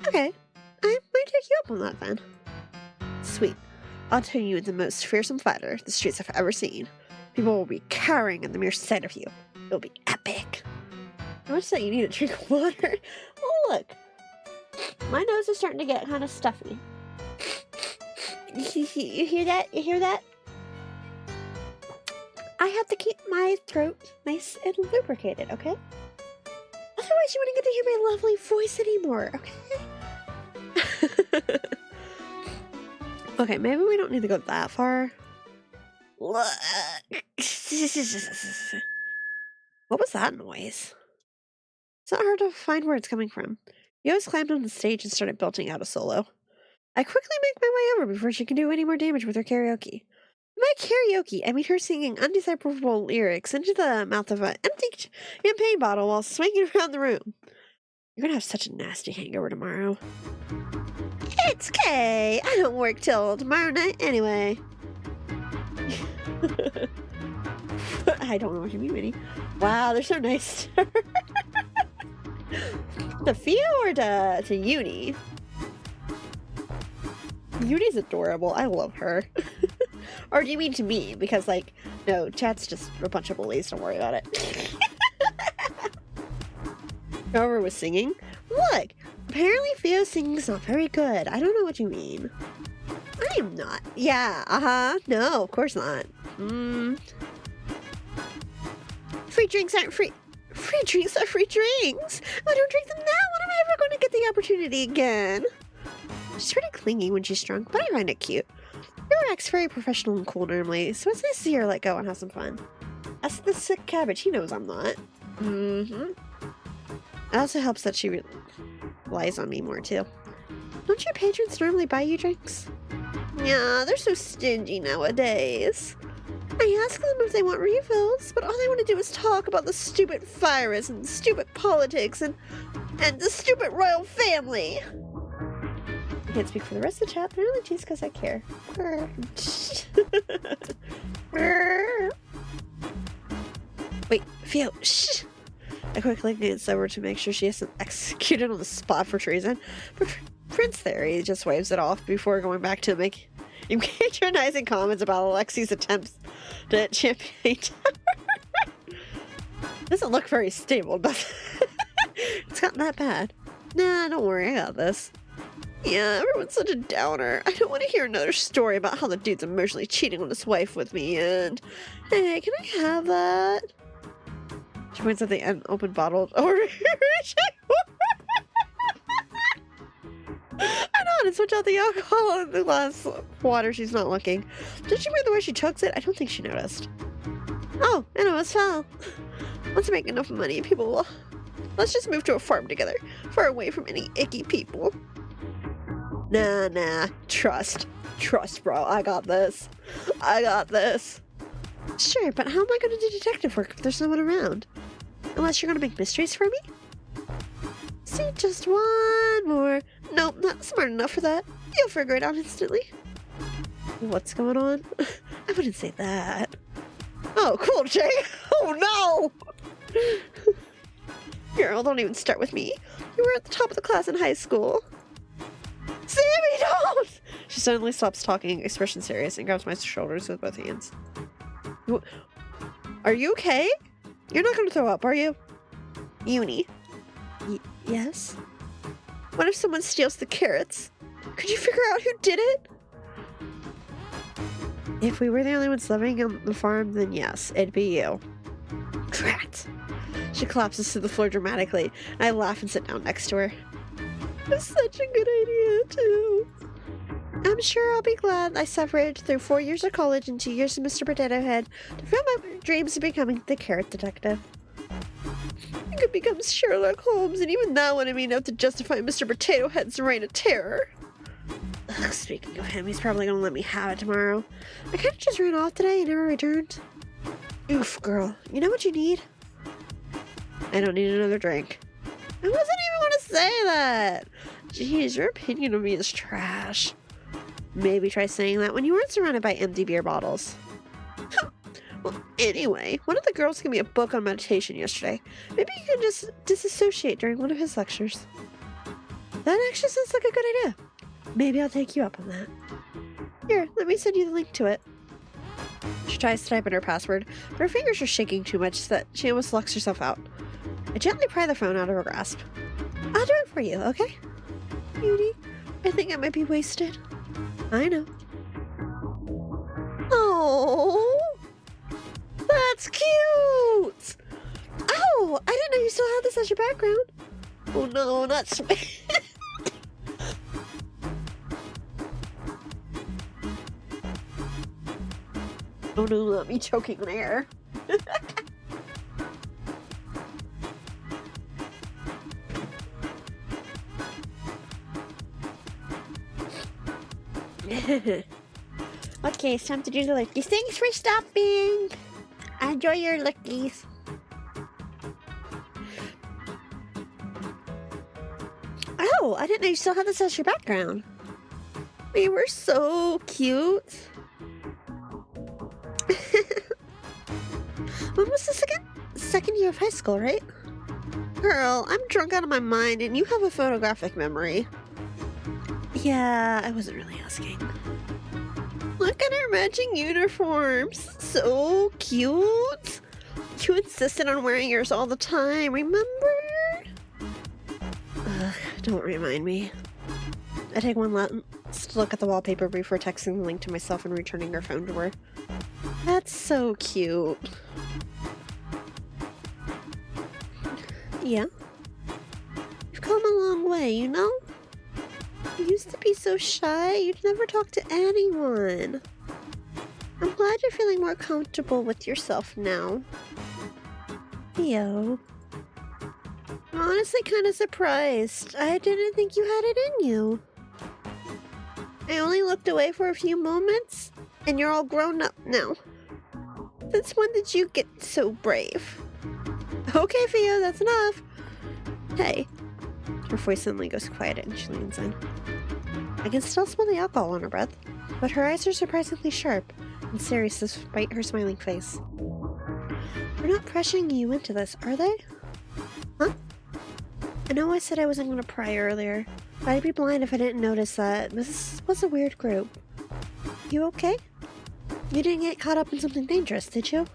Okay, I might take you up on that then. Sweet. I'll turn you into the most fearsome fighter the streets have ever seen. People will be cowering at the mere sight of you. It'll be epic. How much that you need to drink water? Oh, look. My nose is starting to get kind of stuffy. You hear that? You hear that? I have to keep my throat nice and lubricated, okay? Otherwise you wouldn't get to hear my lovely voice anymore, okay? Okay, maybe we don't need to go that far. What was that noise? It's not hard to find where it's coming from. Yo's climbed on the stage and started belting out a solo. I quickly make my way over before she can do any more damage with her karaoke. By karaoke, I mean her singing undecipherable lyrics into the mouth of an empty champagne bottle while swinging around the room. You're gonna have such a nasty hangover tomorrow. It's Kay! I don't work till tomorrow night anyway. I don't know what you mean, Minnie. Wow, they're so nice. To Fio or to Uni? Uni's adorable. I love her. Or do you mean to me? Because, like, no, chat's just a bunch of bullies. Don't worry about it. Whoever was singing. Look! Apparently Fio's singing's not very good. I don't know what you mean. I am not. Yeah, no, of course not. Free drinks aren't free. Free drinks are free drinks. If I don't drink them now, when am I ever going to get the opportunity again? She's pretty clingy when she's drunk, but I find it cute. Your act's very professional and cool normally, so it's nice to see her let go and have some fun. Ask the sick cabbage, he knows I'm not. It also helps that she relies on me more, too. Don't your patrons normally buy you drinks? Yeah, they're so stingy nowadays. I ask them if they want refills, but all they want to do is talk about the stupid virus and stupid politics and the stupid royal family. I can't speak for the rest of the chat, but I only choose because I care. Wait, Fio, shh! I quickly glance over to make sure she isn't executed on the spot for treason, but Prince Theory just waves it off before going back to making patronizing comments about Alexi's attempts to hit Champagne Tower. Doesn't look very stable, does it? It's gotten that bad. Nah, don't worry, I got this. Yeah, everyone's such a downer. I don't want to hear another story about how the dude's emotionally cheating on his wife with me, and... Hey, can I have that? She points at the unopened bottle over I know how to switch out the alcohol in the glass water. She's not looking. Did she mind the way she chokes it? I don't think she noticed. Oh, and it was foul. Let's make enough money. People will... Let's just move to a farm together, far away from any icky people. Nah. Trust, bro. I got this. Sure, but how am I going to do detective work if there's no one around? Unless you're going to make mysteries for me? See, just one more. Nope, not smart enough for that. You'll figure it out instantly. What's going on? I wouldn't say that. Oh, cool, Jay. Oh, no! Girl, don't even start with me. You were at the top of the class in high school. Sammy, don't! She suddenly stops talking, expression serious, and grabs my shoulders with both hands. Are you okay? You're not gonna throw up, are you? Uni. Yes? What if someone steals the carrots? Could you figure out who did it? If we were the only ones living on the farm, then yes, it'd be you. Drat! She collapses to the floor dramatically. I laugh and sit down next to her. It's such a good idea, too. I'm sure I'll be glad I suffered through 4 years of college and 2 years of Mr. Potato Head to fulfill my dreams of becoming the carrot detective. I could become Sherlock Holmes, and even that wouldn't be enough to justify Mr. Potato Head's reign of terror. Ugh, speaking of him, he's probably gonna let me have it tomorrow. I kinda just ran off today and never returned. Oof, girl. You know what you need? I don't need another drink. I wasn't even gonna say that! Jeez, your opinion of me is trash. Maybe try saying that when you weren't surrounded by empty beer bottles. Well, anyway, one of the girls gave me a book on meditation yesterday. Maybe you can just disassociate during one of his lectures. That actually sounds like a good idea. Maybe I'll take you up on that. Here, let me send you the link to it. She tries to type in her password, but her fingers are shaking too much so that she almost locks herself out. I gently pry the phone out of her grasp. I'll do it for you, okay? Beauty, I think I might be wasted. I know. Oh, that's cute! Oh, I didn't know you still had this as your background. Oh no, not sweet. Oh no, not me choking on air. Okay, it's time to do the lookies. Thanks for stopping. Enjoy your lookies. Oh, I didn't know you still had this as your background. We were so cute. When was this again? Second year of high school, right? Girl, I'm drunk out of my mind and you have a photographic memory. Yeah, I wasn't really asking. Look at our matching uniforms. So cute. You insisted on wearing yours all the time, remember? Ugh, don't remind me. I take one last look at the wallpaper before texting the link to myself and returning her phone to her. That's so cute. Yeah? You've come a long way, you know? You used to be so shy, you'd never talk to anyone. I'm glad you're feeling more comfortable with yourself now. Theo. I'm honestly kind of surprised. I didn't think you had it in you. I only looked away for a few moments, and you're all grown up now. Since when did you get so brave? Okay, Theo, that's enough. Hey. Her voice suddenly goes quiet and she leans in. I can still smell the alcohol on her breath, but her eyes are surprisingly sharp and serious despite her smiling face. They're not pressuring you into this, are they? Huh? I know I said I wasn't going to pry earlier, but I'd be blind if I didn't notice that this was a weird group. You okay? You didn't get caught up in something dangerous, did you?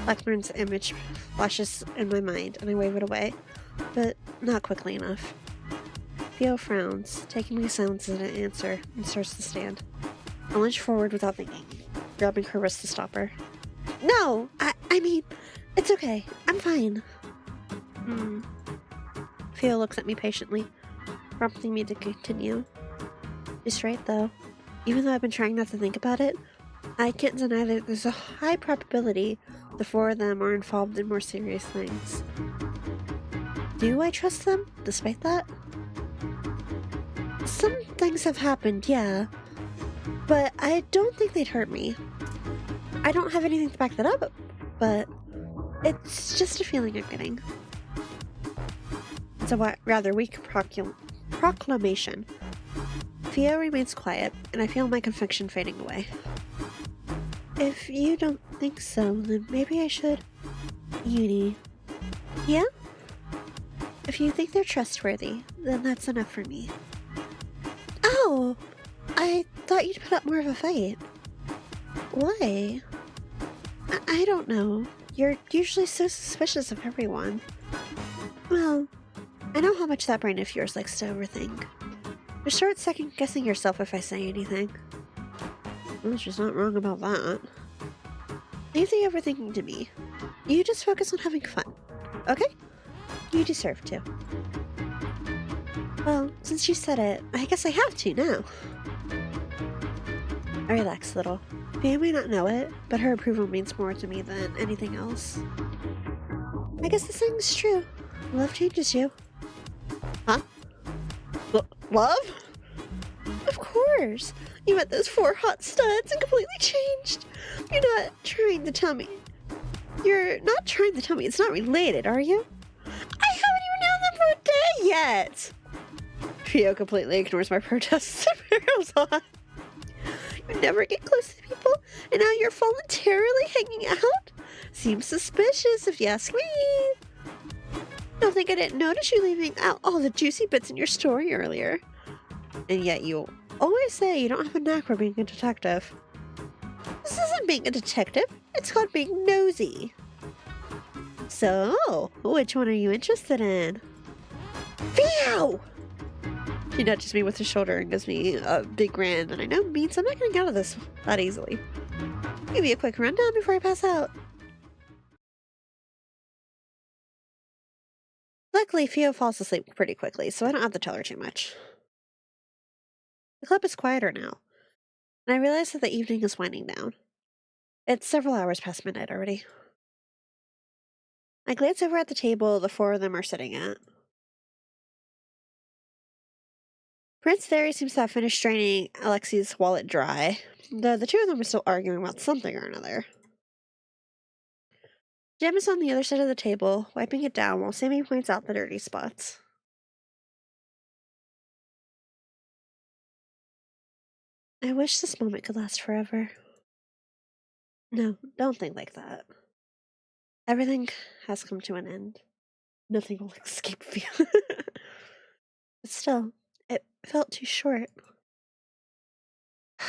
Blackburn's image flashes in my mind, and I wave it away, but not quickly enough. Theo frowns, taking my silence as an answer, and starts to stand. I lunge forward without thinking, grabbing her wrist to stop her. No! I mean, it's okay. I'm fine. Theo looks at me patiently, prompting me to continue. She's right, though. Even though I've been trying not to think about it, I can't deny that there's a high probability the four of them are involved in more serious things. Do I trust them, despite that? Some things have happened, yeah, but I don't think they'd hurt me. I don't have anything to back that up, but it's just a feeling I'm getting. It's a rather weak proclamation. Theo remains quiet, and I feel my conviction fading away. If you don't think so, then maybe I should... Uni. Yeah? If you think they're trustworthy, then that's enough for me. Oh! I thought you'd put up more of a fight. Why? I don't know. You're usually so suspicious of everyone. Well, I know how much that brain of yours likes to overthink. Just start second-guessing yourself if I say anything. Well, she's not wrong about that. Leave the overthinking to me. You just focus on having fun, okay? You deserve to. Well, since you said it, I guess I have to now. Relax, little. Fia may not know it, but her approval means more to me than anything else. I guess the saying's true. Love changes you. Huh? Love? Of course! You met those 4 hot studs and completely changed! You're not trying to tell me it's not related, are you? I haven't even known them for a day yet! Fio completely ignores my protests and barrels on. You never get close to people, and now you're voluntarily hanging out? Seems suspicious, if you ask me. Don't think I didn't notice you leaving out all the juicy bits in your story earlier. And yet you always say you don't have a knack for being a detective. This isn't being a detective, it's called being nosy. So, which one are you interested in? Theo! She nudges me with her shoulder and gives me a big grin, and I know means I'm not getting out of this that easily. Give me a quick rundown before I pass out. Luckily, Fio falls asleep pretty quickly, so I don't have to tell her too much. The club is quieter now, and I realize that the evening is winding down. It's several hours past midnight already. I glance over at the table the 4 of them are sitting at. Prince Fairy seems to have finished draining Alexi's wallet dry, though the 2 of them are still arguing about something or another. Jem is on the other side of the table, wiping it down while Sammy points out the dirty spots. I wish this moment could last forever. No, don't think like that. Everything has come to an end. Nothing will escape you. But still, it felt too short. I'm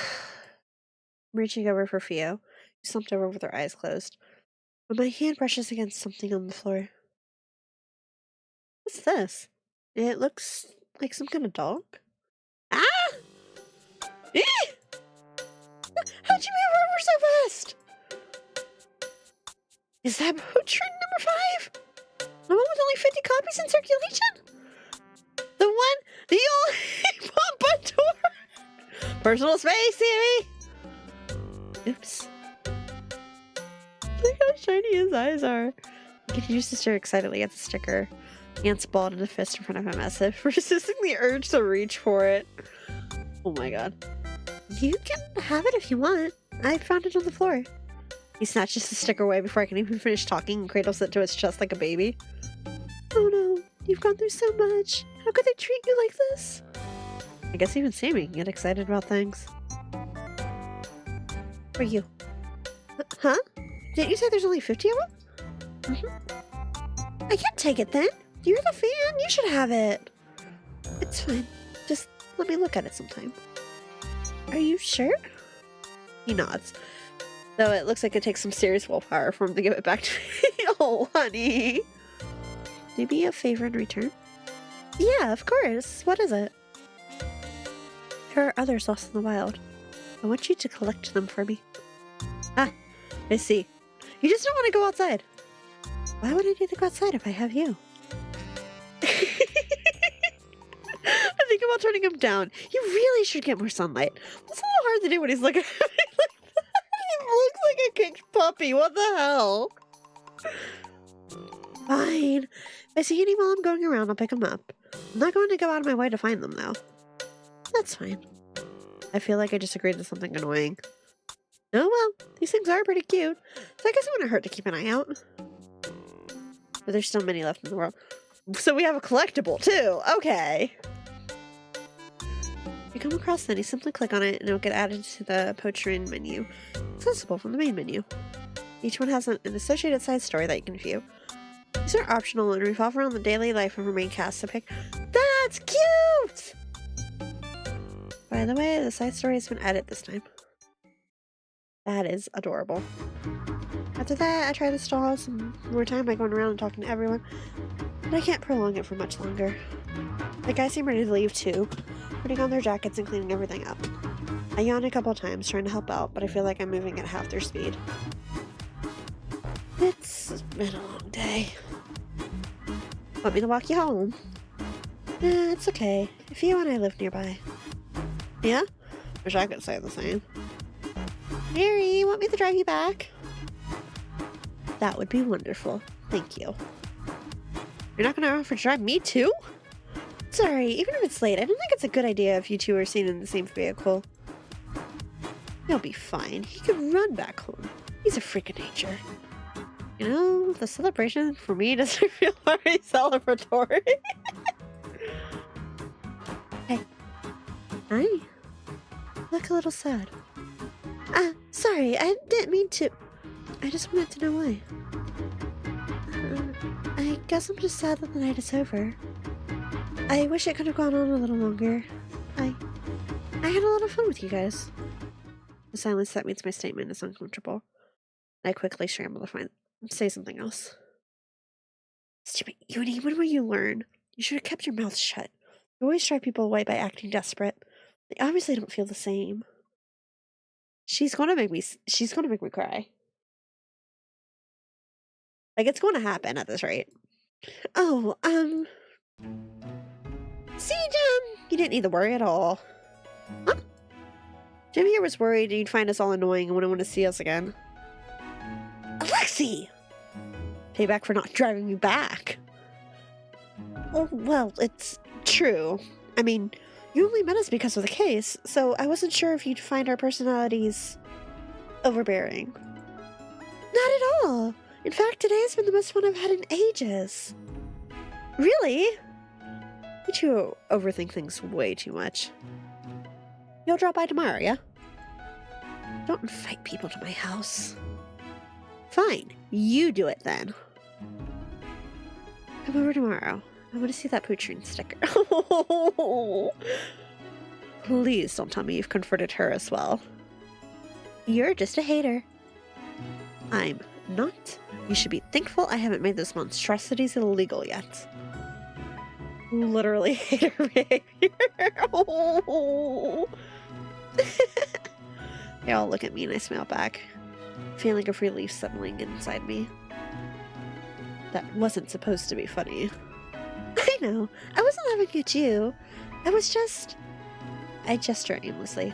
reaching over for Fio, who slumped over with her eyes closed, when my hand brushes against something on the floor. What's this? It looks like some kind of dog. Ah! Eh! How'd you move over so fast? Is that Motrin number 5? The one with only 50 copies in circulation? The only Pompadour! Personal space, Sammy! Oops. Look how shiny his eyes are. He continues to stare excitedly at the sticker. Hands balled in a fist in front of him as if resisting the urge to reach for it. Oh my god. You can have it if you want. I found it on the floor. He snatches the sticker away before I can even finish talking and cradles it to his chest like a baby. Oh no, you've gone through so much. How could they treat you like this? I guess even Sammy can get excited about things. For you. Huh? Didn't you say there's only 50 of them? Mm-hmm. I can't take it then. You're the fan. You should have it. It's fine. Just let me look at it sometime. Are you sure? He nods. Though it looks like it takes some serious willpower for him to give it back to me. Oh, honey. Do me a favor in return? Yeah, of course. What is it? There are others lost in the wild. I want you to collect them for me. Ah, I see. You just don't want to go outside. Why would I need to go outside if I have you? I think about turning him down. You really should get more sunlight. It's a little hard to do when he's looking at me like that. He looks like a kicked puppy. What the hell? Fine. If I see any while I'm going around, I'll pick them up. I'm not going to go out of my way to find them, though. That's fine. I feel like I just agreed to something annoying. Oh well, these things are pretty cute, so I guess it wouldn't hurt to keep an eye out. But there's still many left in the world. So we have a collectible, too! Okay! If you come across any, simply click on it and it'll get added to the Potrin menu, accessible from the main menu. Each one has an associated side story that you can view. These are optional and revolve around the daily life of our main cast, so pick— That's cute! By By the way, the side story has been added this time. That is adorable. After that, I try to stall some more time by going around and talking to everyone, but I can't prolong it for much longer. The guys seem ready to leave too, putting on their jackets and cleaning everything up. I yawn a couple times trying to help out, but I feel like I'm moving at half their speed. It's been a long day. Want me to walk you home? Nah, it's okay. If you and I live nearby. Yeah? Wish I could say the same. Mary, want me to drive you back? That would be wonderful. Thank you. You're not gonna offer to drive me too? Sorry, even if it's late, I don't think it's a good idea if you two are seen in the same vehicle. He'll be fine. He could run back home. He's a freak of nature. You know, the celebration for me doesn't feel very celebratory. Hey. Hi. Look a little sad. Sorry, I didn't mean to. I just wanted to know why. I guess I'm just sad that the night is over. I wish it could have gone on a little longer. I had a lot of fun with you guys. The silence that means my statement is uncomfortable. I quickly scramble to say something else. Stupid Uni, when will you learn? You should have kept your mouth shut. You always drive people away by acting desperate. They obviously don't feel the same. She's gonna make me cry. Like, it's gonna happen at this rate. Oh, see, Jim? You didn't need to worry at all. Huh? Jim here was worried you'd find us all annoying and wouldn't want to see us again. Alexi! Payback for not driving me back. Oh, well, it's true. I mean, you only met us because of the case, so I wasn't sure if you'd find our personalities overbearing. Not at all. In fact, today has been the most fun I've had in ages. Really? You two overthink things way too much. You'll drop by tomorrow, yeah? Don't invite people to my house. Fine, you do it then. Come over tomorrow. I want to see that Poochine sticker. Please don't tell me you've converted her as well. You're just a hater. I'm not. You should be thankful I haven't made those monstrosities illegal yet. Literally hater behavior. They all look at me and I smile back, feeling of relief settling inside me. That wasn't supposed to be funny. I know. I wasn't laughing at you. I gesture aimlessly.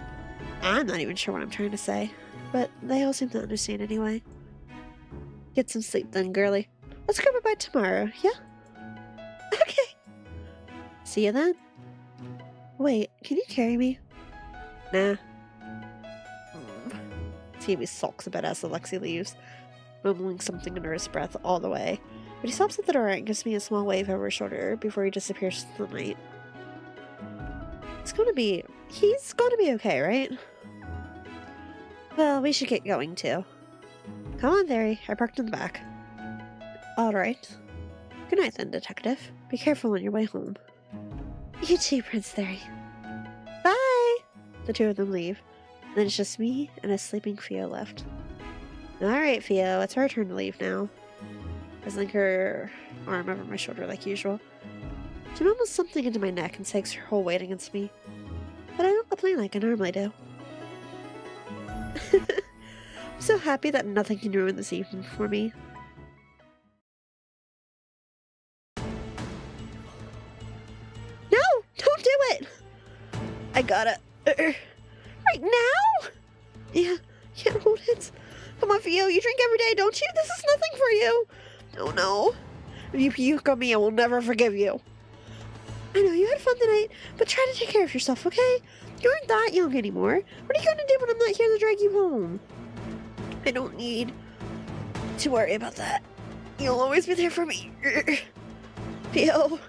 I'm not even sure what I'm trying to say, but they all seem to understand anyway. Get some sleep then, girly. Let's grab a bite tomorrow, yeah? Okay. See you then. Wait, can you carry me? Nah. Timmy sulks a bit as Alexi leaves, mumbling something under his breath all the way. But he stops at the door and gives me a small wave over his shoulder before he disappears into the night. He's gonna be okay, right? Well, we should get going too. Come on, Theory. I parked in the back. Alright. Good night then, Detective. Be careful on your way home. You too, Prince Theory. Bye! The two of them leave. And then it's just me and a sleeping Theo left. Alright, Theo, it's her turn to leave now. I link her arm over my shoulder like usual. She mumbles something into my neck and takes her whole weight against me. But I don't complain like I normally do. I'm so happy that nothing can ruin this evening for me. No! Don't do it! I gotta... right now? Yeah, can't hold it. Come on, Theo, you drink every day, don't you? This is nothing for you. Oh no. If you puke on me, I will never forgive you. I know you had fun tonight, but try to take care of yourself, okay? You aren't that young anymore. What are you going to do when I'm not here to drag you home? I don't need to worry about that. You'll always be there for me. Theo.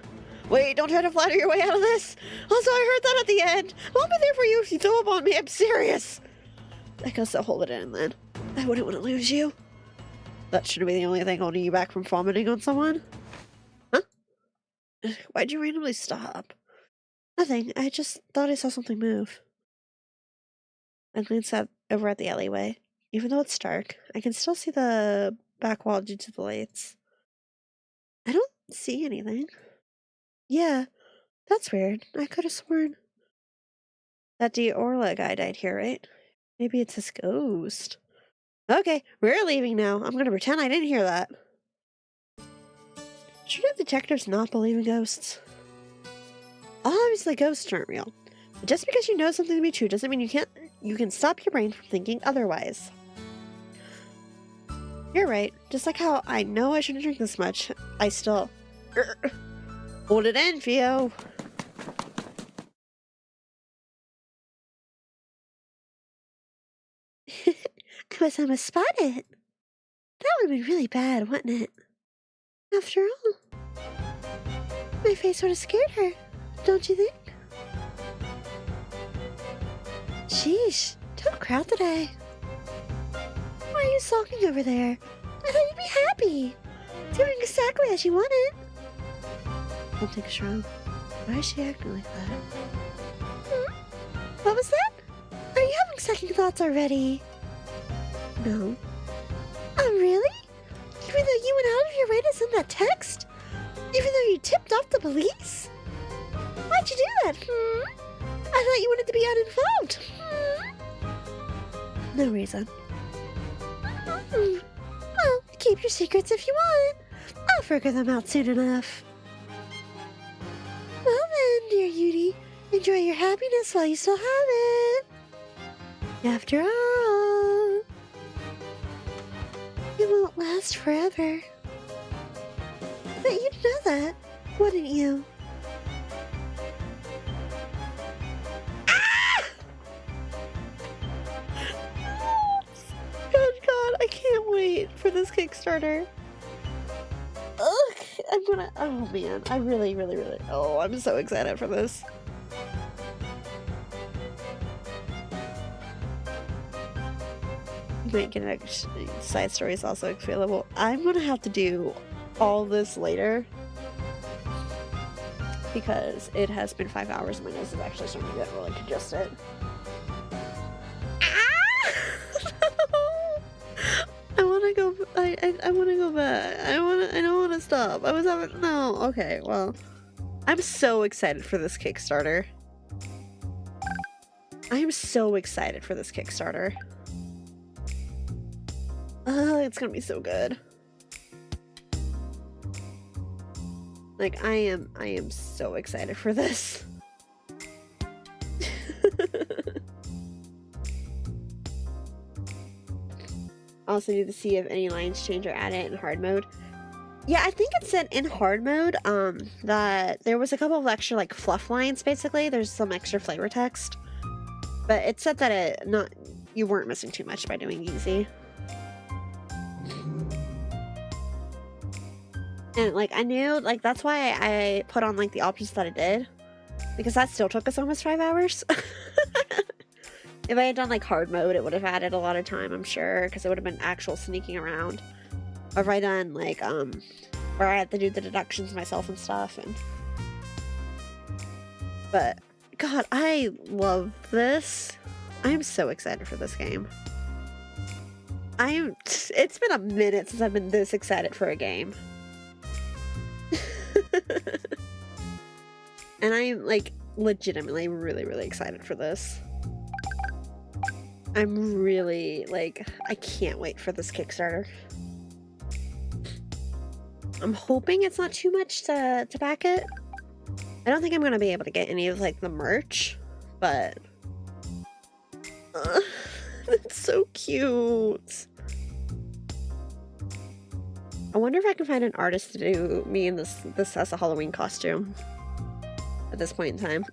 Wait, don't try to flatter your way out of this. Also, I heard that at the end. I'll be there for you if you throw up on me. I'm serious. I guess I'll hold it in then. I wouldn't want to lose you. That should be the only thing holding you back from vomiting on someone. Huh? Why'd you randomly stop? Nothing. I just thought I saw something move. I glance out over at the alleyway. Even though it's dark, I can still see the back wall due to the lights. I don't see anything. Yeah, that's weird. I could have sworn. That Diorla guy died here, right? Maybe it's his ghost. Okay, we're leaving now. I'm gonna pretend I didn't hear that. Shouldn't detectives not believe in ghosts? Obviously, ghosts aren't real. But just because you know something to be true doesn't mean you can stop your brain from thinking otherwise. You're right. Just like how I know I shouldn't drink this much, I still... Hold it in, Theo. I was almost spotted. That would have been really bad, wouldn't it? After all, my face would have scared her, don't you think? Sheesh, tough crowd today. Why are you sulking over there? I thought you'd be happy. It's going exactly as you wanted. Something's wrong. Why is she acting like that? What was that? Are you having second thoughts already? No. Oh, really? Even though you went out of your way to send that text? Even though you tipped off the police? Why'd you do that? I thought you wanted to be uninvolved. No reason. Well, keep your secrets if you want. I'll figure them out soon enough. Well then, dear Yudi, enjoy your happiness while you still have it. After all, it won't last forever. But you'd know that, wouldn't you? Ah! Good God, I can't wait for this Kickstarter. Ugh, oh man, I really, oh, I'm so excited for this. Might get an side stories also available. I'm gonna have to do all this later because it has been 5 hours and my nose is actually starting to get really congested. Ah! I wanna go. I wanna go back. I don't wanna stop. I was having no. Okay, well, I'm so excited for this Kickstarter. I am so excited for this Kickstarter. It's gonna be so good. Like, I am so excited for this. Also need to see if any lines change or added in hard mode. Yeah, I think it said in hard mode, that there was a couple of extra, like, fluff lines, basically. There's some extra flavor text. But it said that you weren't missing too much by doing easy. And, like, I knew, like, that's why I put on, like, the options that I did. Because that still took us almost 5 hours. If I had done, like, hard mode, it would have added a lot of time, I'm sure. Because it would have been actual sneaking around. Or if I done, like, where I had to do the deductions myself and stuff. But, God, I love this. I am so excited for this game. It's been a minute since I've been this excited for a game. And I'm, like, legitimately really excited for this. I'm really, like, I can't wait for this Kickstarter. I'm hoping it's not too much to back it. I don't think I'm gonna be able to get any of, like, the merch, but it's so cute. I wonder if I can find an artist to do me in this as a Halloween costume at this point in time.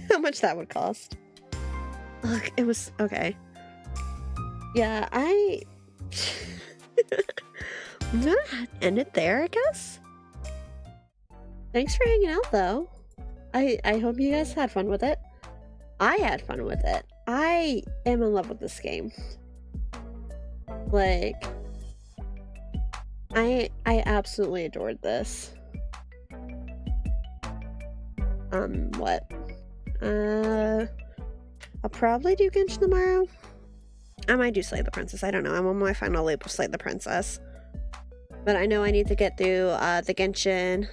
How much that would cost. Look, it was okay. Yeah, I'm gonna end it there, I guess. Thanks for hanging out, though. I hope you guys had fun with it. I had fun with it. I am in love with this game. Like, I absolutely adored this. What? I'll probably do Genshin tomorrow. I might do Slay the Princess. I don't know. I'm on my final loop of Slay the Princess. But I know I need to get through the Genshin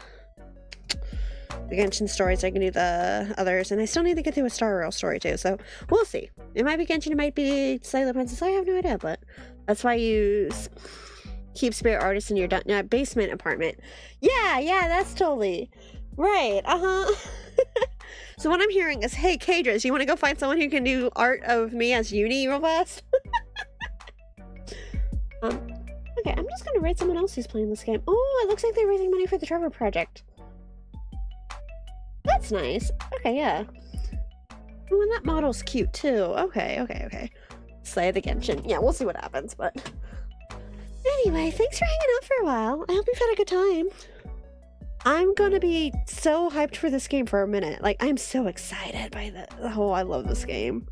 stories. So I can do the others. And I still need to get through a Star Rail story too. So we'll see. It might be Genshin. It might be Slay the Princess. I have no idea. But that's why you keep spirit artists in your basement apartment. Yeah, that's totally right. So what I'm hearing is, hey, Kadras, you want to go find someone who can do art of me as Uni real fast? Okay, I'm just gonna rate someone else who's playing this game. Oh, it looks like they're raising money for the Trevor Project. That's nice. Okay, yeah. Oh, and that model's cute too. Okay. Slay the Genshin. Yeah, we'll see what happens, but... Anyway, thanks for hanging out for a while. I hope you've had a good time. I'm gonna be so hyped for this game for a minute. Like, I'm so excited by the... Oh, I love this game.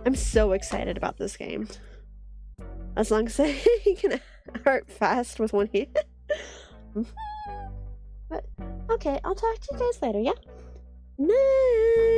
I'm so excited about this game. As long as I can art fast with one hand. But, okay, I'll talk to you guys later, yeah? Night!